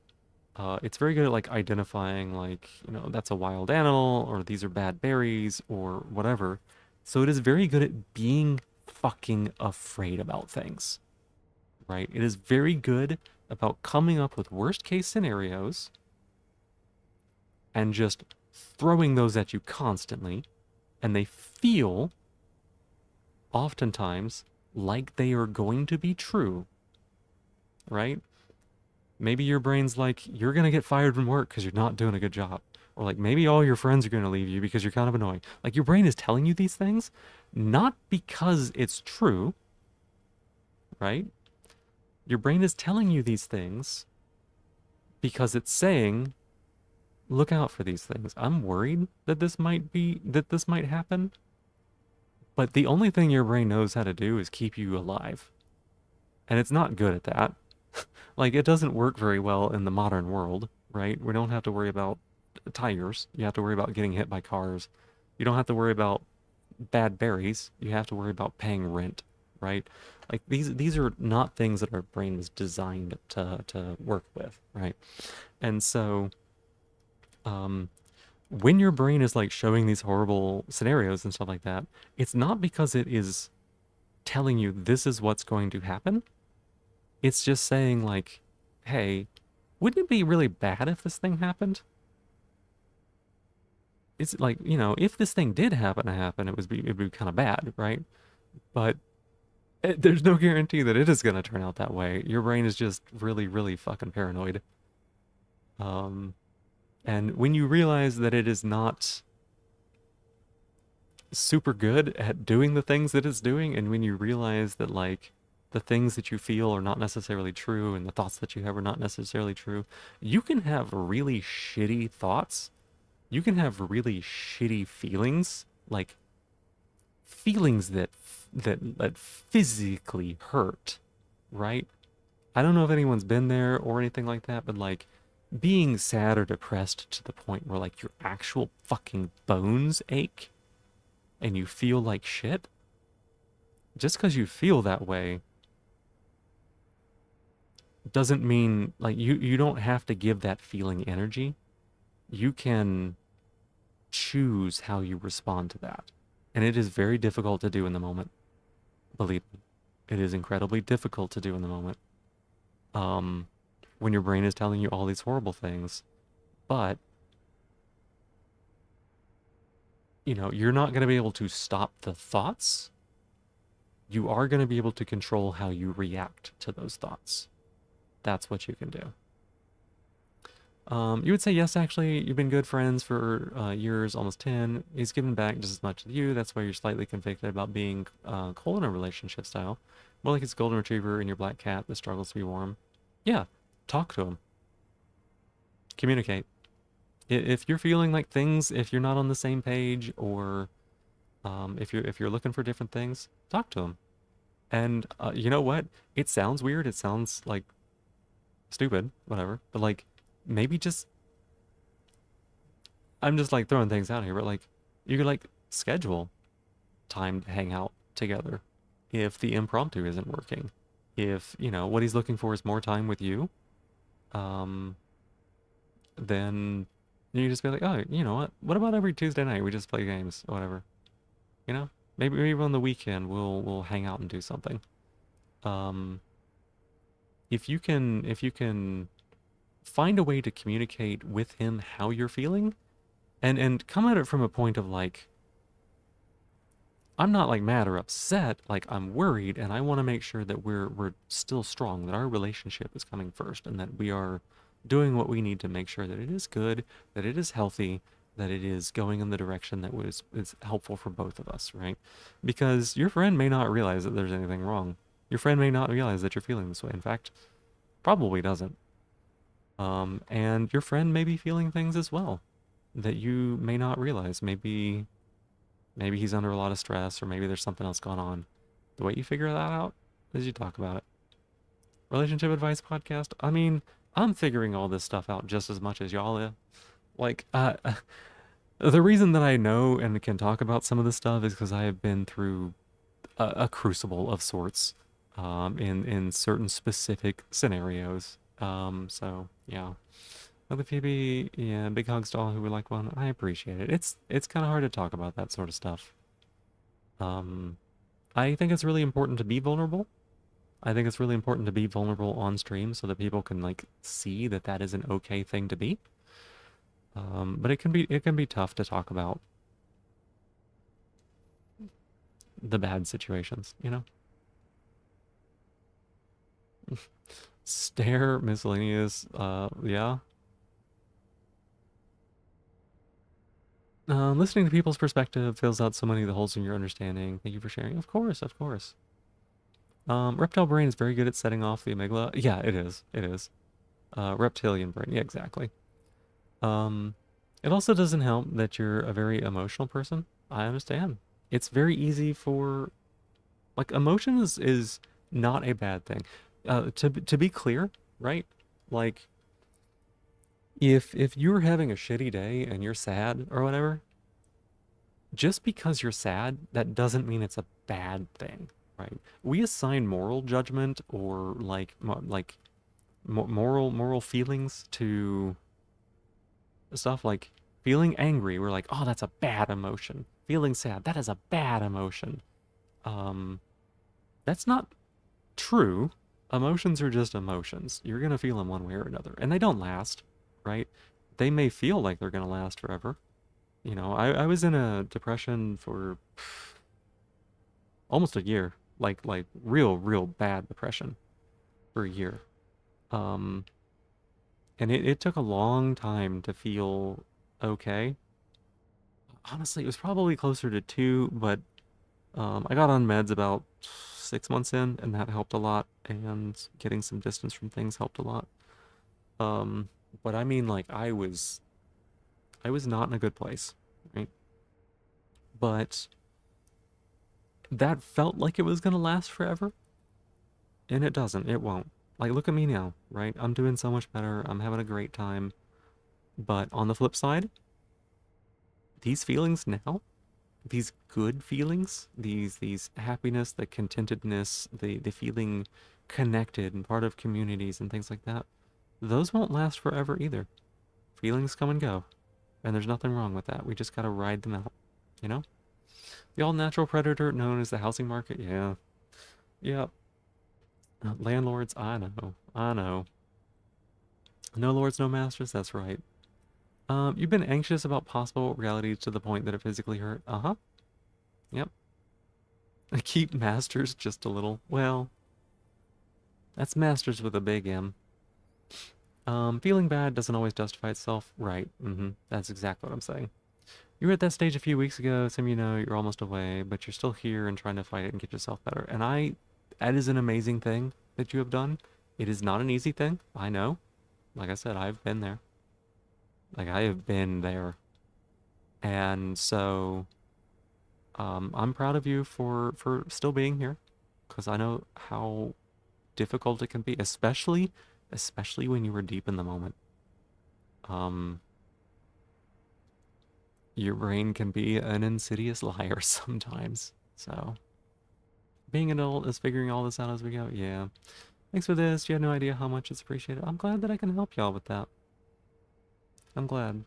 It's very good at like identifying like, you know, that's a wild animal or these are bad berries or whatever. So it is very good at being fucking afraid about things, right? It is very good about coming up with worst case scenarios and just throwing those at you constantly. And they feel oftentimes like they are going to be true, right? Maybe your brain's like, you're gonna get fired from work because you're not doing a good job. Or like maybe all your friends are gonna leave you because you're kind of annoying. Like your brain is telling you these things, not because it's true, right? Your brain is telling you these things because it's saying, look out for these things. I'm worried that this might happen. But the only thing your brain knows how to do is keep you alive. And it's not good at that. Like, it doesn't work very well in the modern world, right? We don't have to worry about tires. You have to worry about getting hit by cars. You don't have to worry about bad berries. You have to worry about paying rent, right? Like, these are not things that our brain was designed to work with, right? And so, um, when your brain is like showing these horrible scenarios and stuff like that, it's not because it is telling you this is what's going to happen. It's just saying like, hey, wouldn't it be really bad if this thing happened? It's like, if this thing did happen to happen, it'd be kind of bad, right? But there's no guarantee that it is going to turn out that way. Your brain is just really, really fucking paranoid. Um, and when you realize that it is not super good at doing the things that it's doing, and when you realize that like the things that you feel are not necessarily true and the thoughts that you have are not necessarily true, you can have really shitty thoughts. You can have really shitty feelings, like feelings that physically hurt, right? I don't know if anyone's been there or anything like that, but like being sad or depressed to the point where like your actual fucking bones ache and you feel like shit, just because you feel that way doesn't mean like you don't have to give that feeling energy. You can choose how you respond to that. And it is very difficult to do in the moment. Believe me. It is incredibly difficult to do in the moment. Um when your brain is telling you all these horrible things, but you're not going to be able to stop the thoughts. You are going to be able to control how you react to those thoughts. That's what you can do. You would say yes, actually, you've been good friends for years, almost 10. He's given back just as much as you. That's why you're slightly convicted about being cold in a relationship style. More like his golden retriever and your black cat that struggles to be warm. Yeah, talk to him. Communicate. If you're feeling like things, if you're not on the same page, or if you're looking for different things, talk to him. And you know what? It sounds weird. It sounds like stupid, whatever. But like, maybe just I'm just like throwing things out here, but like you could like schedule time to hang out together if the impromptu isn't working. If, what he's looking for is more time with you, um, then you just be like, oh, you know what? What about every Tuesday night we just play games or whatever? You know? Maybe on the weekend we'll hang out and do something. Um, if you can find a way to communicate with him how you're feeling, and come at it from a point of like, I'm not like mad or upset, like I'm worried and I want to make sure that we're still strong, that our relationship is coming first and that we are doing what we need to make sure that it is good, that it is healthy, that it is going in the direction that is helpful for both of us, right? Because your friend may not realize that there's anything wrong. Your friend may not realize that you're feeling this way. In fact, probably doesn't. And your friend may be feeling things as well that you may not realize. Maybe he's under a lot of stress, or maybe there's something else going on. The way you figure that out is you talk about it. Relationship advice podcast. I mean, I'm figuring all this stuff out just as much as y'all are. Like, the reason that I know and can talk about some of this stuff is because I have been through a crucible of sorts, in certain specific scenarios. So yeah. Other Phoebe, yeah, big hugs to all who would like one. I appreciate it. It's kind of hard to talk about that sort of stuff. Um, I think it's really important to be vulnerable. I think it's really important to be vulnerable on stream so that people can like see that that is an okay thing to be. But it can be tough to talk about the bad situations, you know? Stare, miscellaneous, yeah. Listening to people's perspective fills out so many of the holes in your understanding. Thank you for sharing. Of course, of course. Reptile brain is very good at setting off the amygdala. Yeah, it is. It is. Reptilian brain. Yeah, exactly. Um, it also doesn't help that you're a very emotional person. I understand. It's very easy for like emotion is not a bad thing. To be clear, right? Like if you're having a shitty day and you're sad or whatever, just because you're sad, that doesn't mean it's a bad thing, right? We assign moral judgment or moral feelings to stuff like feeling angry. We're like, oh, that's a bad emotion. Feeling sad, that is a bad emotion. Um, that's not true. Emotions are just emotions. You're gonna feel them one way or another, and they don't last, right? They may feel like they're gonna last forever. I was in a depression for almost a year, like real bad depression for a year. Um, and it took a long time to feel okay. Honestly, it was probably closer to two, but I got on meds about 6 months in, and that helped a lot. And getting some distance from things helped a lot. Um, but I mean, like I was not in a good place, right? But that felt like it was gonna last forever, and it doesn't. It won't. Like, look at me now, right? I'm doing so much better. I'm having a great time. But on the flip side, these feelings now, these good feelings, these happiness, the contentedness, the feeling connected and part of communities and things like that, those won't last forever either. Feelings come and go, and there's nothing wrong with that. We just gotta ride them out, you know? The all-natural predator known as the housing market, yeah. Yeah. Landlords, I know. I know. No lords, no masters, that's right. You've been anxious about possible realities to the point that it physically hurt. Uh-huh. Yep. Keep masters just a little. Well, that's masters with a big M. Feeling bad doesn't always justify itself. Right. That's exactly what I'm saying. You were at that stage a few weeks ago. Some you're almost away, but you're still here and trying to fight it and get yourself better. That is an amazing thing that you have done. It is not an easy thing. I know. Like I said, I've been there. Like I have been there. And so I'm proud of you for still being here, because I know how difficult it can be, especially when you were deep in the moment. Um, your brain can be an insidious liar sometimes. So being an adult is figuring all this out as we go. Yeah. Thanks for this. You had no idea how much it's appreciated. I'm glad that I can help y'all with that. I'm glad.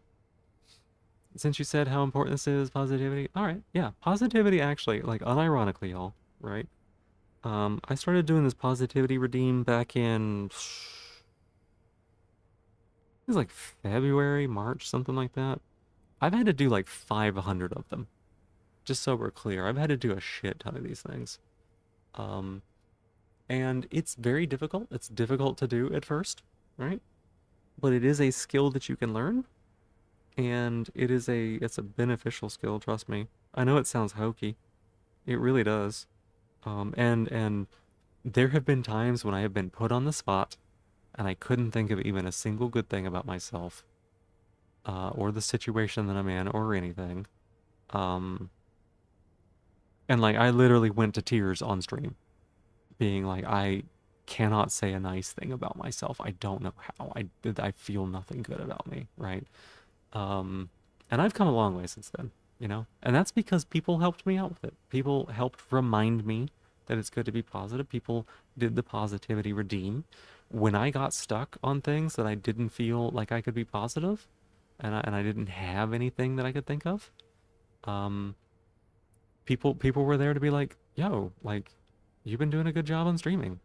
Since you said how important this is, positivity. All right. Yeah. Positivity actually, like unironically, y'all, right? I started doing this positivity redeem back in, it was like February, March, something like that. I've had to do like 500 of them. Just so we're clear, I've had to do a shit ton of these things. Um, and it's very difficult. It's difficult to do at first, right? But it is a skill that you can learn, and it's a beneficial skill, trust me. I know it sounds hokey. It really does. And there have been times when I have been put on the spot and I couldn't think of even a single good thing about myself, or the situation that I'm in, or anything. Um, and like I literally went to tears on stream, being like, I cannot say a nice thing about myself. I don't know how. I feel nothing good about me, right? Um, and I've come a long way since then, and that's because people helped me out with it. People helped remind me that it's good to be positive. People did the positivity redeem. When I got stuck on things that I didn't feel like I could be positive, and I didn't have anything that I could think of, um, people were there to be like, yo, like, you've been doing a good job on streaming.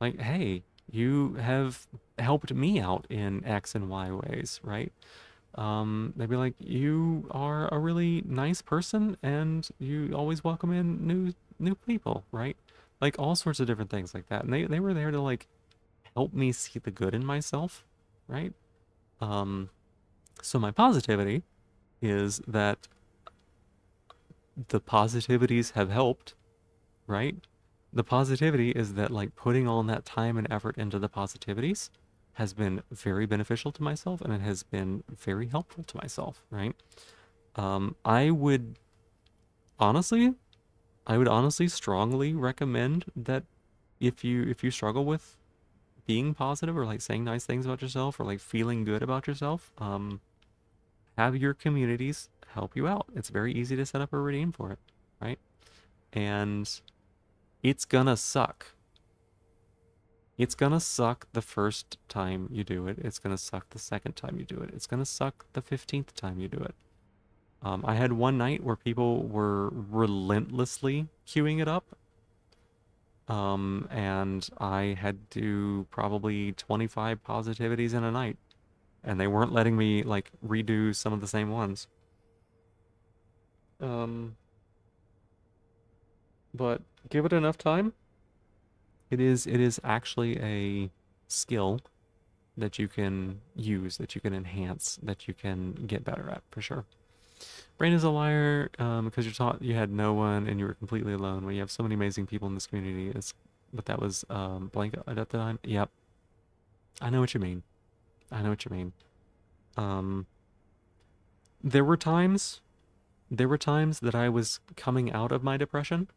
Like, hey, you have helped me out in X and Y ways, right? They'd be like, you are a really nice person and you always welcome in new people, right? Like all sorts of different things like that. And they were there to like help me see the good in myself, right? So my positivity is that the positivities have helped, right? The positivity is that like putting all that time and effort into the positivities has been very beneficial to myself and it has been very helpful to myself, right? I would honestly, I would honestly strongly recommend that if you struggle with being positive or like saying nice things about yourself or like feeling good about yourself, have your communities help you out. It's very easy to set up a routine for it, right? And it's gonna suck. It's gonna suck the first time you do it. It's gonna suck the second time you do it. It's gonna suck the 15th time you do it. I had one night where people were relentlessly queuing it up. And I had to do probably 25 positivities in a night. And they weren't letting me like redo some of the same ones. Um, but give it enough time. It is actually a skill that you can use, that you can enhance, that you can get better at for sure. Brain is a liar because you're taught you had no one and you were completely alone. When you have so many amazing people in this community, but that was blank at the time. Yep, I know what you mean. I know what you mean. Um, there were times, there were times that I was coming out of my depression,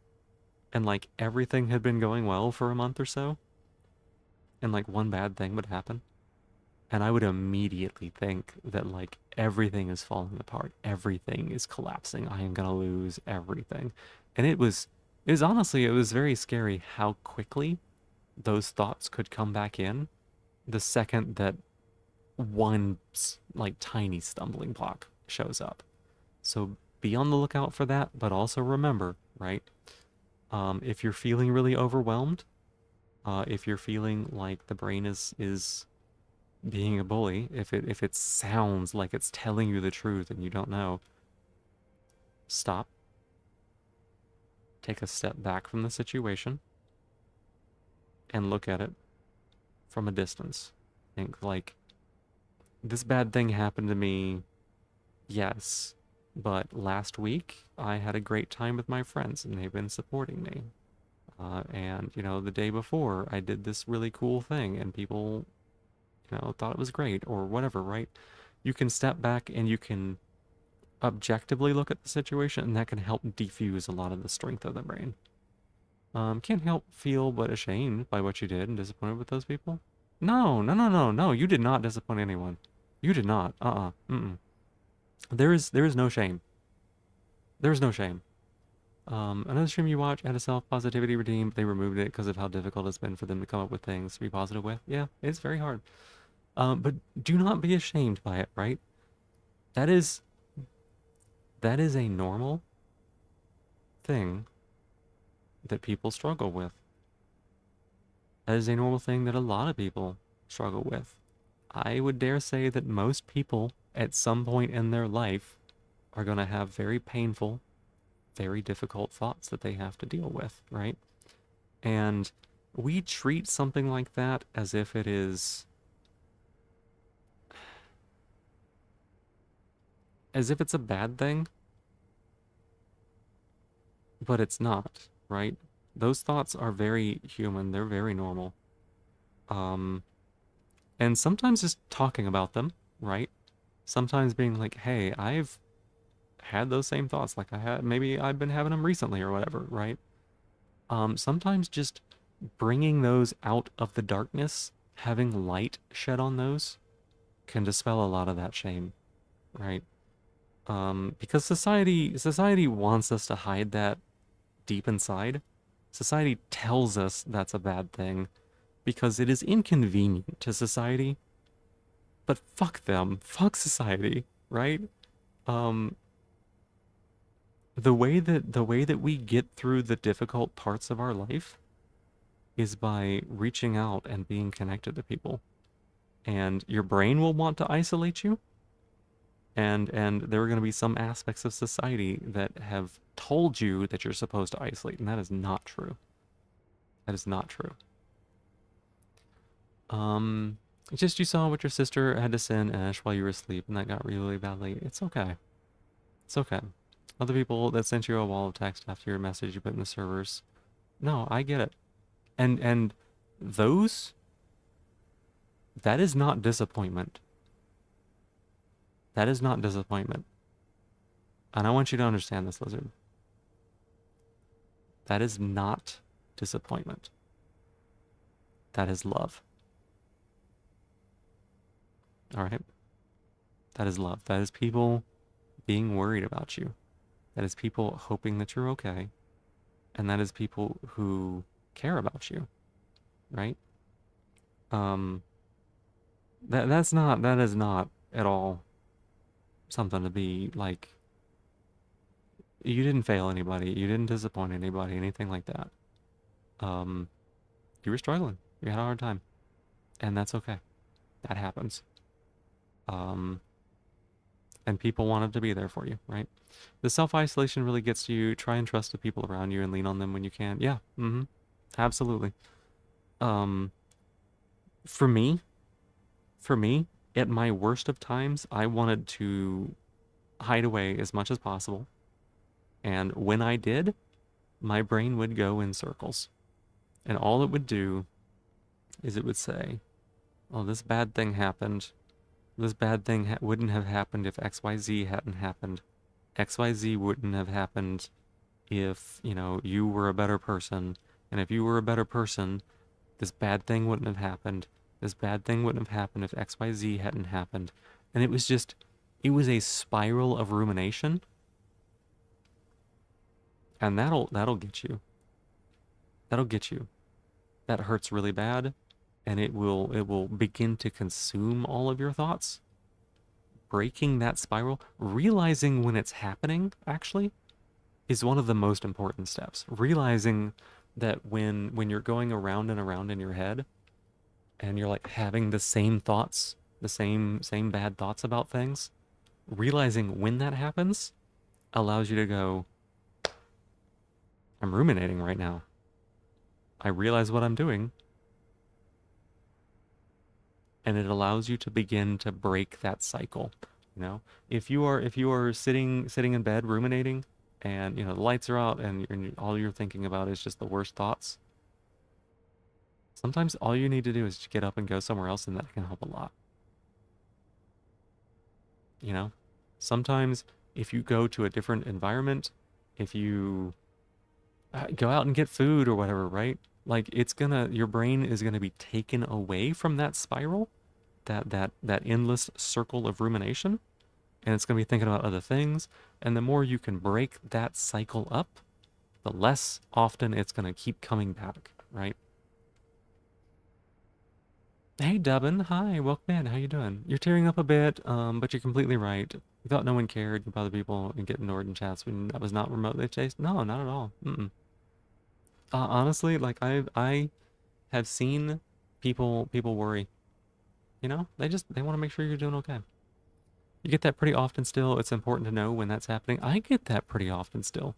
and like everything had been going well for a month or so, and like one bad thing would happen, and I would immediately think that like everything is falling apart, everything is collapsing, I am gonna lose everything. And it was honestly, it was very scary how quickly those thoughts could come back in the second that one like tiny stumbling block shows up. So be on the lookout for that, but also remember, right? If you're feeling really overwhelmed, if you're feeling like the brain is being a bully, if it sounds like it's telling you the truth and you don't know, stop. Take a step back from the situation and look at it from a distance. Think like this bad thing happened to me, yes, but last week I had a great time with my friends and they've been supporting me. And the day before I did this really cool thing and people, thought it was great or whatever, right? You can step back and you can objectively look at the situation, and that can help defuse a lot of the strength of the brain. Can't help feel but ashamed by what you did and disappointed with those people. No, no, no, no, no. You did not disappoint anyone. You did not. Mm-mm. There is no shame. There is no shame. Another stream you watch had a self-positivity routine, but they removed it because of how difficult it's been for them to come up with things to be positive with. Yeah, it's very hard. But do not be ashamed by it, right? That is that is a normal thing that people struggle with. That is a normal thing that a lot of people struggle with. I would dare say that most people at some point in their life are going to have very painful, very difficult thoughts that they have to deal with, right? And we treat something like that as if it is, as if it's a bad thing, but it's not, right? Those thoughts are very human, they're very normal. Um, and sometimes just talking about them, right? Sometimes being like, hey, I've had those same thoughts, like maybe I've been having them recently or whatever, right? Sometimes just bringing those out of the darkness, having light shed on those, can dispel a lot of that shame, right? Because society wants us to hide that deep inside. Society tells us that's a bad thing because it is inconvenient to society. But fuck them, fuck society, right? Um, the way that we get through the difficult parts of our life is by reaching out and being connected to people. And your brain will want to isolate you, and there are going to be some aspects of society that have told you that you're supposed to isolate, and that is not true. That is not true. Um, just you saw what your sister had to send Ash while you were asleep, and that got really badly. It's okay. It's okay. Other people that sent you a wall of text after your message you put in the servers. No, I get it. And those, that is not disappointment. That is not disappointment. And I want you to understand this, Lizard. That is not disappointment. That is love. All right? That is love. That is people being worried about you. That is people hoping that you're okay. And that is people who care about you, right? Um, that is not at all something to be like, you didn't fail anybody, you didn't disappoint anybody, anything like that. Um, you were struggling, you had a hard time, and that's okay. That happens. Um, and people wanted to be there for you, right? The self-isolation really gets to you. Try and trust the people around you and lean on them when you can. Yeah, absolutely. Um, for me, for me, at my worst of times, I wanted to hide away as much as possible. And when I did, my brain would go in circles. And all it would do is it would say, oh, this bad thing happened. This bad thing wouldn't have happened if XYZ hadn't happened. XYZ wouldn't have happened if, you were a better person. And if you were a better person, this bad thing wouldn't have happened. This bad thing wouldn't have happened if XYZ hadn't happened. And it was a spiral of rumination. And that'll get you. That'll get you. That hurts really bad, and it will begin to consume all of your thoughts. Breaking that spiral, realizing when it's happening, actually, is one of the most important steps. Realizing that when you're going around and around in your head, and you're like having the same thoughts, the same bad thoughts about things, realizing when that happens allows you to go, I'm ruminating right now. I realize what I'm doing, and it allows you to begin to break that cycle. If you are sitting in bed ruminating, and the lights are out, and all you're thinking about is just the worst thoughts, sometimes all you need to do is just get up and go somewhere else, and that can help a lot. Sometimes if you go to a different environment, if you go out and get food or whatever, right? Like, your brain is gonna be taken away from that spiral, that endless circle of rumination, and it's gonna be thinking about other things. And the more you can break that cycle up, the less often it's gonna keep coming back, right? Hey, Dubbin, hi, welcome in. How you doing? You're tearing up a bit, but you're completely right. You thought no one cared about the people and get ignored in chats when that was not remotely chased. No, not at all. Honestly, like I have seen people worry. They want to make sure you're doing okay. You get that pretty often still. It's important to know when that's happening. I get that pretty often still.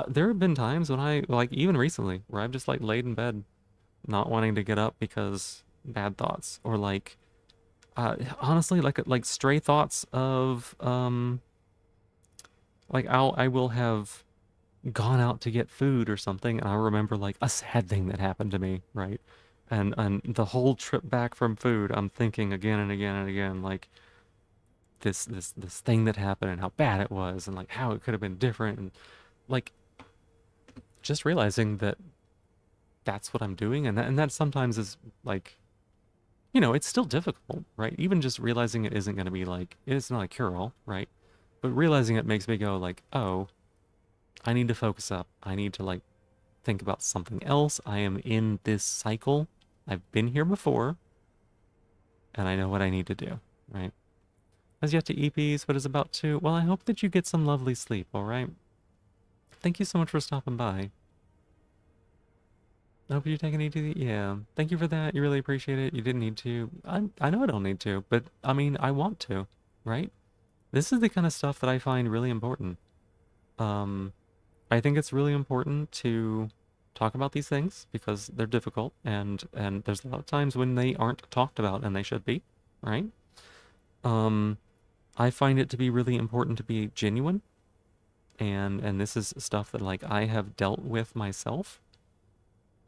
There have been times when like even recently, where I've just like laid in bed, not wanting to get up because bad thoughts, or like, honestly, like stray thoughts of, like I will have gone out to get food or something, and I remember like a sad thing that happened to me, right? And the whole trip back from food, I'm thinking again and again and again, like, this thing that happened and how bad it was, and like how it could have been different, and like just realizing that that's what I'm doing, and that sometimes is like, it's still difficult, right? Even just realizing it isn't going to be like, it's not a cure-all, right? But realizing it makes me go like, oh, I need to focus up. I need to like think about something else. I am in this cycle. I've been here before, and I know what I need to do, right? Has yet to EPs, but is about to. Well, I hope that you get some lovely sleep, all right? Thank you so much for stopping by. I hope you're taking it easy. Yeah, thank you for that. You really appreciate it. You didn't need to. I know I don't need to, but I mean, I want to, right? This is the kind of stuff that I find really important. I think it's really important to talk about these things because they're difficult, and there's a lot of times when they aren't talked about and they should be, right? Um, I find it to be really important to be genuine, and this is stuff that like I have dealt with myself,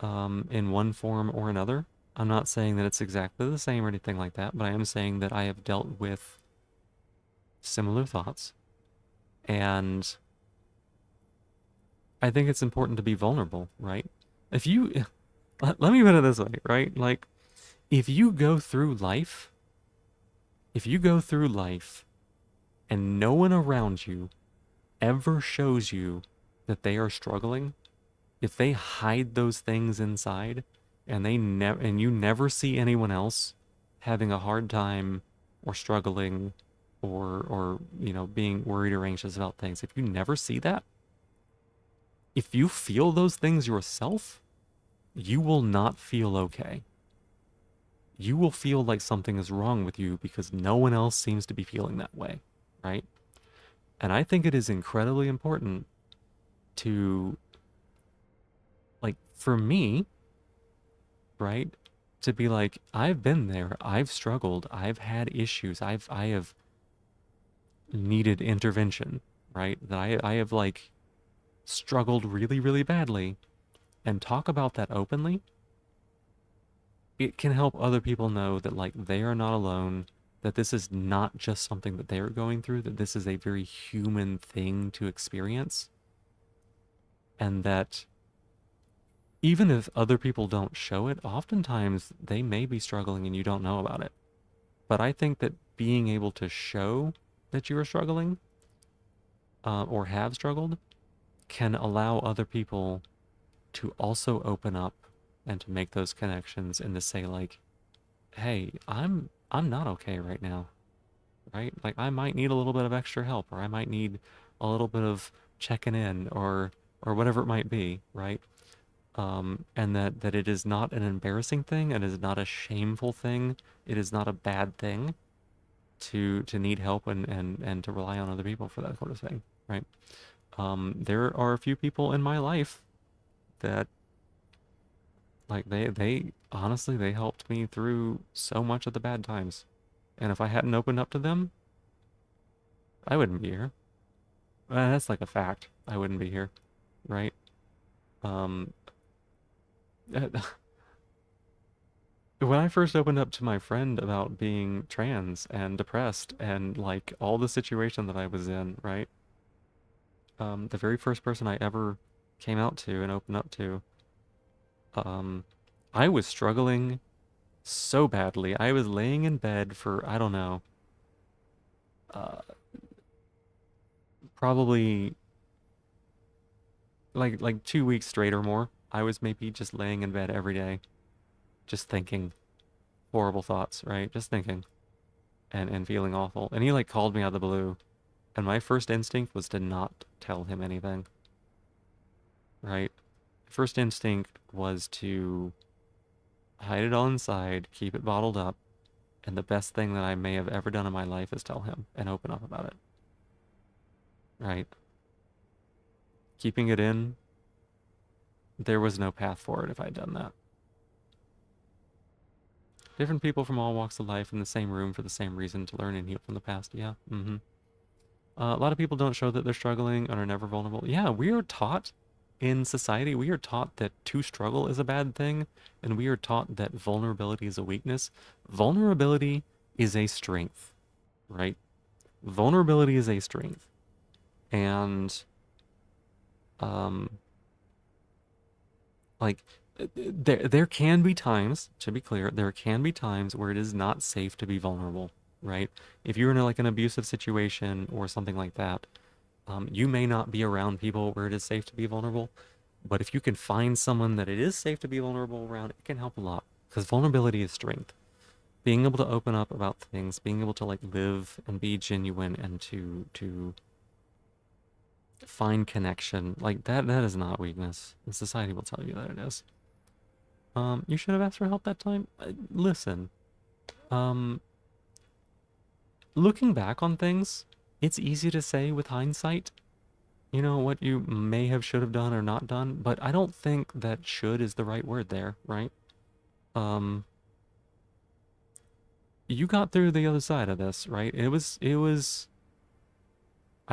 in one form or another. I'm not saying that it's exactly the same or anything like that, but I am saying that I have dealt with similar thoughts, and I think it's important to be vulnerable, right? If you, let me put it this way, right? Like, if you go through life, if you go through life and no one around you ever shows you that they are struggling, if they hide those things inside and they never and you never see anyone else having a hard time or struggling or being worried or anxious about things, if you never see that, if you feel those things yourself, you will not feel okay. You will feel like something is wrong with you because no one else seems to be feeling that way, right? And I think it is incredibly important to, like, for me, right, to be like, I've been there, I've struggled, I've had issues, I have needed intervention, right? That I have like struggled really, really badly, and talk about that openly. It can help other people know that like they are not alone, that this is not just something that they're going through, that this is a very human thing to experience, and that even if other people don't show it, oftentimes they may be struggling and you don't know about it. But I think that being able to show that you are struggling, or have struggled, can allow other people to also open up and to make those connections and to say like, hey, I'm not okay right now, right? Like I might need a little bit of extra help, or I might need a little bit of checking in, or whatever it might be, right? And that it is not an embarrassing thing, and it is not a shameful thing. It is not a bad thing to need help and to rely on other people for that sort of thing, right? There are a few people in my life that like they honestly they helped me through so much of the bad times. And if I hadn't opened up to them, I wouldn't be here. That's like a fact. I wouldn't be here, right? Um, when I first opened up to my friend about being trans and depressed and like all the situation that I was in, right? The very first person I ever came out to and opened up to, um, I was struggling so badly. I was laying in bed for, I don't know, uh, probably like 2 weeks straight or more. I was maybe just laying in bed every day, just thinking horrible thoughts, right? Just thinking and feeling awful. And he like called me out of the blue, and my first instinct was to not tell him anything, right? First instinct was to hide it all inside, keep it bottled up, and the best thing that I may have ever done in my life is tell him and open up about it, right? Keeping it in, there was no path forward if I'd done that. Different people from all walks of life in the same room for the same reason, to learn and heal from the past. Yeah. A lot of people don't show that they're struggling and are never vulnerable. Yeah, we are taught in society, we are taught that to struggle is a bad thing, and we are taught that vulnerability is a weakness. Vulnerability is a strength, right? Vulnerability is a strength. And um like there can be times, to be clear, there can be times where it is not safe to be vulnerable, right? If you're in like an abusive situation or something like that, you may not be around people where it is safe to be vulnerable, but if you can find someone that it is safe to be vulnerable around, it can help a lot, because vulnerability is strength. Being able to open up about things, being able to like live and be genuine and to find connection, like that is not weakness. And society will tell you that it is. You should have asked for help that time. Listen, um, looking back on things, it's easy to say with hindsight, you know, what you may have should have done or not done, but I don't think that should is the right word there, right? Um, you got through the other side of this, right? I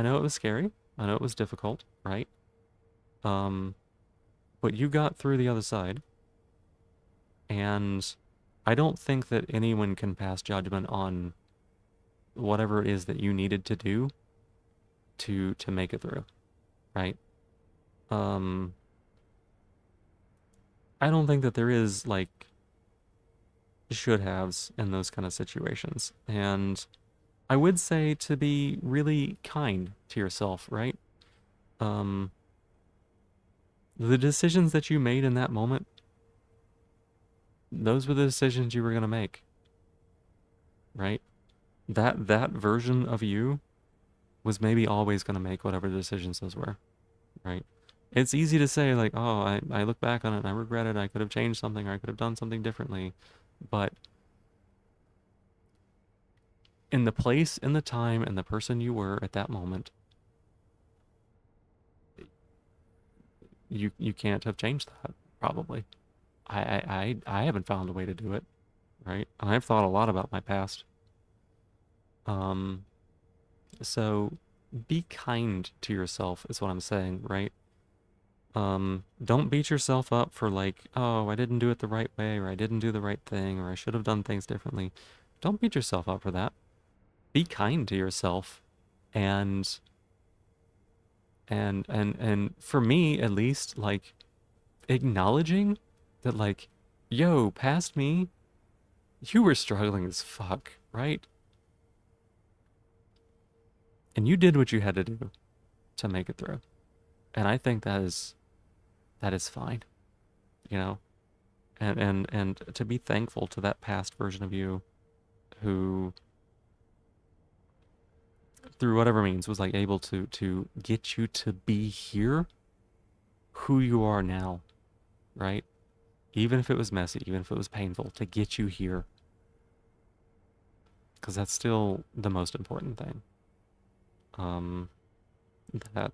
know it was scary. I know it was difficult, right? Um, but you got through the other side, and I don't think that anyone can pass judgment on whatever it is that you needed to do to make it through, right? Um, I don't think that there is like should haves in those kind of situations. And I would say to be really kind to yourself, right? Um, the decisions that you made in that moment, those were the decisions you were going to make, right? That version of you was maybe always going to make whatever decisions those were, right? It's easy to say like, oh, I look back on it and I regret it. I could have changed something or I could have done something differently. But in the place, in the time, and the person you were at that moment, you can't have changed that, probably. I haven't found a way to do it, right? I've thought a lot about my past. Um, so be kind to yourself is what I'm saying, right? Don't beat yourself up for like, oh, I didn't do it the right way, or I didn't do the right thing, or I should have done things differently. Don't beat yourself up for that. Be kind to yourself, and and for me at least, like acknowledging that like, yo, past me, you were struggling as fuck, right? And you did what you had to do to make it through. And I think that is fine, you know? And to be thankful to that past version of you who through whatever means was like able to get you to be here who you are now, right? Even if it was messy, even if it was painful, to get you here. Because that's still the most important thing. Um, that,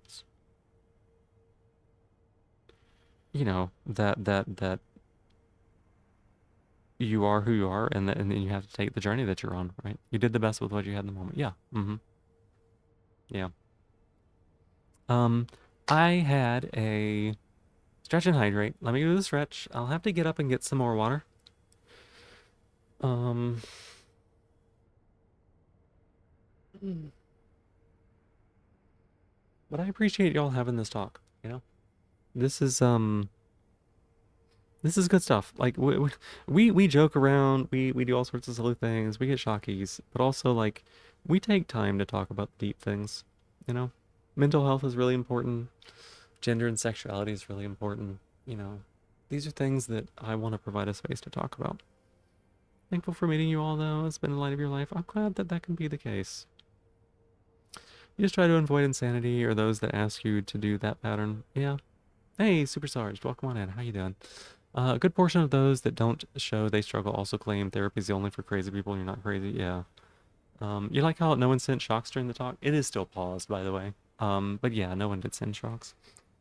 you know, that you are who you are, and then you have to take the journey that you're on, right? You did the best with what you had in the moment. Yeah. Mm-hmm. Yeah. Um, I had a stretch and hydrate. Let me do the stretch. I'll have to get up and get some more water. Um, but I appreciate y'all having this talk, you know? This is this is good stuff. Like we joke around, we do all sorts of silly things, we get shockies, but also like we take time to talk about deep things, you know? Mental health is really important. Gender and sexuality is really important, you know? These are things that I want to provide a space to talk about. Thankful for meeting you all, though. It's been the light of your life. I'm glad that that can be the case. You just try to avoid insanity or those that ask you to do that pattern. Yeah. Hey, Super Sarge, welcome on in. How you doing? A good portion of those that don't show they struggle also claim therapy is only for crazy people and you're not crazy. Yeah. You like how no one sent shocks during the talk? It is still paused, by the way. But yeah, no one did send shocks.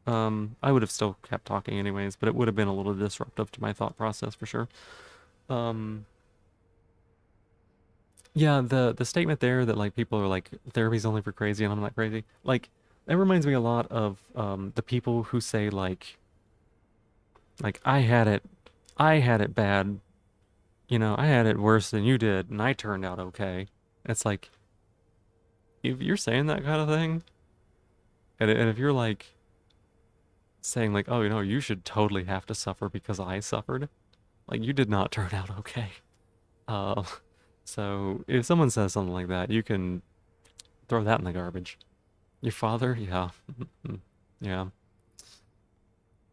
I would have still kept talking anyways, but it would have been a little disruptive to my thought process for sure. Um, Yeah, the statement there that like people are like therapy's only for crazy and I'm not crazy. Like that reminds me a lot of the people who say like I had it bad, you know, I had it worse than you did and I turned out okay. It's like if you're saying that kind of thing and if you're like saying like, "Oh, you know, you should totally have to suffer because I suffered." Like you did not turn out okay. Uh so if someone says something like that, you can throw that in the garbage. Your father? Yeah. Yeah.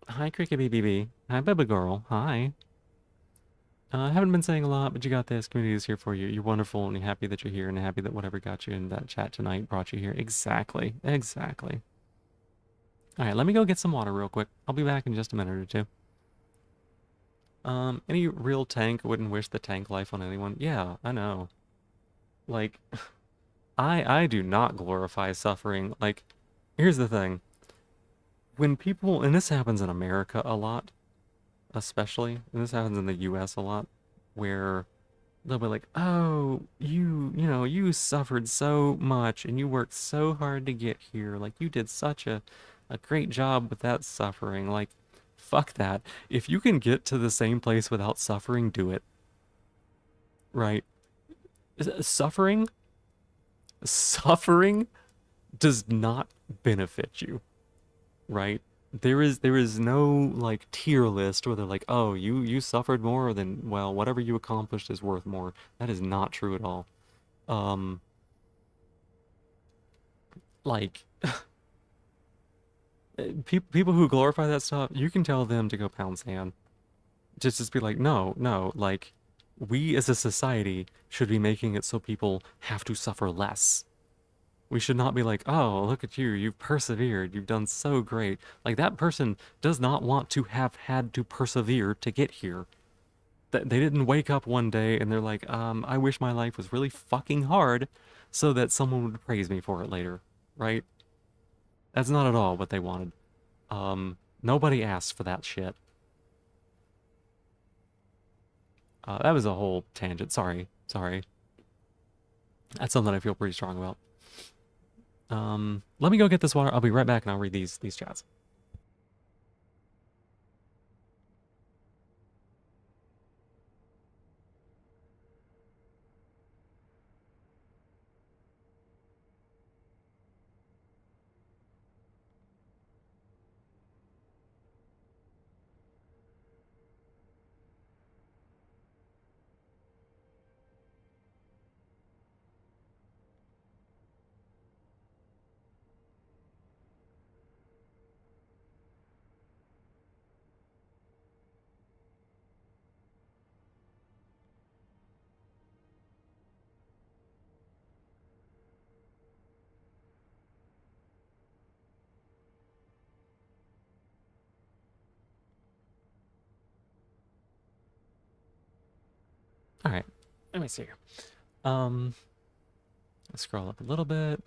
Hi, Cricket BBB. Hi, Baby Girl. Hi. I haven't been saying a lot, but you got this. Community is here for you. You're wonderful, and you're happy that you're here, and happy that whatever got you in that chat tonight brought you here. Exactly. Exactly. All right, let me go get some water real quick. I'll be back in just a minute or two. Any real tank wouldn't wish the tank life on anyone. Yeah, I know. Like, I do not glorify suffering. Like, here's the thing. when people, and this happens in America a lot, especially, and this happens in the US a lot, where they'll be like, "Oh, you suffered so much and you worked so hard to get here. Like you did such a great job with that suffering." Like, fuck that. If you can get to the same place without suffering, do it. Right? Suffering, suffering does not benefit you, right? There is no like tier list where they're like, "Oh, you suffered more than well, whatever you accomplished is worth more." That is not true at all. Um, like people who glorify that stuff, you can tell them to go pound sand. Just be like, no, no, like we as a society should be making it so people have to suffer less. We should not be like, oh, look at you, you've persevered, you've done so great. Like that person does not want to have had to persevere to get here. They didn't wake up one day and they're like, I wish my life was really fucking hard so that someone would praise me for it later, right? That's not at all what they wanted. Nobody asked for that shit. That was a whole tangent. Sorry, sorry. That's something I feel pretty strong about. Let me go get this water. I'll be right back and I'll read these chats. All right, let me see here. Um, let's scroll up a little bit.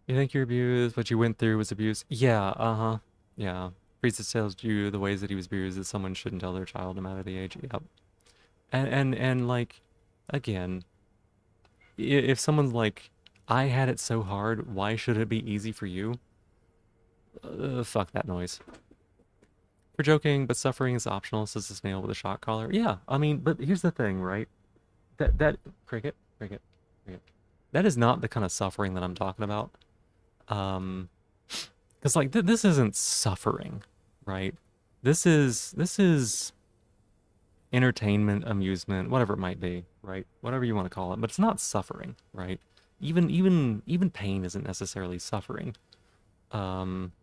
You think you're abused? What you went through was abuse? Yeah, uh-huh. Yeah. Priestess tells you the ways that he was abused that someone shouldn't tell their child no matter the age. Yep. And like, again, if someone's like, I had it so hard, why should it be easy for you? Fuck that noise. For joking, but suffering is optional, says the snail with a shock collar. Yeah, I mean, but here's the thing, right? That cricket, cricket, cricket. That is not the kind of suffering that I'm talking about. Um, because like this isn't suffering, right? This is entertainment, amusement, whatever it might be, right? Whatever you want to call it, but it's not suffering, right? Even pain isn't necessarily suffering. Um,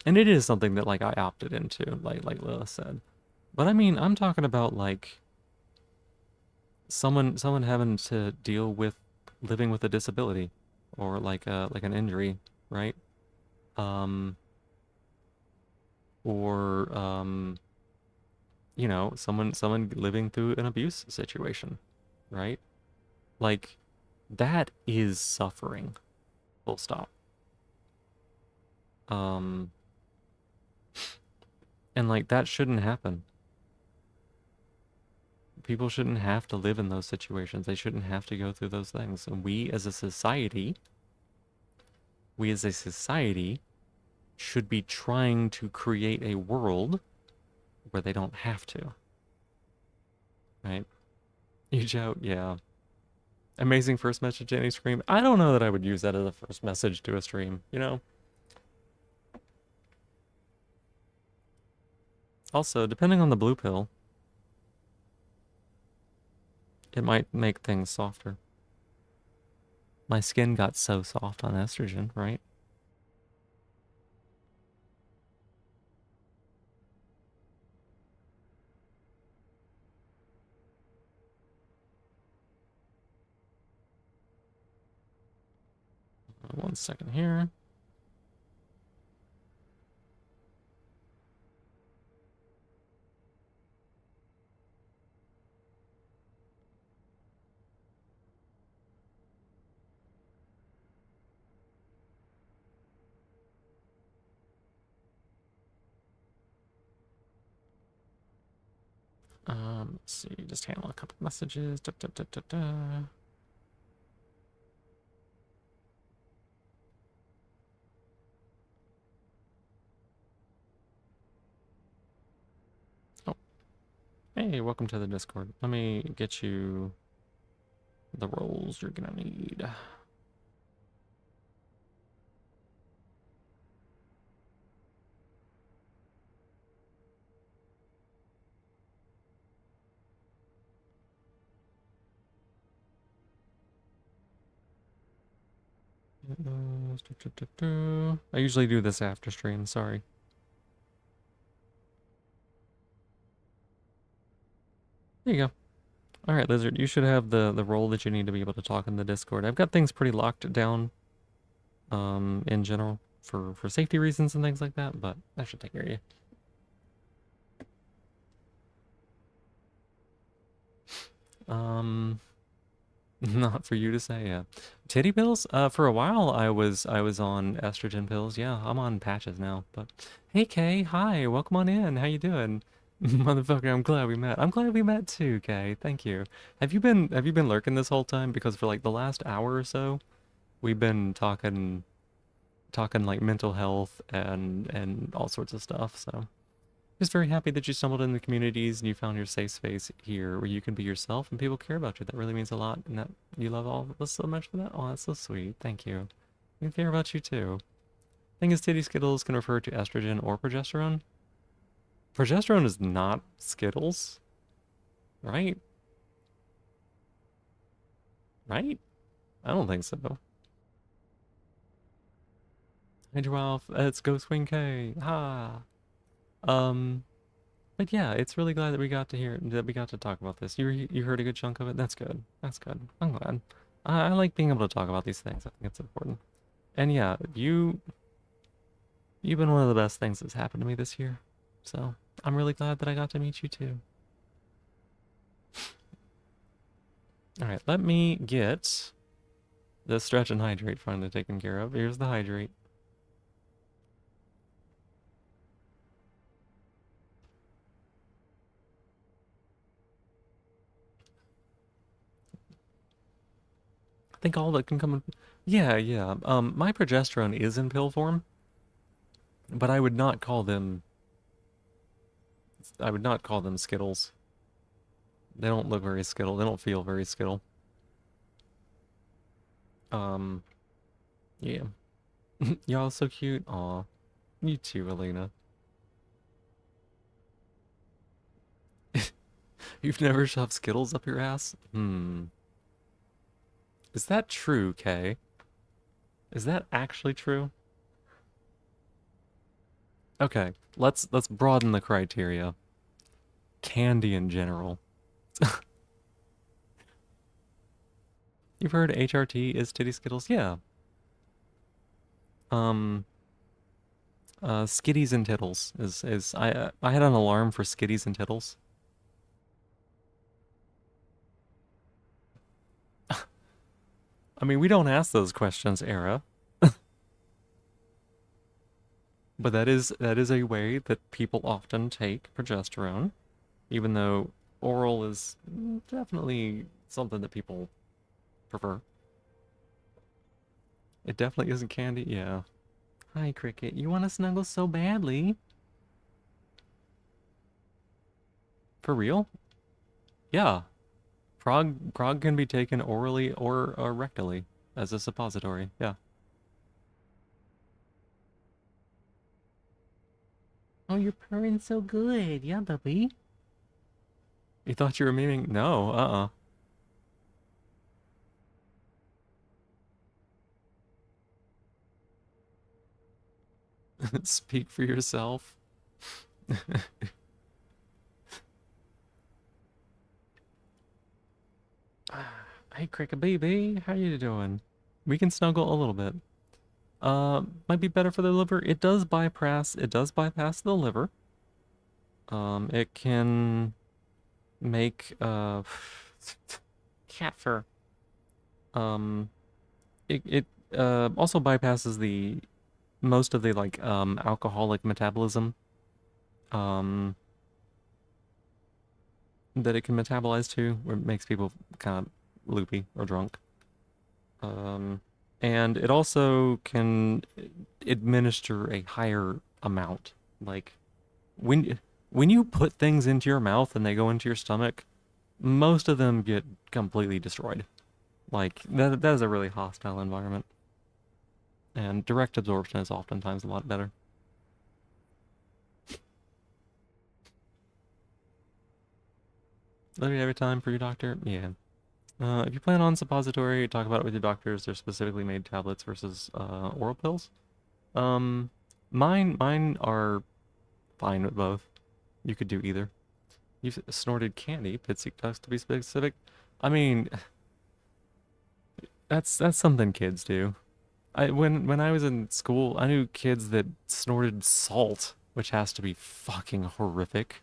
and it is something that like I opted into, like Lila said. But I mean, I'm talking about like someone having to deal with living with a disability or like an injury, right? Um, or someone living through an abuse situation, right? Like that is suffering. Full stop. Um, and like that shouldn't happen. People shouldn't have to live in those situations. They shouldn't have to go through those things. And we as a society should be trying to create a world where they don't have to, right? You joke, yeah. Amazing first message to any stream. I don't know that I would use that as a first message to a stream, you know? Also, depending on the blue pill, it might make things softer. My skin got so soft on estrogen, right? One second here. Let's see, just handle a couple messages. Da, da, da, da, da. Oh, hey, welcome to the Discord. Let me get you the roles you're gonna need. I usually do this after stream, sorry. There you go. Alright, Lizard, you should have the role that you need to be able to talk in the Discord. I've got things pretty locked down, in general, for safety reasons and things like that, but that should take care of you. Not for you to say, yeah. Titty pills? For a while I was on estrogen pills. Yeah, I'm on patches now. But hey Kay, hi, welcome on in. How you doing? Motherfucker, I'm glad we met. I'm glad we met too, Kay. Thank you. Have you been lurking this whole time? Because for like the last hour or so, we've been talking like mental health and all sorts of stuff, so just very happy that you stumbled in the communities and you found your safe space here where you can be yourself and people care about you. That really means a lot, and that you love all of us so much for that. Oh, that's so sweet. Thank you. We care about you too. Thing is, titty skittles can refer to estrogen or progesterone. Progesterone is not skittles, right? Right? I don't think so. Hey, Ralph, it's Ghostwing K. Ha. Um, But yeah, it's really glad that we got to talk about this. You heard a good chunk of it. That's good. That's good. I'm glad. I like being able to talk about these things. I think it's important. And yeah, you've been one of the best things that's happened to me this year. So I'm really glad that I got to meet you too. All right, let me get the stretch and hydrate finally taken care of. Here's the hydrate. I think all that can come in. Yeah, yeah. My progesterone is in pill form, but I would not call them Skittles. They don't look very Skittle. They don't feel very Skittle. Um, yeah. Y'all so cute. Aw. You too, Elena. You've never shoved Skittles up your ass? Hmm. Is that true, Kay? Is that actually true? Okay, let's broaden the criteria. Candy in general. You've heard HRT is titty Skittles? Yeah. Um, Skitties and Tittles is I had an alarm for Skitties and Tittles. I mean, we don't ask those questions, Era. But that is a way that people often take progesterone, even though oral is definitely something that people prefer. It definitely isn't candy, yeah. Hi, Cricket. You want to snuggle so badly? For real? Yeah. Prog can be taken orally or rectally as a suppository, yeah. Oh, you're purring so good. Yeah, puppy. You thought you were memeing? No, Speak for yourself. Hey, Cricket baby, how you doing? We can snuggle a little bit. Might be better for the liver. It does bypass the liver. It can make cat fur. Um, it also bypasses the most of the like alcoholic metabolism. Um, that it can metabolize to, where it makes people kind of loopy or drunk. And it also can administer a higher amount. Like when when you put things into your mouth and they go into your stomach, most of them get completely destroyed. Like that is a really hostile environment. And direct absorption is oftentimes a lot better. Let me every time for your doctor? Yeah. If you plan on suppository, talk about it with your doctors. They're specifically made tablets versus oral pills. Um, mine are fine with both. You could do either. You've snorted candy, pitsy ducks to be specific. I mean, that's something kids do. When I was in school, I knew kids that snorted salt, which has to be fucking horrific.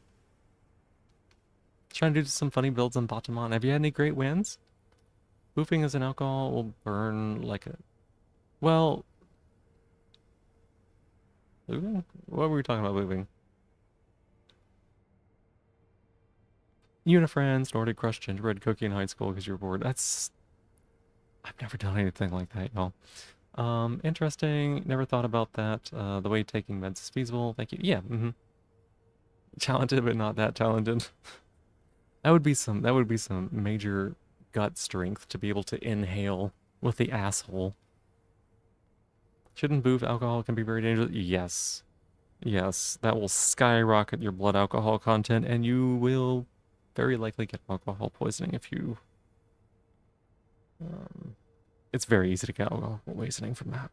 Trying to do some funny builds on Batamon. Have you had any great wins? Boofing as an alcohol will burn like a... Well... Boofing? What were we talking about boofing? You and a friend snorted crushed gingerbread cookie in high school because you were bored. That's... I've never done anything like that, y'all. Interesting. Never thought about that. The way taking meds is feasible. Thank you. Yeah, Talented, but not that talented. That would be some major gut strength to be able to inhale with the asshole. Shouldn't boof alcohol can be very dangerous? Yes. Yes, that will skyrocket your blood alcohol content, and you will very likely get alcohol poisoning if you... it's very easy to get alcohol poisoning from that.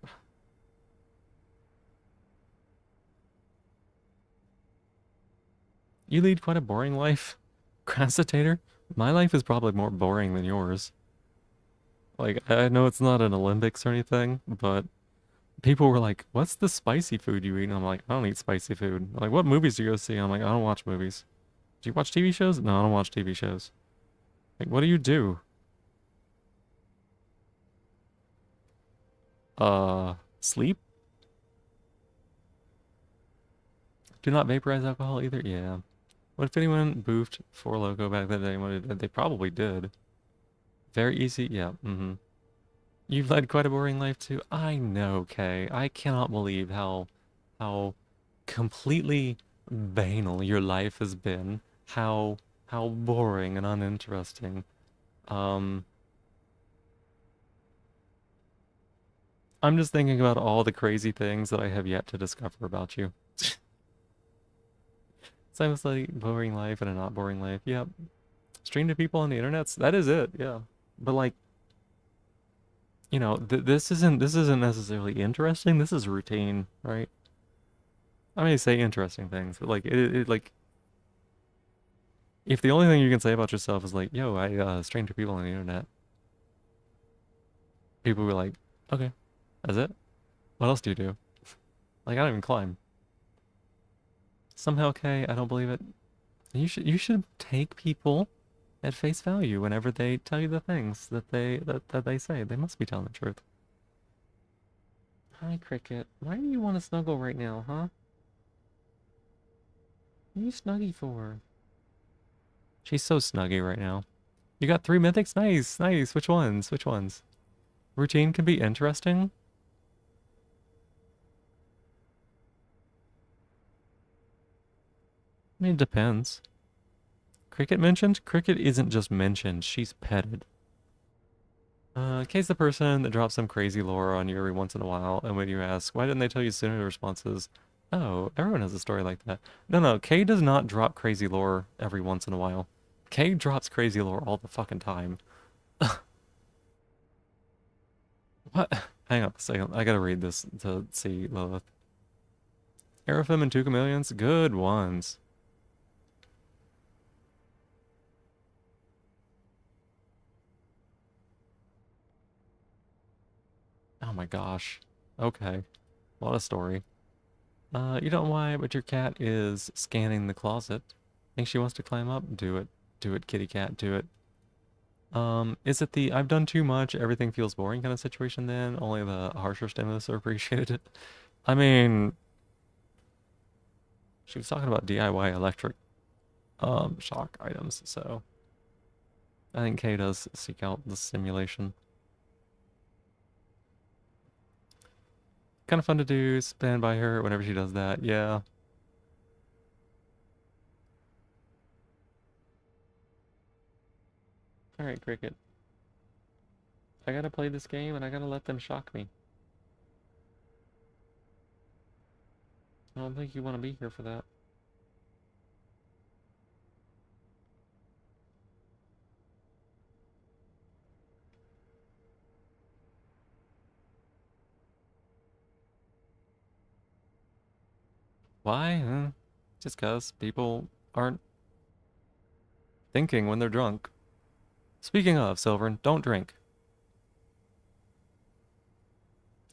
You lead quite a boring life, Crassitator. My life is probably more boring than yours. Like, I know it's not an Olympics or anything, but people were like, what's the spicy food you eat? And I'm like, I don't eat spicy food. Like, what movies do you go see? I'm like, I don't watch movies. Do you watch TV shows? No, I don't watch TV shows. Like, what do you do? Sleep? Do not vaporize alcohol either? Yeah. What if anyone boofed Four Loko back then? They probably did. Very easy? Yeah, You've led quite a boring life too. I know, Kay. I cannot believe how completely banal your life has been. How boring and uninteresting. Um, I'm just thinking about all the crazy things that I have yet to discover about you. Simultaneously boring life and a not boring life. Yep. Stream to people on the internet. That is it. Yeah. But like, you know, this isn't necessarily interesting. This is routine, right? I may say interesting things, but like it like if the only thing you can say about yourself is like, yo, I stream to people on the internet, people will be like, okay, that's it? What else do you do? Like I don't even climb. Somehow, okay, I don't believe it. You should take people at face value whenever they tell you the things that they say. They must be telling the truth. Hi, Cricket. Why do you want to snuggle right now, huh? What are you snuggy for? She's so snuggy right now. You got 3 mythics? Nice, nice. Which ones? Which ones? Routine can be interesting. I mean, it depends. Cricket mentioned? Cricket isn't just mentioned, she's petted. Kay's the person that drops some crazy lore on you every once in a while, and when you ask, why didn't they tell you sooner, the response is, oh, everyone has a story like that. No, Kay does not drop crazy lore every once in a while. Kay drops crazy lore all the fucking time. What? Hang on a second, I gotta read this to see Lilith. Aerofim and 2 chameleons? Good ones. Oh my gosh. Okay. What a story. You don't know why, but your cat is scanning the closet. Think she wants to climb up? Do it. Do it, kitty cat, do it. Is it the I've done too much, everything feels boring kind of situation then? Only the harsher stimulus are appreciated? I mean, she was talking about DIY electric. shock items, so I think Kay does seek out the simulation. Kind of fun to do, stand by her whenever she does that, yeah. Alright, Cricket. I gotta play this game and I gotta let them shock me. I don't think you want to be here for that. Why? Just 'cause people aren't thinking when they're drunk. Speaking of, Silvern, don't drink.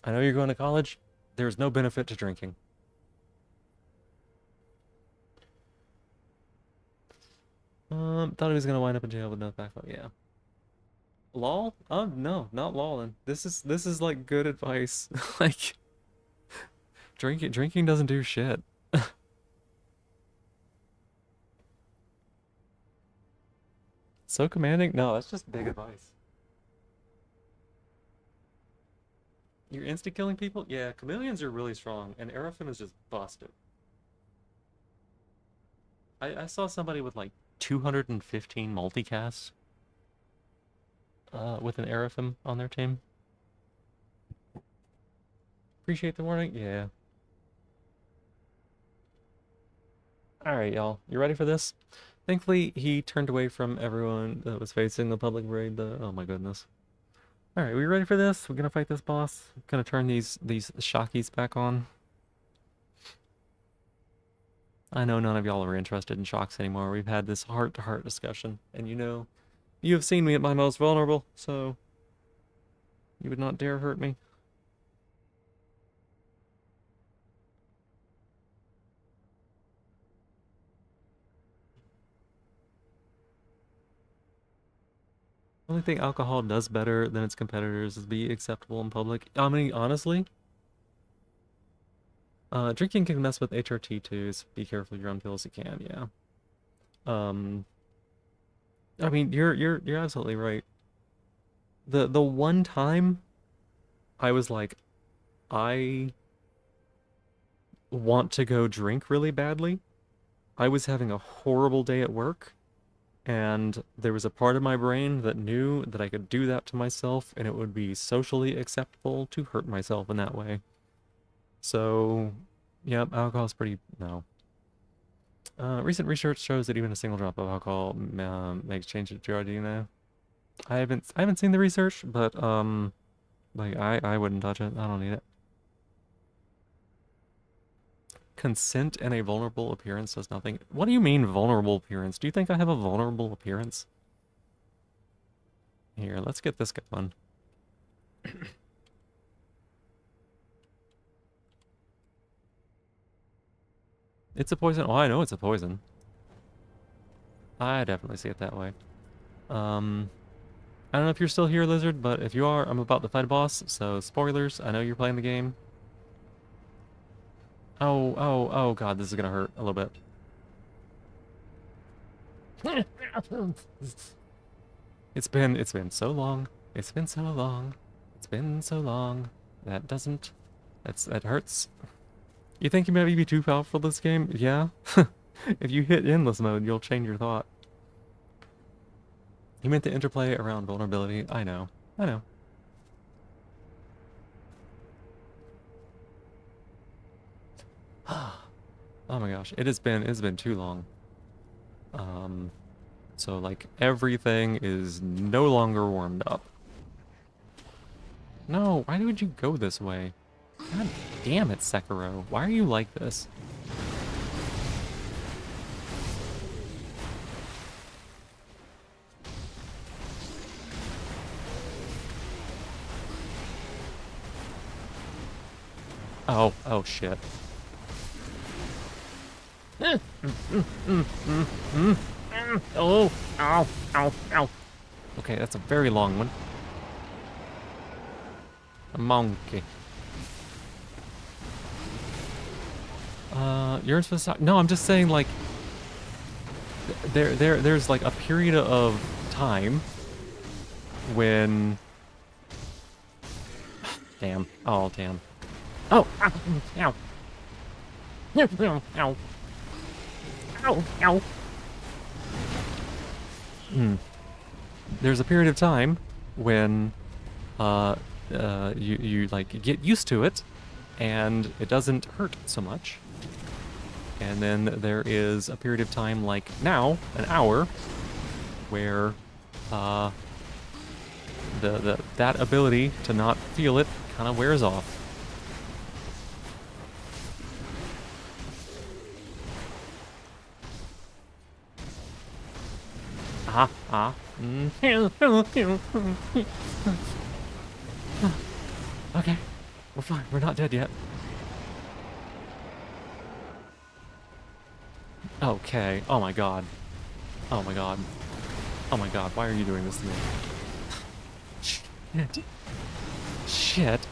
I know you're going to college. There's no benefit to drinking. Thought he was gonna wind up in jail with no backfire. Yeah. Lol? Oh no, not lolling. This is like good advice. Like drinking doesn't do shit. So commanding? No, that's just big advice. You're insta-killing people? Yeah, chameleons are really strong, and Arafim is just busted. I saw somebody with like 215 multicasts with an Arafim on their team. Appreciate the warning? Yeah. Alright, y'all. You ready for this? Thankfully, he turned away from everyone that was facing the public raid. Oh my goodness. Alright, we ready for this? We're gonna fight this boss. Gonna turn these shockies back on. I know none of y'all are interested in shocks anymore. We've had this heart-to-heart discussion, and you know, you have seen me at my most vulnerable, so you would not dare hurt me. Only thing alcohol does better than its competitors is be acceptable in public. I mean, honestly, drinking can mess with HRT too, so be careful your own pills you can, yeah. I mean, you're absolutely right. The one time I was like, I want to go drink really badly, I was having a horrible day at work, and there was a part of my brain that knew that I could do that to myself and it would be socially acceptable to hurt myself in that way. So, yep, alcohol is pretty, no. Recent research shows that even a single drop of alcohol makes changes to our DNA. I haven't seen the research, but like I wouldn't touch it. I don't need it. Consent and a vulnerable appearance does nothing. What do you mean vulnerable appearance? Do you think I have a vulnerable appearance? Here, let's get this going. It's a poison. Oh, I know it's a poison. I definitely see it that way. I don't know if you're still here, Lizard, but if you are, I'm about to fight a boss, so spoilers. I know you're playing the game. Oh god, this is gonna hurt a little bit. It's been so long. It's been so long. It's been so long. That hurts. You think you might be too powerful this game? Yeah. If you hit endless mode, you'll change your thought. You meant the interplay around vulnerability. I know. I know. Oh my gosh, it's been too long. So like everything is no longer warmed up. No, why would you go this way? God damn it, Sekiro. Why are you like this? Oh shit. Oh, ow. Okay, that's a very long one. A monkey. You're supposed to... No, I'm just saying, like... there's like a period of time when damn. Oh damn. Oh ow ow. Ow ow. Ow ow. There's a period of time when you like get used to it and it doesn't hurt so much. And then there is a period of time like now, an hour, where that ability to not feel it kind of wears off. Okay, we're fine. We're not dead yet. Okay. Oh my god. Oh my god. Oh my god. Why are you doing this to me? Shit. Shit.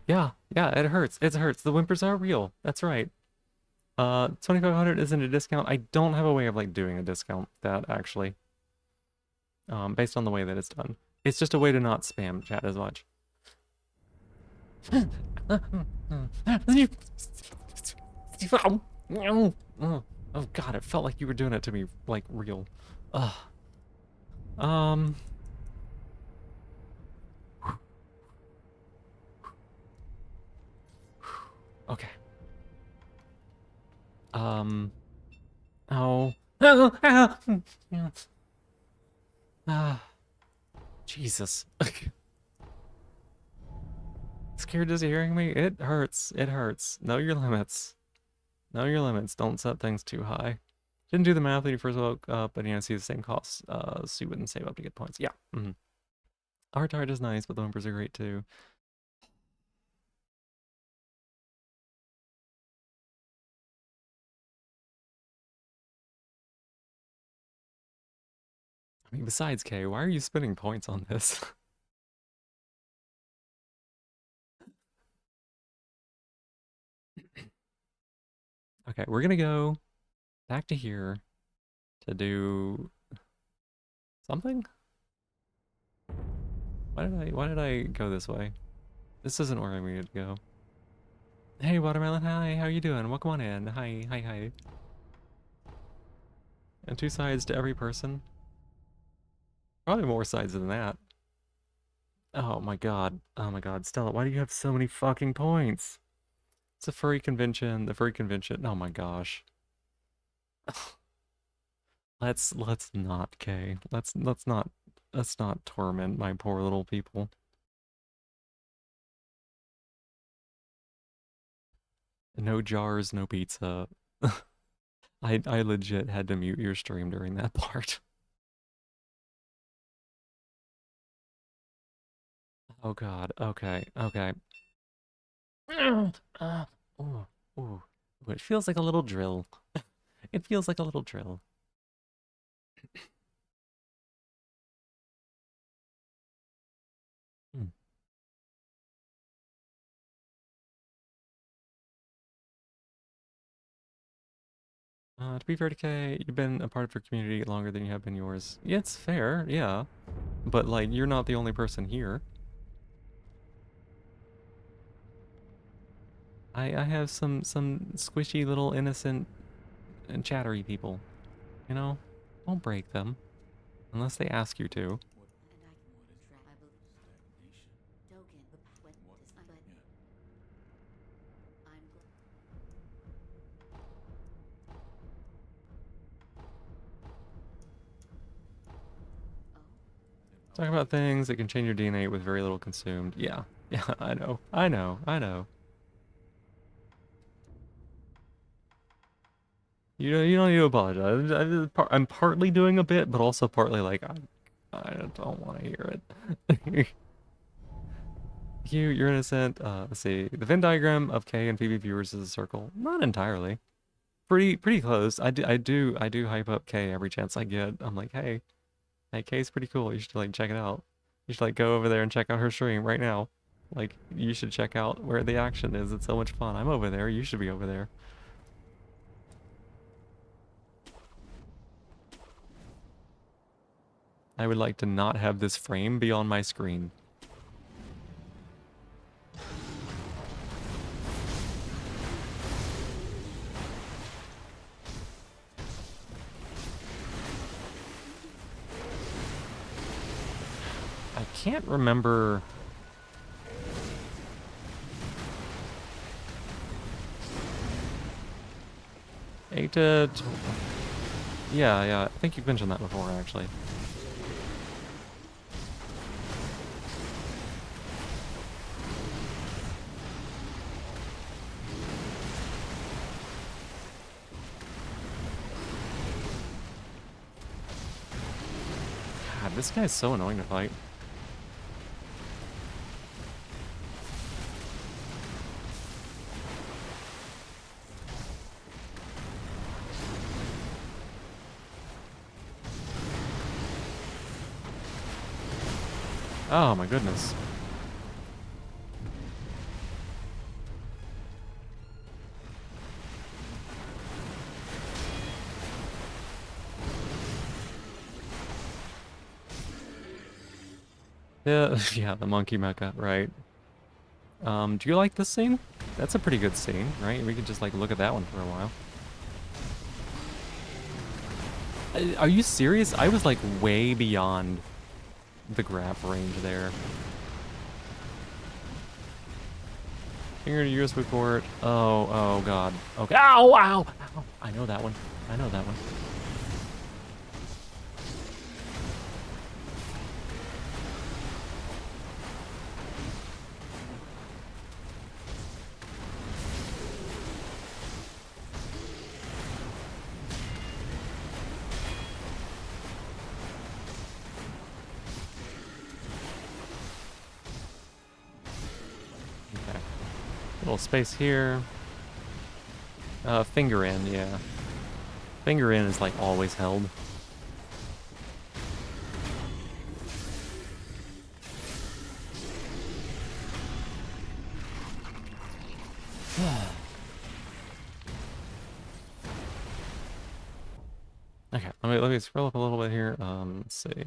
Yeah, it hurts. It hurts. The whimpers are real. That's right. 2500 isn't a discount. I don't have a way of like doing a discount that actually. Based on the way that it's done. It's just a way to not spam chat as much. Oh god, it felt like you were doing it to me like real. Ugh. Okay. Oh. Jesus. Scared just hearing me? It hurts. It hurts. Know your limits. Know your limits. Don't set things too high. Didn't do the math when you first woke up, but you know, see the same costs, so you wouldn't save up to get points. Yeah. Art is nice, but the whimpers are great too. I mean, besides, Kay, why are you spending points on this? Okay, we're gonna go back to here to do something? Why did I go this way? This isn't where I needed to go. Hey, Watermelon, hi, how you doing? Welcome on in. Hi, hi, hi. And 2 sides to every person? Probably more sides than that. Oh my god. Oh my god. Stella, why do you have so many fucking points? It's a furry convention. The furry convention. Oh my gosh. Let's not, Kay. Let's not torment my poor little people. No jars, no pizza. I legit had to mute your stream during that part. Oh god. Okay. Okay. Ooh, ooh. It feels like a little drill. It feels like a little drill. Hmm. To be fair to Kay, you've been a part of your community longer than you have been yours. Yeah, it's fair, yeah. But, like, you're not the only person here. I have some squishy little innocent and chattery people. You know? Don't break them. Unless they ask you to. Talk about things that can change your DNA with very little consumed. Yeah. Yeah, I know. I know. I know. You don't need to apologize. I'm partly doing a bit, but also partly like I don't want to hear it. You're innocent. Let's see. The Venn diagram of K and Phoebe viewers is a circle. Not entirely. Pretty close. I do hype up K every chance I get. I'm like, hey, K's pretty cool. You should like check it out. You should like go over there and check out her stream right now. Like, you should check out where the action is. It's so much fun. I'm over there. You should be over there. I would like to not have this frame be on my screen. I can't remember... Yeah, I think you've mentioned that before, actually. God, this guy's so annoying to fight. Oh my goodness. Yeah, yeah, the monkey mecha, right. Do you like this scene? That's a pretty good scene, right? We could just like look at that one for a while. Are you serious? I was like way beyond the grab range there. Finger to USB port. Oh god. Okay. Ow, ow, ow. I know that one. I know that one. Okay. Little space here. Finger in, yeah. Finger in is like always held. Okay, let me scroll up a little bit here. Let's see.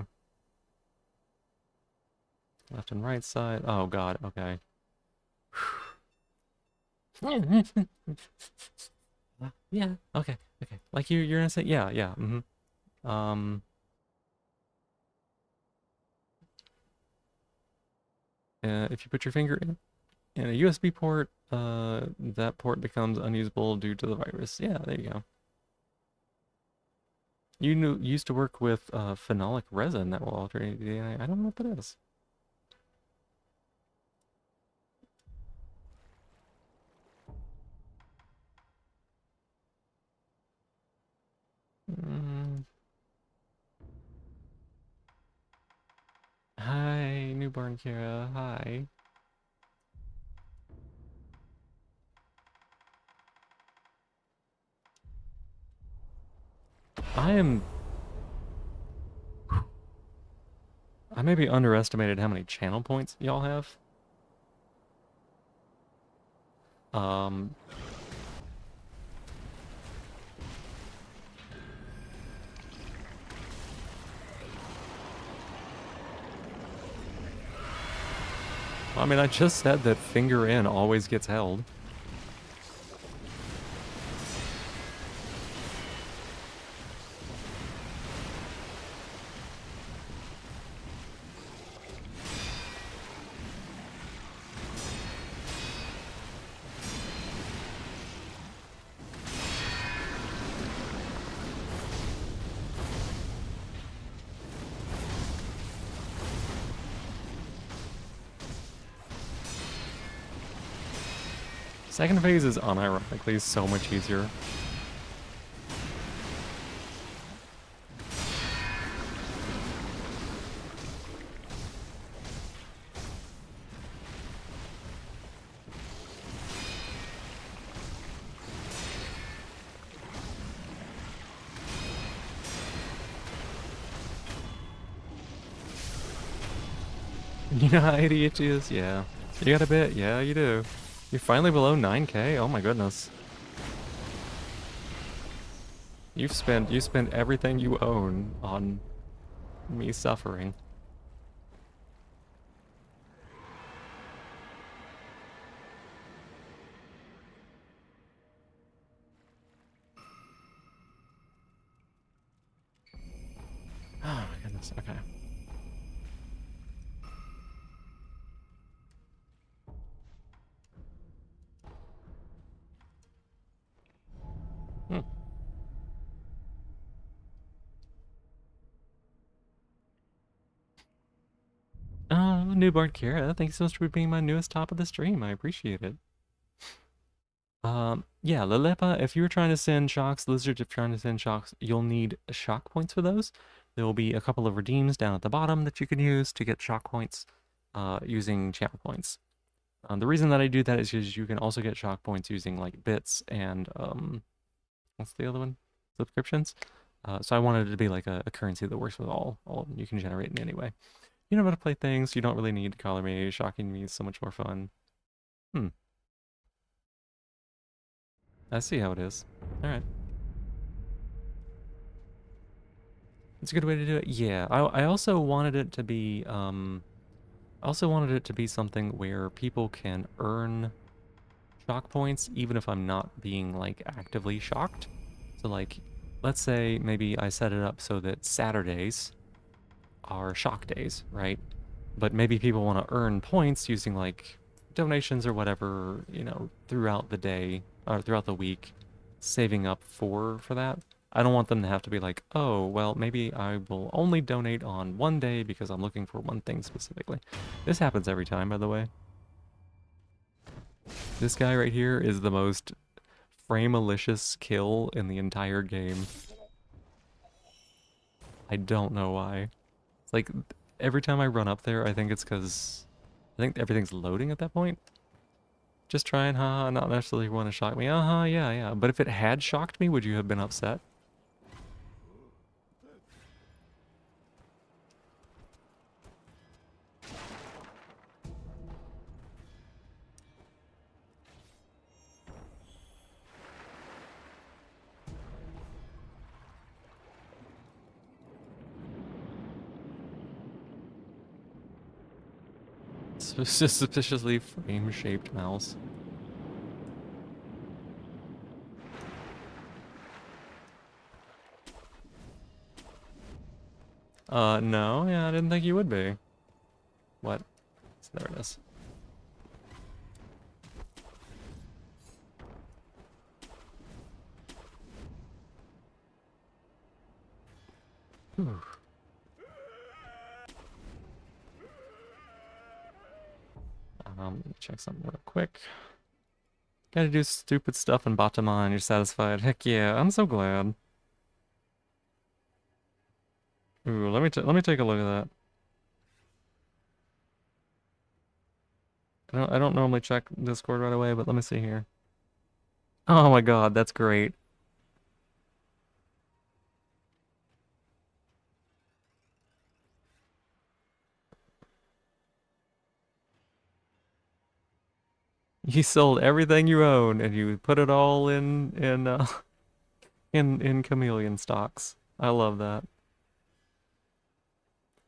Left and right side. Oh god, okay. Yeah, okay. Like you're gonna say, yeah, Um, if you put your finger in a USB port, that port becomes unusable due to the virus. Yeah, there you go. Used to work with phenolic resin that will alter ADI. I don't know what that is. Hi, newborn Kira. Hi. I maybe underestimated how many channel points y'all have. Um, I mean, I just said that finger in always gets held. Second phase is unironically so much easier. You know how ADHD is? Yeah, You got a bit? Yeah, you do. You're finally below 9K? Oh my goodness. You spent everything you own on me suffering. Oh my goodness, okay. Hmm. Newborn Kira, thanks so much for being my newest top of the stream. I appreciate it. Yeah, Lalepa, if you're trying to send shocks, Lizard, if you're trying to send shocks, you'll need shock points for those. There will be a couple of redeems down at the bottom that you can use to get shock points, using channel points. The reason that I do that is because you can also get shock points using like bits and what's the other one? Subscriptions. So I wanted it to be like a currency that works with all of them. You can generate in any way. You know how to play things. You don't really need to color me. Shocking me is so much more fun. Hmm. I see how it is. All right. It's a good way to do it. Yeah. I also wanted it to be something where people can earn shock points even if I'm not being like actively shocked. So like, let's say maybe I set it up so that Saturdays are shock days, right? But maybe people want to earn points using like donations or whatever, you know, throughout the day or throughout the week, saving up for that. I don't want them to have to be like, oh, well, maybe I will only donate on one day because I'm looking for one thing specifically. This happens every time, by the way. This guy right here is the most frame-malicious kill in the entire game. I don't know why. It's like every time I run up there, I think it's because I think everything's loading at that point. Just trying, haha, not necessarily want to shock me. Uh-huh, yeah, yeah. But if it had shocked me, would you have been upset? Suspiciously frame-shaped mouse. No, yeah, I didn't think you would be. What? There it is. Whew. Let me check something real quick. Gotta do stupid stuff in Batama and you're satisfied. Heck yeah, I'm so glad. Ooh, let me take a look at that. I don't normally check Discord right away, but let me see here. Oh my god, that's great. You sold everything you own and you put it all in in chameleon stocks. I love that.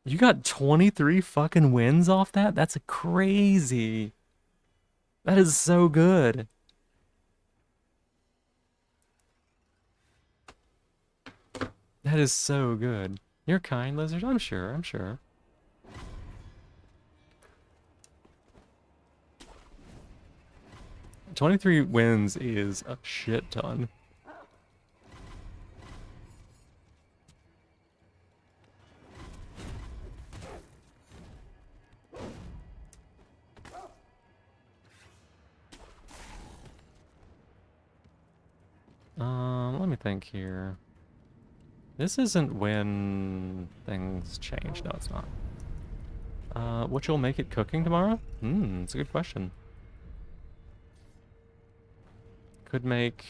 You got 23 fucking wins off that? That's crazy. That is so good. That is so good. You're kind, Lizard. I'm sure. I'm sure. "23 wins is a shit ton. Let me think here. This isn't when things change. No, it's not. Which will make it cooking tomorrow? It's a good question. Could make...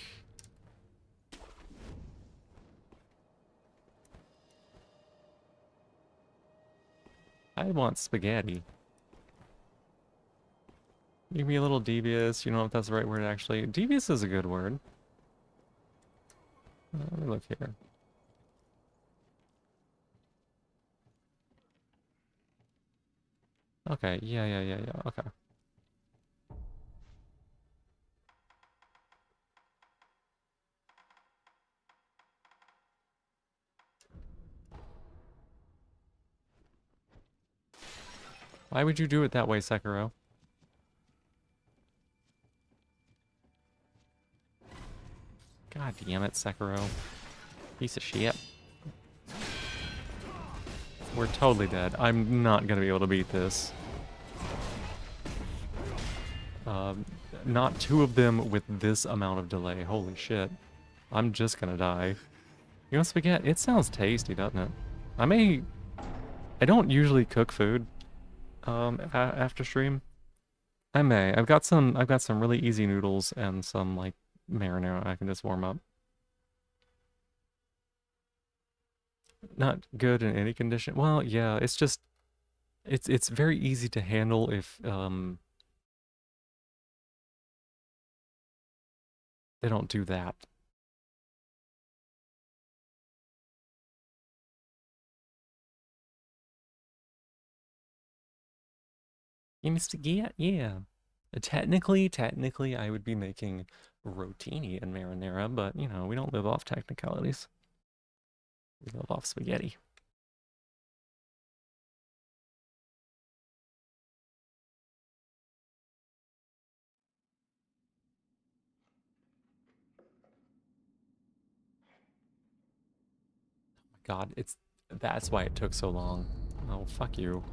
I want spaghetti. You can be a little devious. You don't know if that's the right word actually. Devious is a good word. Let me look here. Okay, yeah. Okay. Why would you do it that way, Sekiro? God damn it, Sekiro. Piece of shit. We're totally dead. I'm not gonna be able to beat this. Not two of them with this amount of delay. Holy shit. I'm just gonna die. You know, spaghetti? It sounds tasty, doesn't it? I don't usually cook food, after stream. I may. I've got some really easy noodles and some, like, marinara I can just warm up. Not good in any condition. Well, yeah, it's just, it's very easy to handle if, they don't do that. You missed a get? Yeah. Technically, I would be making rotini and marinara, but, you know, we don't live off technicalities. We live off spaghetti. God, that's why it took so long. Oh, fuck you.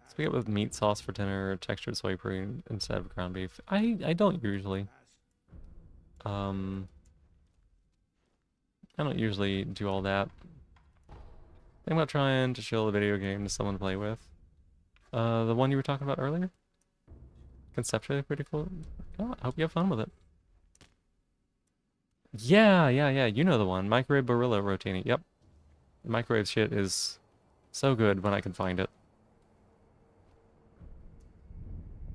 Spaghetti with meat sauce for dinner, textured soy cream instead of ground beef. I don't usually. I don't usually do all that. Think about trying to show a video game to someone to play with. The one you were talking about earlier? Conceptually pretty cool. Oh, I hope you have fun with it. Yeah. You know the one. Microwave Barilla Rotini. Yep. The microwave shit is so good when I can find it.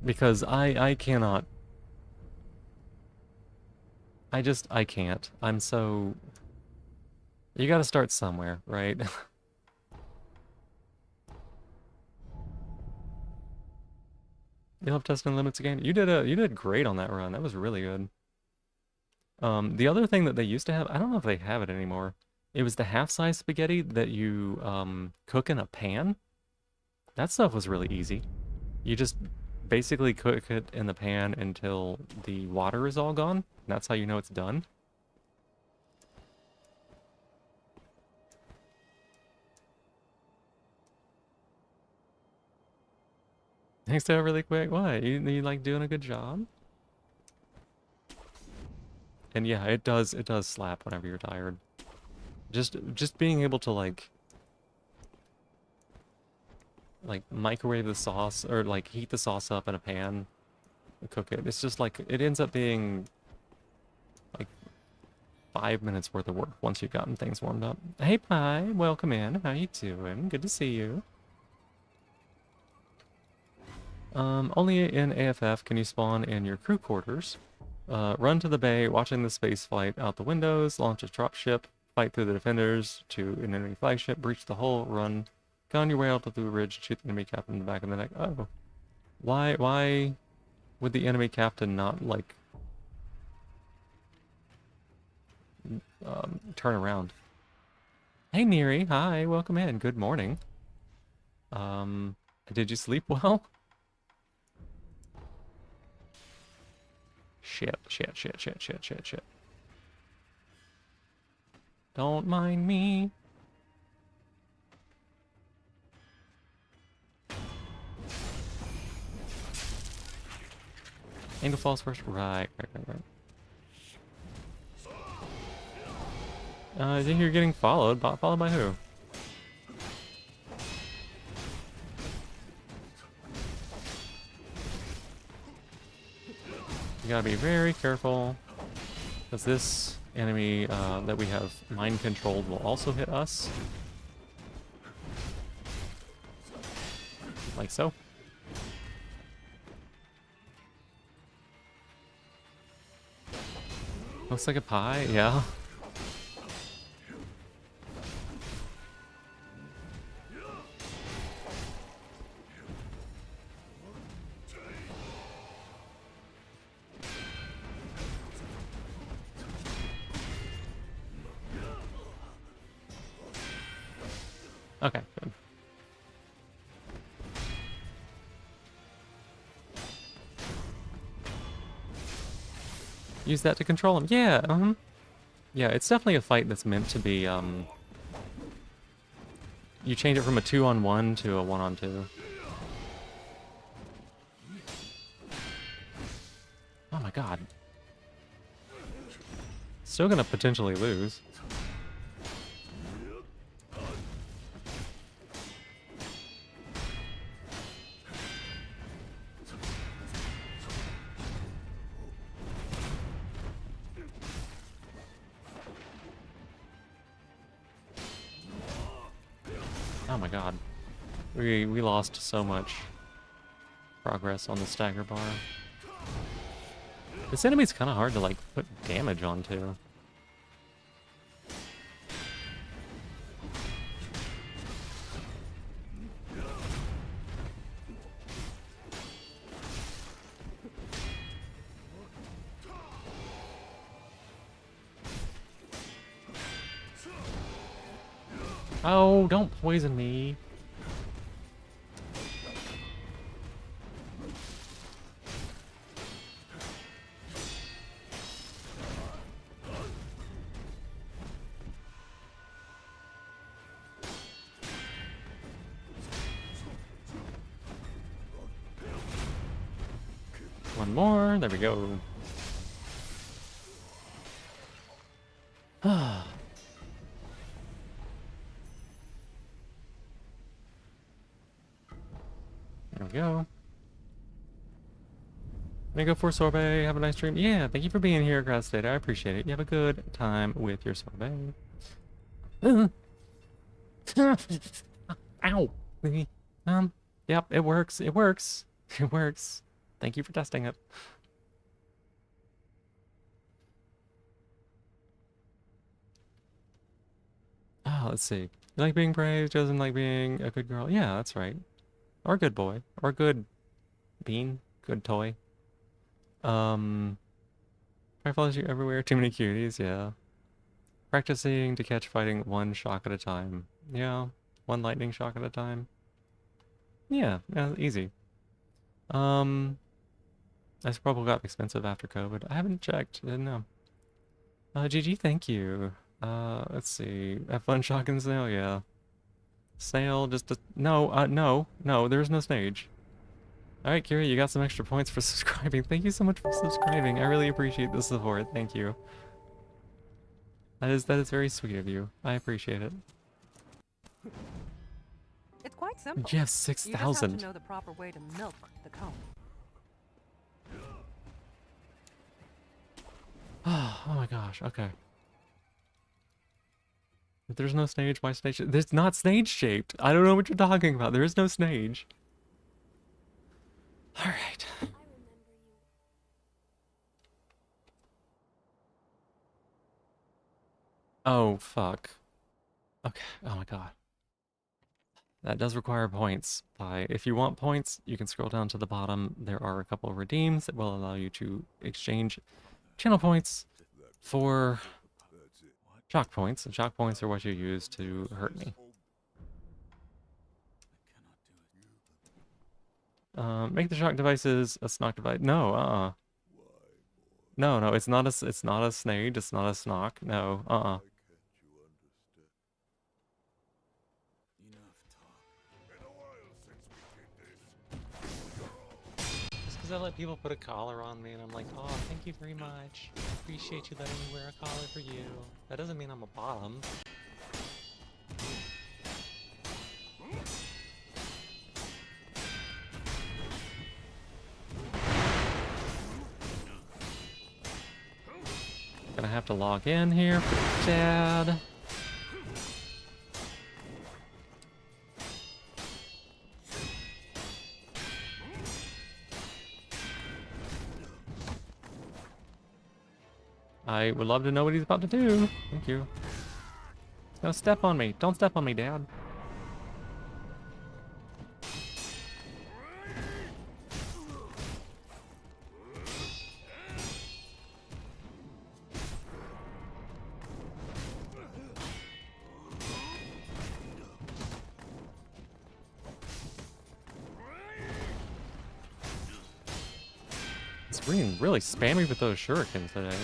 Because I cannot. I can't. I'm so... You gotta start somewhere, right? You'll have testing limits again. You did great on that run. That was really good. The other thing that they used to have, I don't know if they have it anymore. It was the half-size spaghetti that you cook in a pan. That stuff was really easy. You just basically cook it in the pan until the water is all gone. That's how you know it's done. Thanks to really quick. What? You like doing a good job? And yeah, it does slap whenever you're tired. Just being able to like microwave the sauce or like heat the sauce up in a pan and cook it. It's just like it ends up being like 5 minutes worth of work once you've gotten things warmed up. Hey Pie, welcome in. How you doing? Good to see you. Only in AFF can you spawn in your crew quarters. Run to the bay, watching the space flight out the windows, launch a dropship, fight through the defenders to an enemy flagship, breach the hull, run, gun your way out to the ridge, shoot the enemy captain in the back of the neck. Oh. Why would the enemy captain not, like, turn around? Hey Neri, hi, welcome in, good morning. Did you sleep well? Shit. Don't mind me. Angel falls first. Right. I think you're getting followed. Followed by who? You gotta be very careful, because this enemy that we have mind controlled will also hit us. Like so. Looks like a pie, yeah. Okay, good. Use that to control him. Yeah, yeah, it's definitely a fight that's meant to be, you change it from a 2-on-1 to a 1-on-2. Oh my god. Still gonna potentially lose. Oh my god. We lost so much progress on the stagger bar. This enemy's kind of hard to like put damage onto. Oh, don't poison me. One more, there we go. Ah. There we go. Gonna go for sorbet. Have a nice dream. Yeah, thank you for being here, Grass State. I appreciate it. You have a good time with your sorbet. Ow. Yep, it works. It works. It works. Thank you for testing it. Oh, let's see. You like being praised, doesn't like being a good girl. Yeah, that's right. Or a good boy. Or a good bean. Good toy. Probably follows you everywhere. Too many cuties, yeah. Practicing to catch fighting one shock at a time. Yeah, one lightning shock at a time. Yeah, easy. This probably got expensive after COVID. I haven't checked. Didn't know. GG, thank you. Let's see. Have fun shocking snail, yeah. Snail, just a... No, no, there's no stage. Alright, Kira, you got some extra points for subscribing. Thank you so much for subscribing. I really appreciate the support. Thank you. That is very sweet of you. I appreciate it. It's quite simple. You have You just have 6,000. to know the proper way to milk the cone. Oh my gosh, okay. If there's no stage, why stage? It's not stage shaped. I don't know what you're talking about. There is no stage. Alright. I remember you. Oh, fuck. Okay, oh my god. That does require points. If you want points, you can scroll down to the bottom. There are a couple of redeems that will allow you to exchange channel points for shock points. And shock points are what you use to hurt me. Make the shock devices a snock device. No, No, it's not a snade. It's not a snock. No, Just because I let people put a collar on me and I'm like, oh, thank you very much. Appreciate you letting me wear a collar for you. That doesn't mean I'm a bottom. Gonna have to log in here for Dad. I would love to know what he's about to do. Thank you. He's gonna step on me. Don't step on me, Dad. It's being really spammy with those shurikens today.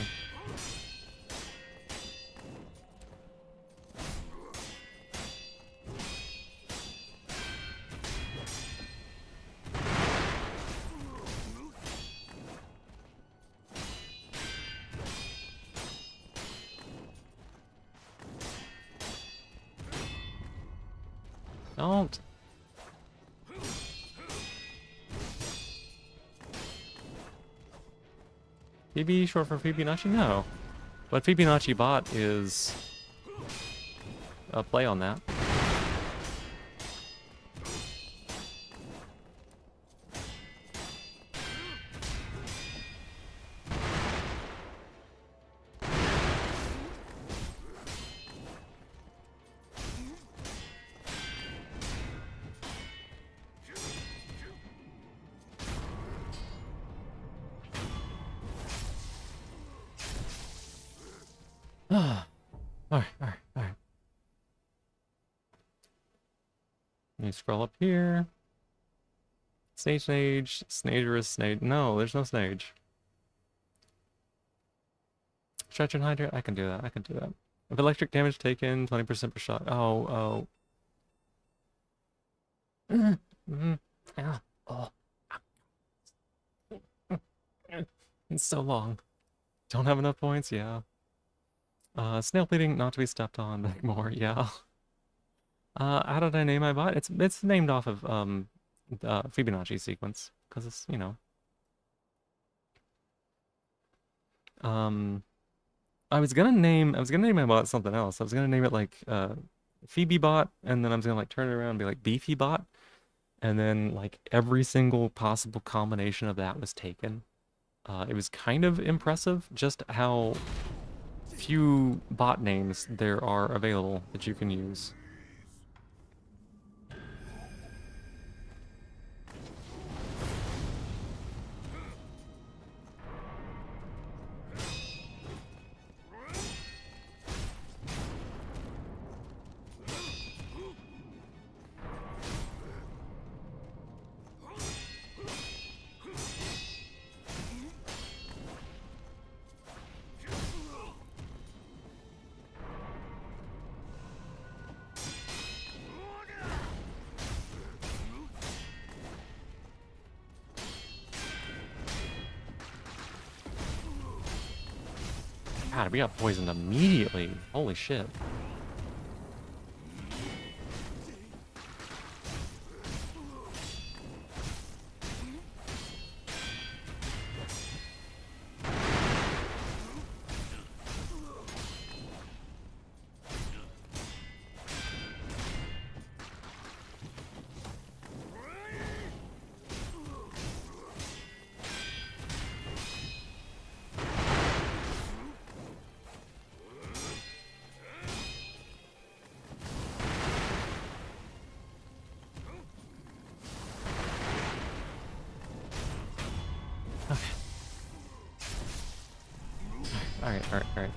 Don't. Phoebe short for Fibonacci? No. But Fibonacci bot is a play on that. Alright. Let me scroll up here. Snage. No, there's no Snage. Stretch and hydrate? I can do that. If electric damage taken, 20% per shot. Oh. Yeah. Oh. It's so long. Don't have enough points? Yeah. Snail bleeding, not to be stepped on. Beg more, yeah. How did I name my bot? It's named off of the Fibonacci sequence because it's, you know. I was gonna name my bot something else. I was gonna name it like Phoebe bot, and then I was gonna like turn it around and be like Beefy bot, and then like every single possible combination of that was taken. It was kind of impressive just how few bot names there are available that you can use. God, we got poisoned immediately. Holy shit. Alright.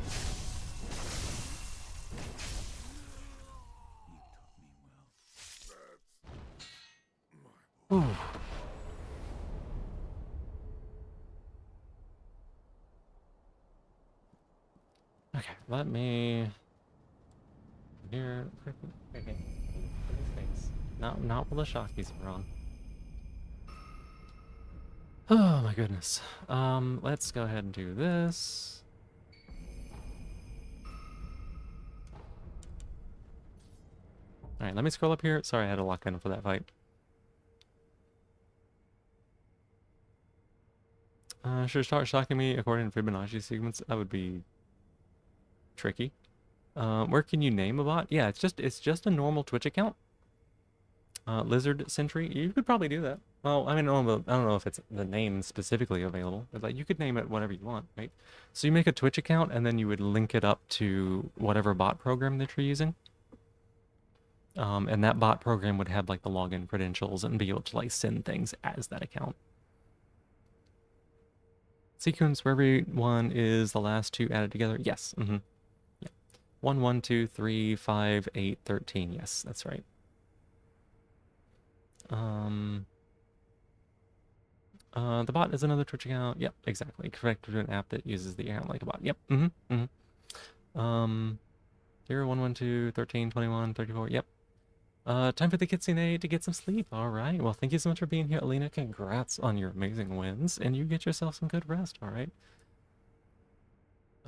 Ooh. Okay, let me here. Okay. Not while the shockies are on. Oh my goodness. Let's go ahead and do this. Alright, let me scroll up here. Sorry, I had to lock in for that fight. Should start shocking me according to Fibonacci sequence. That would be tricky. Where can you name a bot? Yeah, it's just a normal Twitch account. Lizard Sentry. You could probably do that. Well, I mean, I don't know if it's the name specifically available, but like you could name it whatever you want, right? So you make a Twitch account and then you would link it up to whatever bot program that you're using. And that bot program would have like the login credentials and be able to like send things as that account. Sequence where everyone is the last two added together. Yes. Mm-hmm. Yeah. 1, 1, 2, 3, 5, 8, 13. Yes, that's right. The bot is another Twitch account. Yep, exactly. Connected to an app that uses the account like a bot. Yep. Mm-hmm. Mm-hmm. 0, 1, 1, 2, 13, 21, 34. Yep. Time for the Kitsune to get some sleep. All right. Well, thank you so much for being here, Alina. Congrats on your amazing wins, and you get yourself some good rest. All right.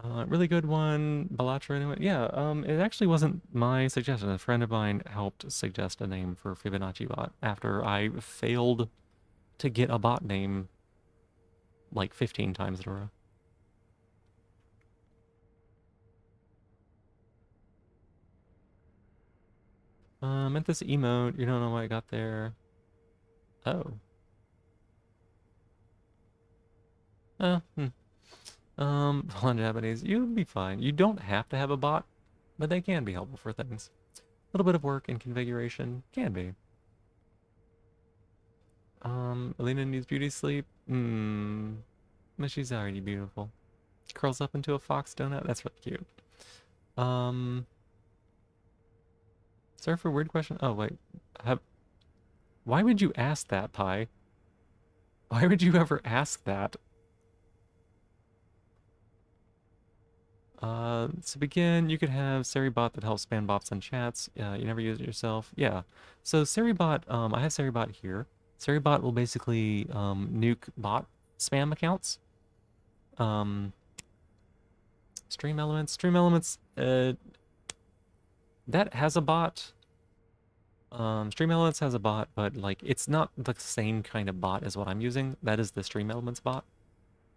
Really good one, Balatra anyway. Yeah, it actually wasn't my suggestion. A friend of mine helped suggest a name for Fibonacci bot after I failed to get a bot name like 15 times in a row. Meant this emote. You don't know why I got there. Oh. Hmm. On Japanese, you'll be fine. You don't have to have a bot, but they can be helpful for things. A little bit of work and configuration can be. Alina needs beauty sleep. But she's already beautiful. Curls up into a fox donut. That's really cute. Sorry for a weird question. Oh wait, why would you ask that, Pi? Why would you ever ask that? To begin, you could have Seribot that helps spam bots and chats. You never use it yourself. Yeah. So Seribot, I have Seribot here. Seribot will basically nuke bot spam accounts. Stream Elements. Stream Elements, that has a bot. Stream Elements has a bot, but like it's not the same kind of bot as what I'm using. That is the Stream Elements bot.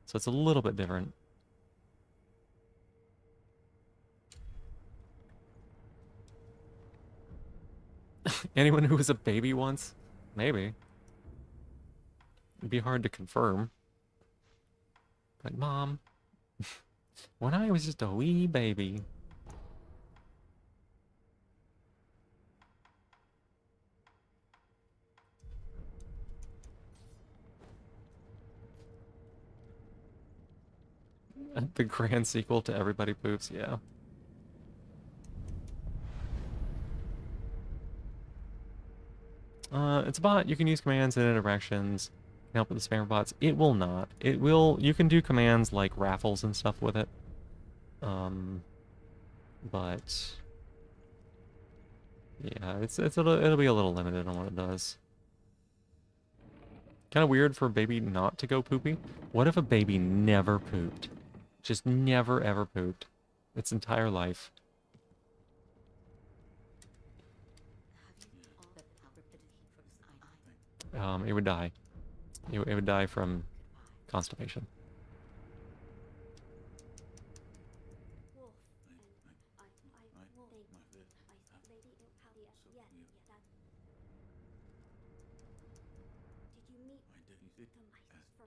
So it's a little bit different. Anyone who was a baby once? Maybe. It'd be hard to confirm. Like, Mom, when I was just a wee baby. The grand sequel to Everybody Poops, yeah. It's a bot. You can use commands and interactions. Can help with the spammer bots. It will not. It will. You can do commands like raffles and stuff with it. But yeah, it'll be a little limited on what it does. Kind of weird for a baby not to go poopy. What if a baby never pooped? Just never ever pooped. Its entire life. It would die. It would die from constipation. Wolf. Wolf. Lady, how do you... Yeah, that... Did you meet... It's so...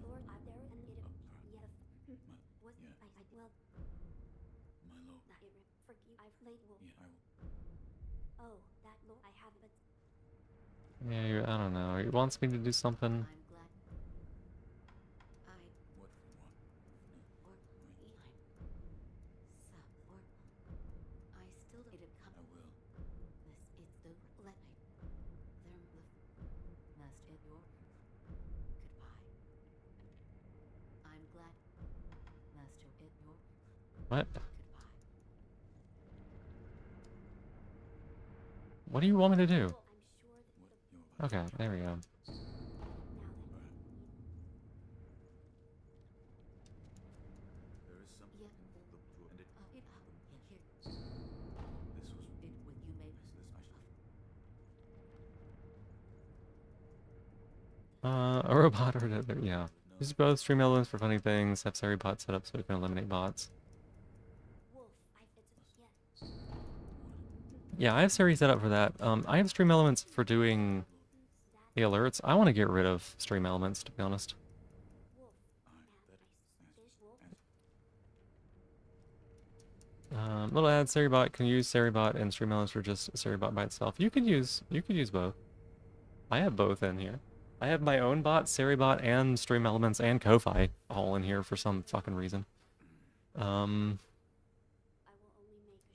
Lord, there and it... Yeah. Was... Well... Forgive... I've played Wolf. Oh, that Lord, I have, but... Yeah, I don't know. He wants me to do something. What? What do you want me to do? Okay, there we go. A robot or another, yeah. Use both stream elements for funny things, have Sari bot set up so we can eliminate bots. Yeah, I have Siri set up for that. I have stream elements for doing the alerts. I want to get rid of stream elements, to be honest. Little ad, Seribot can use Seribot and stream elements for just Seribot by itself. You could use both. I have both in here. I have my own bot, Seribot, and stream elements and Ko-Fi all in here for some fucking reason.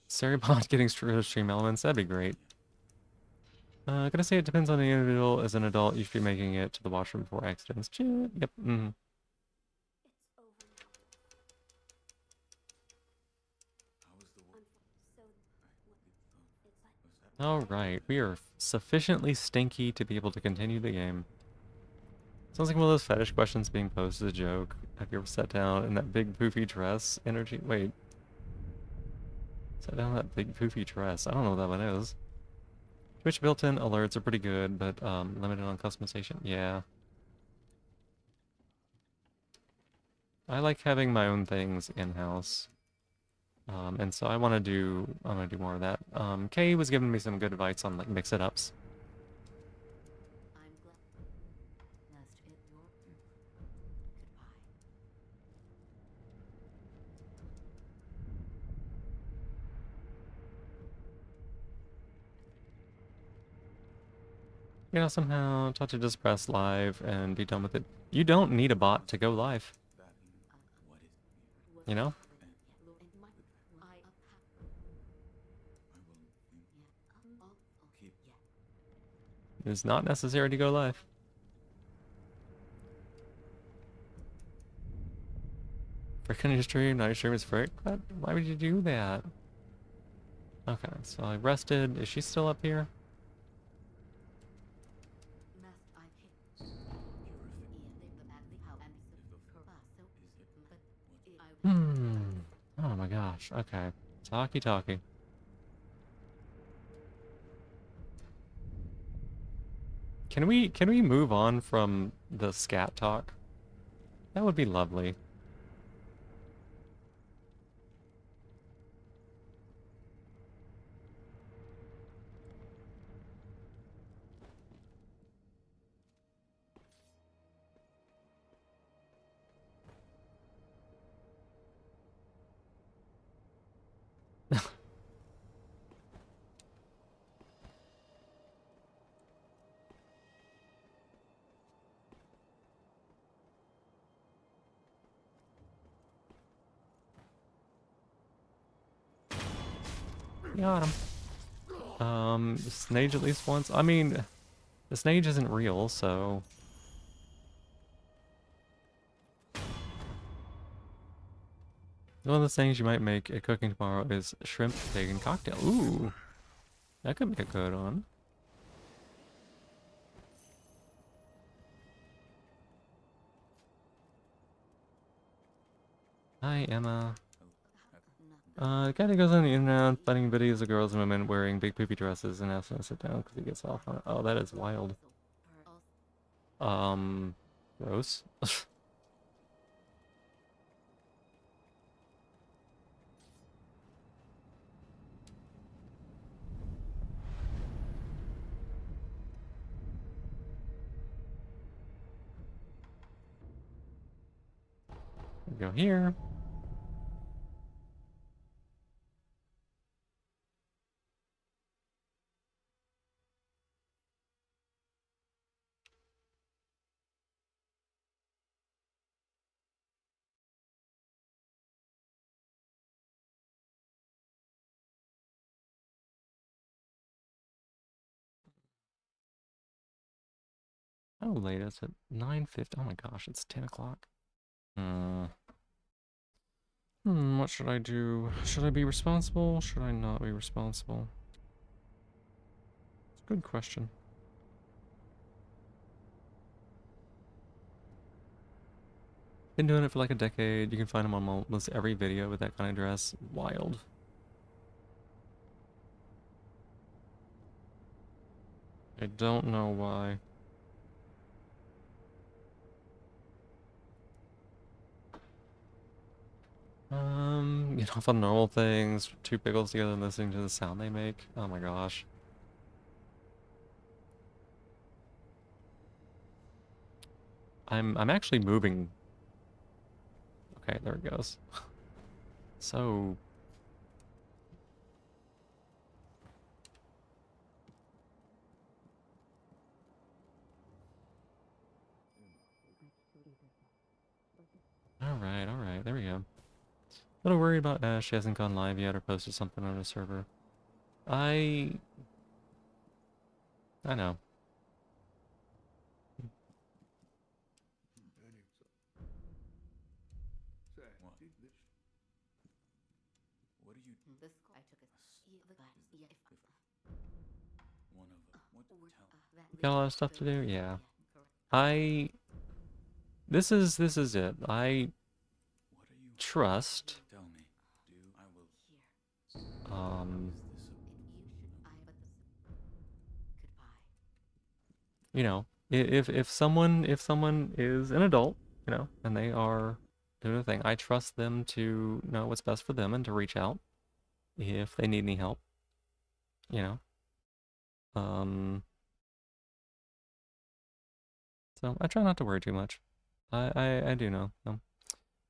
Seribot getting stream elements, that'd be great. Gonna say it depends on the individual. As an adult, you should be making it to the washroom before accidents. Yep. Alright, we are sufficiently stinky to be able to continue the game. Sounds like one of those fetish questions being posed as a joke. Have you ever sat down in that big poofy dress energy? Wait. Sat down in that big poofy dress. I don't know what that one is. Twitch built-in alerts are pretty good, but limited on customization. Yeah. I like having my own things in-house. And so I want to do more of that. Kay was giving me some good advice on like mix-it-ups. You know, somehow taught to just press live and be done with it. You don't need a bot to go live. You know? It's not necessary to go live. Freaking your stream, now your stream is frick? What? Why would you do that? Okay, so I rested. Is she still up here? Oh my gosh. Okay. Talkie. Can we move on from the scat talk? That would be lovely. Got him. Snage at least once. I mean, the Snage isn't real, so... One of the things you might make at cooking tomorrow is shrimp bacon cocktail. Ooh! That could be a good one. Hi, Emma. The guy that goes on the internet finding videos of girls and women wearing big poopy dresses and asks them to sit down because he gets off on it. Oh, that is wild. Gross. Go here. How late is it? 9:50. Oh my gosh, it's 10 o'clock. What should I do? Should I be responsible? Should I not be responsible? It's a good question. Been doing it for like a decade. You can find them on almost every video with that kind of dress. Wild. I don't know why. Get off on normal things. Two pickles together and listening to the sound they make. Oh my gosh. I'm actually moving. Okay, there it goes. So alright, there we go. A little worried about Ash. She hasn't gone live yet or posted something on the server. I know. Got a lot of stuff to do? Yeah. This is it. I trust you know, if someone is an adult, you know, and they are doing a thing, I trust them to know what's best for them and to reach out if they need any help, you know. So I try not to worry too much. I do know.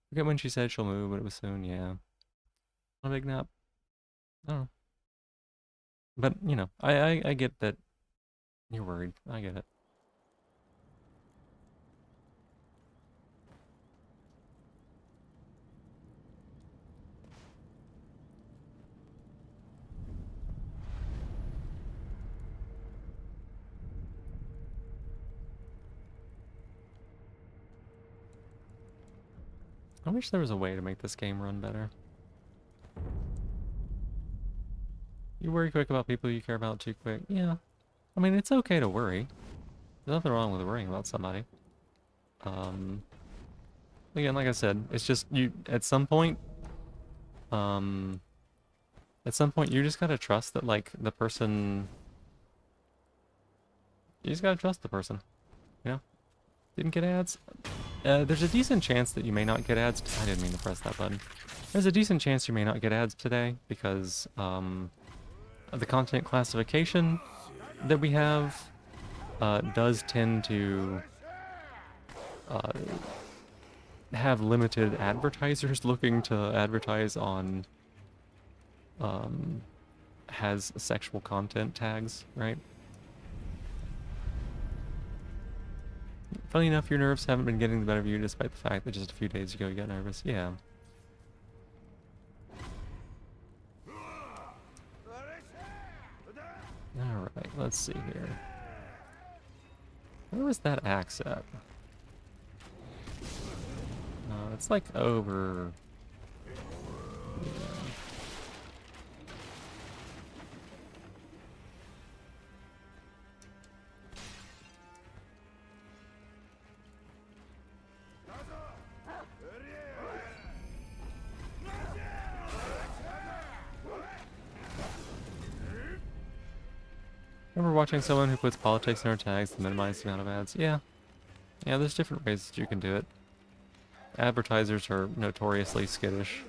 Forget when she said she'll move, but it was soon, yeah. A big nap. I don't know. But, you know, I get that you're worried. I get it. I wish there was a way to make this game run better. You worry quick about people you care about too quick. Yeah. I mean, it's okay to worry. There's nothing wrong with worrying about somebody. Again, like I said, it's just you at some point you just gotta trust that like the person you just gotta trust the person. You know? Didn't get ads? There's a decent chance that you may not get ads. I didn't mean to press that button. There's a decent chance you may not get ads today because the content classification that we have does tend to have limited advertisers looking to advertise on has sexual content tags, right? Funny enough, your nerves haven't been getting the better of you despite the fact that just a few days ago you got nervous. Yeah. Alright, let's see here. Where was that axe at? It's like over... Yeah. Remember watching someone who puts politics in her tags to minimize the amount of ads? Yeah. Yeah, there's different ways that you can do it. Advertisers are notoriously skittish.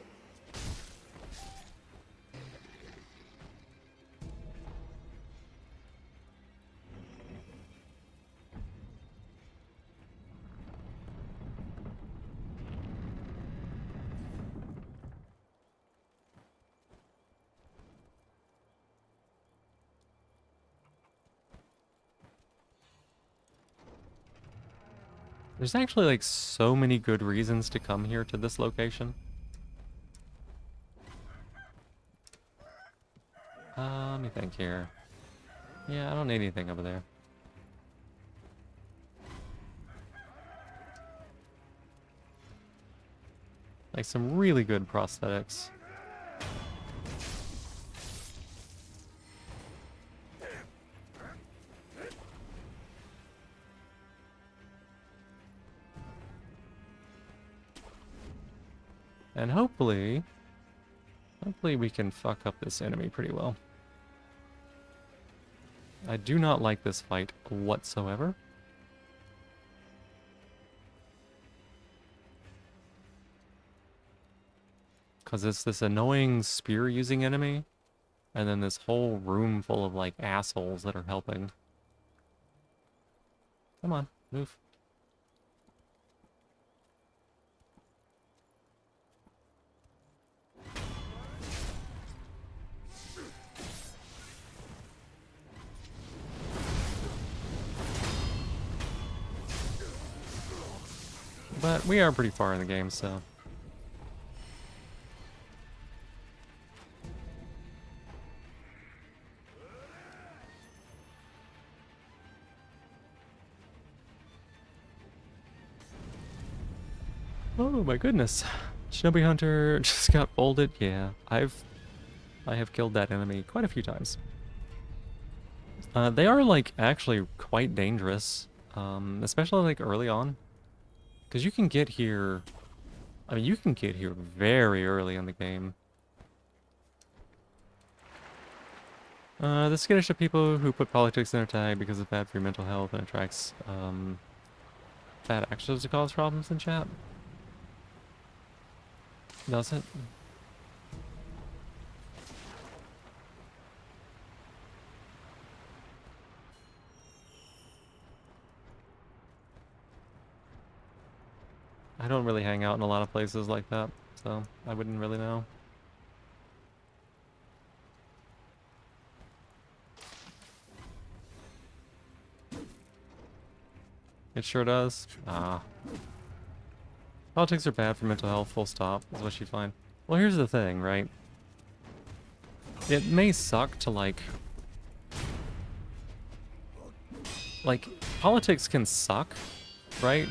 There's actually like so many good reasons to come here to this location. Let me think here. Yeah, I don't need anything over there. Like some really good prosthetics. And hopefully we can fuck up this enemy pretty well. I do not like this fight whatsoever. Because it's this annoying spear-using enemy, and then this whole room full of, like, assholes that are helping. Come on, move. But we are pretty far in the game, so... Oh my goodness. Shinobi Hunter just got folded. Yeah, I have killed that enemy quite a few times. They are, like, actually quite dangerous, especially, like, early on. Because you can get here... I mean, you can get here very early in the game. The skittish of people who put politics in their tag because it's bad for your mental health and attracts, bad actions to cause problems in chat. Does it? I don't really hang out in a lot of places like that, so I wouldn't really know. It sure does. Ah. Politics are bad for mental health, full stop, is what she'd find. Well, here's the thing, right? It may suck to, like, politics can suck, right?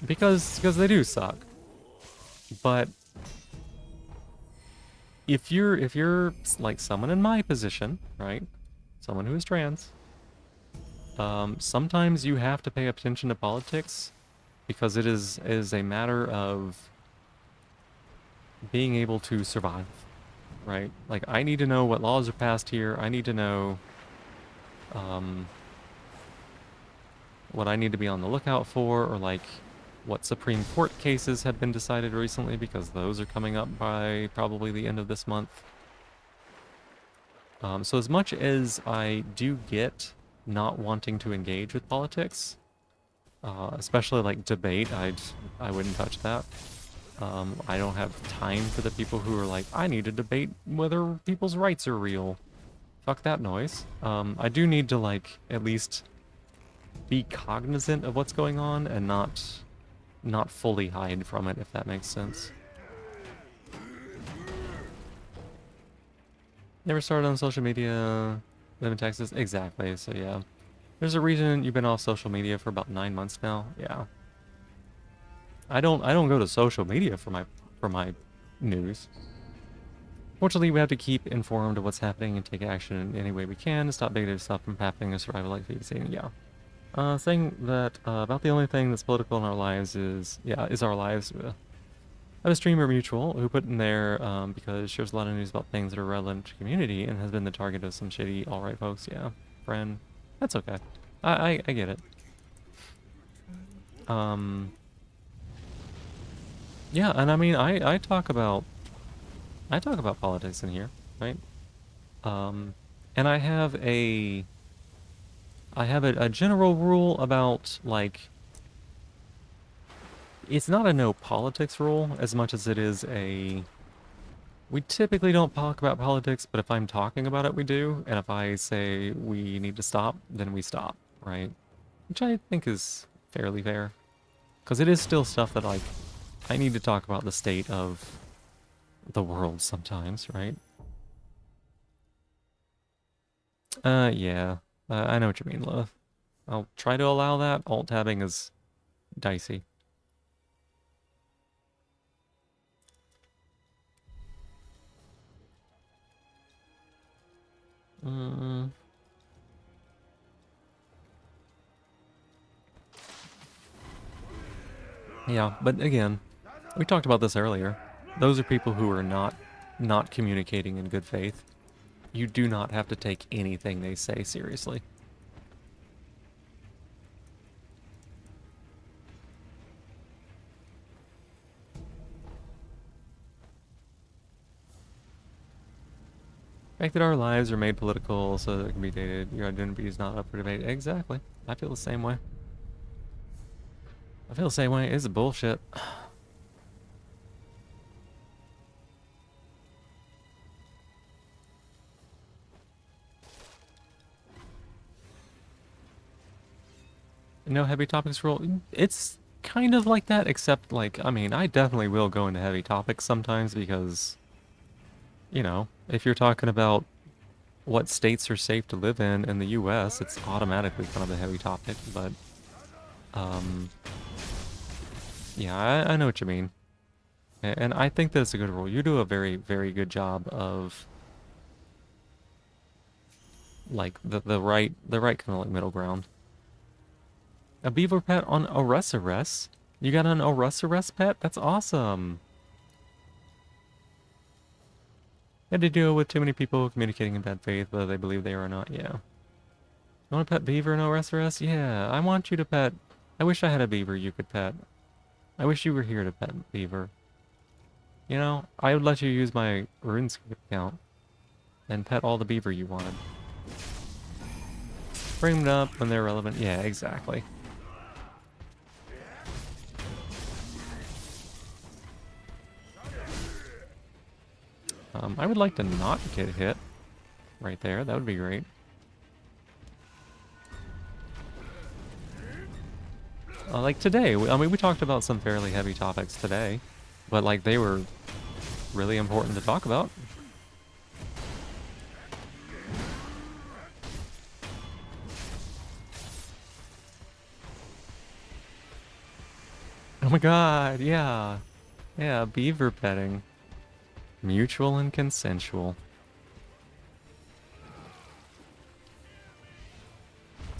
Because they do suck. But if you're like someone in my position, right? Someone who is trans, sometimes you have to pay attention to politics because it is a matter of being able to survive, right? Like, I need to know what laws are passed here. I need to know what I need to be on the lookout for, or like what Supreme Court cases have been decided recently, because those are coming up by probably the end of this month. So as much as I do get not wanting to engage with politics, especially like debate, I wouldn't touch that. I don't have time for the people who are like, I need to debate whether people's rights are real. Fuck that noise. I do need to, like, at least be cognizant of what's going on and not fully hide from it, if that makes sense. Never started on social media, live in Texas. Exactly, so yeah. There's a reason you've been off social media for about 9 months now. Yeah. I don't go to social media for my news. Fortunately, we have to keep informed of what's happening and take action in any way we can to stop negative stuff from happening in survival like BBC. Yeah. Saying that about the only thing that's political in our lives is our lives. I have a streamer mutual who put in there because shares a lot of news about things that are relevant to the community and has been the target of some shady alt-right folks. Yeah, friend. That's okay. I get it. Yeah, and I mean, I talk about politics in here, right? And I have a general rule about, like, it's not a no politics rule as much as it is a, we typically don't talk about politics, but if I'm talking about it, we do. And if I say we need to stop, then we stop, right? Which I think is fairly fair. Because it is still stuff that, like, I need to talk about the state of the world sometimes, right? Yeah. I know what you mean, Lilith. I'll try to allow that. Alt-tabbing is dicey. Yeah, but again, we talked about this earlier. Those are people who are not communicating in good faith. You do not have to take anything they say seriously. fact that our lives are made political so that it can be dated. Your identity is not up for debate. Exactly. I feel the same way. I feel the same way. It's bullshit. No heavy topics rule. It's kind of like that, except like, I mean, I definitely will go into heavy topics sometimes because, you know, if you're talking about what states are safe to live in the US, it's automatically kind of a heavy topic, but, um, yeah, I know what you mean. And I think that it's a good rule. You do a very, very good job of, like, the right kind of like middle ground. A beaver pet on Ores. You got an Ores pet? That's awesome. Had to deal with too many people communicating in bad faith, whether they believe they are or not. Yeah. You want to pet beaver in Ores? Yeah, I want you to pet. I wish I had a beaver you could pet. I wish you were here to pet beaver. You know, I would let you use my RuneScape account and pet all the beaver you wanted. Bring them up when they're relevant. Yeah, exactly. I would like to not get hit right there. That would be great. Like today, I mean, we talked about some fairly heavy topics today, but like they were really important to talk about. Oh my god, yeah. Yeah, beaver petting. Mutual and consensual.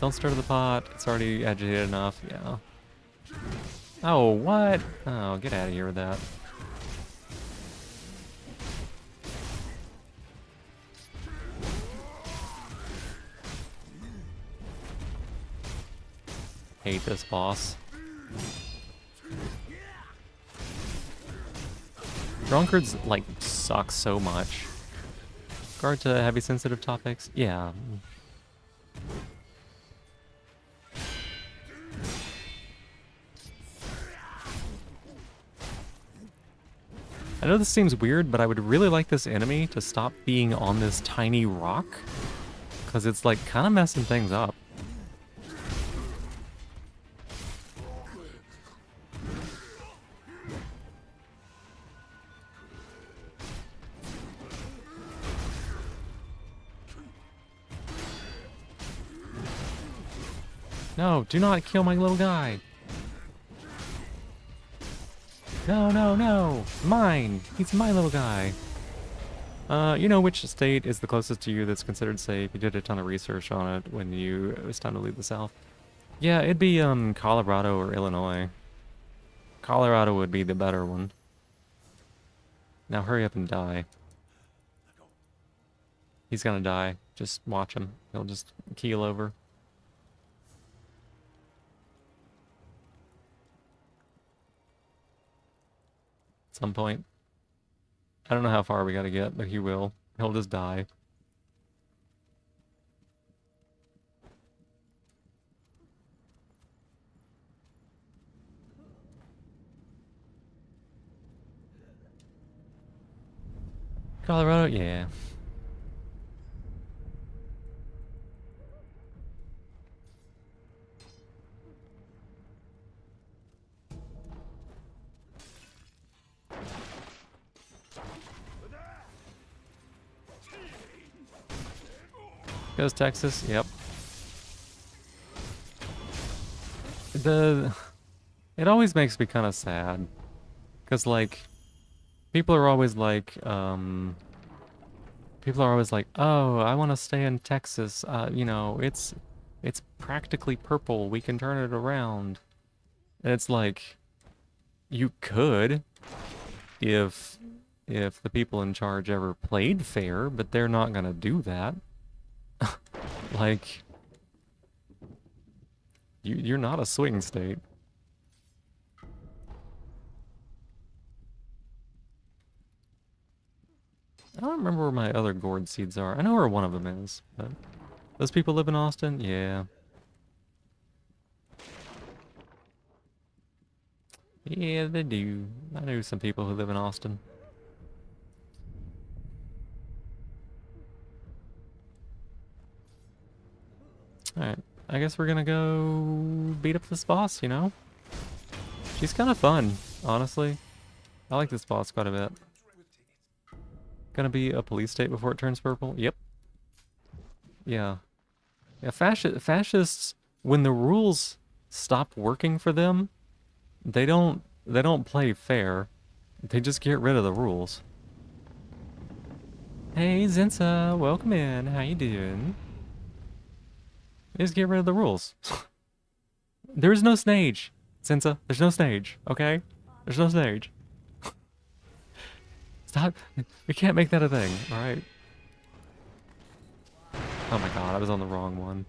Don't stir the pot. It's already agitated enough. Yeah. Oh, what? Oh, get out of here with that. Hate this boss. Drunkards, like, suck so much. Regard to heavy sensitive topics? Yeah. I know this seems weird, but I would really like this enemy to stop being on this tiny rock. Because it's, like, kind of messing things up. No, do not kill my little guy. No, no, no. Mine. He's my little guy. You know which state is the closest to you that's considered safe? You did a ton of research on it when it was time to leave the South. Yeah, it'd be, Colorado or Illinois. Colorado would be the better one. Now hurry up and die. He's gonna die. Just watch him. He'll just keel over. Some point. I don't know how far we gotta get, but he will. He'll just die. Colorado? Yeah. Goes Texas? Yep. It always makes me kind of sad. Because, like, people are always like, oh, I want to stay in Texas. You know, it's practically purple. We can turn it around. And it's like, you could, if the people in charge ever played fair, but they're not gonna do that. Like, you're not a swing state. I don't remember where my other gourd seeds are. I know where one of them is, but those people live in Austin? Yeah. Yeah, they do. I know some people who live in Austin. Alright, I guess we're gonna go beat up this boss, you know? She's kind of fun, honestly. I like this boss quite a bit. Gonna be a police state before it turns purple? Yep. Yeah. Yeah, fascists, when the rules stop working for them, they don't play fair. They just get rid of the rules. Hey, Zinsa, welcome in. How you doing? They just get rid of the rules. There's no stage, Zinsa. There's no stage, okay? There's no stage. Stop. We can't make that a thing, alright? Oh my god, I was on the wrong one.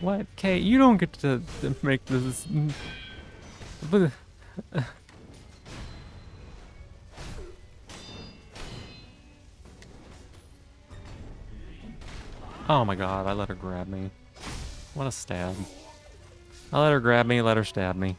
What? Kate, you don't get to make this... But... Oh my god, I let her grab me. What a stab. I let her grab me, let her stab me.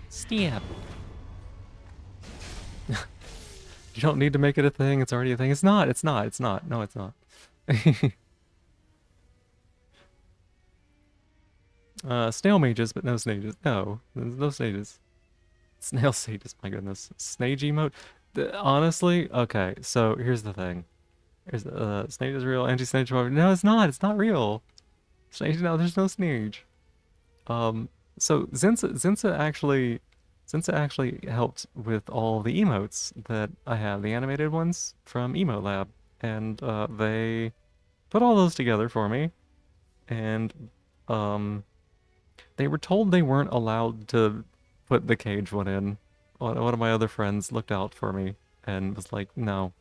Stab. You don't need to make it a thing, it's already a thing. It's not, it's not, it's not. No, it's not. Snail mages, but no snages. No, there's no snages. Snail sages, my goodness. Snage emote? Honestly, okay, so here's the thing. Here's, Snage is real, anti-snage emote. No, it's not real. Snage, no, there's no snage. So Zinsa actually helped with all the emotes that I have, the animated ones from Emote Lab, and they put all those together for me, and they were told they weren't allowed to put the cage one in. One of my other friends looked out for me and was like, "No,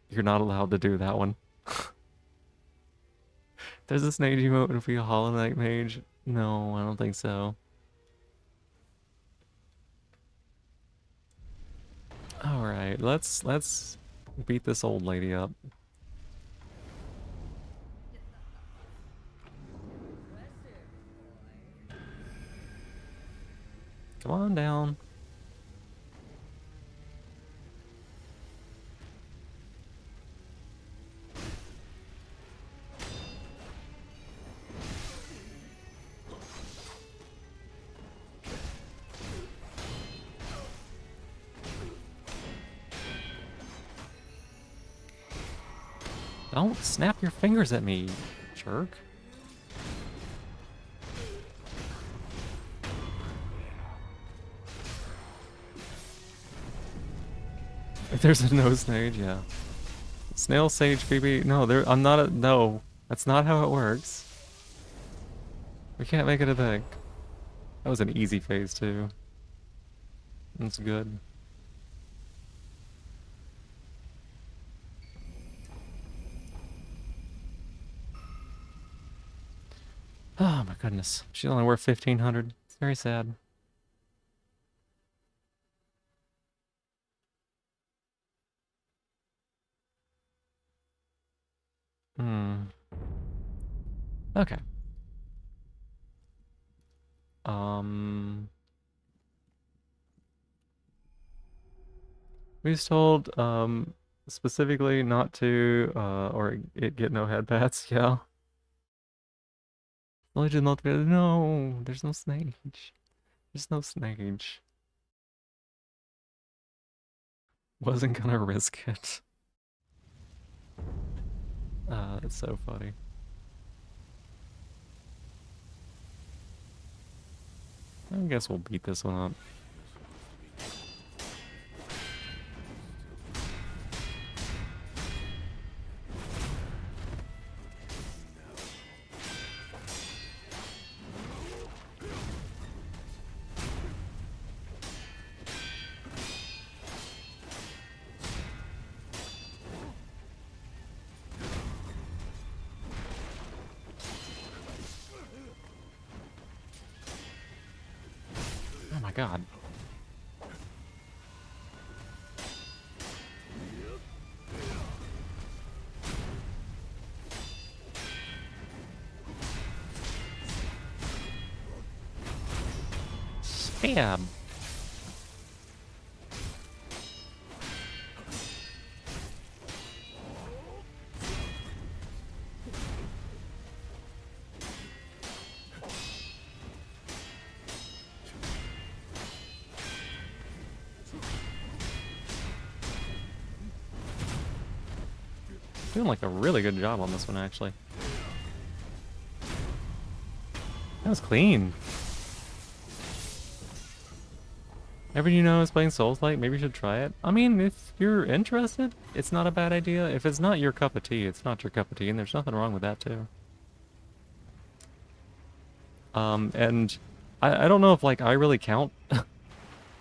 you're not allowed to do that one." There's a snake emote and be a Hollow Knight mage. No, I don't think so. Alright, let's beat this old lady up. Come on down. Don't snap your fingers at me, jerk. If there's a no snage, yeah. Snail sage, BB. No, I'm not a. No, that's not how it works. We can't make it a thing. That was an easy phase, too. That's good. Oh my goodness. She's only worth 1,500. It's very sad. Hmm. Okay. We was told, specifically not to, or it get no head pats, yeah. Legend not no, there's no snage. There's no snage. Wasn't gonna risk it. That's so funny. I guess we'll beat this one up. Oh my god. Spam. Doing like a really good job on this one, actually. That was clean. Everyone you know is playing Souls-like, maybe you should try it. I mean, if you're interested, it's not a bad idea. If it's not your cup of tea, it's not your cup of tea, and there's nothing wrong with that, too. And I don't know if, like, I really count,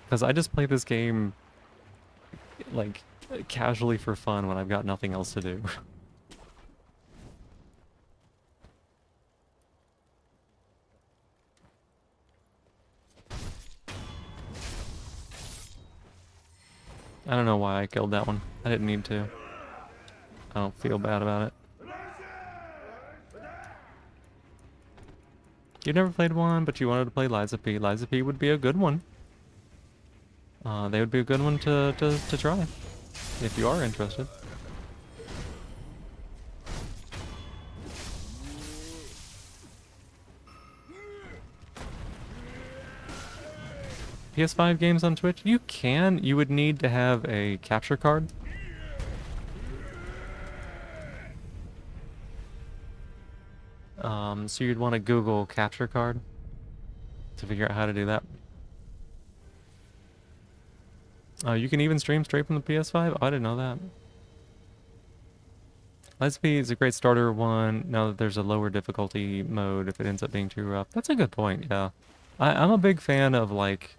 because I just play this game, like, casually for fun when I've got nothing else to do. I don't know why I killed that one. I didn't need to. I don't feel bad about it. You've never played one, but you wanted to play Liza P. Liza P would be a good one. They would be a good one to try, if you are interested. PS5 games on Twitch? You can. You would need to have a capture card. So you'd want to Google capture card to figure out how to do that. You can even stream straight from the PS5? Oh, I didn't know that. Liza P is a great starter one, now that there's a lower difficulty mode if it ends up being too rough. That's a good point, yeah. I'm a big fan of, like...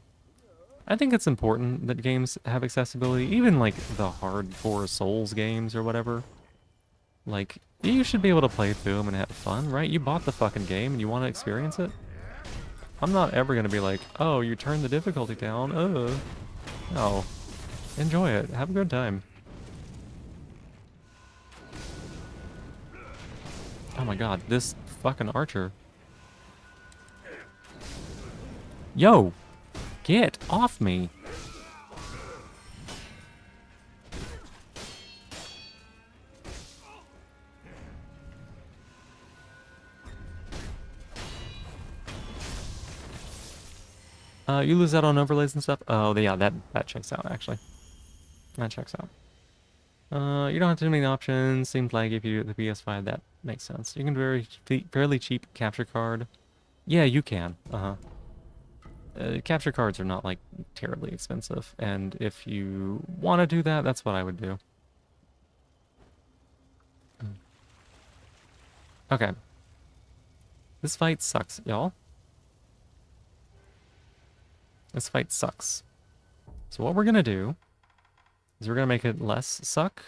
I think it's important that games have accessibility, even, like, the hardcore Souls games or whatever. Like, you should be able to play through them and have fun, right? You bought the fucking game and you want to experience it. I'm not ever going to be like, oh, you turned the difficulty down, No. Enjoy it. Have a good time. Oh my god, this fucking archer. Yo! Get off me! You lose out on overlays and stuff? Oh, yeah, that checks out, actually. That checks out. You don't have too many options. Seems like if you the PS5, that makes sense. You can fairly cheap capture card. Yeah, you can. Capture cards are not, like, terribly expensive. And if you want to do that, that's what I would do. Okay. This fight sucks, y'all. This fight sucks. So what we're gonna do is we're gonna make it less suck.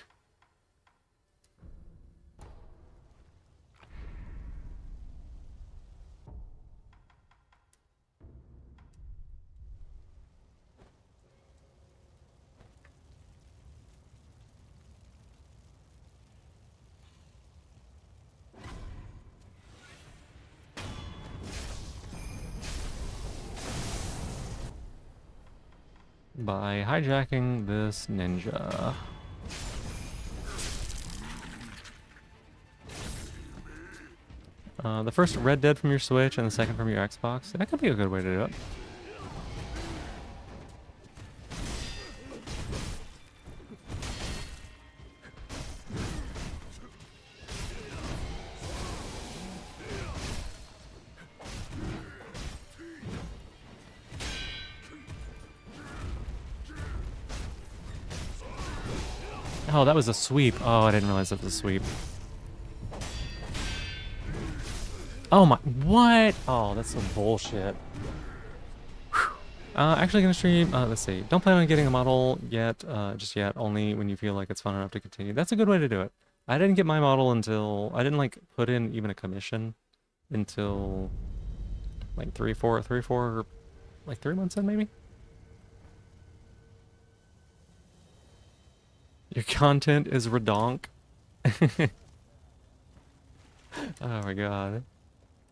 By hijacking this ninja. The first Red Dead from your Switch and the second from your Xbox. That could be a good way to do it. Oh, that was a sweep. Oh, I didn't realize that was a sweep. Oh my, what? Oh, that's some bullshit. Actually gonna stream, let's see. Don't plan on getting a model yet, just yet, only when you feel like it's fun enough to continue. That's a good way to do it. I didn't get my model until, I didn't like put in even a commission until like 3, 4, like 3 months in maybe? Your content is redonk. Oh my god.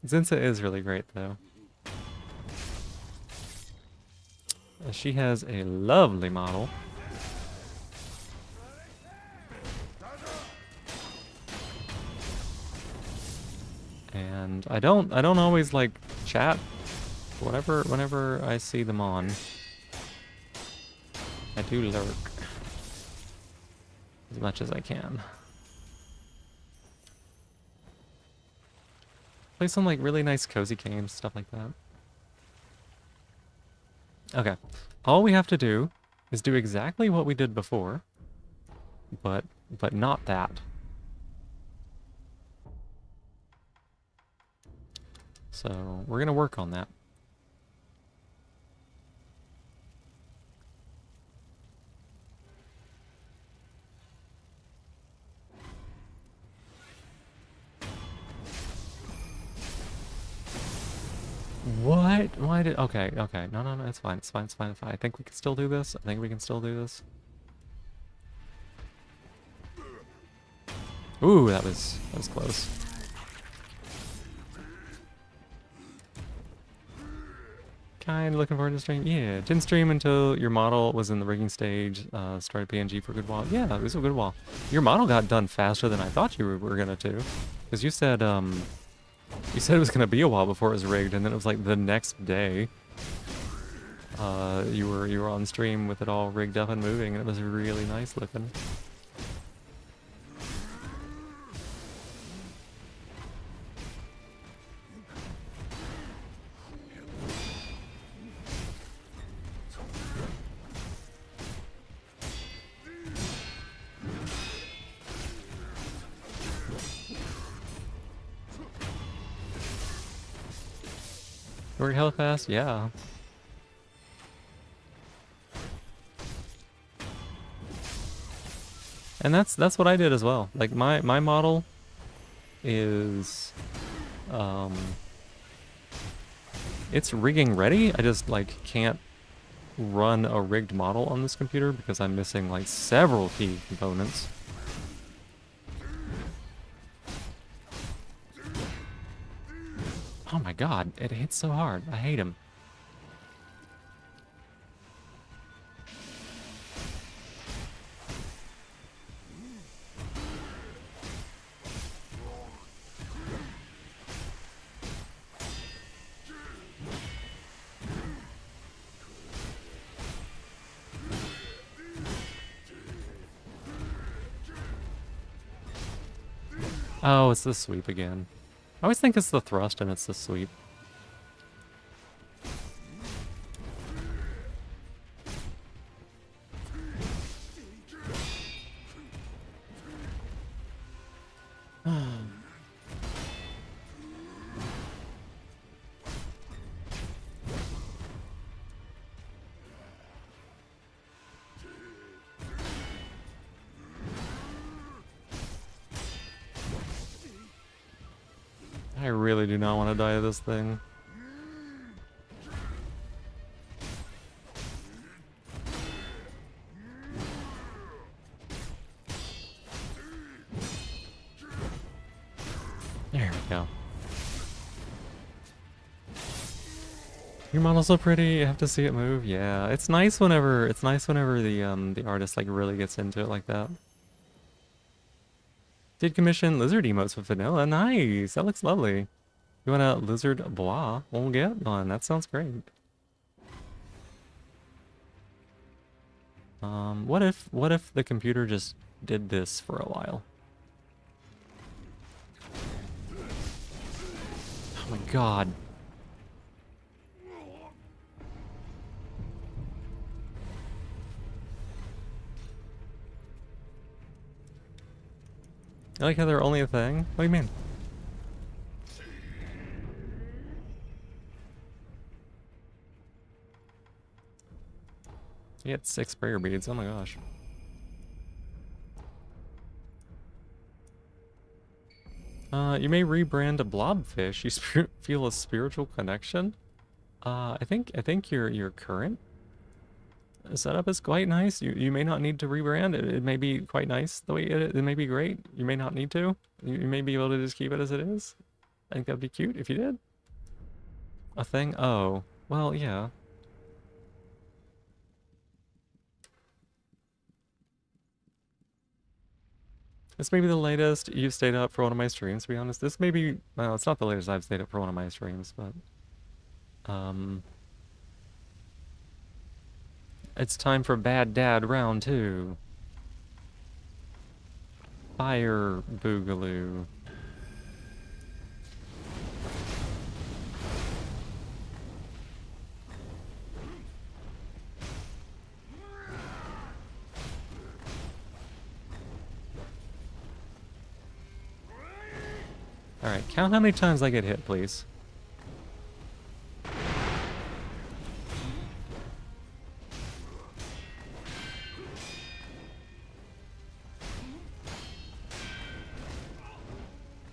Zinsa is really great though. She has a lovely model. And I don't always like chat whenever I see them on. I do lurk as much as I can. Play some like really nice cozy games, stuff like that. Okay. All we have to do is do exactly what we did before, but not that. So we're gonna work on that. What? Why did... Okay, okay. No, no, no, it's fine. It's fine, it's fine, it's fine. I think we can still do this. I think we can still do this. Ooh, that was close. Kind of looking forward to stream. Yeah, didn't stream until your model was in the rigging stage. Started PNG for a good while. Yeah, it was a good while. Your model got done faster than I thought you were gonna do, because you said it was gonna be a while before it was rigged, and then it was like the next day. You were on stream with it all rigged up and moving, and it was really nice looking. Work hella fast? Yeah. And that's what I did as well. Like my model is it's rigging ready. I just like can't run a rigged model on this computer because I'm missing like several key components. Oh my god, it hits so hard. I hate him. Oh, it's the sweep again. I always think it's the thrust and it's the sweep. I really do not want to die of this thing. There we go. Your model's so pretty, you have to see it move. Yeah, it's nice whenever the artist like really gets into it like that. Did commission lizard emotes with vanilla. Nice. That looks lovely. You want a lizard bois? We'll get one. That sounds great. What if the computer just did this for a while? Oh my god. I like how they're only a thing. What do you mean? You get 6 prayer beads. Oh my gosh. You may rebrand a blobfish. You feel a spiritual connection. I think your current setup is quite nice. You may not need to rebrand. It may be quite nice the way it may be great. You may not need to. You may be able to just keep it as it is. I think that'd be cute if you did. A thing? Oh, well, yeah. This may be the latest you've stayed up for one of my streams, to be honest. This may be, well, it's not the latest I've stayed up for one of my streams, but, it's time for Bad Dad round 2. Fire Boogaloo. Alright, count how many times I get hit, please.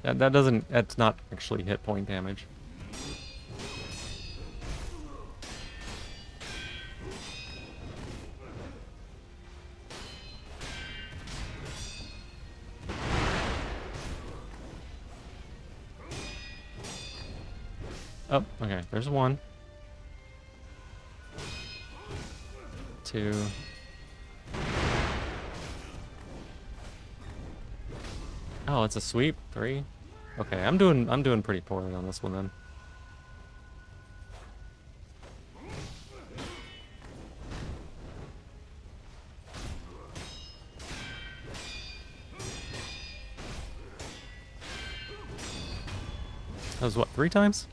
That doesn't, that's not actually hit point damage. Oh, okay, there's 1. 2. Oh, it's a sweep. 3. Okay, I'm doing pretty poorly on this one then. That was what, 3 times?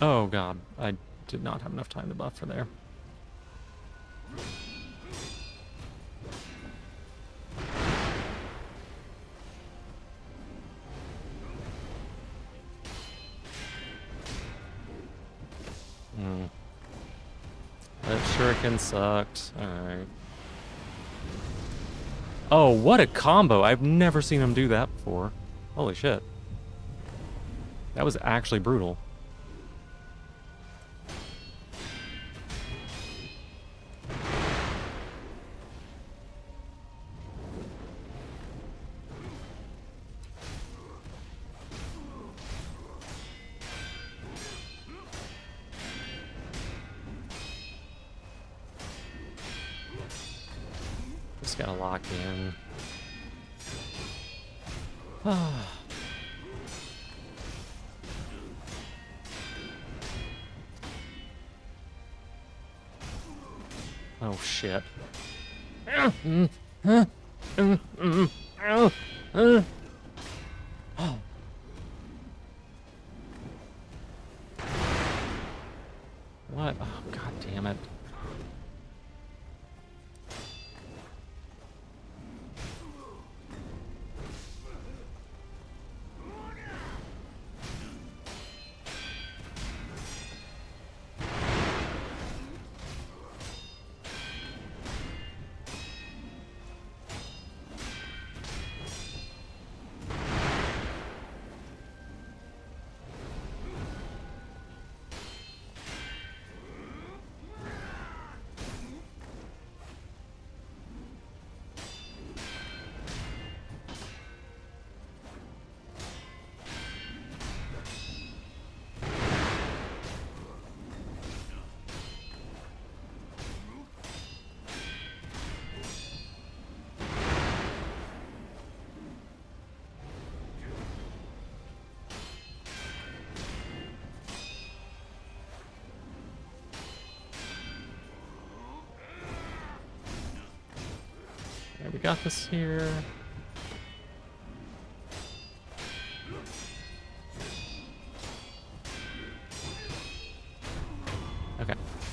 Oh god, I did not have enough time to buff for there. That shuriken sucked. Alright. Oh, what a combo! I've never seen him do that before. Holy shit. That was actually brutal. Just gotta lock in. Oh shit. What? Oh god damn it. Okay, we got this here.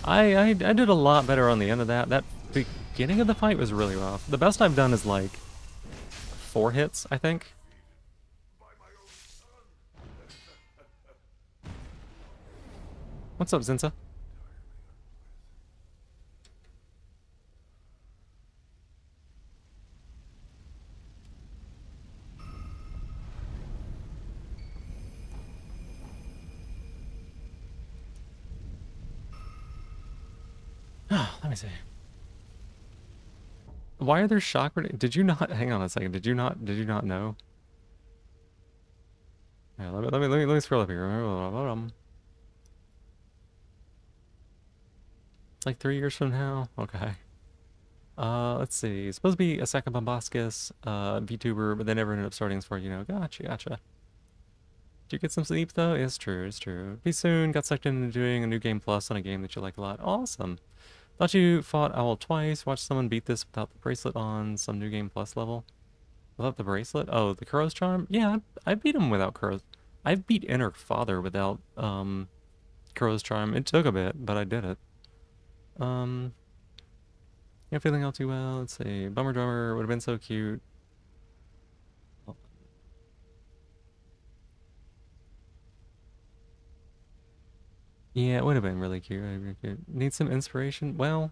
I did a lot better on the end of that. That beginning of the fight was really rough. The best I've done is like 4 hits, I think. What's up, Zinza? Let me see. Why are there shock grenades? Did you not hang on a second? Did you not know? Yeah, let me scroll up here. Like 3 years from now? Okay. Let's see. It's supposed to be a second Bombascus, VTuber, but they never ended up starting for, you know. Gotcha. Did you get some sleep though? It's true. Be soon. Got sucked into doing a new game plus on a game that you like a lot. Awesome. Thought you fought Owl twice. Watched someone beat this without the bracelet on some new game plus level. Without the bracelet? Oh, the Kuro's charm? Yeah, I beat him without Kuro's. I beat Inner Father without Kuro's charm. It took a bit, but I did it. Yeah, feeling all too well. Let's see. Bummer Drummer would have been so cute. Yeah, it would have been really cute. Really cute. Need some inspiration? Well,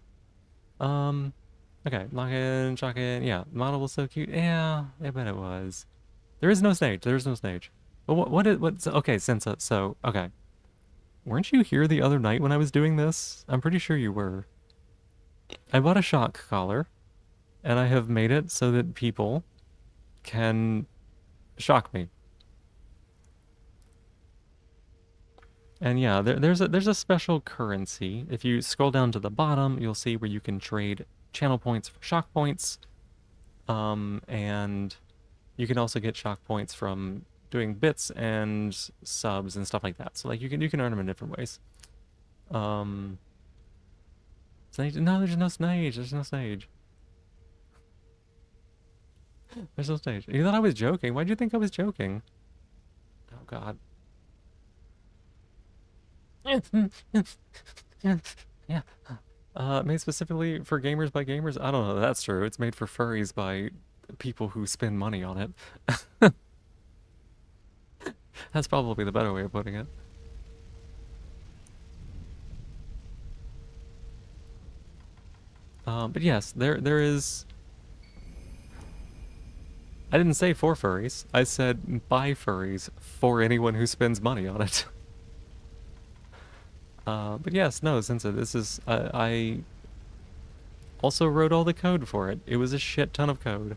okay. Lock-in, shock-in. Yeah, model was so cute. Yeah, I bet it was. There is no stage. There is no stage. But what's okay, Sensa, so, okay. Weren't you here the other night when I was doing this? I'm pretty sure you were. I bought a shock collar, and I have made it so that people can shock me. And yeah, there's a special currency. If you scroll down to the bottom, you'll see where you can trade channel points for shock points. And you can also get shock points from doing bits and subs and stuff like that. So like you can earn them in different ways. Snage? No, there's no Snage. There's no Snage. There's no Snage. You thought I was joking. Why'd you think I was joking? Oh God. Yeah. Made specifically for gamers by gamers? I don't know, that's true. It's made for furries by people who spend money on it. That's probably the better way of putting it. But yes, there is... I didn't say for furries. I said by furries for anyone who spends money on it. But yes, no, since this is... I also wrote all the code for it. It was a shit ton of code.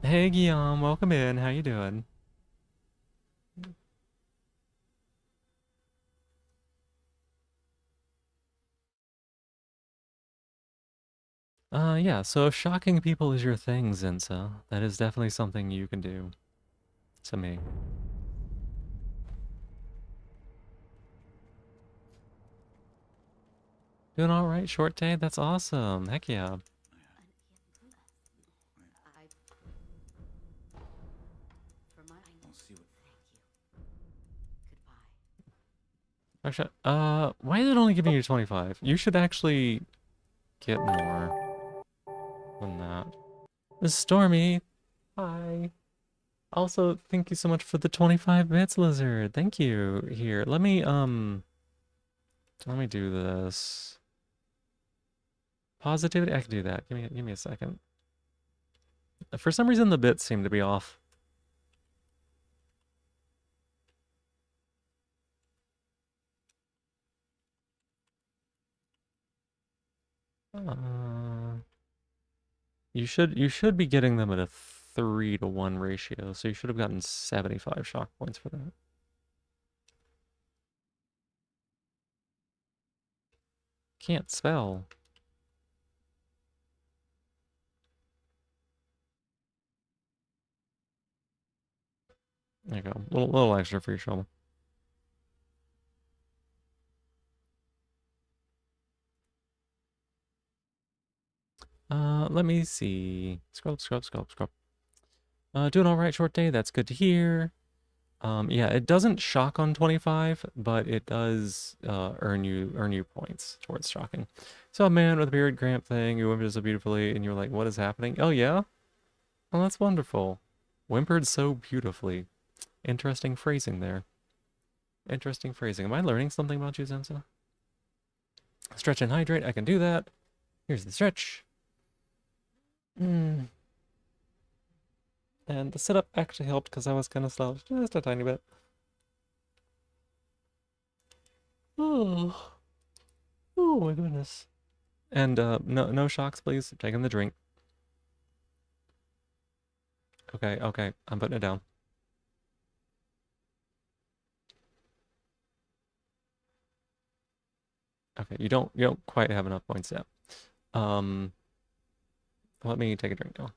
Hey Guillaume, welcome in. How you doing? Yeah, so if shocking people is your thing, Zinsa, that is definitely something you can do. To me. Doing alright, short day? That's awesome. Heck yeah. Actually, why is it only giving you 25? You should actually get more than that. This is Stormy. Hi. Also, thank you so much for the 25 bits, Lizard. Thank you. Here, let me do this. Positivity, I can do that. Give me a second. For some reason, the bits seem to be off. You should be getting them at a 3-to-1 ratio, so you should have gotten 75 shock points for that. Can't spell. There you go. Little extra for your shovel. Let me see. Scrub. Doing all right, short day. That's good to hear. Yeah, it doesn't shock on 25, but it does earn you points towards shocking. So a man with a beard cramp thing who whimpers so beautifully, and you're like, what is happening? Oh yeah? Oh, that's wonderful. Whimpered so beautifully. Interesting phrasing there. Interesting phrasing. Am I learning something about you, Zenza? Stretch and hydrate, I can do that. Here's the stretch. And the setup actually helped because I was kind of slow, just a tiny bit. Oh, oh my goodness. And no shocks, please. Taking the drink. Okay, okay, I'm putting it down. Okay, you don't quite have enough points yet. Um, let me take a drink now.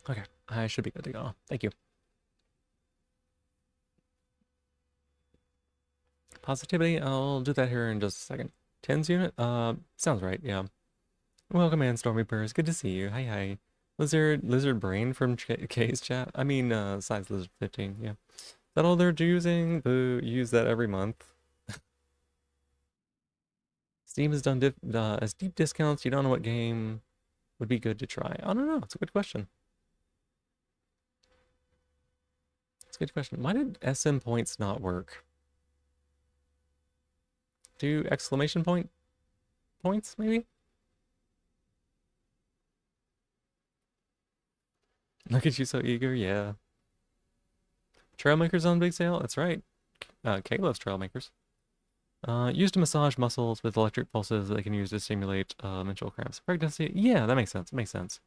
Okay, I should be good to go. Thank you. Positivity, I'll do that here in just a second. Tens unit? Sounds right, yeah. Welcome in, Stormy Purrs. Good to see you. Hi, hi. Lizard Brain from K's chat. I mean, size Lizard 15, yeah. Is that all they're using? Boo, use that every month. Steam has done as deep discounts. You don't know what game would be good to try. I don't know. It's a good question. It's a good question. Why did SM points not work? Do exclamation point points, maybe? Look at you so eager, yeah. Trailmakers on big sale? That's right. Kay loves Trailmakers. Used to massage muscles with electric pulses that they can use to stimulate menstrual cramps. Pregnancy? Yeah, that makes sense. Makes sense.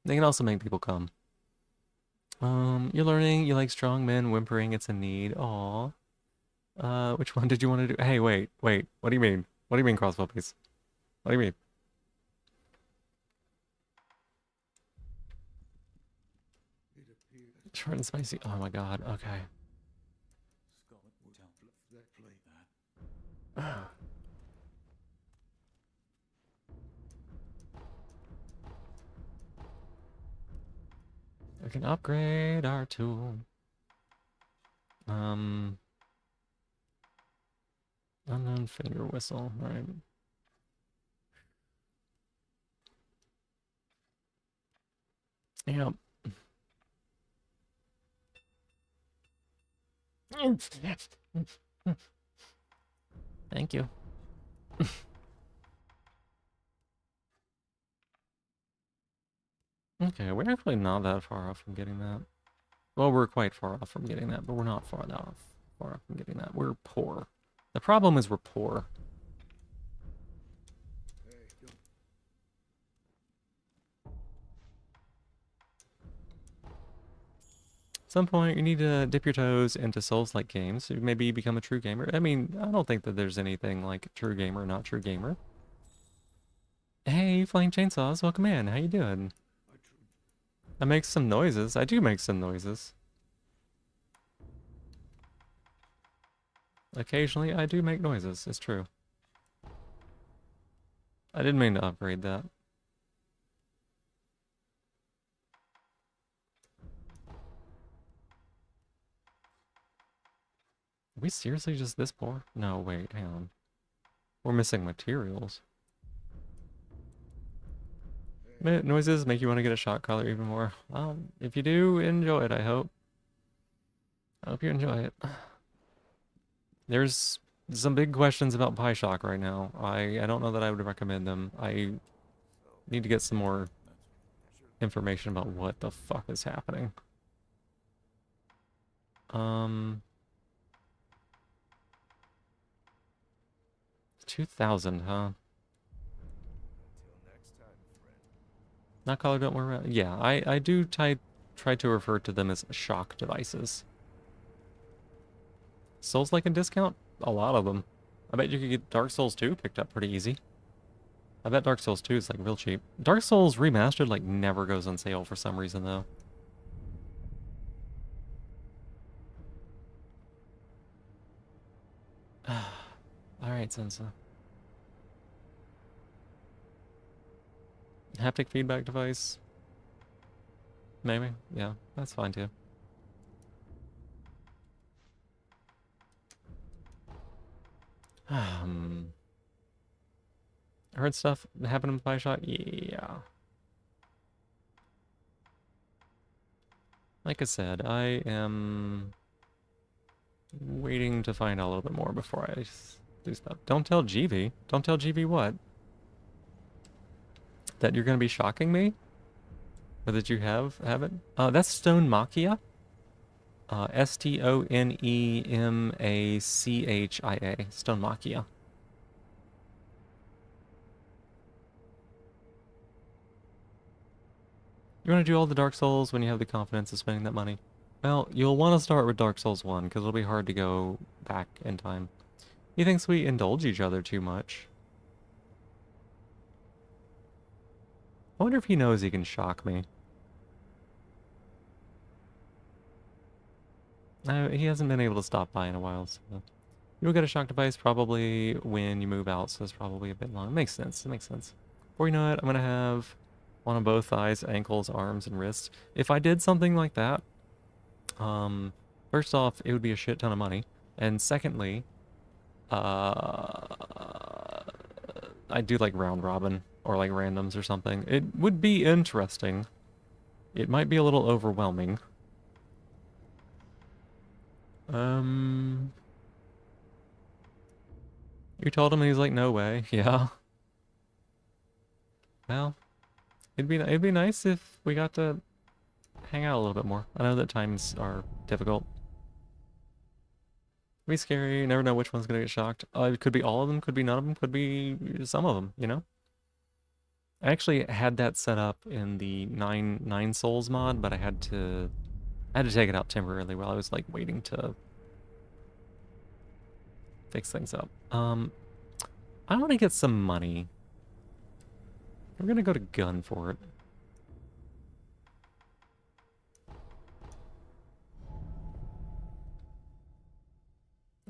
They can also make people come. You're learning. You like strong men whimpering. It's a need. Aw. Which one did you want to do? Hey, wait. What do you mean? What do you mean crossbow piece? What do you mean? Short and spicy. Oh my god. Okay. We can upgrade our tool. Unknown finger whistle. All right. Yep. Thank you. Okay, we're actually not that far off from getting that. Well, we're quite far off from getting that, but we're not far off from getting that. We're poor. The problem is we're poor. At some point, you need to dip your toes into Souls-like games. Maybe become a true gamer. I mean, I don't think that there's anything like true gamer, not true gamer. Hey, Flying Chainsaws, welcome in. How you doing? I make some noises. I do make some noises. Occasionally, I do make noises. It's true. I didn't mean to upgrade that. Are we seriously just this poor? No, wait, hang on. We're missing materials. Noises make you want to get a shot collar even more. If you do, enjoy it, I hope. I hope you enjoy it. There's some big questions about Shock right now. I don't know that I would recommend them. I need to get some more information about what the fuck is happening. 2,000, huh? Not collar don't wear around. Yeah, I do try to refer to them as shock devices. Souls like a discount? A lot of them. I bet you could get Dark Souls 2 picked up pretty easy. I bet Dark Souls 2 is like real cheap. Dark Souls Remastered like never goes on sale for some reason though. Alright, Sensa. Haptic feedback device. Maybe. Yeah, that's fine too. Heard stuff happened in Bioshock? Yeah. Like I said, I am waiting to find out a little bit more before I do stuff. Don't tell GV. Don't tell GV what? That you're gonna be shocking me? Or that you have it? That's Stone Machia. Stonemachia. Stone Machia. You want to do all the Dark Souls when you have the confidence of spending that money? Well, you'll want to start with Dark Souls 1, because it'll be hard to go back in time. He thinks we indulge each other too much. I wonder if he knows he can shock me. He hasn't been able to stop by in a while, so... You'll get a shock device probably when you move out, so it's probably a bit long. It makes sense, it makes sense. Before you know it, I'm gonna have one on both thighs, ankles, arms, and wrists. If I did something like that, first off, it would be a shit ton of money. And secondly, I'd do like round robin or like randoms or something. It would be interesting. It might be a little overwhelming. You told him and he's like, no way. Yeah. Well, it'd be nice if we got to hang out a little bit more. I know that times are difficult. It'd be scary. You never know which one's gonna get shocked. It could be all of them, could be none of them, could be some of them, you know? I actually had that set up in the nine Souls mod, but I had to take it out temporarily while I was like waiting to fix things up. I want to get some money. We're gonna go to gun for it.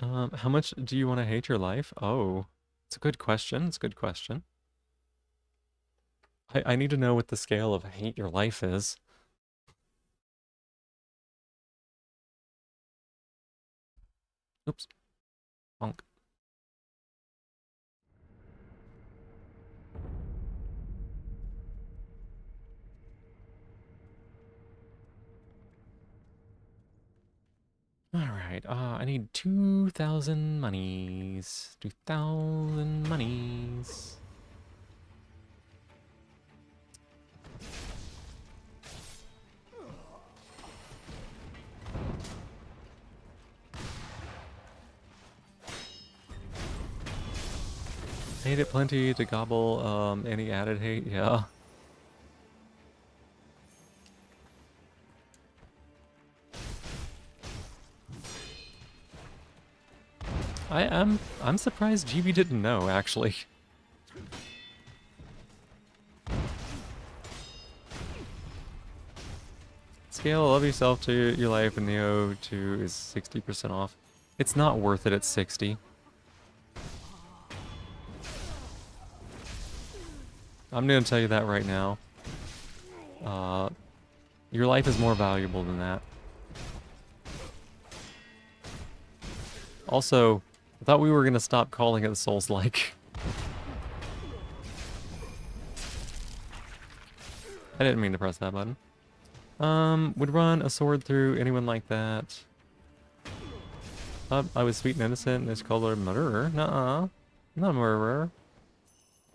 How much do you want to hate your life? Oh, it's a good question. It's a good question. I need to know what the scale of hate your life is. Oops. Bonk. Alright, I need 2,000 monies. 2,000 monies. Hate it plenty to gobble, any added hate, yeah. I'm surprised GB didn't know, actually. Scale of yourself to your life in Neo 2 is 60% off. It's not worth it at 60. I'm gonna tell you that right now. Your life is more valuable than that. Also, I thought we were gonna stop calling it Souls-like. I didn't mean to press that button. Would run a sword through anyone like that. I was sweet and innocent and it's called a murderer. Nuh-uh. Not a murderer.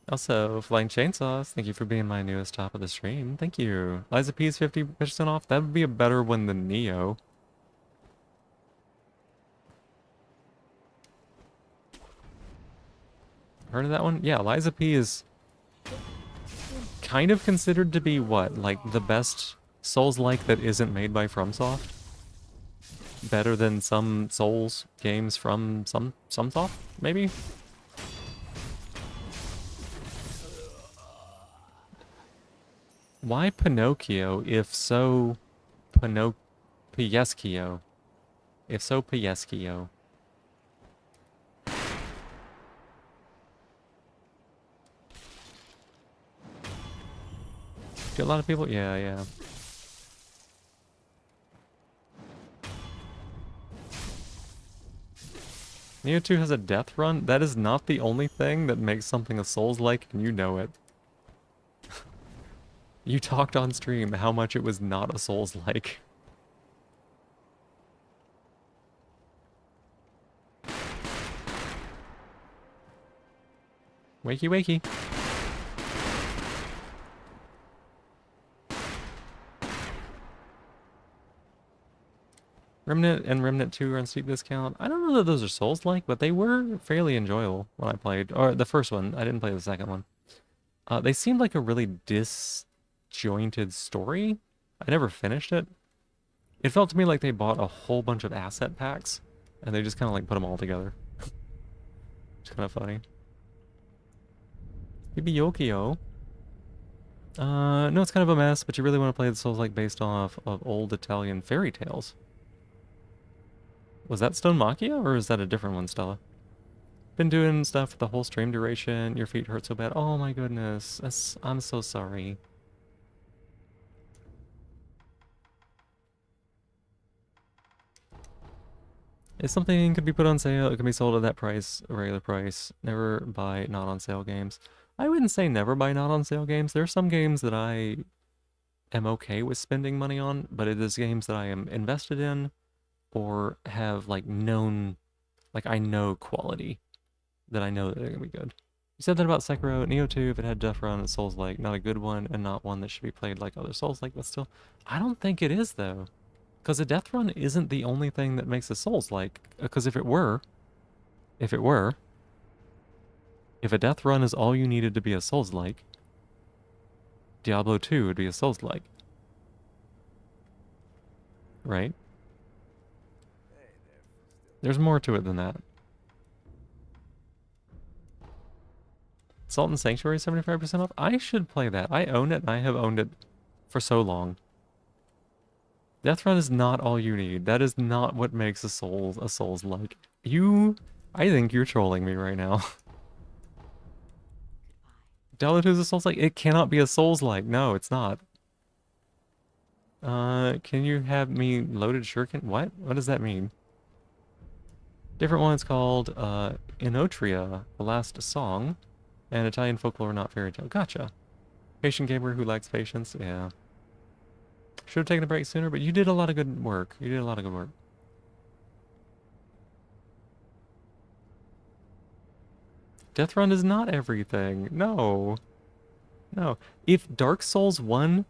Also, Flying Chainsaws, thank you for being my newest top of the stream. Thank you. Liza P is 50% off. That would be a better one than Neo. Heard of that one? Yeah, Liza P is kind of considered to be what? Like the best Souls-like that isn't made by FromSoft? Better than some Souls games from some soft, maybe? Why Pinocchio, if so Piescio? If so Piescio. Do a lot of people? Yeah, yeah. Neo 2 has a death run? That is not the only thing that makes something a Souls-like, and you know it. You talked on stream how much it was not a Souls-like. Wakey wakey. Remnant and Remnant 2 are on steep discount. I don't know that those are Souls-like, but they were fairly enjoyable when I played. Or the first one. I didn't play the second one. They seemed like a really disjointed story. I never finished it. It felt to me like they bought a whole bunch of asset packs, and they just kind of like put them all together. It's kind of funny. Yokio. No, it's kind of a mess, but you really want to play the Souls-like based off of old Italian fairy tales. Was that Stone Machia, or is that a different one, Stella? Been doing stuff the whole stream duration. Your feet hurt so bad. Oh my goodness. I'm so sorry. If something could be put on sale, it can be sold at that price, a regular price. Never buy not on sale games. I wouldn't say never buy not on sale games. There are some games that I am okay with spending money on, but it is games that I am invested in or have like known, like I know quality, that I know that they're gonna be good. You said that about Sekiro. Neo 2, if it had Death Run, it's Souls-like, not a good one, and not one that should be played like other Souls-like, but still, I don't think it is though. Because a death run isn't the only thing that makes a Souls-like. Because if a death run is all you needed to be a Souls-like, Diablo 2 would be a Souls-like. Right? There's more to it than that. Salt and Sanctuary 75% off? I should play that. I own it, and I have owned it for so long. Death Run is not all you need. That is not what makes a Souls-like. I think you're trolling me right now. Diablo 2 is a Souls-like? It cannot be a Souls-like. No, it's not. Can you have me loaded shuriken? What? What does that mean? Different one, it's called, Inotria, The Last Song, and Italian Folklore, Not Fairy Tale. Gotcha. Patient gamer who lacks patience, yeah. Should have taken a break sooner, but you did a lot of good work. You did a lot of good work. Death Run is not everything. No. No. If Dark Souls 1,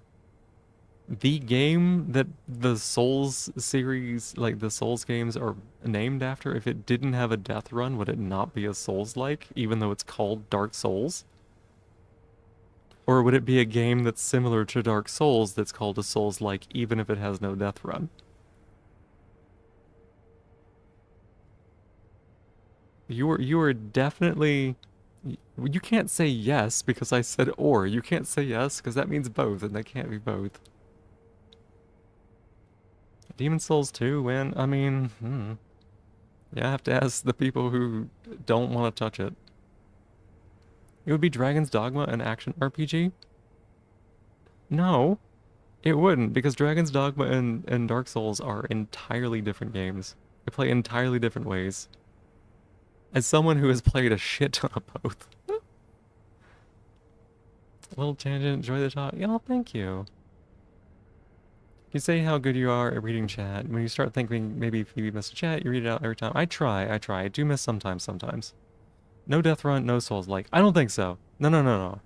the game that the Souls series, like the Souls games are named after, if it didn't have a Death Run, would it not be a Souls-like, even though it's called Dark Souls? Or would it be a game that's similar to Dark Souls that's called a Souls-like even if it has no death run? You are definitely... You can't say yes because I said or. You can't say yes because that means both, and they can't be both. Demon Souls 2, when? I mean, Yeah, I have to ask the people who don't want to touch it. It would be Dragon's Dogma an action RPG? No, it wouldn't, because Dragon's Dogma and Dark Souls are entirely different games. They play entirely different ways. As someone who has played a shit ton of both. Little tangent, enjoy the talk. Yeah, thank you. You say how good you are at reading chat. When you start thinking maybe if you missed a chat, you read it out every time. I try. I do miss sometimes. No death run, no Souls-like. I don't think so. No.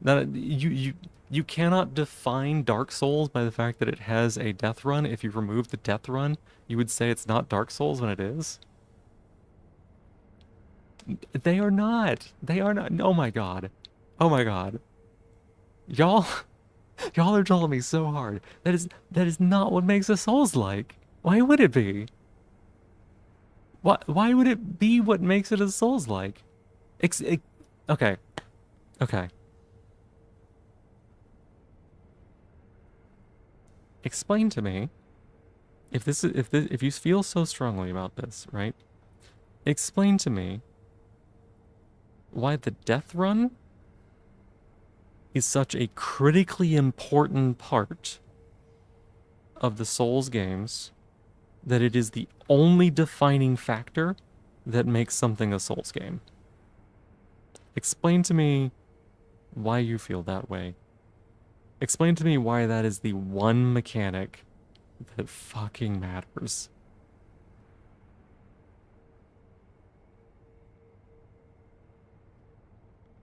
You cannot define Dark Souls by the fact that it has a death run. If you remove the death run, you would say it's not Dark Souls when it is. They are not. They are not. Oh my god. Oh my god. Y'all are trolling me so hard. That is not what makes a Souls-like. Why would it be? Why would it be what makes it a Souls-like? Okay. Okay. Explain to me if you feel so strongly about this, right? Explain to me why the death run is such a critically important part of the Souls games that it is the only defining factor that makes something a Souls game. Explain to me why you feel that way. Explain to me why that is the one mechanic that fucking matters.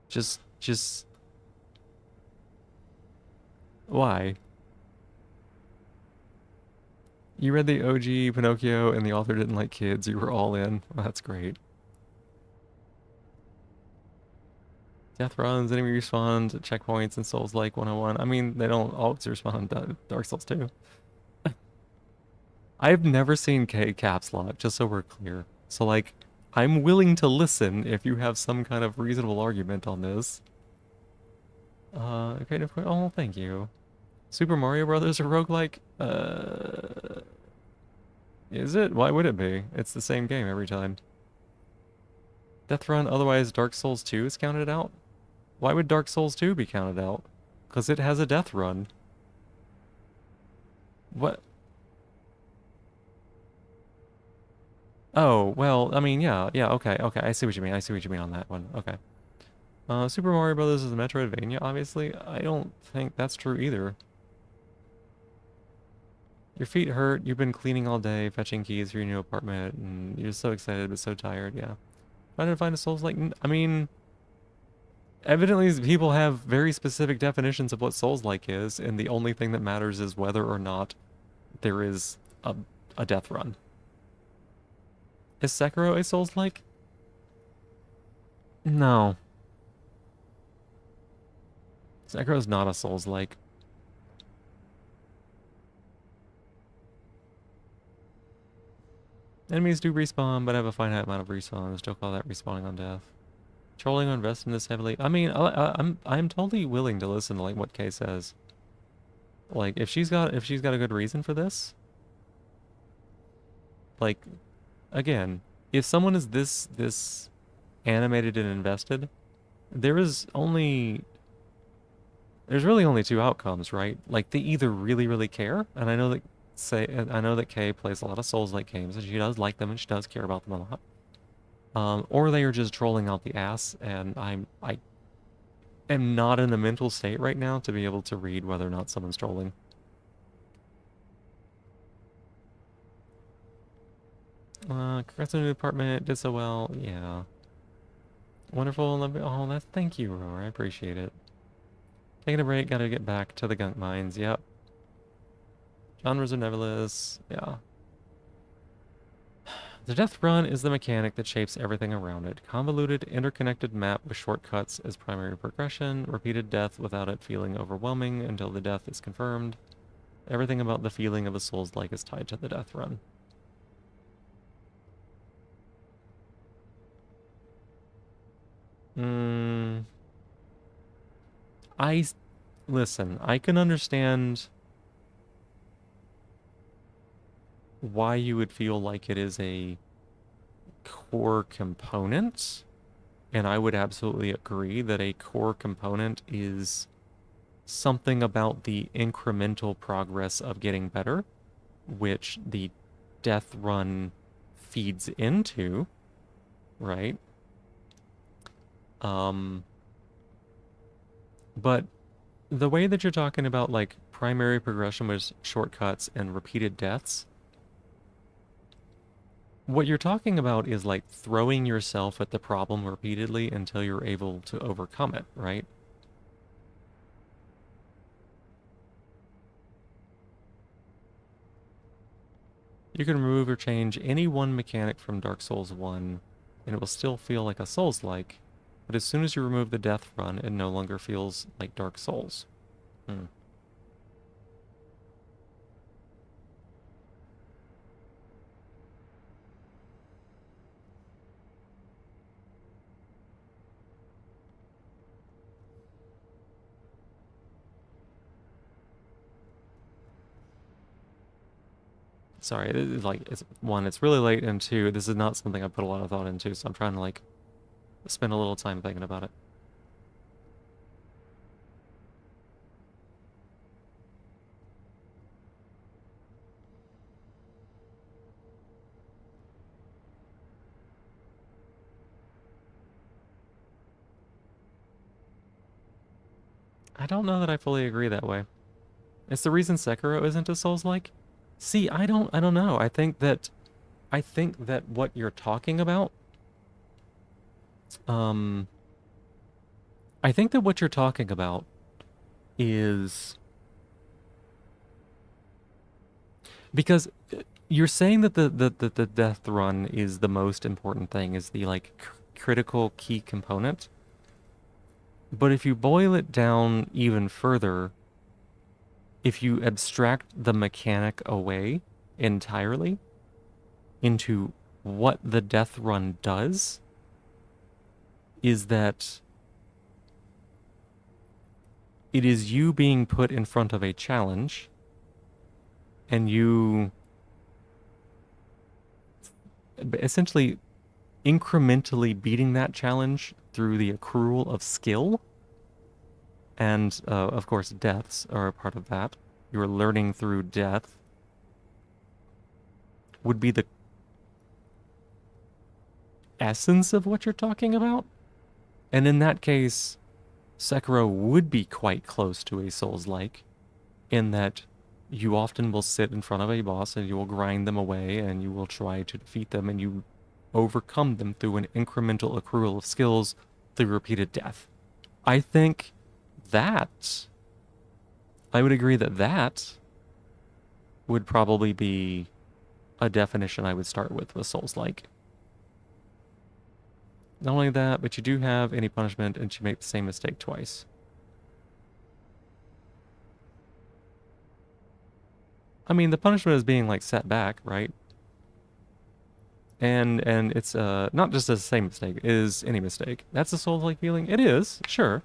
Just why? You read the OG Pinocchio and the author didn't like kids. You were all in. Well, that's great. Death runs, enemy respawns at checkpoints in Souls like 101. I mean, they don't always respond in Dark Souls 2. I've never seen K caps lock, just so we're clear. So, like, I'm willing to listen if you have some kind of reasonable argument on this. Okay, oh, thank you. Super Mario Brothers a roguelike? Is it? Why would it be? It's the same game every time. Death run, otherwise Dark Souls 2 is counted out? Why would Dark Souls 2 be counted out? Because it has a death run. What? Oh, well, I mean, yeah, okay, I see what you mean. I see what you mean on that one. Okay. Super Mario Brothers is a Metroidvania, obviously. I don't think that's true either. Your feet hurt, you've been cleaning all day, fetching keys for your new apartment, and you're so excited but so tired, yeah. Trying to find a Souls-like... I mean... Evidently, people have very specific definitions of what Souls-like is, and the only thing that matters is whether or not there is a death run. Is Sekiro a Souls-like? No. Sekiro's not a Souls-like. Enemies do respawn, but have a finite amount of respawn. Still call that respawning on death. Trolling or invest in this heavily. I mean, I'm totally willing to listen to like what Kay says. Like if she's got a good reason for this. Like, again, if someone is this animated and invested, there's really only two outcomes, right? Like they either really care, and I know that Kay plays a lot of Souls-like games, and she does like them, and she does care about them a lot. Or they are just trolling out the ass, and I am not in the mental state right now to be able to read whether or not someone's trolling. Congrats on the new apartment, did so well, yeah. Wonderful, oh, thank you, Roar, I appreciate it. Taking a break, gotta get back to the gunk mines, yep. Genres are nebulous, yeah. The death run is the mechanic that shapes everything around it. Convoluted, interconnected map with shortcuts as primary progression, repeated death without it feeling overwhelming until the death is confirmed. Everything about the feeling of a Souls-like is tied to the death run. Listen, I can understand why you would feel like it is a core component, and I would absolutely agree that a core component is something about the incremental progress of getting better, which the death run feeds into, right? But the way that you're talking about like primary progression with shortcuts and repeated deaths, what you're talking about is like throwing yourself at the problem repeatedly until you're able to overcome it, right? You can remove or change any one mechanic from Dark Souls 1, and it will still feel like a Souls-like, but as soon as you remove the death run, it no longer feels like Dark Souls. Sorry, it's really late, and two, this is not something I put a lot of thought into, so I'm trying to like spend a little time thinking about it. I don't know that I fully agree that way. It's the reason Sekiro isn't a Souls-like. See, I don't know. I think that what you're talking about, um, I think that what you're talking about is because you're saying that the death run is the most important thing, is the like critical key component. But if you boil it down even further, if you abstract the mechanic away entirely into what the death run does, is that it is you being put in front of a challenge and you essentially incrementally beating that challenge through the accrual of skill. And, of course, deaths are a part of that. You're learning through death. Would be the essence of what you're talking about. And in that case, Sekiro would be quite close to a Souls-like, in that you often will sit in front of a boss and you will grind them away and you will try to defeat them and you overcome them through an incremental accrual of skills through repeated death. I think that, I would agree that that would probably be a definition I would start with Souls-like. Not only that, but you do have any punishment and you make the same mistake twice. I mean, the punishment is being like set back, right? And it's not just the same mistake, it is any mistake. That's a Souls-like feeling. It is, sure.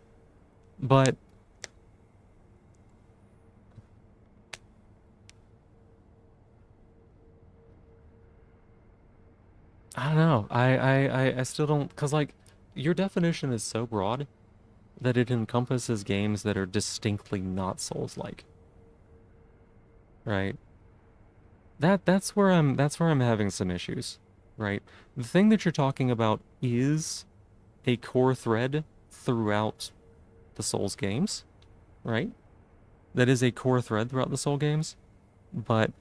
But I don't know. I still don't, because like your definition is so broad that it encompasses games that are distinctly not Souls-like. Right? That's where I'm having some issues, right? The thing that you're talking about is a core thread throughout the Souls games, right? That is a core thread throughout the Soul games, but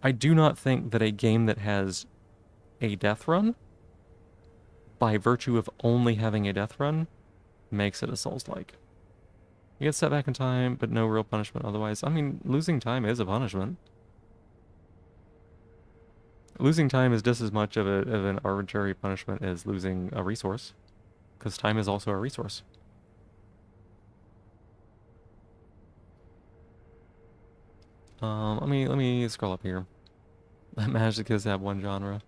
I do not think that a game that has a death run, by virtue of only having a death run, makes it a Souls-like. You get set back in time, but no real punishment otherwise. I mean, losing time is a punishment. Losing time is just as much of an arbitrary punishment as losing a resource, because time is also a resource. Let me scroll up here. Magic does have one genre.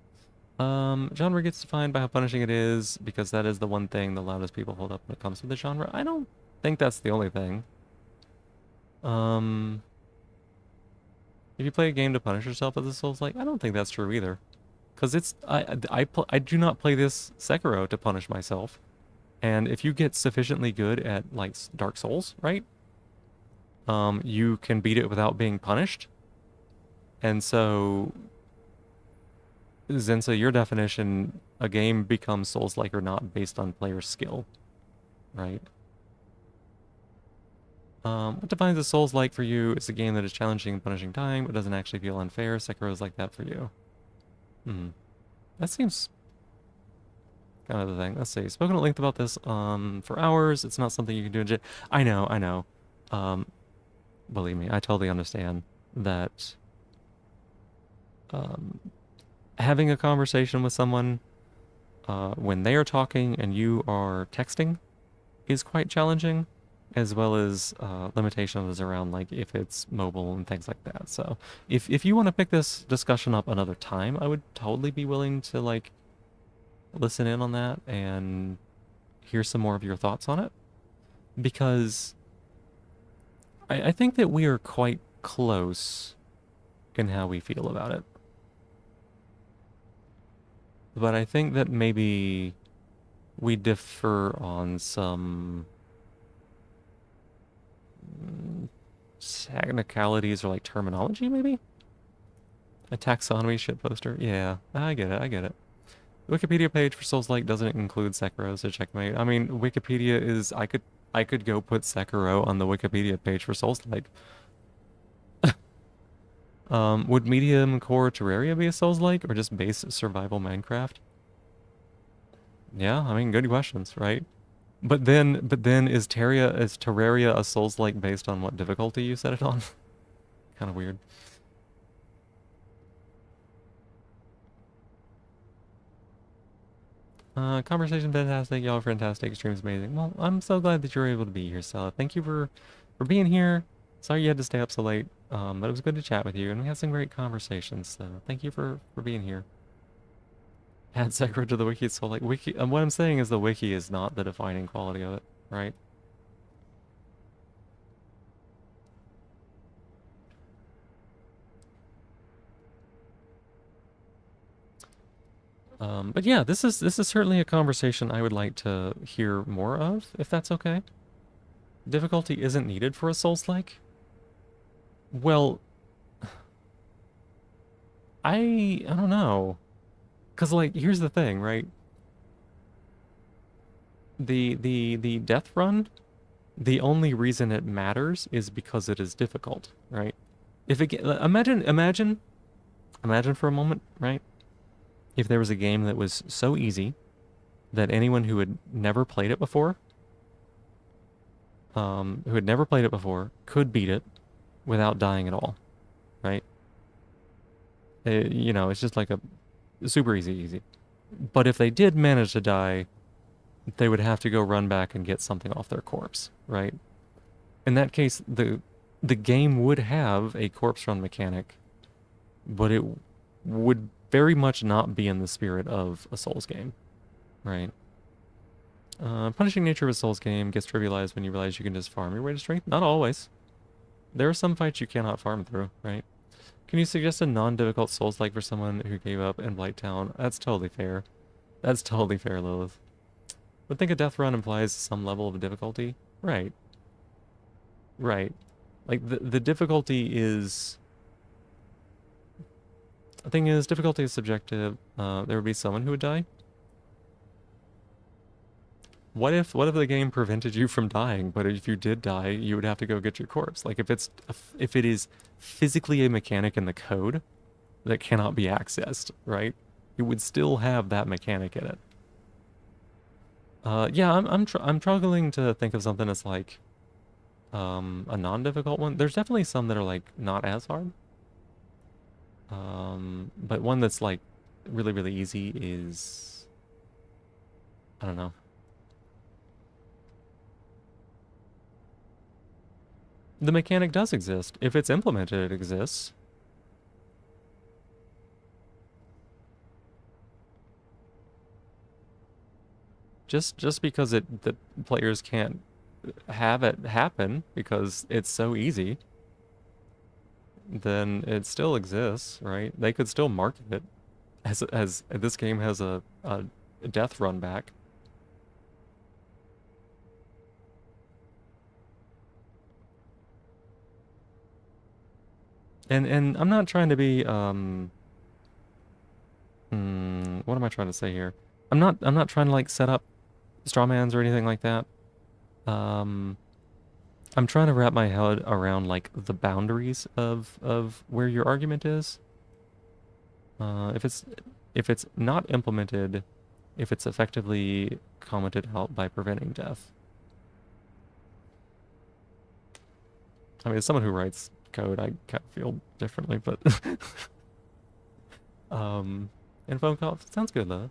Genre gets defined by how punishing it is, because that is the one thing the loudest people hold up when it comes to the genre. I don't think that's the only thing. If you play a game to punish yourself as a Souls-like, I don't think that's true either. Because it's, I do not play this Sekiro to punish myself. And if you get sufficiently good at, like, Dark Souls, right? You can beat it without being punished. And so, Zensa, your definition, a game becomes Souls-like or not based on player skill, right? What defines a Souls-like for you? It's a game that is challenging and punishing time, but doesn't actually feel unfair. Sekiro is like that for you. That seems kind of the thing. Let's see. Spoken at length about this for hours. It's not something you can do in I know. Believe me, I totally understand that having a conversation with someone when they are talking and you are texting is quite challenging, as well as limitations around like if it's mobile and things like that. So if you want to pick this discussion up another time, I would totally be willing to like listen in on that and hear some more of your thoughts on it, because I think that we are quite close in how we feel about it. But I think that maybe we differ on some technicalities or like terminology, maybe? A taxonomy shit poster? Yeah, I get it. The Wikipedia page for Souls-like doesn't include Sekiro, so checkmate. I mean, Wikipedia is, I I could go put Sekiro on the Wikipedia page for Souls-like. Would Medium Core Terraria be a Souls-like, or just base survival Minecraft? Yeah, I mean, good questions, right? But then is Terraria a Souls-like based on what difficulty you set it on? Kind of weird. Conversation fantastic, y'all are fantastic, stream's amazing. Well, I'm so glad that you were able to be here, Stella. Thank you for being here. Sorry you had to stay up so late, but it was good to chat with you, and we had some great conversations, so thank you for being here. Add Sekiro to the wiki, so like, wiki, what I'm saying is the wiki is not the defining quality of it, right? But yeah, this is certainly a conversation I would like to hear more of, if that's okay. Difficulty isn't needed for a Souls-like? Well, I don't know. 'Cause like, here's the thing, right? The death run, the only reason it matters is because it is difficult, right? If it imagine for a moment, right? If there was a game that was so easy that anyone who had never played it before, could beat it without dying at all, right? You know, it's just like a super easy. But if they did manage to die, they would have to go run back and get something off their corpse, right? In that case, the game would have a corpse run mechanic, but it would very much not be in the spirit of a Souls game, right? Punishing nature of a Souls game gets trivialized when you realize you can just farm your way to strength. Not always. There are some fights you cannot farm through, right? Can you suggest a non-difficult Souls-like for someone who gave up in Blighttown? That's totally fair. That's totally fair, Lilith. Would think a death run implies some level of difficulty. Right. Right. Like, the difficulty is... The thing is, difficulty is subjective. There would be someone who would die. What if the game prevented you from dying, but if you did die, you would have to go get your corpse? Like, if it is physically a mechanic in the code that cannot be accessed, right? It would still have that mechanic in it. Yeah, I'm struggling to think of something that's like a non-difficult one. There's definitely some that are like not as hard. But one that's like really easy is, I don't know. The mechanic does exist. If it's implemented, it exists. Just because the players can't have it happen because it's so easy, then it still exists, right? They could still market it as this game has a death run back. And I'm not trying to be what am I trying to say here? I'm not trying to like set up strawmans or anything like that. I'm trying to wrap my head around like the boundaries of where your argument is. If it's not implemented, if it's effectively commented out by preventing death. I mean, as someone who writes code, I kind of feel differently, but and phone call sounds good though.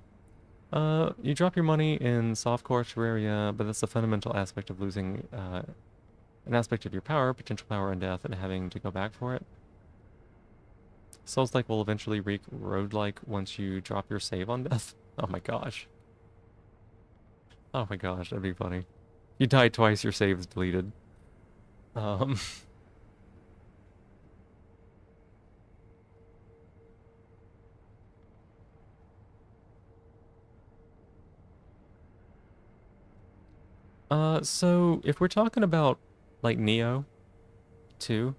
You drop your money in softcore Terraria, but that's a fundamental aspect of losing an aspect of your power, potential power and death, and having to go back for it. Souls-like will eventually wreak road-like once you drop your save on death. Oh my gosh. Oh my gosh, that'd be funny. You die twice, your save is deleted. So if we're talking about like Neo 2,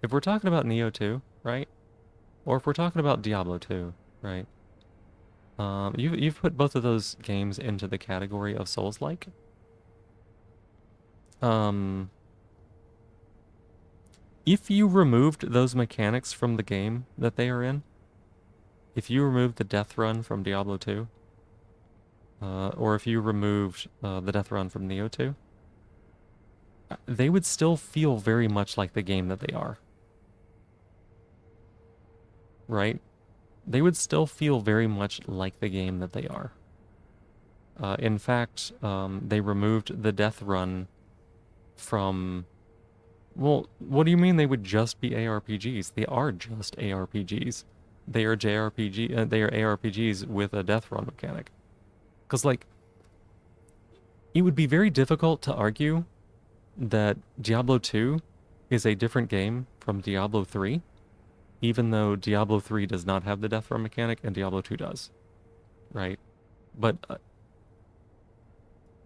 if we're talking about Neo 2, right? Or if we're talking about Diablo 2, right? You've put both of those games into the category of Souls-like. Um, if you removed those mechanics from the game that they are in, if you removed the death run from Diablo 2, or if you removed the death run from Neo 2, they would still feel very much like the game that they are. Right? They would still feel very much like the game that they are. In fact, they removed the death run from... Well, what do you mean they would just be ARPGs? They are just ARPGs. They are JRPG. They are ARPGs with a death run mechanic. Because, like, it would be very difficult to argue that Diablo 2 is a different game from Diablo 3, even though Diablo 3 does not have the death run mechanic and Diablo 2 does, right? But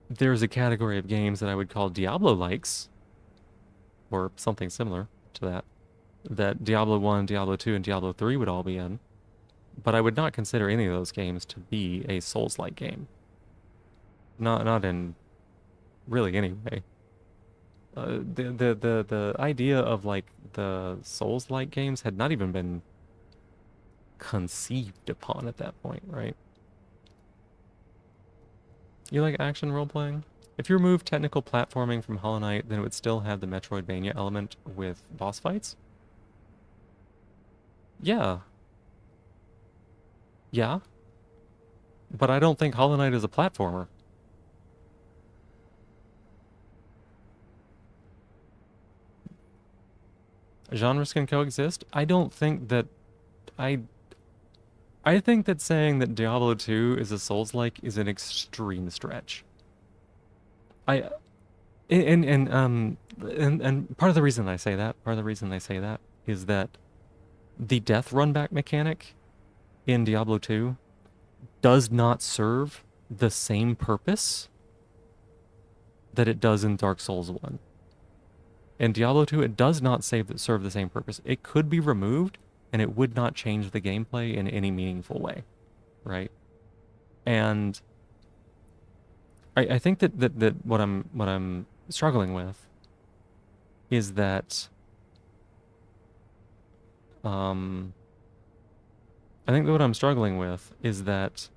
there's a category of games that I would call Diablo-likes, or something similar to that, that Diablo 1, Diablo 2, and Diablo 3 would all be in, but I would not consider any of those games to be a Souls-like game. Not in really any way. The idea of like the Souls-like games had not even been conceived upon at that point, right? You like action role-playing? If you remove technical platforming from Hollow Knight, then it would still have the Metroidvania element with boss fights? Yeah. Yeah. But I don't think Hollow Knight is a platformer. Genres can coexist? I don't think that... I think that saying that Diablo 2 is a Souls-like is an extreme stretch. I... And part of the reason I say that, is that the death run back mechanic in Diablo 2 does not serve the same purpose that it does in Dark Souls 1. In Diablo 2, it does not serve the same purpose. It could be removed, and it would not change the gameplay in any meaningful way, right? And I think that what I'm struggling with is that I think that what I'm struggling with is that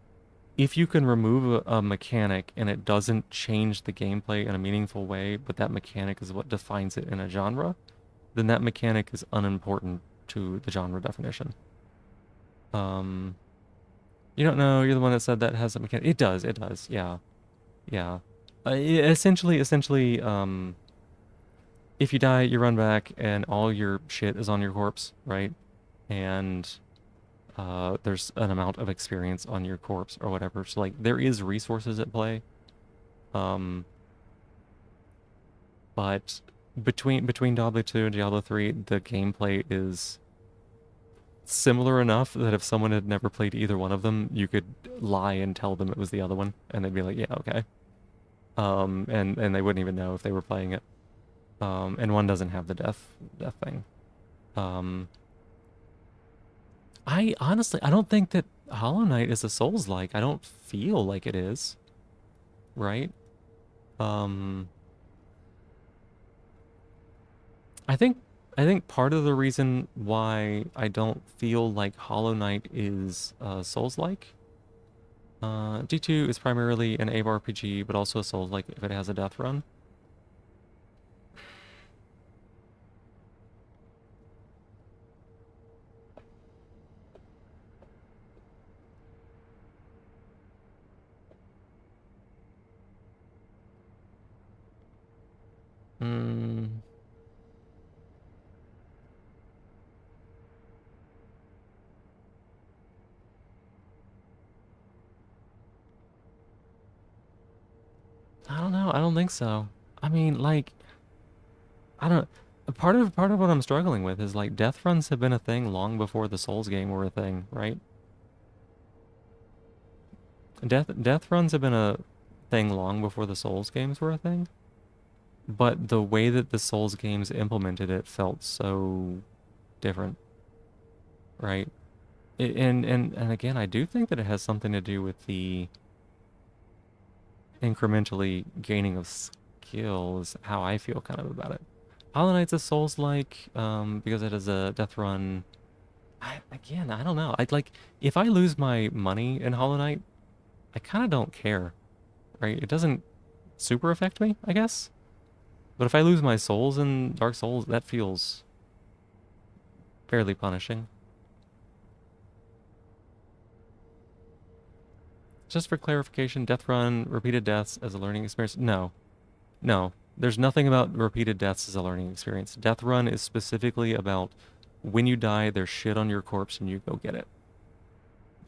if you can remove a mechanic and it doesn't change the gameplay in a meaningful way, but that mechanic is what defines it in a genre, then that mechanic is unimportant to the genre definition. You don't know, you're the one that said that has a mechanic. It does, yeah. Yeah. Essentially, if you die, you run back and all your shit is on your corpse, right? And there's an amount of experience on your corpse or whatever. So like there is resources at play. But between Diablo 2 and Diablo 3, the gameplay is similar enough that if someone had never played either one of them, you could lie and tell them it was the other one, and they'd be like, yeah, okay. And they wouldn't even know if they were playing it. And one doesn't have the death thing. I honestly, I don't think that Hollow Knight is a Souls-like. I don't feel like it is. Right? I think part of the reason why I don't feel like Hollow Knight is Souls-like. D2 is primarily an Abe RPG, but also a Souls-like if it has a death run. I don't know. I don't think so. I mean, like, I don't. Part of what I'm struggling with is like death runs have been a thing long before the Souls game were a thing, right? Death runs have been a thing long before the Souls games were a thing. But the way that the Souls games implemented it felt so different, right? And again, I do think that it has something to do with the incrementally gaining of skill is how I feel kind of about it. Hollow Knight's a Souls-like, because it is a death run. Again, I don't know. I'd like, if I lose my money in Hollow Knight, I kind of don't care, right? It doesn't super affect me, I guess. But if I lose my souls in Dark Souls, that feels fairly punishing. Just for clarification, death run, repeated deaths as a learning experience? No. No. There's nothing about repeated deaths as a learning experience. Death run is specifically about when you die, there's shit on your corpse and you go get it.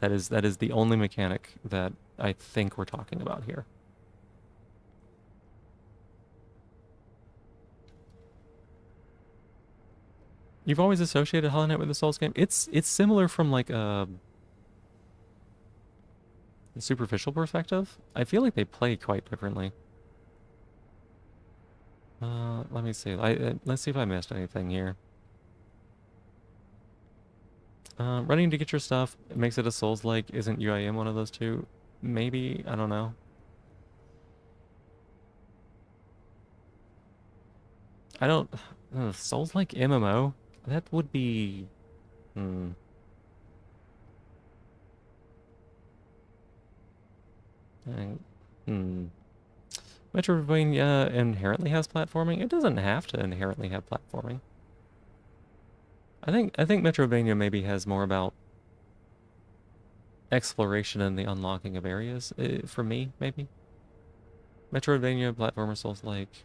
That is the only mechanic that I think we're talking about here. You've always associated Hollow Knight with the Souls game? It's similar from like a superficial perspective. I feel like they play quite differently. Let me see. Let's see if I missed anything here. Running to get your stuff, it makes it a Souls-like. Isn't UIM one of those two? Maybe, I don't know. I don't... Souls-like MMO? That would be... Hmm. Hmm. Metroidvania inherently has platforming? It doesn't have to inherently have platforming. I think Metroidvania maybe has more about exploration and the unlocking of areas, for me, maybe. Metroidvania, platformer, Souls-like.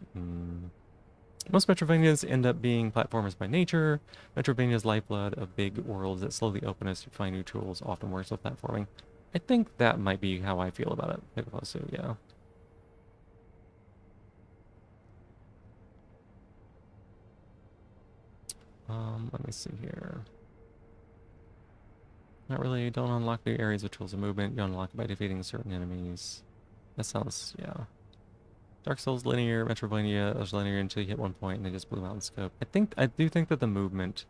Most Metroidvanias end up being platformers by nature. Metroidvania's lifeblood of big worlds that slowly open us to find new tools often works with platforming. I think that might be how I feel about it. Also, yeah. Let me see here. Not really. Don't unlock new areas with tools of movement. You unlock it by defeating certain enemies. That sounds, yeah. Dark Souls linear, Metroidvania is linear until you hit one point and they just blew out in scope. I do think that the movement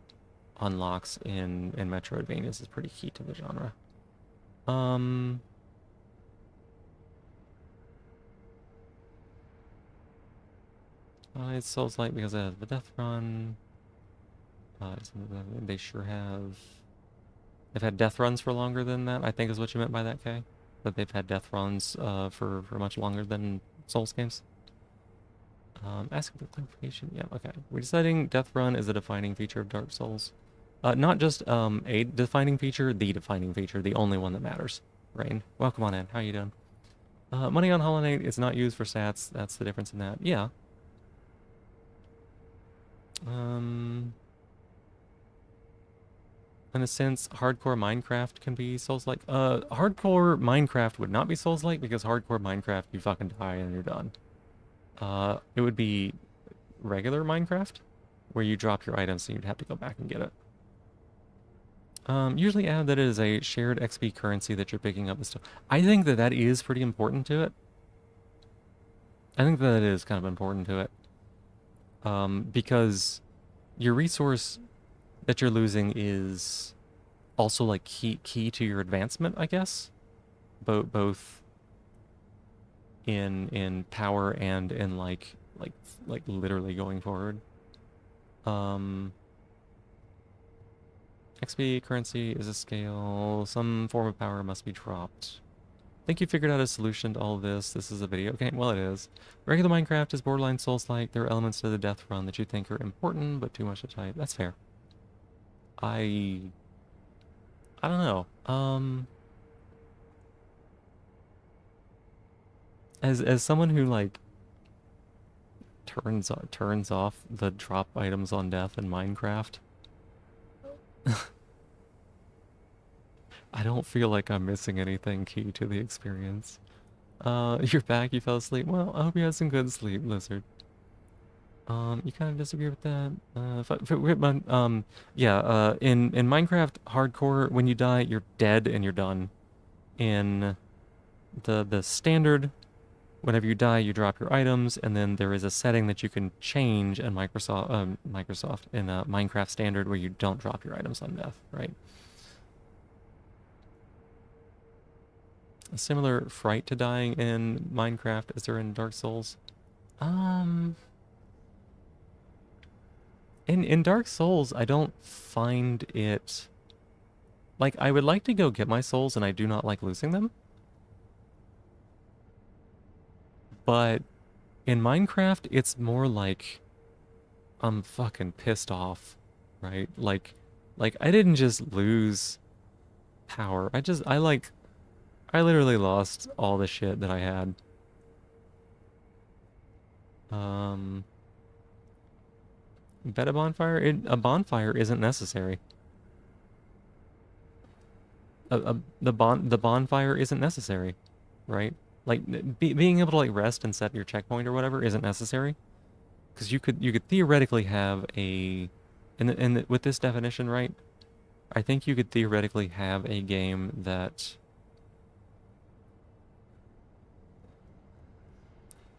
unlocks in Metroidvanias is pretty key to the genre. It's Souls-like because it has the death run. They sure have. They've had death runs for longer than that, I think is what you meant by that, Kay. That they've had death runs for much longer than Souls games. Asking for clarification. Yeah, okay. We're deciding death run is a defining feature of Dark Souls. Not just a defining feature, the defining feature, the only one that matters. Rain, welcome on in. How you doing? Money on Hollow Knight is not used for stats. That's the difference in that. Yeah. In a sense, hardcore Minecraft can be Souls-like. Hardcore Minecraft would not be Souls-like because hardcore Minecraft, you fucking die and you're done. It would be regular Minecraft, where you drop your items and you'd have to go back and get it. Usually add that it is a shared XP currency that you're picking up and stuff. I think that that is pretty important to it. I think that it is kind of important to it. Because your resource that you're losing is also like key to your advancement, I guess. Both in power and in like literally going forward. XP currency is a scale. Some form of power must be dropped. I think you figured out a solution to all of this. This is a video game. Well, it is. Regular Minecraft is borderline Souls-like. There are elements to the death run that you think are important, but too much to type. That's fair. I don't know. As someone who like turns off the drop items on death in Minecraft, I don't feel like I'm missing anything key to the experience. You're back, you fell asleep. Well, I hope you had some good sleep, Lizard. You kind of disagree with that? Yeah, in Minecraft Hardcore, when you die, you're dead and you're done. In the standard, whenever you die, you drop your items, and then there is a setting that you can change in Minecraft Standard where you don't drop your items on death, right? A similar fright to dying in Minecraft as there in Dark Souls. Um, in Dark Souls, I don't find it like I would like to go get my souls, and I do not like losing them. But in Minecraft, it's more like I'm fucking pissed off, right? Like I didn't just lose power. I literally lost all the shit that I had. Um, Bet a bonfire? A bonfire isn't necessary. The bonfire isn't necessary, right? Like being able to like rest and set your checkpoint or whatever isn't necessary, because you could theoretically have a, with this definition, right? I think you could theoretically have a game that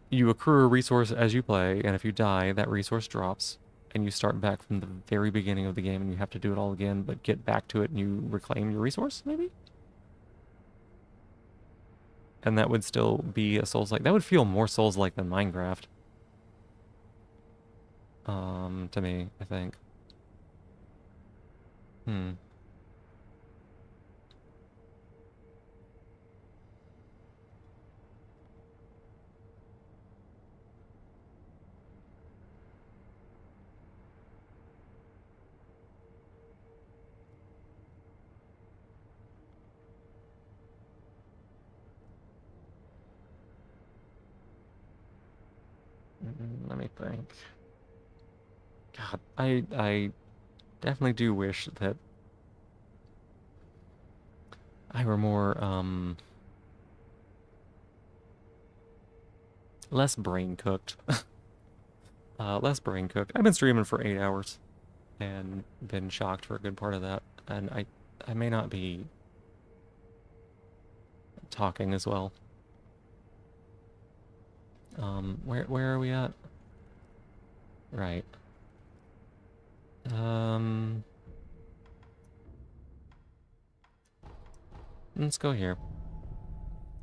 you accrue a resource as you play, and if you die, that resource drops, and you start back from the very beginning of the game, and you have to do it all again, but get back to it and you reclaim your resource, maybe? And that would still be a Souls-like. That would feel more Souls-like than Minecraft. To me, I think. Hmm. Let me think. God, I definitely do wish that I were more, less brain cooked. Less brain cooked. I've been streaming for 8 hours and been shocked for a good part of that, and I may not be talking as well. Where are we at? Right. Um, let's go here.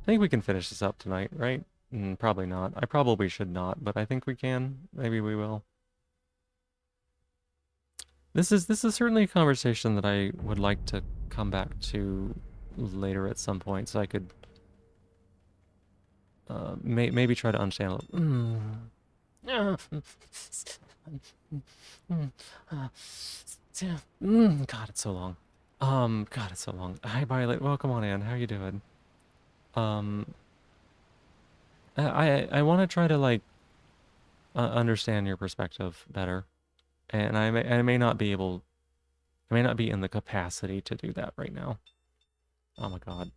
I think we can finish this up tonight, right? Probably not. I probably should not, but I think we can. Maybe we will. This is certainly a conversation that I would like to come back to later at some point, so I could maybe try to understand a little. God, it's so long. God, it's so long. Hi, Violet. Welcome on in. How you doing? Um, I want to try to like understand your perspective better, and I may not be able, I may not be in the capacity to do that right now. Oh my God.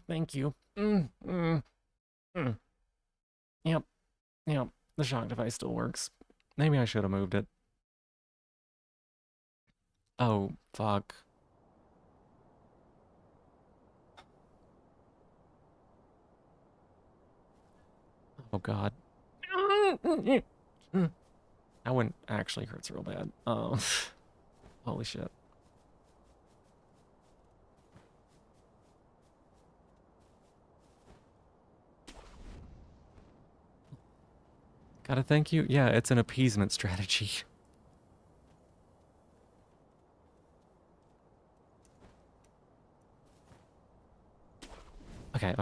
Thank you. Yep, yep. The shock device still works. Maybe I should have moved it. Oh, fuck. Oh God. That one actually hurts real bad. Holy shit. Gotta thank you. Yeah, it's an appeasement strategy. Okay,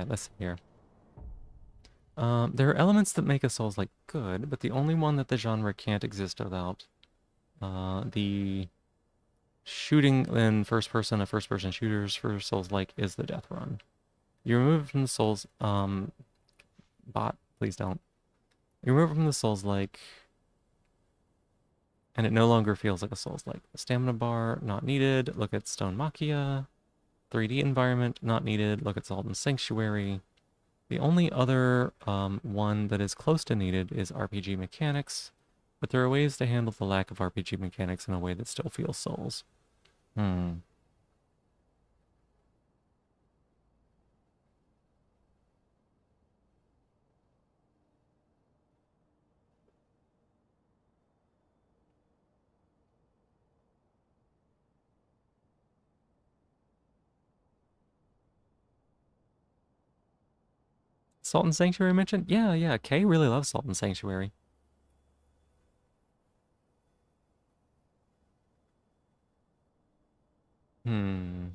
listen here. There are elements that make a Souls-like good, but the only one that the genre can't exist without, the shooting in first person of first person shooters for Souls-like is the death run. You remove it from the Souls, bot, please don't. You remove it from the Souls-like, and it no longer feels like a Souls-like. Stamina bar, not needed. Look at Stone Machia. 3D environment, not needed. Look at Salt and Sanctuary. The only other one that is close to needed is RPG mechanics, but there are ways to handle the lack of RPG mechanics in a way that still feels Souls. Salt and Sanctuary mentioned? Yeah, yeah. Kay really loves Salt and Sanctuary. Hmm.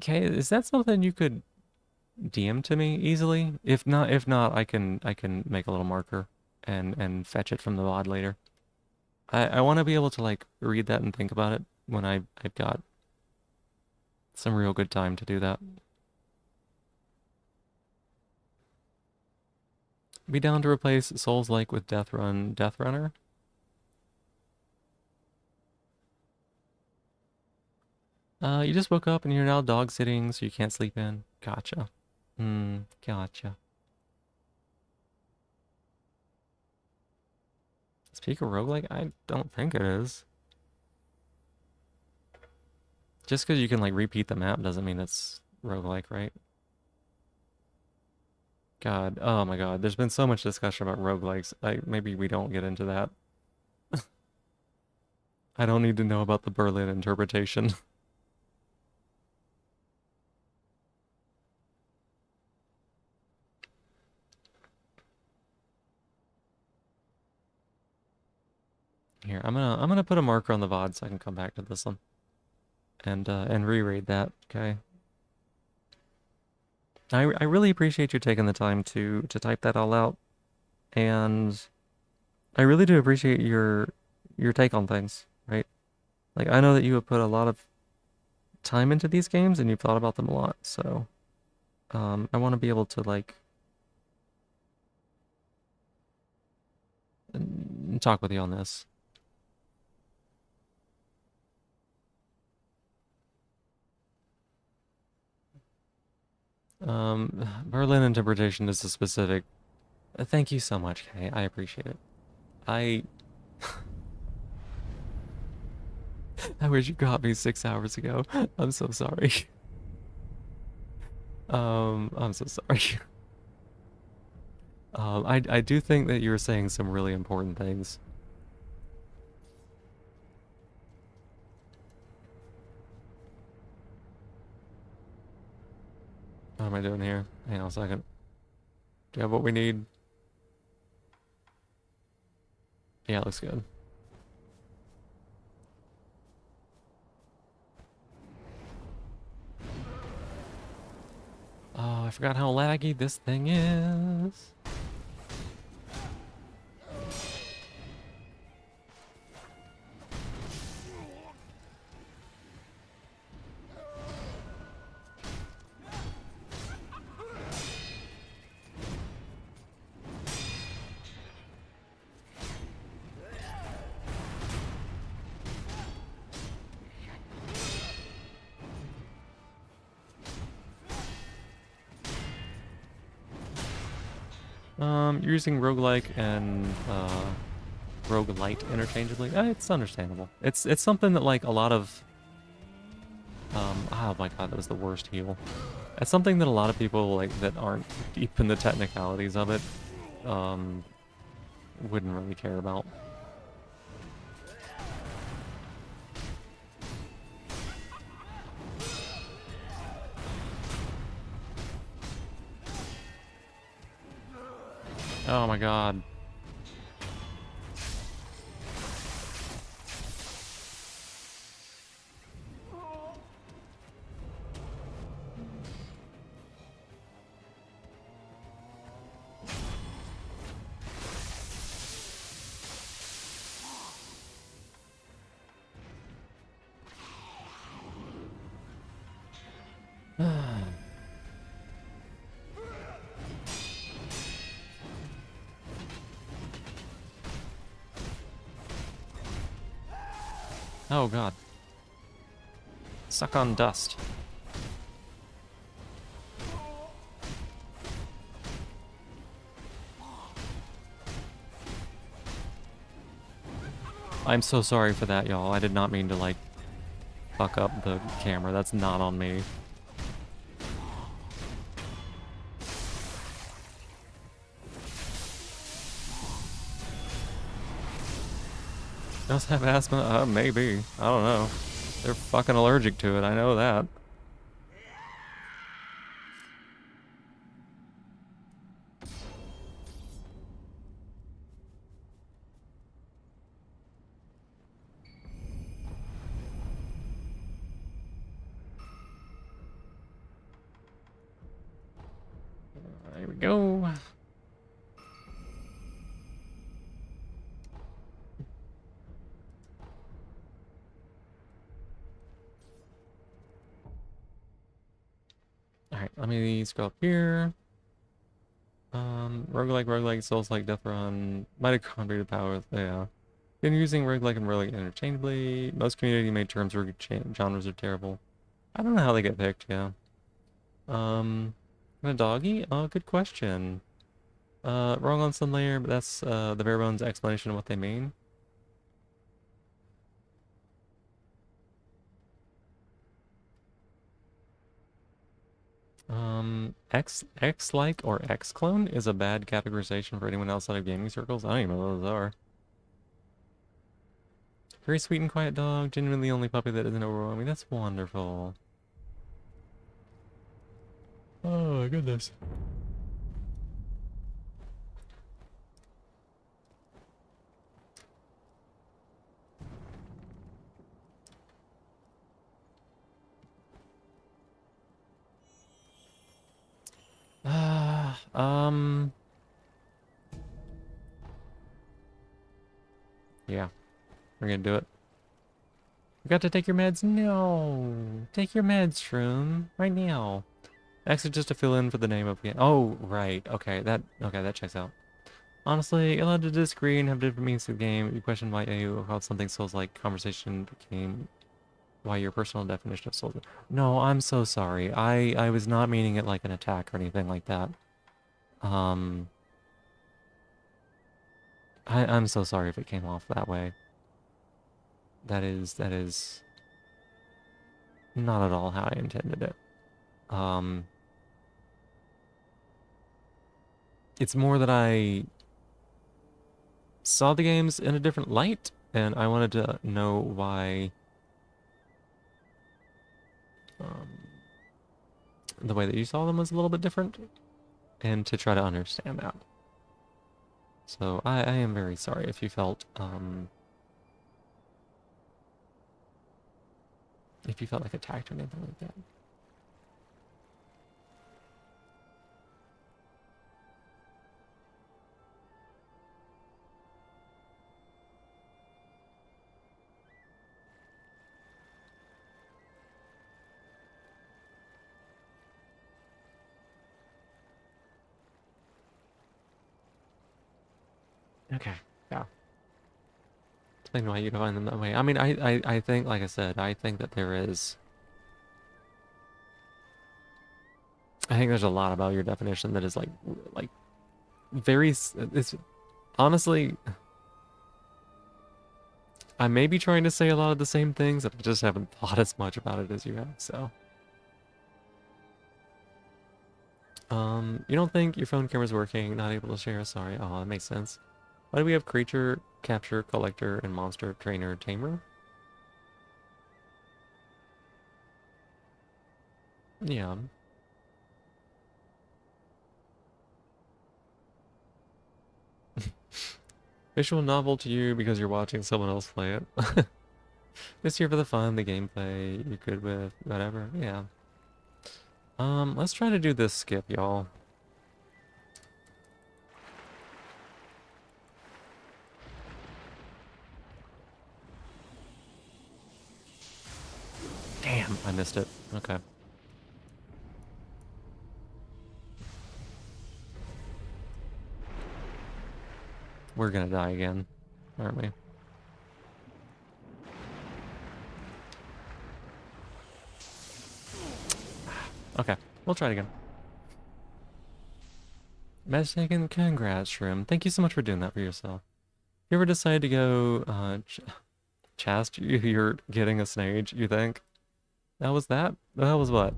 Kay, is that something you could DM to me easily? If not, I can make a little marker and fetch it from the VOD later. I want to be able to like read that and think about it when I've got some real good time to do that. Be down to replace Souls-like with Death Runner? You just woke up and you're now dog sitting, so you can't sleep in. Gotcha. Gotcha. Is Peak a roguelike? I don't think it is. Just because you can like repeat the map doesn't mean it's roguelike, right? God, oh my god, there's been so much discussion about roguelikes. Maybe we don't get into that. I don't need to know about the Berlin interpretation. Here, I'm gonna put a marker on the VOD so I can come back to this one and reread that. Okay. I really appreciate you taking the time to type that all out, and I really do appreciate your take on things. Right? Like I know that you have put a lot of time into these games and you've thought about them a lot. So I want to be able to like talk with you on this. Berlin interpretation is a specific. Thank you so much, Kay. I appreciate it. I I wish you got me 6 hours ago. I'm so sorry. I'm so sorry. I do think that you're saying some really important things. What am I doing here? Hang on a second. Do you have what we need? Yeah, it looks good. Oh, I forgot how laggy this thing is. You're using roguelike and roguelite interchangeably. It's understandable. It's something that like a lot of oh my god, that was the worst heal. It's something that a lot of people like that aren't deep in the technicalities of it wouldn't really care about. Oh my god. Oh god. Suck on dust. I'm so sorry for that, y'all. I did not mean to, like, fuck up the camera. That's not on me. Does have asthma? Maybe. I don't know. They're fucking allergic to it, I know that. There we go. Alright, let me scroll up here. Roguelike, Souls-like, Death Run, mitochondria power, yeah. Been using roguelike and roguelike interchangeably. Most community-made terms for genres are terrible. I don't know how they get picked, yeah. A doggy? Oh, good question. Wrong on some layer, but that's the bare bones explanation of what they mean. X-like or X-clone is a bad categorization for anyone outside of gaming circles. I don't even know what those are. Very sweet and quiet dog, genuinely the only puppy that isn't overwhelming. That's wonderful. Oh my goodness. Ah, yeah, we're gonna do it. You got to take your meds? No. Take your meds, Shroom. Right now. Actually, just to fill in for the name of the... Oh, right. Okay, that checks out. Honestly, allowed to disagree and have different meanings to the game. You question why you called something Souls-like conversation became... Why your personal definition of Souls... No, I'm so sorry. I was not meaning it like an attack or anything like that. I'm so sorry if it came off that way. That is not at all how I intended it. It's more that I saw the games in a different light, and I wanted to know why the way that you saw them was a little bit different, and to try to understand that. So I am very sorry if you felt like attacked or anything like that. Okay, yeah. Explain why you define them that way. I mean, I think, like I said, I think that there is... I think there's a lot about your definition that is like very... It's honestly... I may be trying to say a lot of the same things, and I just haven't thought as much about it as you have, so... You don't think your phone camera's working, not able to share? Sorry. Oh, that makes sense. Why do we have creature, capture, collector, and monster, trainer, tamer? Yeah. Visual novel to you because you're watching someone else play it. Just here for the fun, the gameplay, you're good with, whatever, yeah. Let's try to do this skip, y'all. Damn, I missed it. Okay. We're gonna die again, aren't we? Okay, we'll try it again. Message taken, congrats, Shroom. Thank you so much for doing that for yourself. You ever decide to go, Chast, you're getting a snage, you think? That was that? That was what?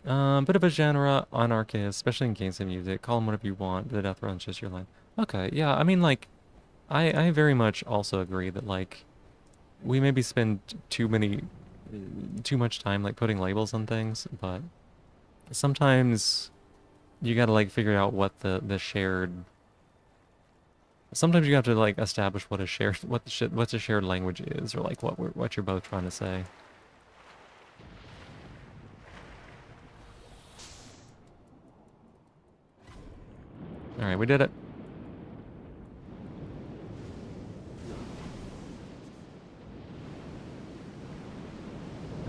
Bit of a genre anarchist, especially in games and music. Call them whatever you want. The death run's just your line. Okay, yeah, I mean, like, I very much also agree that, like, we maybe spend too much time, like, putting labels on things, but sometimes you gotta, like, figure out what the shared... Sometimes you have to, like, establish what a shared, what's a shared language is, or, like, what you're both trying to say. Alright, we did it.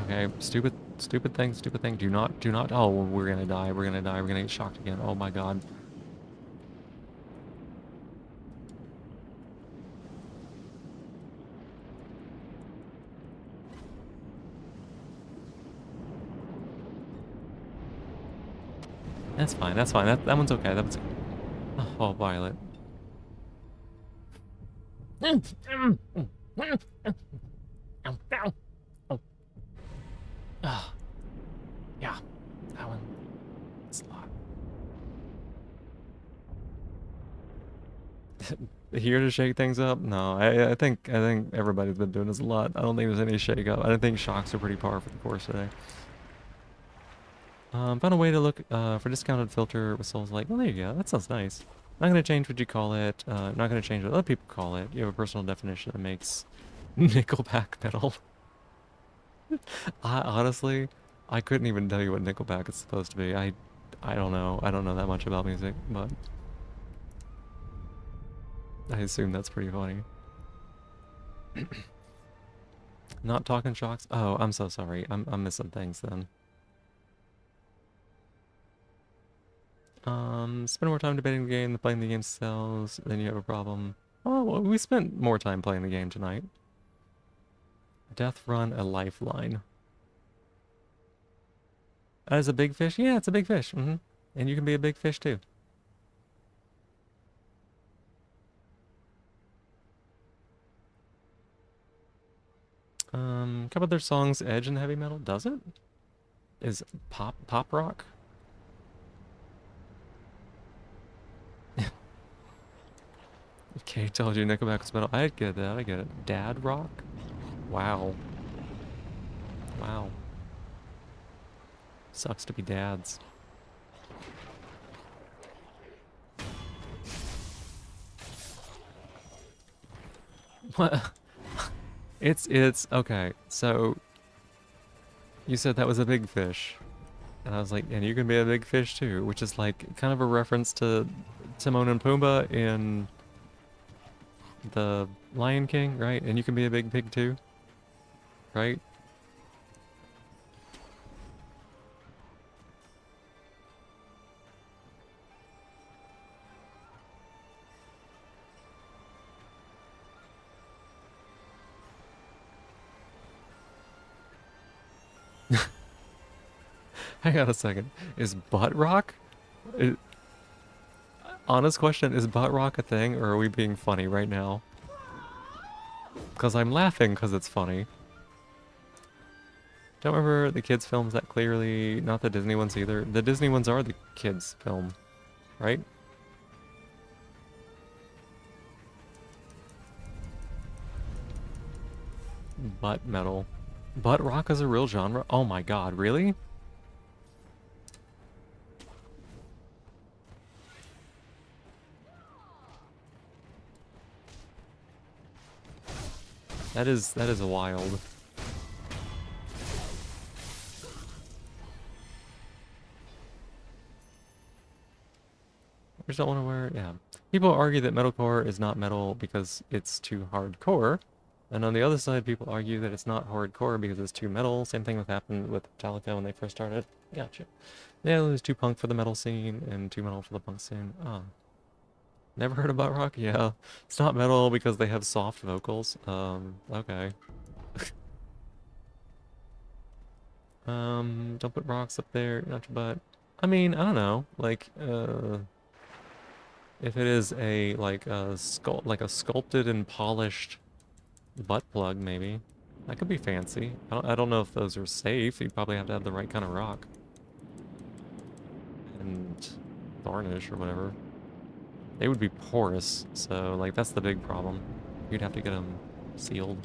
Okay, stupid thing. Do not, oh, we're gonna die, we're gonna die, we're gonna get shocked again. Oh my god. That's fine, that's fine. That one's okay, that one's... Oh, Violet. Ah, yeah, that one. It's a lot. Here to shake things up? No, I think everybody's been doing this a lot. I don't think there's any shake up. I think shocks are pretty par for the course today. Found a way to look for discounted filter with Souls Like. Well, there you go. That sounds nice. Not gonna change what you call it. Not gonna change what other people call it. You have a personal definition that makes Nickelback metal. Honestly, I couldn't even tell you what Nickelback is supposed to be. I don't know. I don't know that much about music, but I assume that's pretty funny. Not talking shocks? Oh, I'm so sorry. I'm missing things then. Spend more time debating the game than playing the game sells, then you have a problem. Oh, well, we spent more time playing the game tonight. Death run a lifeline. That is a big fish? Yeah, it's a big fish. And you can be a big fish too. A couple of their songs edge in heavy metal, does it? Is pop rock? Okay, told you Nickelback was metal. I get that, I get it. Dad rock? Wow. Wow. Sucks to be dads. What? It's okay. So you said that was a big fish. And I was like, and you can be a big fish too, which is like kind of a reference to Timon and Pumbaa in the Lion King, right? And you can be a big pig too, right? Hang on a second. Is butt rock? Honest question, is butt rock a thing, or are we being funny right now? Because I'm laughing because it's funny. Don't remember the kids' films that clearly, not the Disney ones either. The Disney ones are the kids' film, right? Butt metal. Butt rock is a real genre? Oh my god, really? That is wild. I just don't want to wear it. Yeah. People argue that metalcore is not metal because it's too hardcore. And on the other side, people argue that it's not hardcore because it's too metal. Same thing that happened with Metallica when they first started. Gotcha. Yeah, it was too punk for the metal scene and too metal for the punk scene. Ah. Never heard of butt rock? Yeah. It's not metal because they have soft vocals. Okay. Don't put rocks up there, not your butt. I mean, I don't know. Like, if it is a, like a sculpted and polished butt plug, maybe. That could be fancy. I don't know if those are safe. You probably have to have the right kind of rock. And varnish or whatever. They would be porous, so like that's the big problem. You'd have to get them sealed.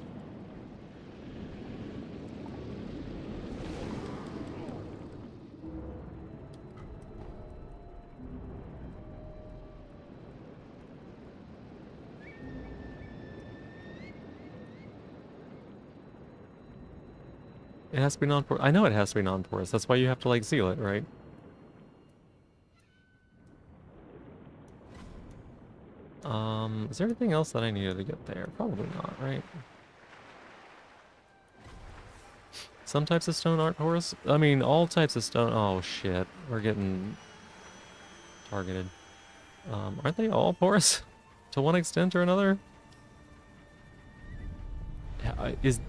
It has to be non-porous. I know it has to be non-porous. That's why you have to like seal it, right? Is there anything else that I needed to get there? Probably not, right? Some types of stone aren't porous. I mean, all types of stone. Oh shit, we're getting targeted. Aren't they all porous to one extent or another?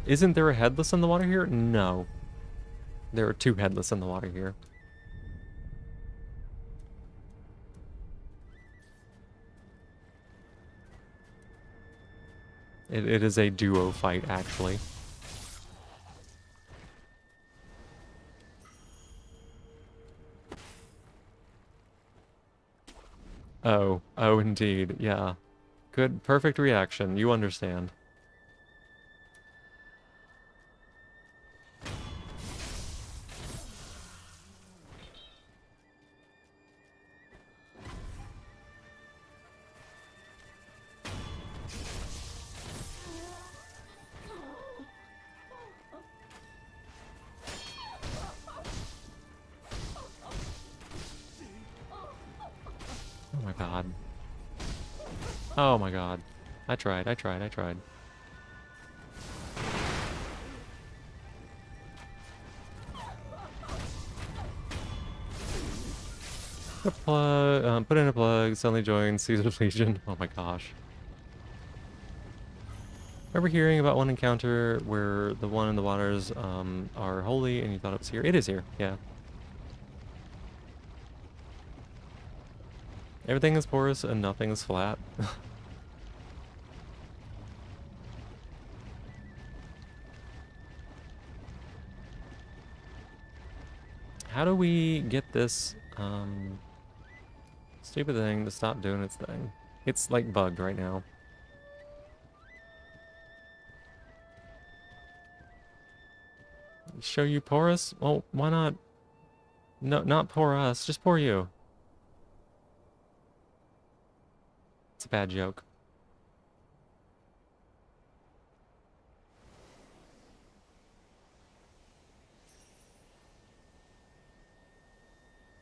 Isn't there a headless in the water here? No. There are two headless in the water here. It is a duo fight, actually. Oh, indeed, yeah. Good, perfect reaction. You understand. Oh my god. Oh my god. I tried. Put in a plug, suddenly joined Caesar Legion. Oh my gosh. Remember hearing about one encounter where the one in the waters are holy and you thought it was here? It is here, yeah. Everything is porous and nothing is flat. How do we get this stupid thing to stop doing its thing? It's like bugged right now. Show you porous? Well, why not? No, not pour us, just pour you. It's a bad joke.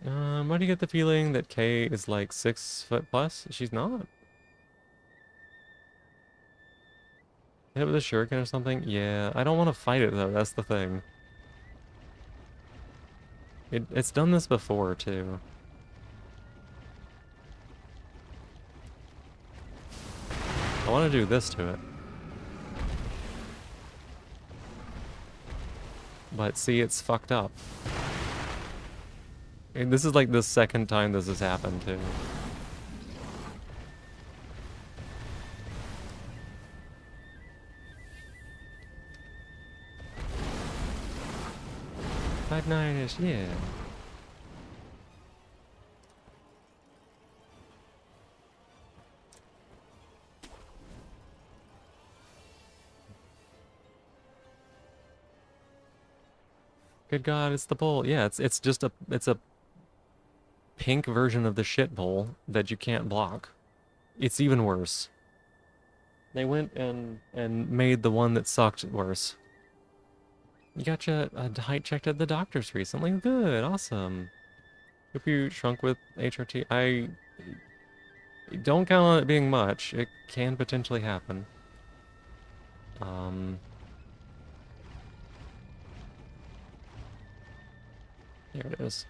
Why do you get the feeling that Kay is like 6 foot plus? She's not. Hit it with a shuriken or something? Yeah, I don't want to fight it though, that's the thing. It's done this before too. I want to do this to it. But see, it's fucked up. And this is like the second time this has happened too. Five nine-ish, yeah. Good God, it's the bowl. Yeah, it's just a pink version of the shit bowl that you can't block. It's even worse. They went and made the one that sucked worse. You got your height checked at the doctor's recently. Good, awesome. Hope you shrunk with HRT. I don't count on it being much. It can potentially happen. There it is.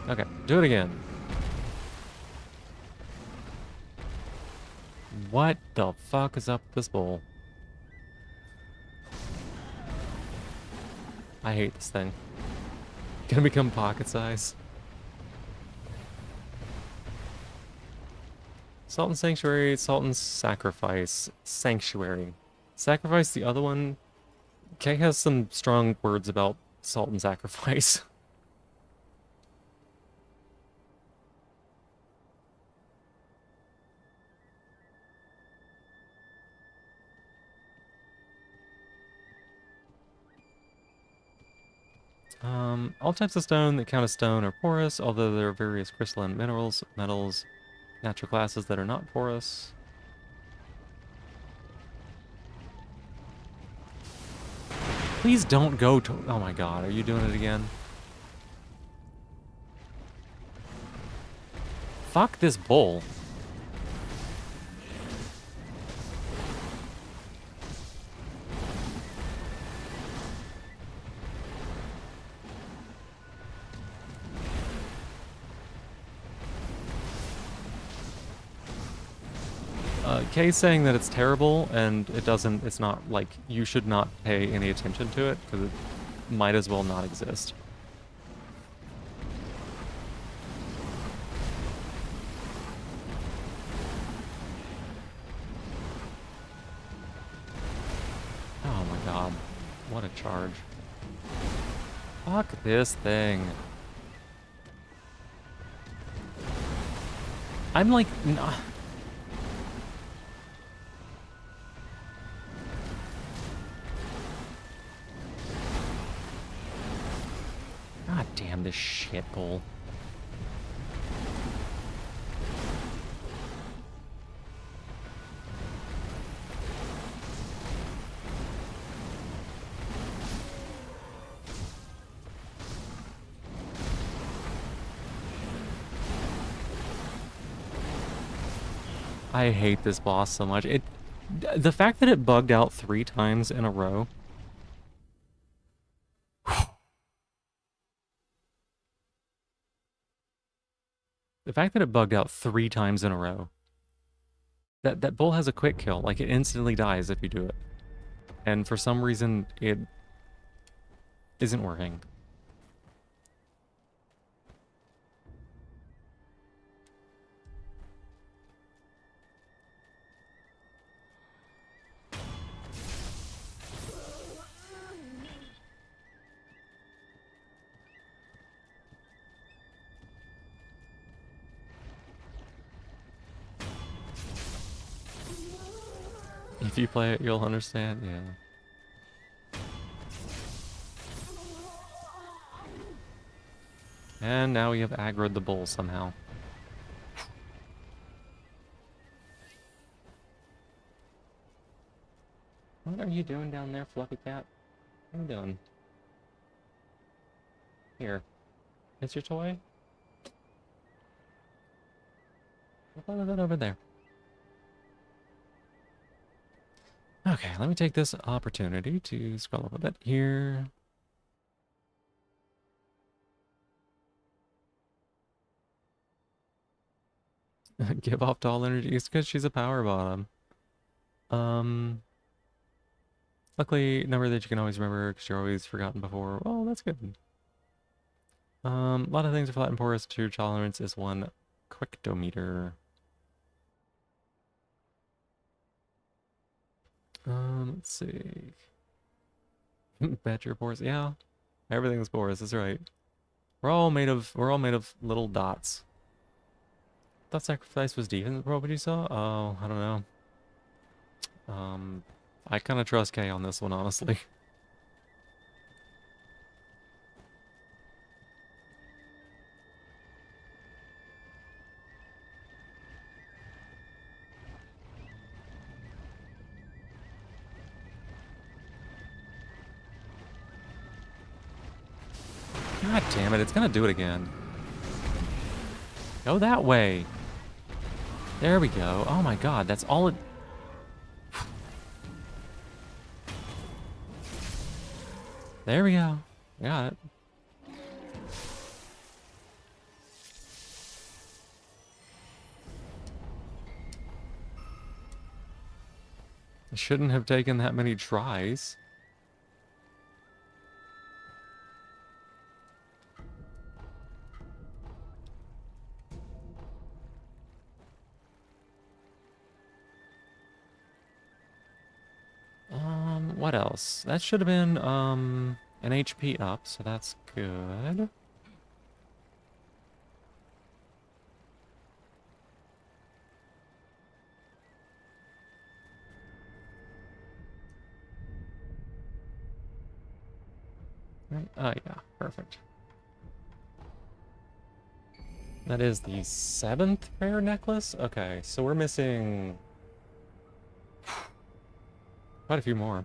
Okay, do it again. What the fuck is up with this bowl? I hate this thing. Gonna become pocket size. Sultan Sanctuary, Sultan's Sacrifice, Sanctuary. Sacrifice the other one Kay has some strong words about salt and sacrifice. All types of stone that count as stone are porous, although there are various crystalline minerals, metals, natural classes that are not porous. Please don't go to... Oh my god, are you doing it again? Fuck this bull. Kay's saying that it's terrible, and it's not, like, you should not pay any attention to it, because it might as well not exist. Oh my god. What a charge. Fuck this thing. I'm like... God damn this shit bull. I hate this boss so much. The fact that it bugged out 3 times in a row. The fact that it bugged out 3 times in a row. That bull has a quick kill. Like, it instantly dies if you do it. And for some reason, it isn't working. If you play it, you'll understand, yeah. And now we have aggroed the bull somehow. What are you doing down there, Fluffy Cat? What are you doing? Here. It's your toy? What about that over there? Okay, let me take this opportunity to scroll up a bit here. Give off to all energy. It's because she's a power bottom. Luckily, number that you can always remember because you're always forgotten before. Well, that's good. A lot of things are flat and porous. True tolerance is 1 quictometer. Let's see. Badger porous. Yeah, everything's porous. That's right. We're all made of little dots. Thought sacrifice was deep in the probe you saw? Oh, I don't know. I kind of trust Kay on this one, honestly. God damn it, it's gonna do it again. Go that way. There we go. Oh my god, that's all it... There we go. Got it. I shouldn't have taken that many tries. What else? That should have been an HP up, so that's good. Right? Oh yeah, perfect. That is the 7th rare necklace? Okay, so we're missing quite a few more.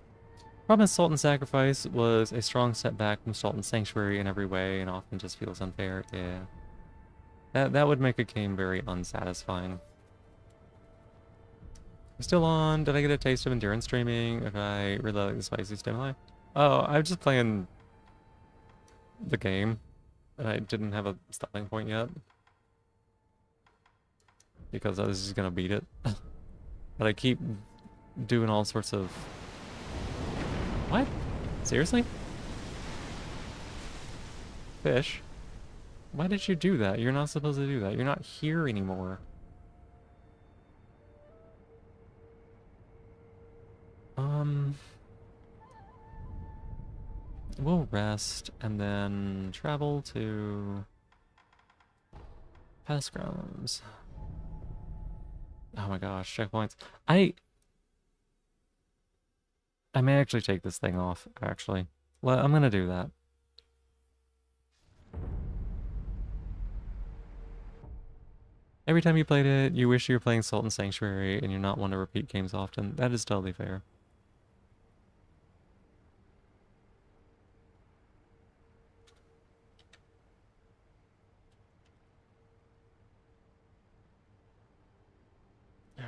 Problem is Sultan Sacrifice was a strong setback from Sultan Sanctuary in every way and often just feels unfair. Yeah. That would make a game very unsatisfying. We're still on. Did I get a taste of endurance streaming? If I really like the spicy stimuli? Oh, I'm just playing the game. And I didn't have a stopping point yet. Because I was just gonna beat it. But I keep doing all sorts of... What? Seriously? Fish? Why did you do that? You're not supposed to do that. You're not here anymore. We'll rest and then travel to Pest Grounds. Oh my gosh, checkpoints. I may actually take this thing off, actually. Well, I'm gonna do that. Every time you played it, you wish you were playing Sultan Sanctuary and you're not one to repeat games often. That is totally fair. Okay.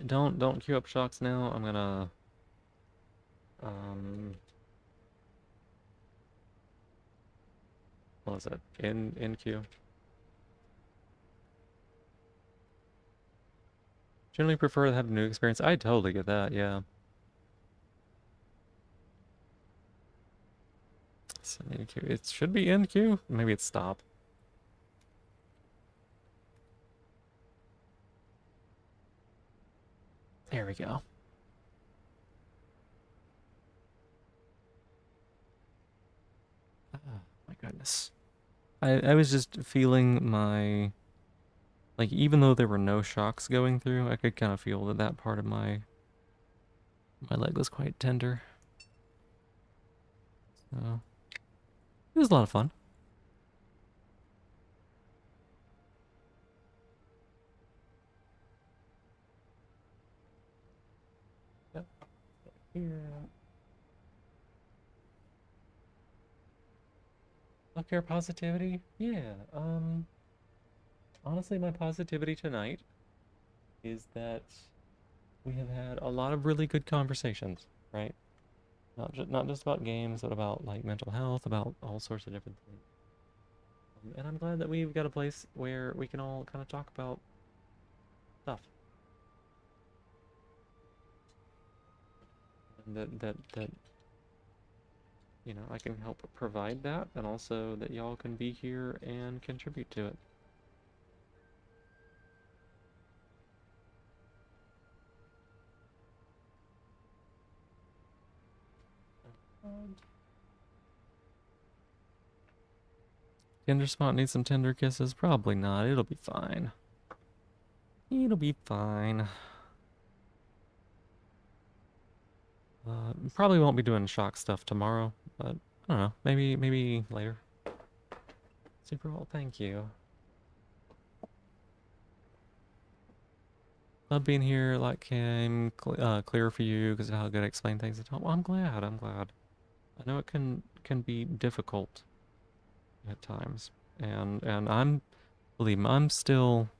Don't queue up shocks now. I'm gonna what was it? In queue. Generally prefer to have a new experience. I totally get that, yeah. So in queue. It should be in queue. Maybe it's stop. There we go. Oh my goodness. I was just feeling my... Like, even though there were no shocks going through, I could kind of feel that part of my leg was quite tender. So, it was a lot of fun. Yep. Here. Self-care positivity? Yeah, honestly, my positivity tonight is that we have had a lot of really good conversations, right? Not just about games, but about like mental health, about all sorts of different things. And I'm glad that we've got a place where we can all kind of talk about stuff. And that you know, I can help provide that, and also that y'all can be here and contribute to it. Tender spot needs some tender kisses? Probably not. It'll be fine. It'll be fine. Probably won't be doing shock stuff tomorrow, but I don't know. Maybe later. Super well, thank you. Love being here. Like came clear for you because of how good I explain things at home. Well, I'm glad. I'm glad. I know it can be difficult at times, and believe me, I'm still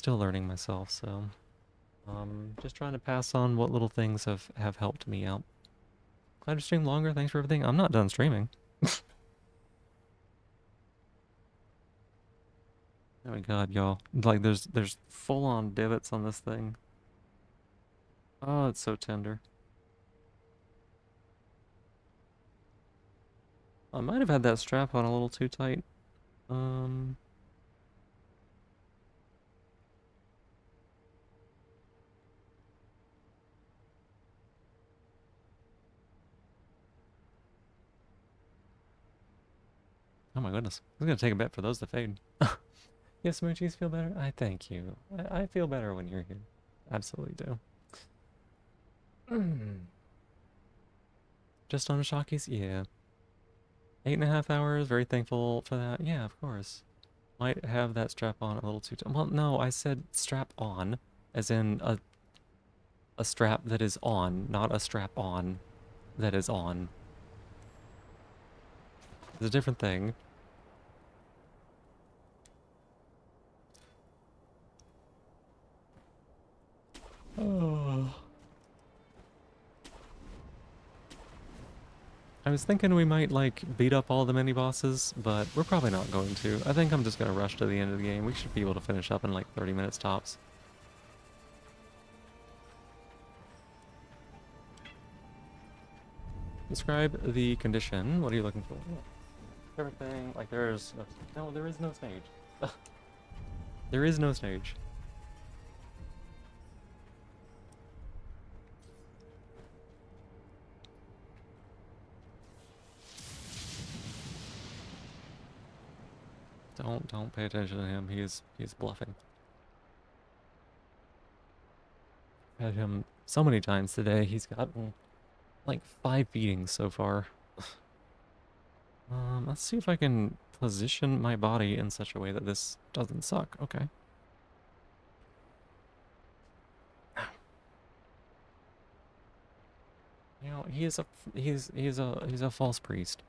learning myself. So, just trying to pass on what little things have helped me out. Glad to stream longer. Thanks for everything. I'm not done streaming. Oh my god, y'all. Like there's full-on divots on this thing. Oh, it's so tender. I might have had that strap on a little too tight. Um Oh my goodness. It's gonna take a bit for those to fade. Yes, Smoochies feel better? I thank you. I feel better when you're here. Absolutely do. Just on Shockies? Yeah. 8.5 hours, very thankful for that. Yeah, of course. Might have that strap on a little too well, no, I said strap on, as in a strap that is on, not a strap on that is on. It's a different thing. Oh. I was thinking we might, like, beat up all the mini-bosses, but we're probably not going to. I think I'm just gonna rush to the end of the game. We should be able to finish up in, like, 30 minutes tops. Describe the condition. What are you looking for? Everything, like, there's... No, there is no stage. There is no stage. Don't pay attention to him. He's bluffing. Had him so many times today. He's gotten like 5 beatings so far. Let's see if I can position my body in such a way that this doesn't suck. Okay. You know, he's a false priest.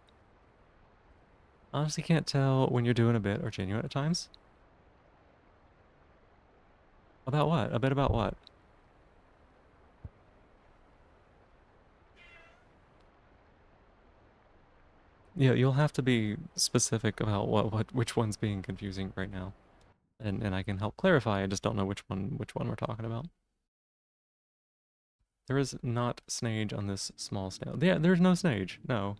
Honestly, can't tell when you're doing a bit or genuine at times. About what? A bit about what? Yeah, you'll have to be specific about which one's being confusing right now. And I can help clarify. I just don't know which one we're talking about. There is not Snage on this small snail. Yeah, there's no Snage. No.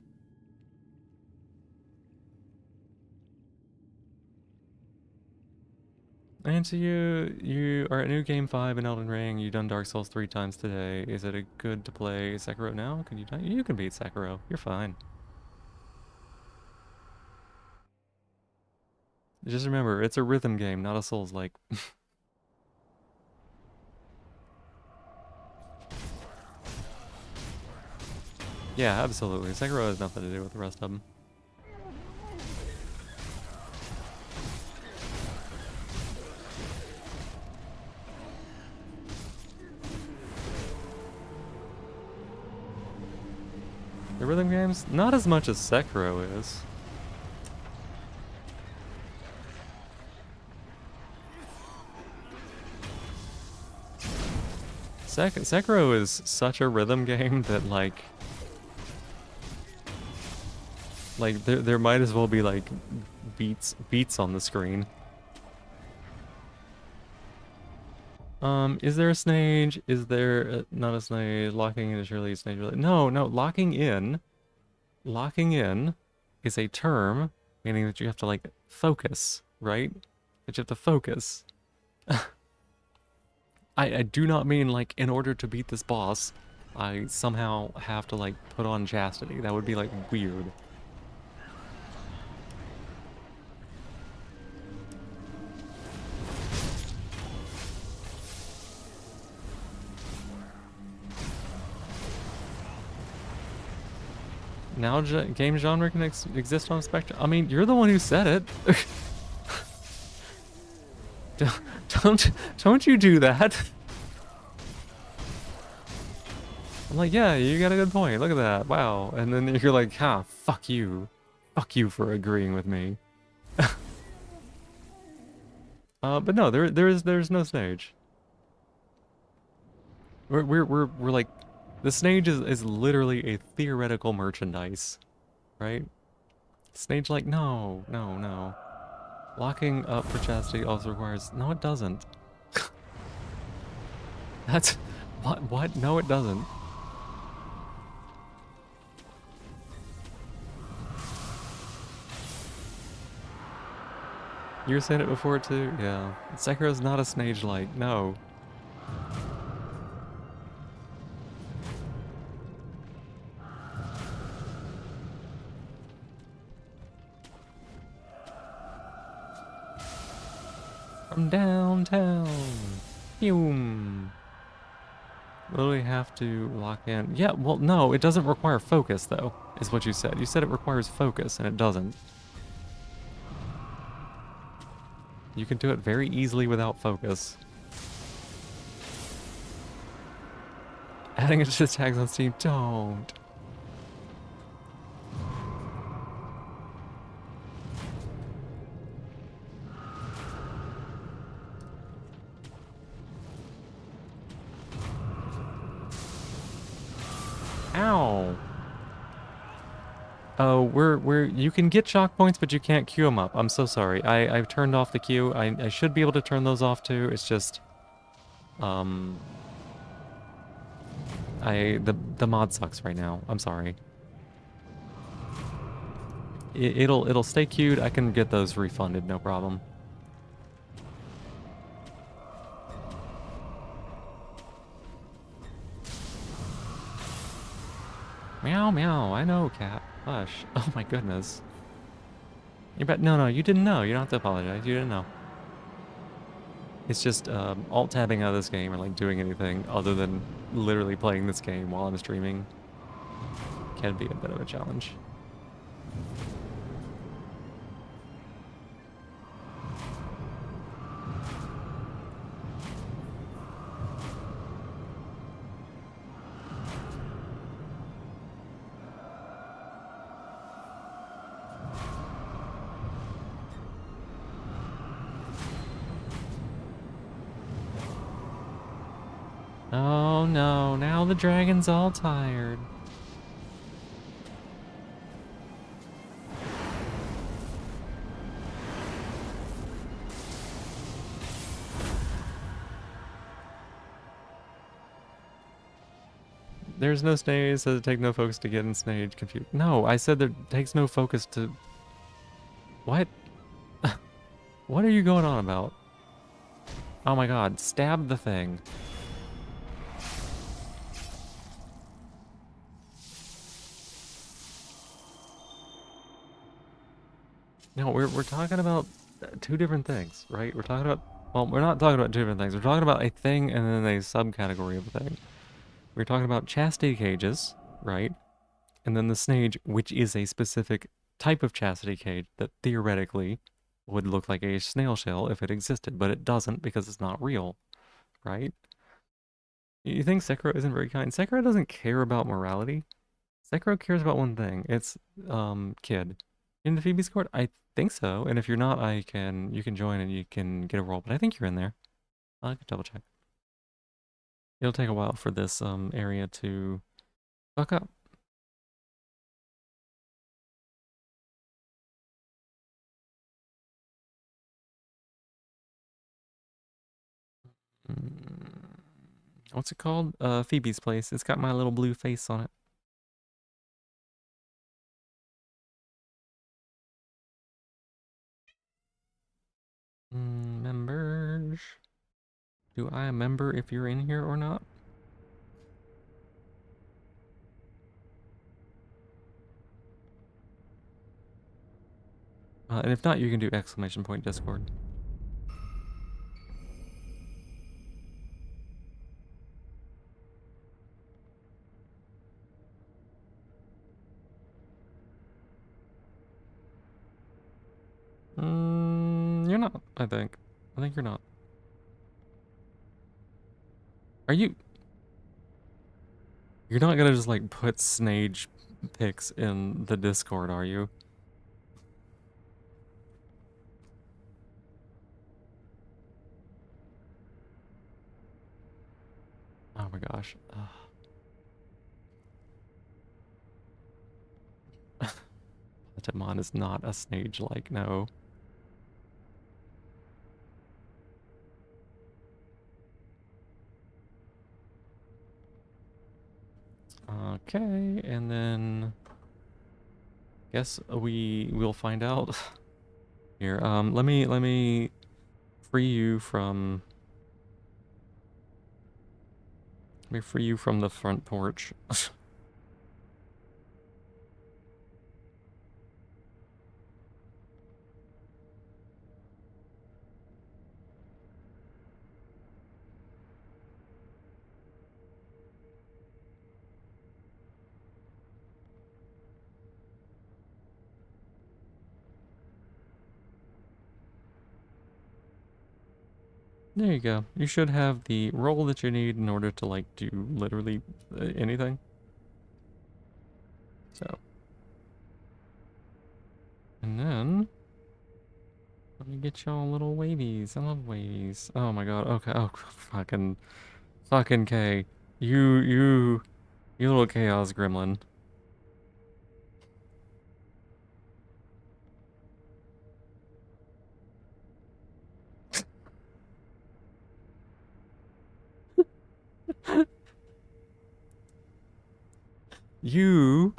And so you are at New Game 5 in Elden Ring. You've done Dark Souls 3 times today. Is it good to play Sekiro now? Can you you can beat Sekiro. You're fine. Just remember, it's a rhythm game, not a Souls-like. Yeah, absolutely. Sekiro has nothing to do with the rest of them. The rhythm games? Not as much as Sekiro is. Sekiro is such a rhythm game that like there might as well be like beats on the screen. Is there a Snage? Is there not a Snage? Locking in is really a Snage really? No, locking in is a term meaning that you have to like focus, right? That you have to focus. I do not mean like in order to beat this boss, I somehow have to like put on chastity. That would be like weird. Now game genre can exist on a spectrum. I mean, you're the one who said it. Don't you do that. I'm like, yeah, you got a good point. Look at that. Wow. And then you're like, huh, fuck you. Fuck you for agreeing with me. But no, there's no Snage. We're like, the Snage is literally a theoretical merchandise, right? Snage like, no. Locking up for chastity also requires, no it doesn't. That's, what? No it doesn't. You were saying it before too? Yeah. Sekiro's not a Snage-like, no. from downtown. Boom. Literally have to lock in. Yeah, well, no, it doesn't require focus, though, is what you said. You said it requires focus, and it doesn't. You can do it very easily without focus. Adding it to the tags on Steam, don't. Ow. Oh, you can get shock points, but you can't queue them up. I'm so sorry. I've turned off the queue. I should be able to turn those off too. It's just, the mod sucks right now. I'm sorry. It'll stay queued. I can get those refunded, no problem. Meow meow. I know, cat. Hush. Oh my goodness. You bet. No, you didn't know. You don't have to apologize. You didn't know. It's just alt tabbing out of this game or like doing anything other than literally playing this game while I'm streaming can be a bit of a challenge. Oh no, now the dragon's all tired. There's no snage, it says it takes no focus to get in snage confused. No, I said there takes no focus to... What? What are you going on about? Oh my god, stab the thing. No, we're talking about two different things, right? We're talking about... Well, we're not talking about two different things. We're talking about a thing and then a subcategory of a thing. We're talking about chastity cages, right? And then the snage, which is a specific type of chastity cage that theoretically would look like a snail shell if it existed, but it doesn't because it's not real, right? You think Sekiro isn't very kind? Sekiro doesn't care about morality. Sekiro cares about one thing. It's kid. In the Phoebe's court? I think so. And if you're not, you can join and you can get a role, but I think you're in there. I could double check. It'll take a while for this area to fuck up. What's it called? Phoebe's Place. It's got my little blue face on it. Members. Do I remember if you're in here or not? And if not, you can do exclamation point Discord. You're not, I think. I think you're not. Are you? You're not gonna just like put snage pics in the Discord, are you? Oh my gosh. Patamon is not a snage like, no. Okay, and then guess we'll find out. Here, let me free you from the front porch. There you go. You should have the roll that you need in order to, like, do literally anything. So. And then... let me get y'all little wavies. I love wavies. Oh my god. Okay. Oh, fucking K. You little chaos gremlin. You.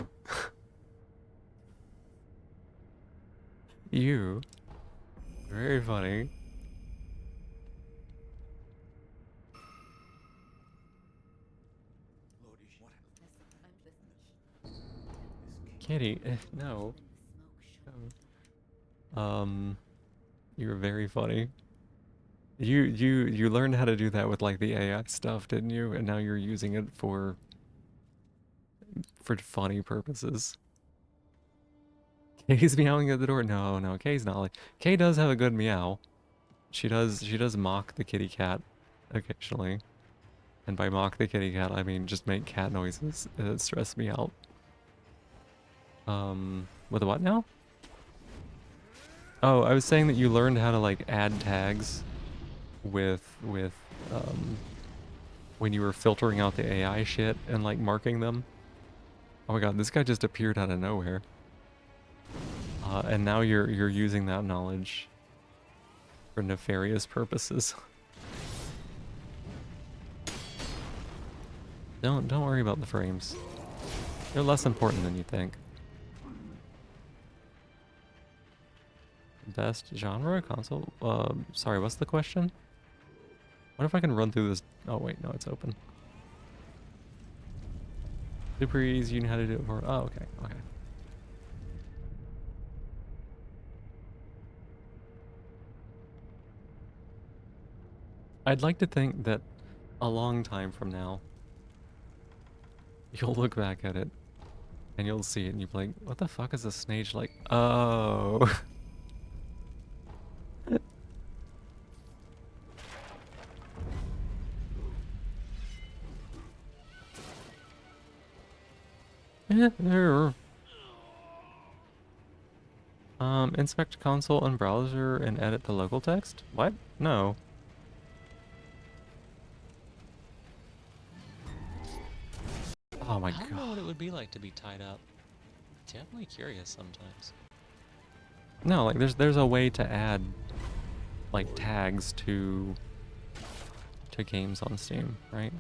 You. Very funny. Kitty, no. You're very funny. You learned how to do that with like the AI stuff, didn't you? And now you're using it for funny purposes. Kay's meowing at the door. No, Kay's not like. Kay does have a good meow. She does mock the kitty cat occasionally. And by mock the kitty cat, I mean just make cat noises that stress me out. With what now? Oh, I was saying that you learned how to like add tags with when you were filtering out the AI shit and like marking them. Oh my god, this guy just appeared out of nowhere. And now you're using that knowledge for nefarious purposes. Don't worry about the frames. They're less important than you think. Best genre console? Sorry, what's the question? What if I can run through this? Oh wait, no, it's open. Super easy, you know how to do it for. Oh, okay. I'd like to think that a long time from now, you'll look back at it and you'll see it and you'll be like, what the fuck is a snage like? Oh. Inspect console and browser and edit the local text? What? No. Oh my god. I don't know what it would be like to be tied up. Definitely curious sometimes. No, like there's a way to add like tags to games on Steam, right?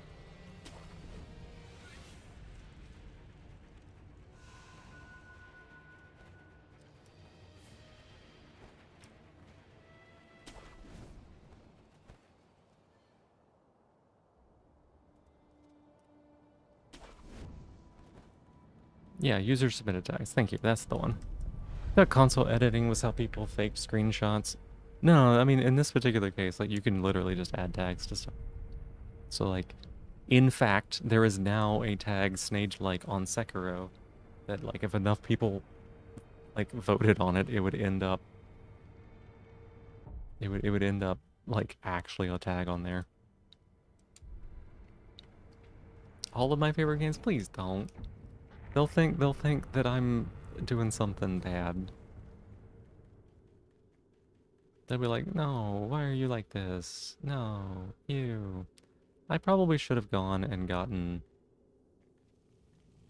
Yeah, user submitted tags. Thank you. That's the one. That console editing was how people faked screenshots. No, I mean, in this particular case, like, you can literally just add tags to stuff. So, like, in fact, there is now a tag Snage-like on Sekiro that, like, if enough people, like, voted on it, it would end up... It would end up, like, actually a tag on there. All of my favorite games? Please don't. They'll think that I'm doing something bad. They'll be like, no, why are you like this? No, you. I probably should have gone and gotten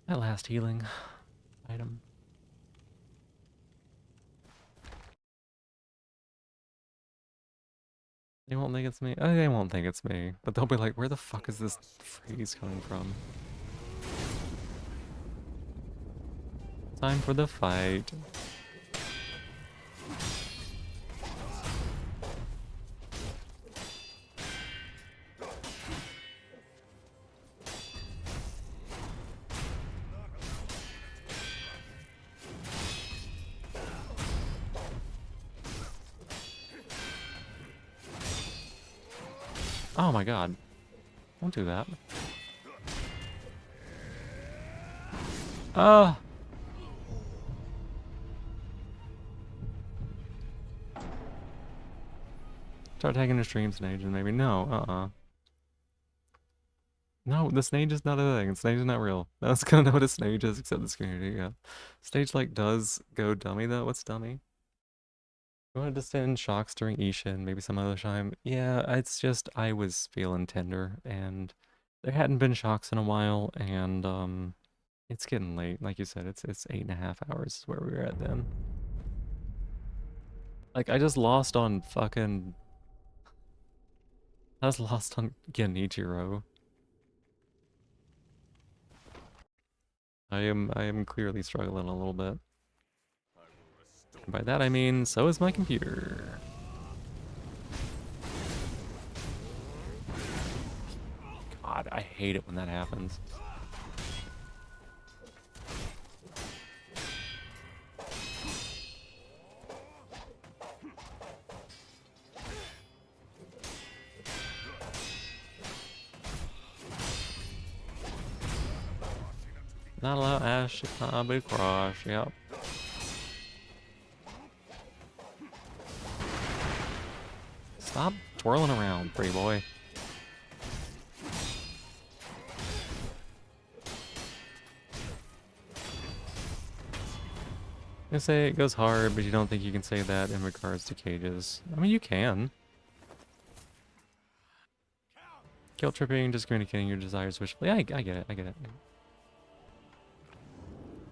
that last healing item. They won't think it's me. They won't think it's me. But they'll be like, where the fuck is this phrase coming from? Time for the fight. Oh my god. Don't do that. Start tagging your stream, Snage, and maybe no, No, the Snage is not a thing. Snage is not real. No one's gonna know what a Snage is except this community, yeah. Stage like does go dummy though. What's dummy? I wanted to send shocks during Ishin, maybe some other time. Yeah, it's just I was feeling tender and there hadn't been shocks in a while and it's getting late. Like you said, it's 8.5 hours is where we were at then. Like I just lost on fucking I was lost on Genichiro. I am clearly struggling a little bit. And by that I mean so is my computer. God, I hate it when that happens. Not allow Ash to be crushed, yep. Stop twirling around, pretty boy. I say it goes hard, but you don't think you can say that in regards to cages. I mean, you can. Guilt tripping, just communicating your desires wishfully. I get it, I get it.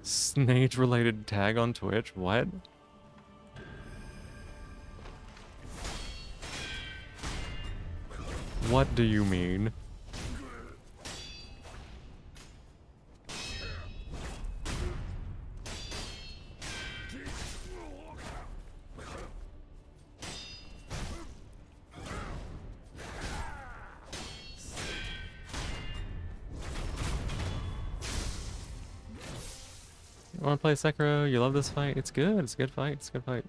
Snage-related tag on Twitch? What? What do you mean? You wanna play Sekiro? You love this fight? It's good, it's a good fight, it's a good fight.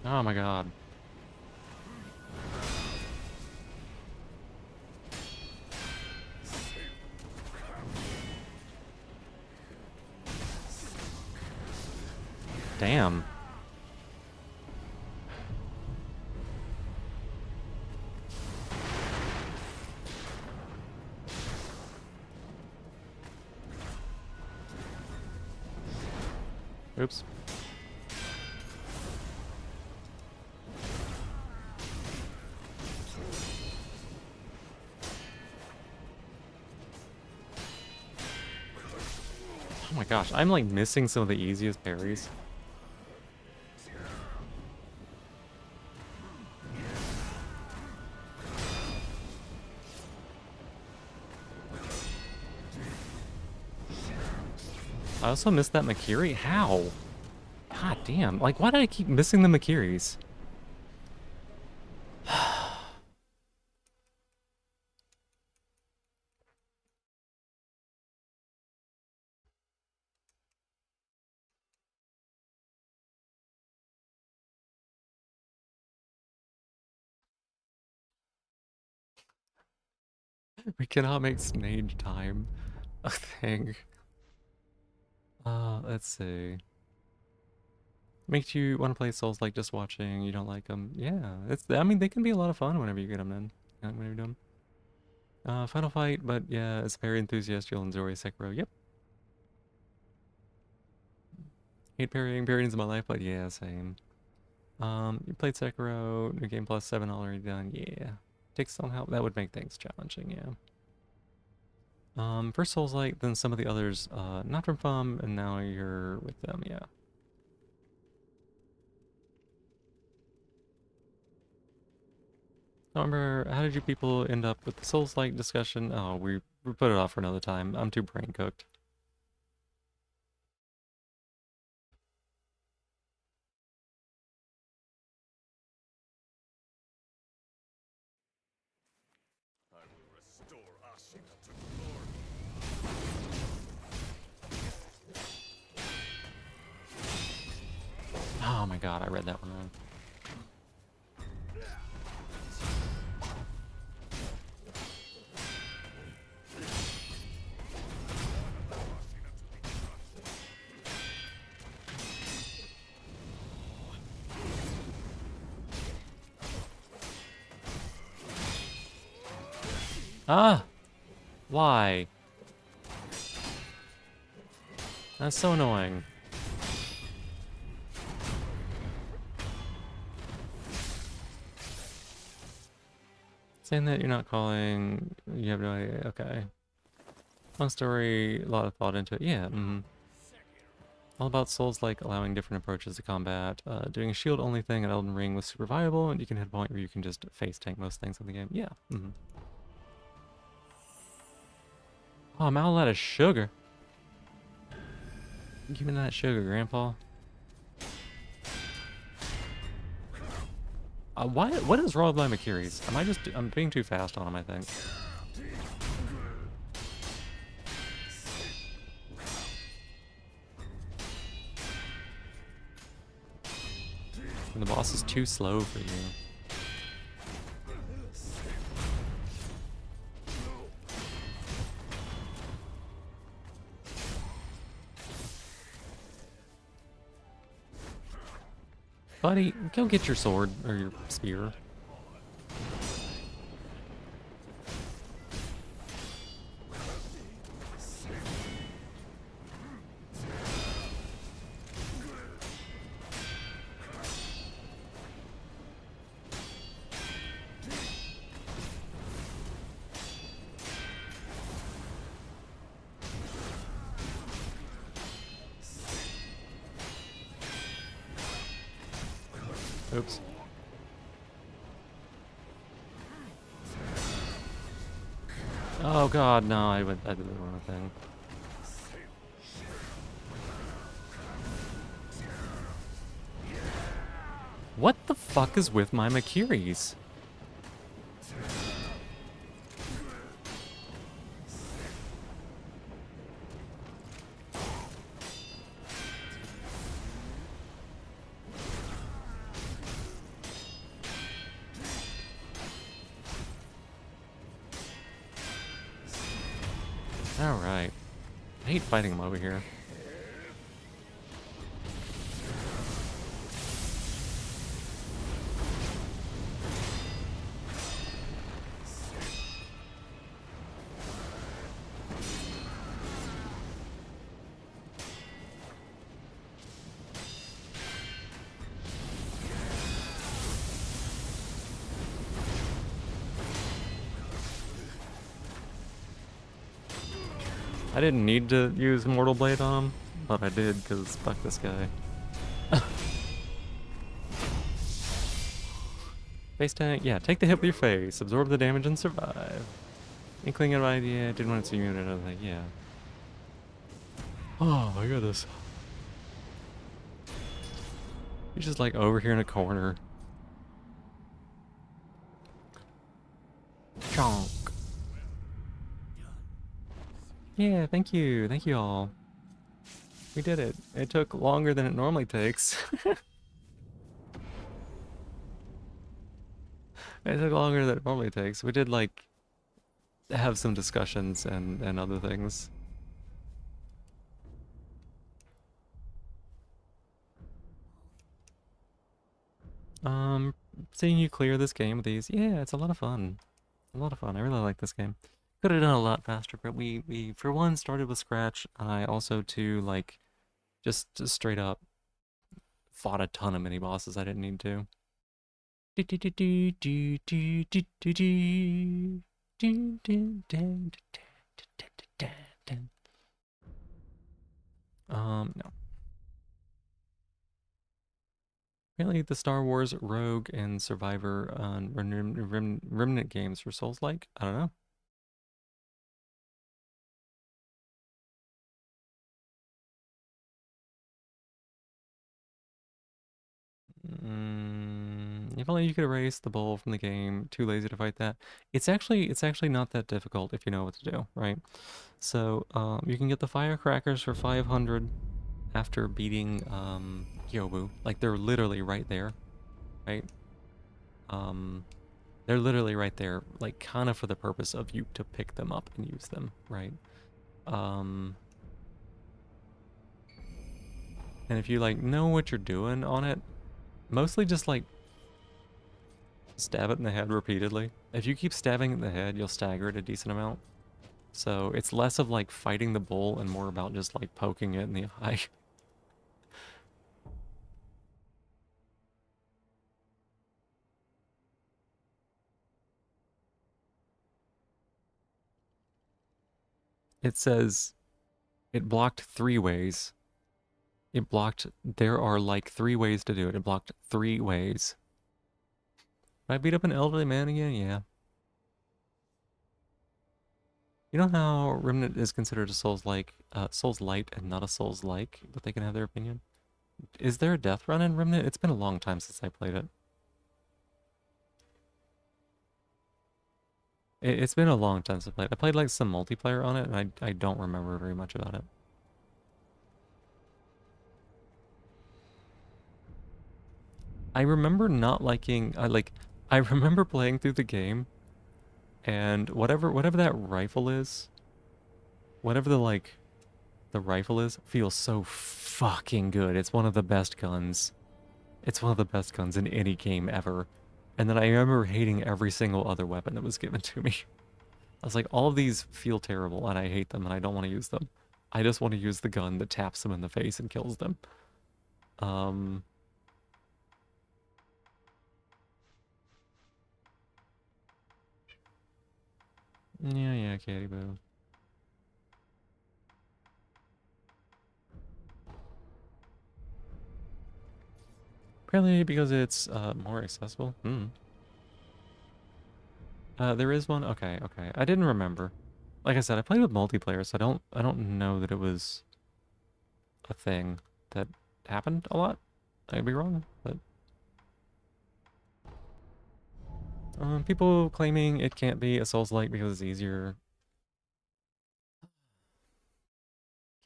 Oh my god. Damn. Oops. Oh my gosh, I'm like missing some of the easiest parries. I also missed that Makiri. How? God damn. Like, why did I keep missing the Makiris? We cannot make Snage time a thing. Let's see. Makes you want to play Souls like just watching, you don't like them. Yeah, I mean, they can be a lot of fun whenever you get them in. Whenever you do them. Final fight, but yeah, as a very enthusiast, you'll enjoy Sekiro. Yep. Hate parrying in my life, but yeah, same. You played Sekiro, New Game Plus 7 already done. Yeah. Takes some help. That would make things challenging, yeah. First Souls like, then some of the others, not from FUM, and now you're with them, yeah. I remember, how did you people end up with the Souls-like discussion? Oh, we put it off for another time. I'm too brain cooked. Oh my god, I read that one wrong. Ah! Why? That's so annoying. Saying that you're not calling, you have no idea. Okay. Fun story, a lot of thought into it. Yeah, all about Souls, like allowing different approaches to combat. Doing a shield only thing in Elden Ring was super viable, and you can hit a point where you can just face tank most things in the game. Yeah. Oh, I'm out of sugar. Give me that sugar, Grandpa. What is wrong with my Makiris? I'm being too fast on him, I think. And the boss is too slow for you. Buddy, go get your sword or your spear. Oops. Oh god, no, I did the wrong thing. What the fuck is with my Makiris? Alright. I hate fighting them over here. I didn't need to use Mortal Blade on him, but I did because fuck this guy. Face tank, yeah, take the hit with your face, absorb the damage and survive. Inkling of idea, didn't want to see unit, I was like, yeah. Oh my goodness. He's just like over here in a corner. Chonk. Yeah, thank you all. We did it. It took longer than it normally takes. It took longer than it normally takes. We did like have some discussions and other things. Seeing you clear this game with these, yeah, it's a lot of fun. A lot of fun. I really like this game. Could have done a lot faster, but we for one started with scratch, and I also too like just straight up fought a ton of mini bosses I didn't need to. No. Apparently the Star Wars Rogue and Survivor Remnant games were Souls-like? I don't know. If only you could erase the bowl from the game. Too lazy to fight that. It's actually not that difficult if you know what to do, right? So you can get the firecrackers for 500 after beating Kyobu. Like they're literally right there, right? Um, they're literally right there, like kind of for the purpose of you to pick them up and use them, right? Um, and if you like know what you're doing on it, mostly just like stab it in the head repeatedly. If you keep stabbing it in the head, you'll stagger it a decent amount. So it's less of like fighting the bull and more about just like poking it in the eye. It says it blocked 3 ways. It blocked, there are like 3 ways to do it. It blocked 3 ways. Did I beat up an elderly man again? Yeah. You know how Remnant is considered a Souls-like, Souls-light and not a Souls-like, but they can have their opinion? Is there a death run in Remnant? It's been a long time since I played it. It's been a long time since I played. I played like some multiplayer on it, and I don't remember very much about it. I remember not liking, I remember playing through the game, and whatever that rifle is, whatever the rifle is, feels so fucking good. It's one of the best guns. It's one of the best guns in any game ever. And then I remember hating every single other weapon that was given to me. I was like, all of these feel terrible, and I hate them, and I don't want to use them. I just want to use the gun that taps them in the face and kills them. Um... Yeah, Katie Boo. Apparently because it's more accessible. There is one. Okay. I didn't remember. Like I said, I played with multiplayer, so I don't know that it was a thing that happened a lot. I could be wrong, but people claiming it can't be a Souls-like because it's easier.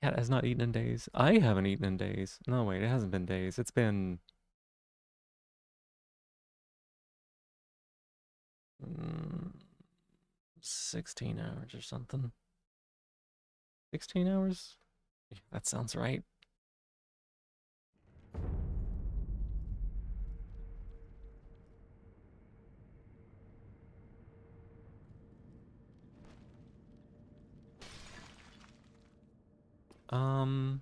Cat has not eaten in days. I haven't eaten in days. No, wait, it hasn't been days. It's been 16 hours or something. 16 hours? Yeah, that sounds right. Um,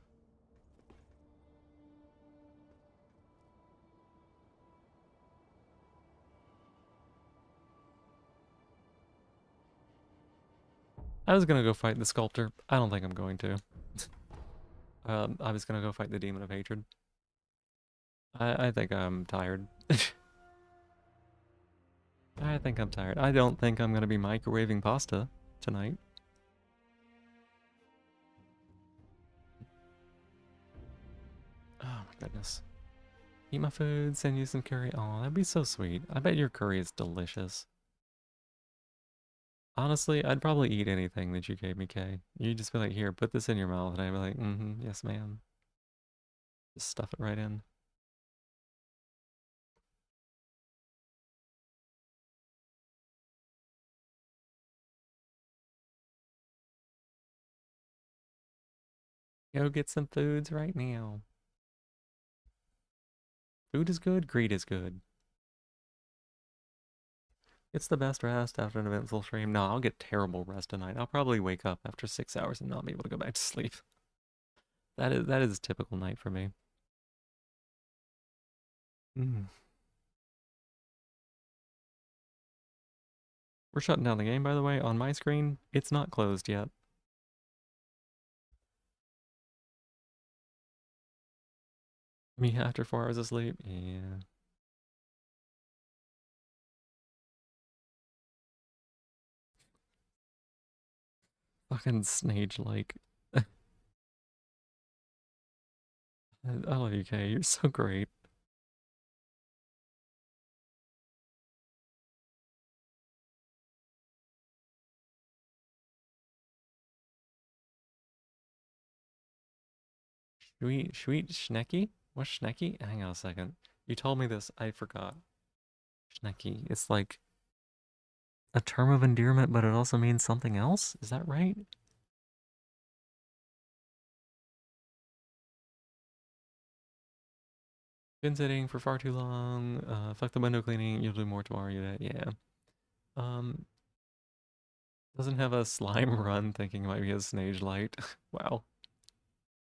I was gonna go fight the sculptor. I don't think I'm going to. I was gonna go fight the demon of hatred. I think I'm tired. I think I'm tired. I don't think I'm gonna be microwaving pasta tonight. Oh my goodness. Eat my food, send you some curry. Oh, that'd be so sweet. I bet your curry is delicious. Honestly, I'd probably eat anything that you gave me, Kay. You'd just be like, here, put this in your mouth. And I'd be like, yes, ma'am. Just stuff it right in. Go get some foods right now. Food is good, greed is good. It's the best rest after an eventful stream. No, I'll get terrible rest tonight. I'll probably wake up after 6 hours and not be able to go back to sleep. That is a typical night for me. We're shutting down the game, by the way. On my screen, it's not closed yet. Me after 4 hours of sleep? Yeah. Fucking Snage-like. I love you, Kay. You're so great. Should we eat Schnecky? What's Schnecky? Hang on a second. You told me this. I forgot. Schnecky. It's like a term of endearment, but it also means something else? Is that right? Been sitting for far too long. Fuck the window cleaning. You'll do more tomorrow. Yeah. Um, doesn't have a slime run. Thinking it might be a Snage light. Wow.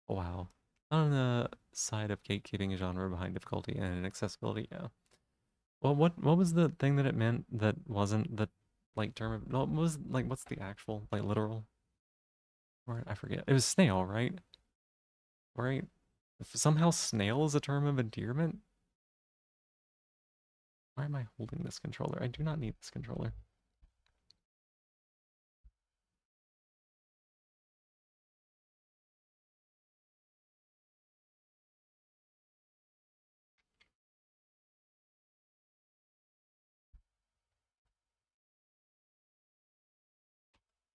Wow. On the side of gatekeeping genre behind difficulty and inaccessibility, yeah. Well, what was the thing that it meant that wasn't the like term of no, what was like what's the actual like literal word? I forget. It was snail, right? Right? If somehow snail is a term of endearment? Why am I holding this controller? I do not need this controller.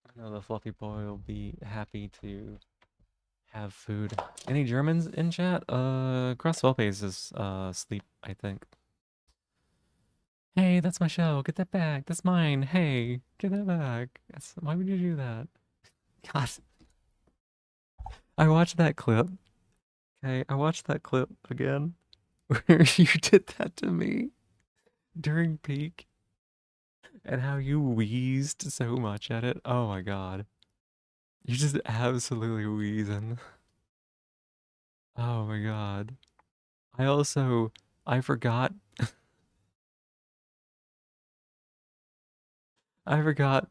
I know the fluffy boy will be happy to have food. Any Germans in chat? Crosswellpace is asleep, I think. Hey, that's my show. Get that back. That's mine. Hey, get that back. Why would you do that? God. I watched that clip. Okay, I watched that clip again where you did that to me during peak and how you wheezed so much at it. Oh my god. You're just absolutely wheezing. Oh my god. I forgot I forgot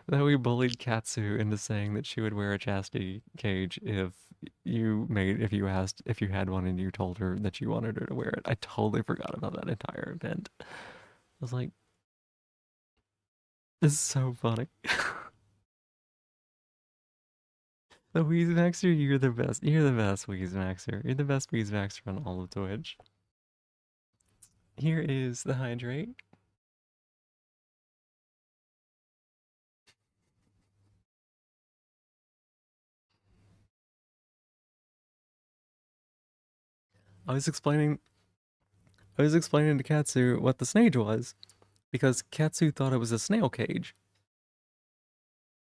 that we bullied Katsu into saying that she would wear a chastity cage if you asked if you had one and you told her that you wanted her to wear it. I totally forgot about that entire event. I was like, this is so funny. The Weezmaxer, you're the best. You're the best Weezmaxer. You're the best Weezmaxer on all of Twitch. Here is the hydrate. I was explaining to Katsu what the snage was because Katsu thought it was a snail cage,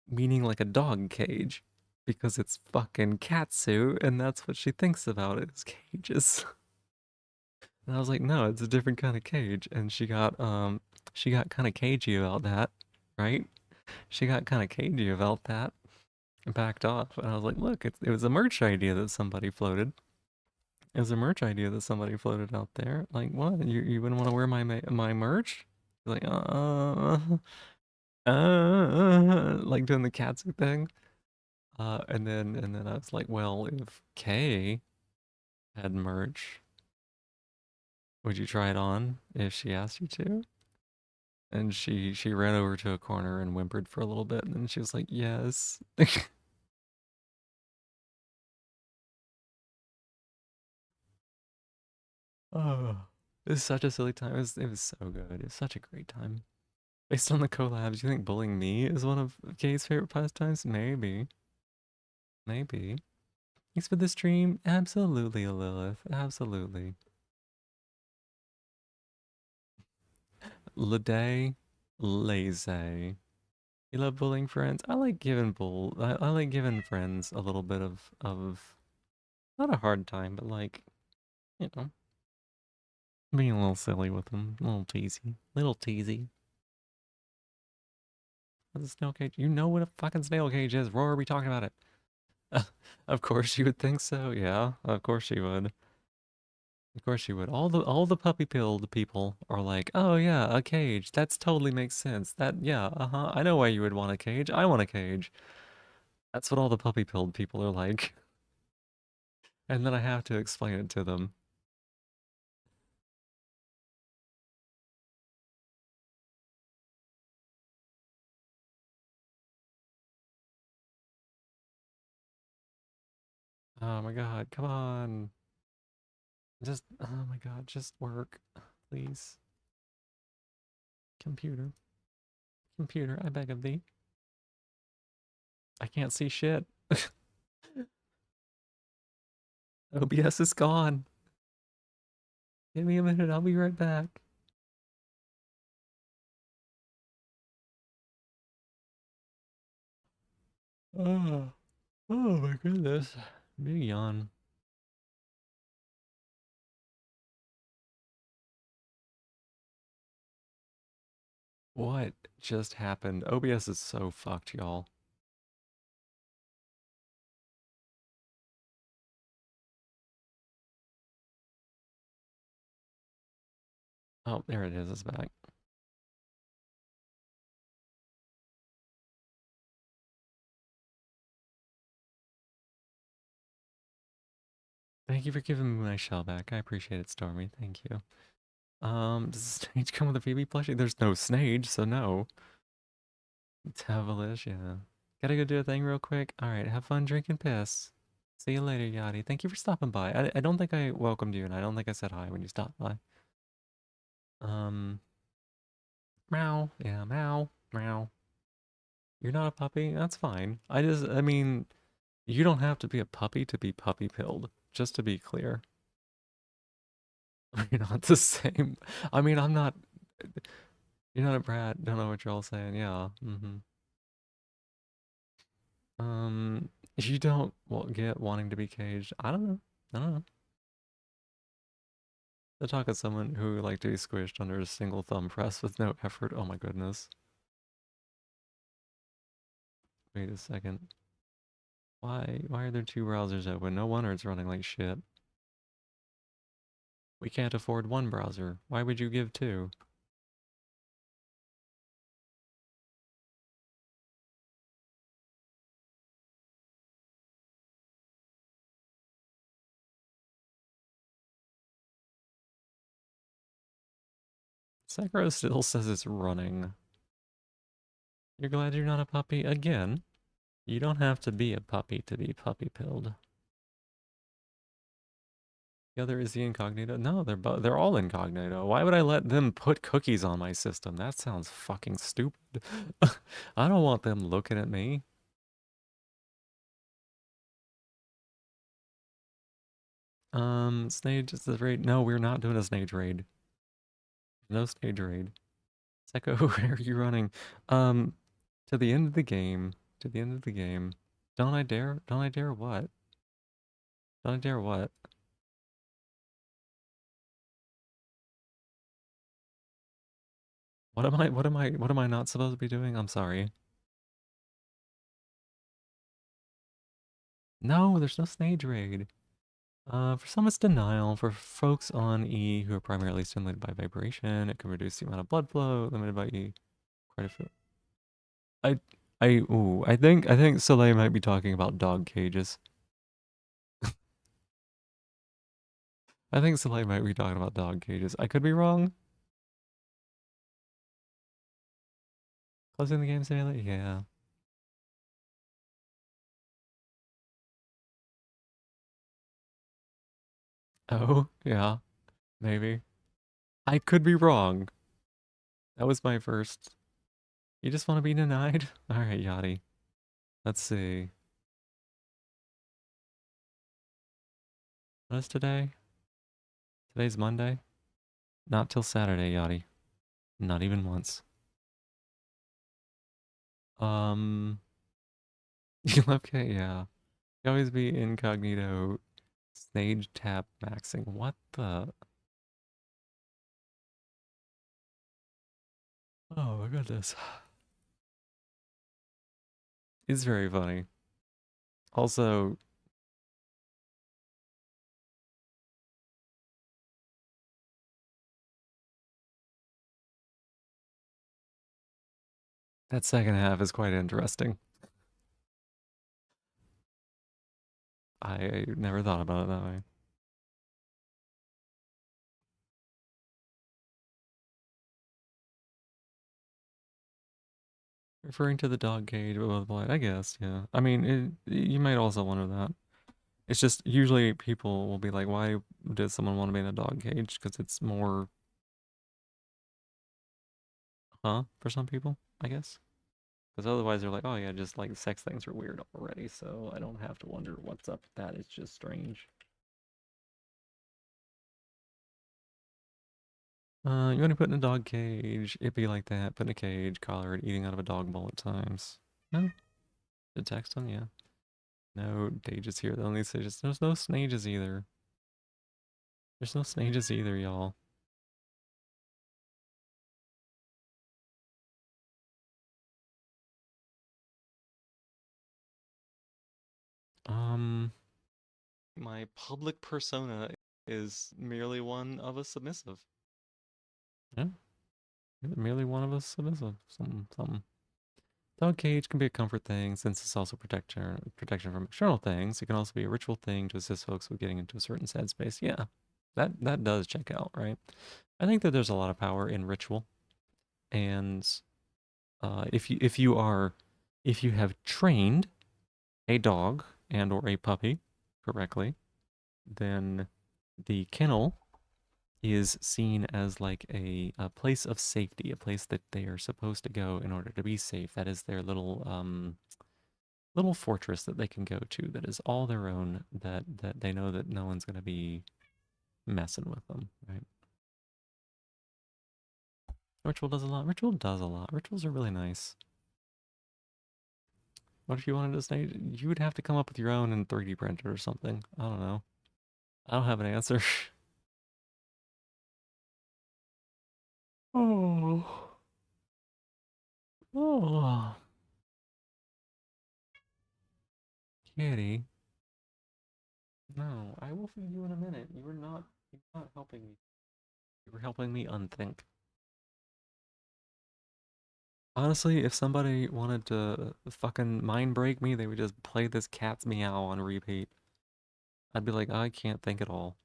meaning like a dog cage, because it's fucking Katsu, and that's what she thinks about it is cages. And I was like, no, it's a different kind of cage, and she got kind of cagey about that, right? She got kind of cagey about that and backed off. And I was like, look, it was a merch idea that somebody floated. It was a merch idea that somebody floated out there. Like, what? You wouldn't want to wear my merch? Like, like doing the Katsu thing. And then I was like, well, if Kay had merch, would you try it on if she asked you to? And she ran over to a corner and whimpered for a little bit, and then she was like, yes. Oh, it was such a silly time. It was so good. It was such a great time. Based on the collabs, you think bullying me is one of Kay's favorite pastimes? Maybe. Maybe. Thanks for the stream. Absolutely, Lilith. Absolutely. Lede, lazy. You love bullying friends? I like giving I like giving friends a little bit of not a hard time, but like, you know, being a little silly with them, a little teasy, little teasy. What's a snail cage? You know what a fucking snail cage is. Roar, we talking about it. Of course you would think so. Yeah, of course you would. Of course you would. All the puppy pilled people are like, oh yeah, a cage. That's totally makes sense. That yeah, uh-huh. I know why you would want a cage. I want a cage. That's what all the puppy pilled people are like. And then I have to explain it to them. Oh my god, come on. Just oh my god, just work. Please. Computer. Computer, I beg of thee. I can't see shit. OBS is gone. Give me a minute, I'll be right back. Oh, oh my goodness. Big yawn. What just happened? OBS is so fucked, y'all. Oh, there it is. It's back. Thank you for giving me my shell back. I appreciate it, Stormy. Thank you. Does the Snage come with a Phoebe plushie? There's no Snage, so no. Tavalish, yeah. Gotta go do a thing real quick. Alright, have fun drinking piss. See you later, Yachty. Thank you for stopping by. I don't think I welcomed you, and I don't think I said hi when you stopped by. Meow. Yeah, meow. Meow. You're not a puppy? That's fine. I mean, you don't have to be a puppy to be puppy pilled, just to be clear. You're not the same. I mean, I'm not. You're not a brat. Don't know what you're all saying. Yeah. You don't get wanting to be caged. I don't know. I don't know. The talk of someone who like to be squished under a single thumb press with no effort. Oh my goodness. Wait a second. Why are there two browsers open? No wonder it's running like shit. We can't afford one browser. Why would you give two? Sekiro still says it's running. You're glad you're not a puppy? Again, you don't have to be a puppy to be puppy pilled. The other is the incognito. No, they're all incognito. Why would I let them put cookies on my system? That sounds fucking stupid. I don't want them looking at me. Snage is the raid. No, we're not doing a Snage raid. No Snage raid. Seko, where are you running? To the end of the game. To the end of the game. Don't I dare? Don't I dare what? Don't I dare what? What am I not supposed to be doing? I'm sorry. No, there's no Snage raid. For some it's denial. For folks on E who are primarily stimulated by vibration, it can reduce the amount of blood flow limited by E. Quite a few. I think Soleil might be talking about dog cages. I think Soleil might be talking about dog cages. I could be wrong. Closing the game, Soleil? Yeah. Oh, yeah. Maybe. I could be wrong. That was my first. You just want to be denied? Alright, Yachty. Let's see. What is today? Today's Monday? Not till Saturday, Yachty. Not even once. Okay, yeah. You always be incognito. Stage tap maxing. What the? Oh my goodness. It's very funny. Also, that second half is quite interesting. I never thought about it that way. Referring to the dog cage above the light, I guess, yeah. I mean, you might also wonder that. It's just usually people will be like, why does someone want to be in a dog cage? Because it's more, for some people, I guess. Because otherwise they're like, oh yeah, just like sex things are weird already, so I don't have to wonder what's up with that. It's just strange. You want to put in a dog cage? It'd be like that. Put in a cage, collar it, eating out of a dog bowl at times. No? Did text on? Yeah. No dages here. The only sages. There's no snages either. There's no snages either, y'all. My public persona is merely one of a submissive. Yeah. Merely one of us submissive. Something. Dog cage can be a comfort thing since it's also protection from external things. It can also be a ritual thing to assist folks with getting into a certain sad space. Yeah, that does check out, right? I think that there's a lot of power in ritual, and if you have trained a dog and or a puppy correctly, then the kennel is seen as like a place of safety, a place that they are supposed to go in order to be safe. That is their little fortress that they can go to that is all their own, that they know that no one's going to be messing with them, right? Ritual does a lot. Ritual does a lot. Rituals are really nice. What if you wanted to say you would have to come up with your own in 3D printer or something? I don't know. I don't have an answer. Oh. Oh. Kitty. No, I will feed you in a minute. You're not helping me. You were helping me unthink. Honestly, if somebody wanted to fucking mind break me, they would just play this cat's meow on repeat. I'd be like, I can't think at all.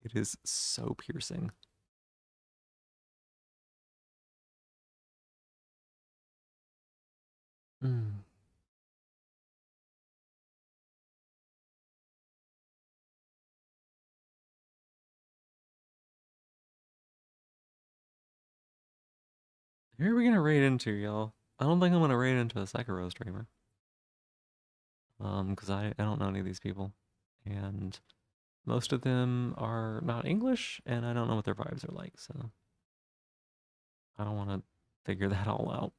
It is so piercing. Mm. Who are we gonna raid into, y'all? I don't think I'm gonna raid into a Sekiro streamer. Because I don't know any of these people. And most of them are not English, and I don't know what their vibes are like, so I don't want to figure that all out.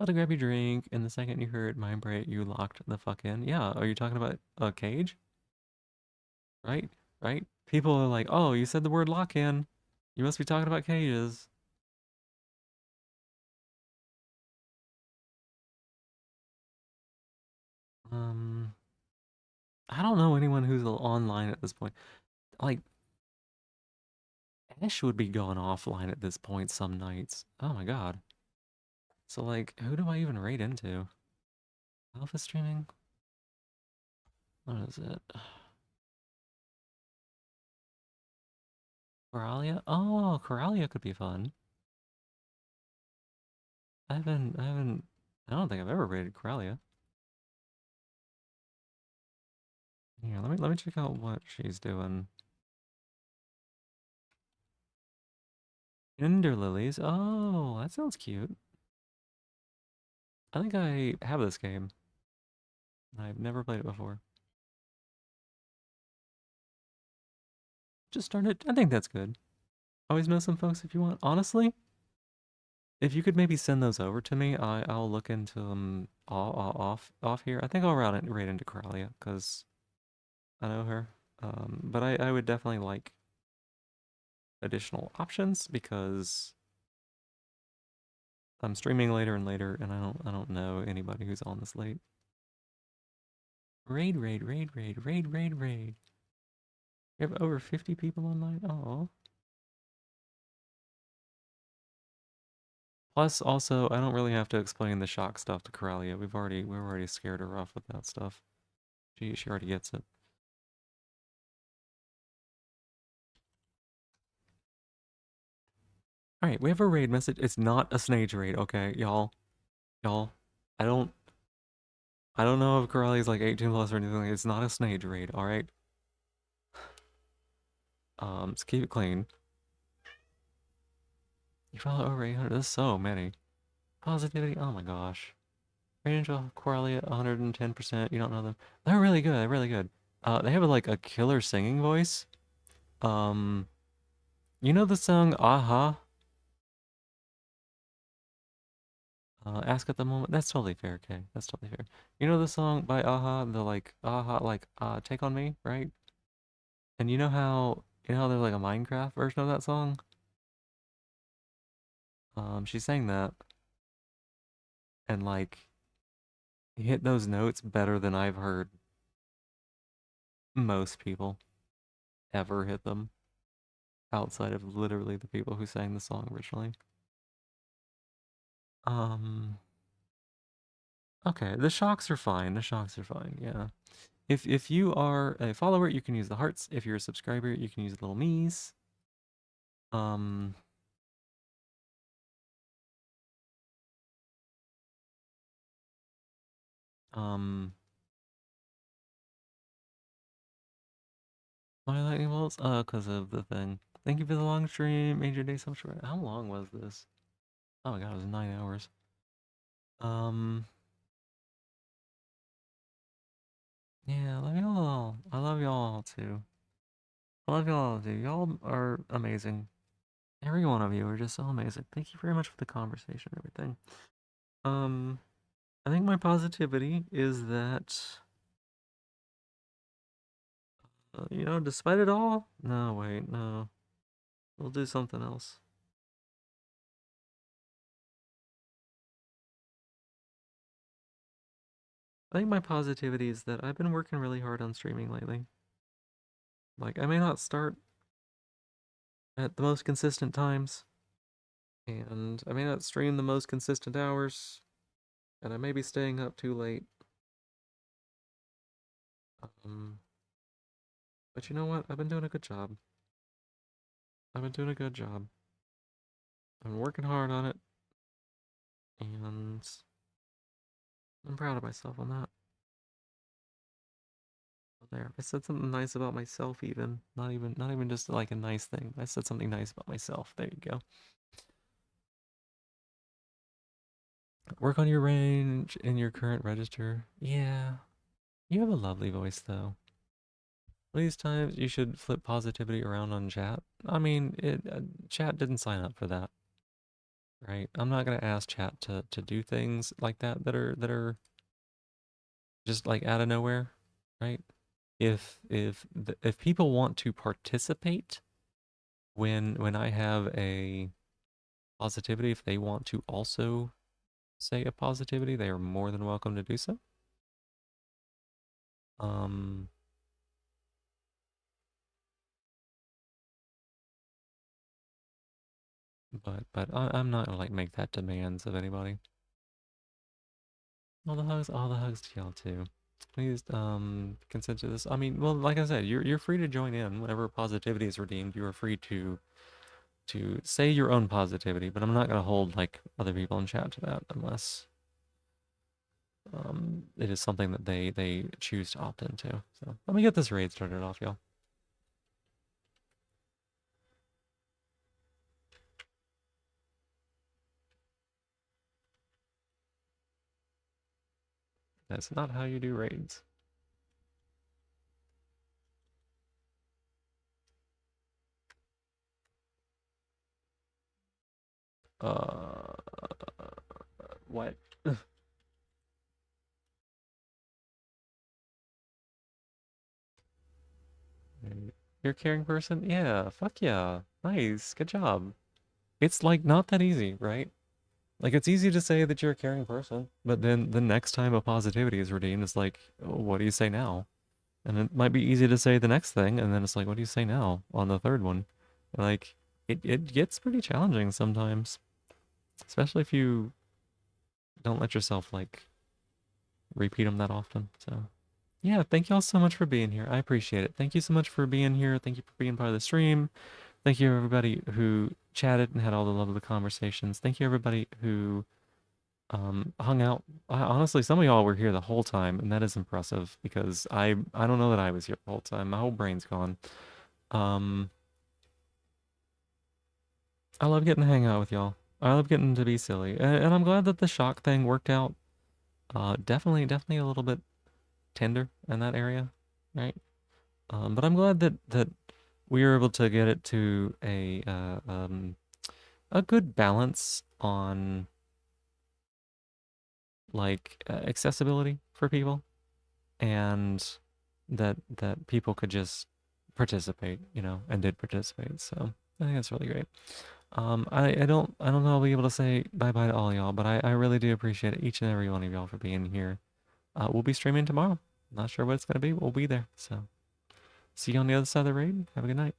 Let to grab your drink, and the second you heard Mind Break, you locked the fuck in. Yeah, are you talking about a cage? Right? Right? People are like, oh, you said the word lock in. You must be talking about cages. Um, I don't know anyone who's online at this point. Like, Ash would be going offline at this point some nights. Oh my god. So, like, who do I even raid into? Alpha streaming? What is it? Coralia? Oh, Coralia could be fun. I don't think I've ever raided Coralia. Yeah, let me check out what she's doing. Ender lilies. Oh, that sounds cute. I think I have this game. I've never played it before. Just start it. I think that's good. Always know some folks if you want. Honestly, if you could maybe send those over to me, I'll look into them off here. I think I'll route it right into Coralia because I know her. But I would definitely like additional options because I'm streaming later and later, and I don't know anybody who's on this late. Raid, raid, raid, raid, raid, raid, raid. You have over 50 people online? Oh. Plus, also, I don't really have to explain the shock stuff to Coralia. We're already scared her off with that stuff. She already gets it. All right, we have a raid message. It's not a snage raid, okay, y'all. Y'all, I don't, I don't know if Coralia's like 18 plus or anything. It's not a snage raid, all right. Let's keep it clean. You follow over 800. There's so many. Positivity. Oh my gosh. Raid Angel, Coralia, 110%. You don't know them. They're really good. They're really good. They have like a killer singing voice. Um, you know the song Aha? Ask at the moment. That's totally fair, okay? That's totally fair. You know the song by Aha, the like Aha like Take on Me, right? And you know how there's like a Minecraft version of that song? She sang that and like hit those notes better than I've heard most people ever hit them outside of literally the people who sang the song originally. Um, okay, the shocks are fine. The shocks are fine. Yeah. If you are a follower, you can use the hearts. If you're a subscriber, you can use the little me's. Um, um, why lightning bolts? Because of the thing. Thank you for the long stream. Made your day so much better. How long was this? Oh my god, it was 9 hours. Um, yeah, I love y'all. I love y'all too. I love y'all too. Y'all are amazing. Every one of you are just so amazing. Thank you very much for the conversation and everything. Um, I think my positivity is that, despite it all, no, wait, no, we'll do something else. I think my positivity is that I've been working really hard on streaming lately. Like, I may not start at the most consistent times, and I may not stream the most consistent hours, and I may be staying up too late. Um, but you know what? I've been doing a good job. I've been doing a good job. I've been working hard on it, and I'm proud of myself on that. There, I said something nice about myself. Even not even just like a nice thing. I said something nice about myself. There you go. Work on your range in your current register. Yeah, you have a lovely voice though. These times you should flip positivity around on chat. I mean, chat didn't sign up for that, right? I'm not gonna ask chat to do things like that are just like out of nowhere, right? If people want to participate when I have a positivity, if they want to also say a positivity, they are more than welcome to do so. Um, I'm not gonna like make that demands of anybody. All the hugs to y'all too. Please consent to this. I mean, well, like I said, you're free to join in whenever positivity is redeemed. You are free to say your own positivity, but I'm not gonna hold like other people in chat to that unless it is something that they choose to opt into. So let me get this raid started off, y'all. That's not how you do raids. Uh, what? You're a caring person? Yeah, fuck yeah. Nice, good job. It's like not that easy, right? Like it's easy to say that you're a caring person, but then the next time a positivity is redeemed, it's like, oh, what do you say now? And it might be easy to say the next thing, and then it's like, what do you say now on the third one? Like, it gets pretty challenging sometimes, especially if you don't let yourself like repeat them that often. So, yeah, thank y'all so much for being here. I appreciate it. Thank you so much for being here. Thank you for being part of the stream. Thank you everybody who chatted and had all the lovely conversations. Thank you everybody who hung out. Honestly, some of y'all were here the whole time, and that is impressive because I don't know that I was here the whole time. My whole brain's gone. Um, I love getting to hang out with y'all. I love getting to be silly, and I'm glad that the shock thing worked out. Definitely a little bit tender in that area, right? But I'm glad that we were able to get it to a good balance on like accessibility for people, and that people could just participate, and did participate. So I think that's really great. I don't know I'll be able to say bye bye to all y'all, but I really do appreciate each and every one of y'all for being here. We'll be streaming tomorrow. Not sure what it's gonna be. We'll be there. So see you on the other side of the raid. Have a good night.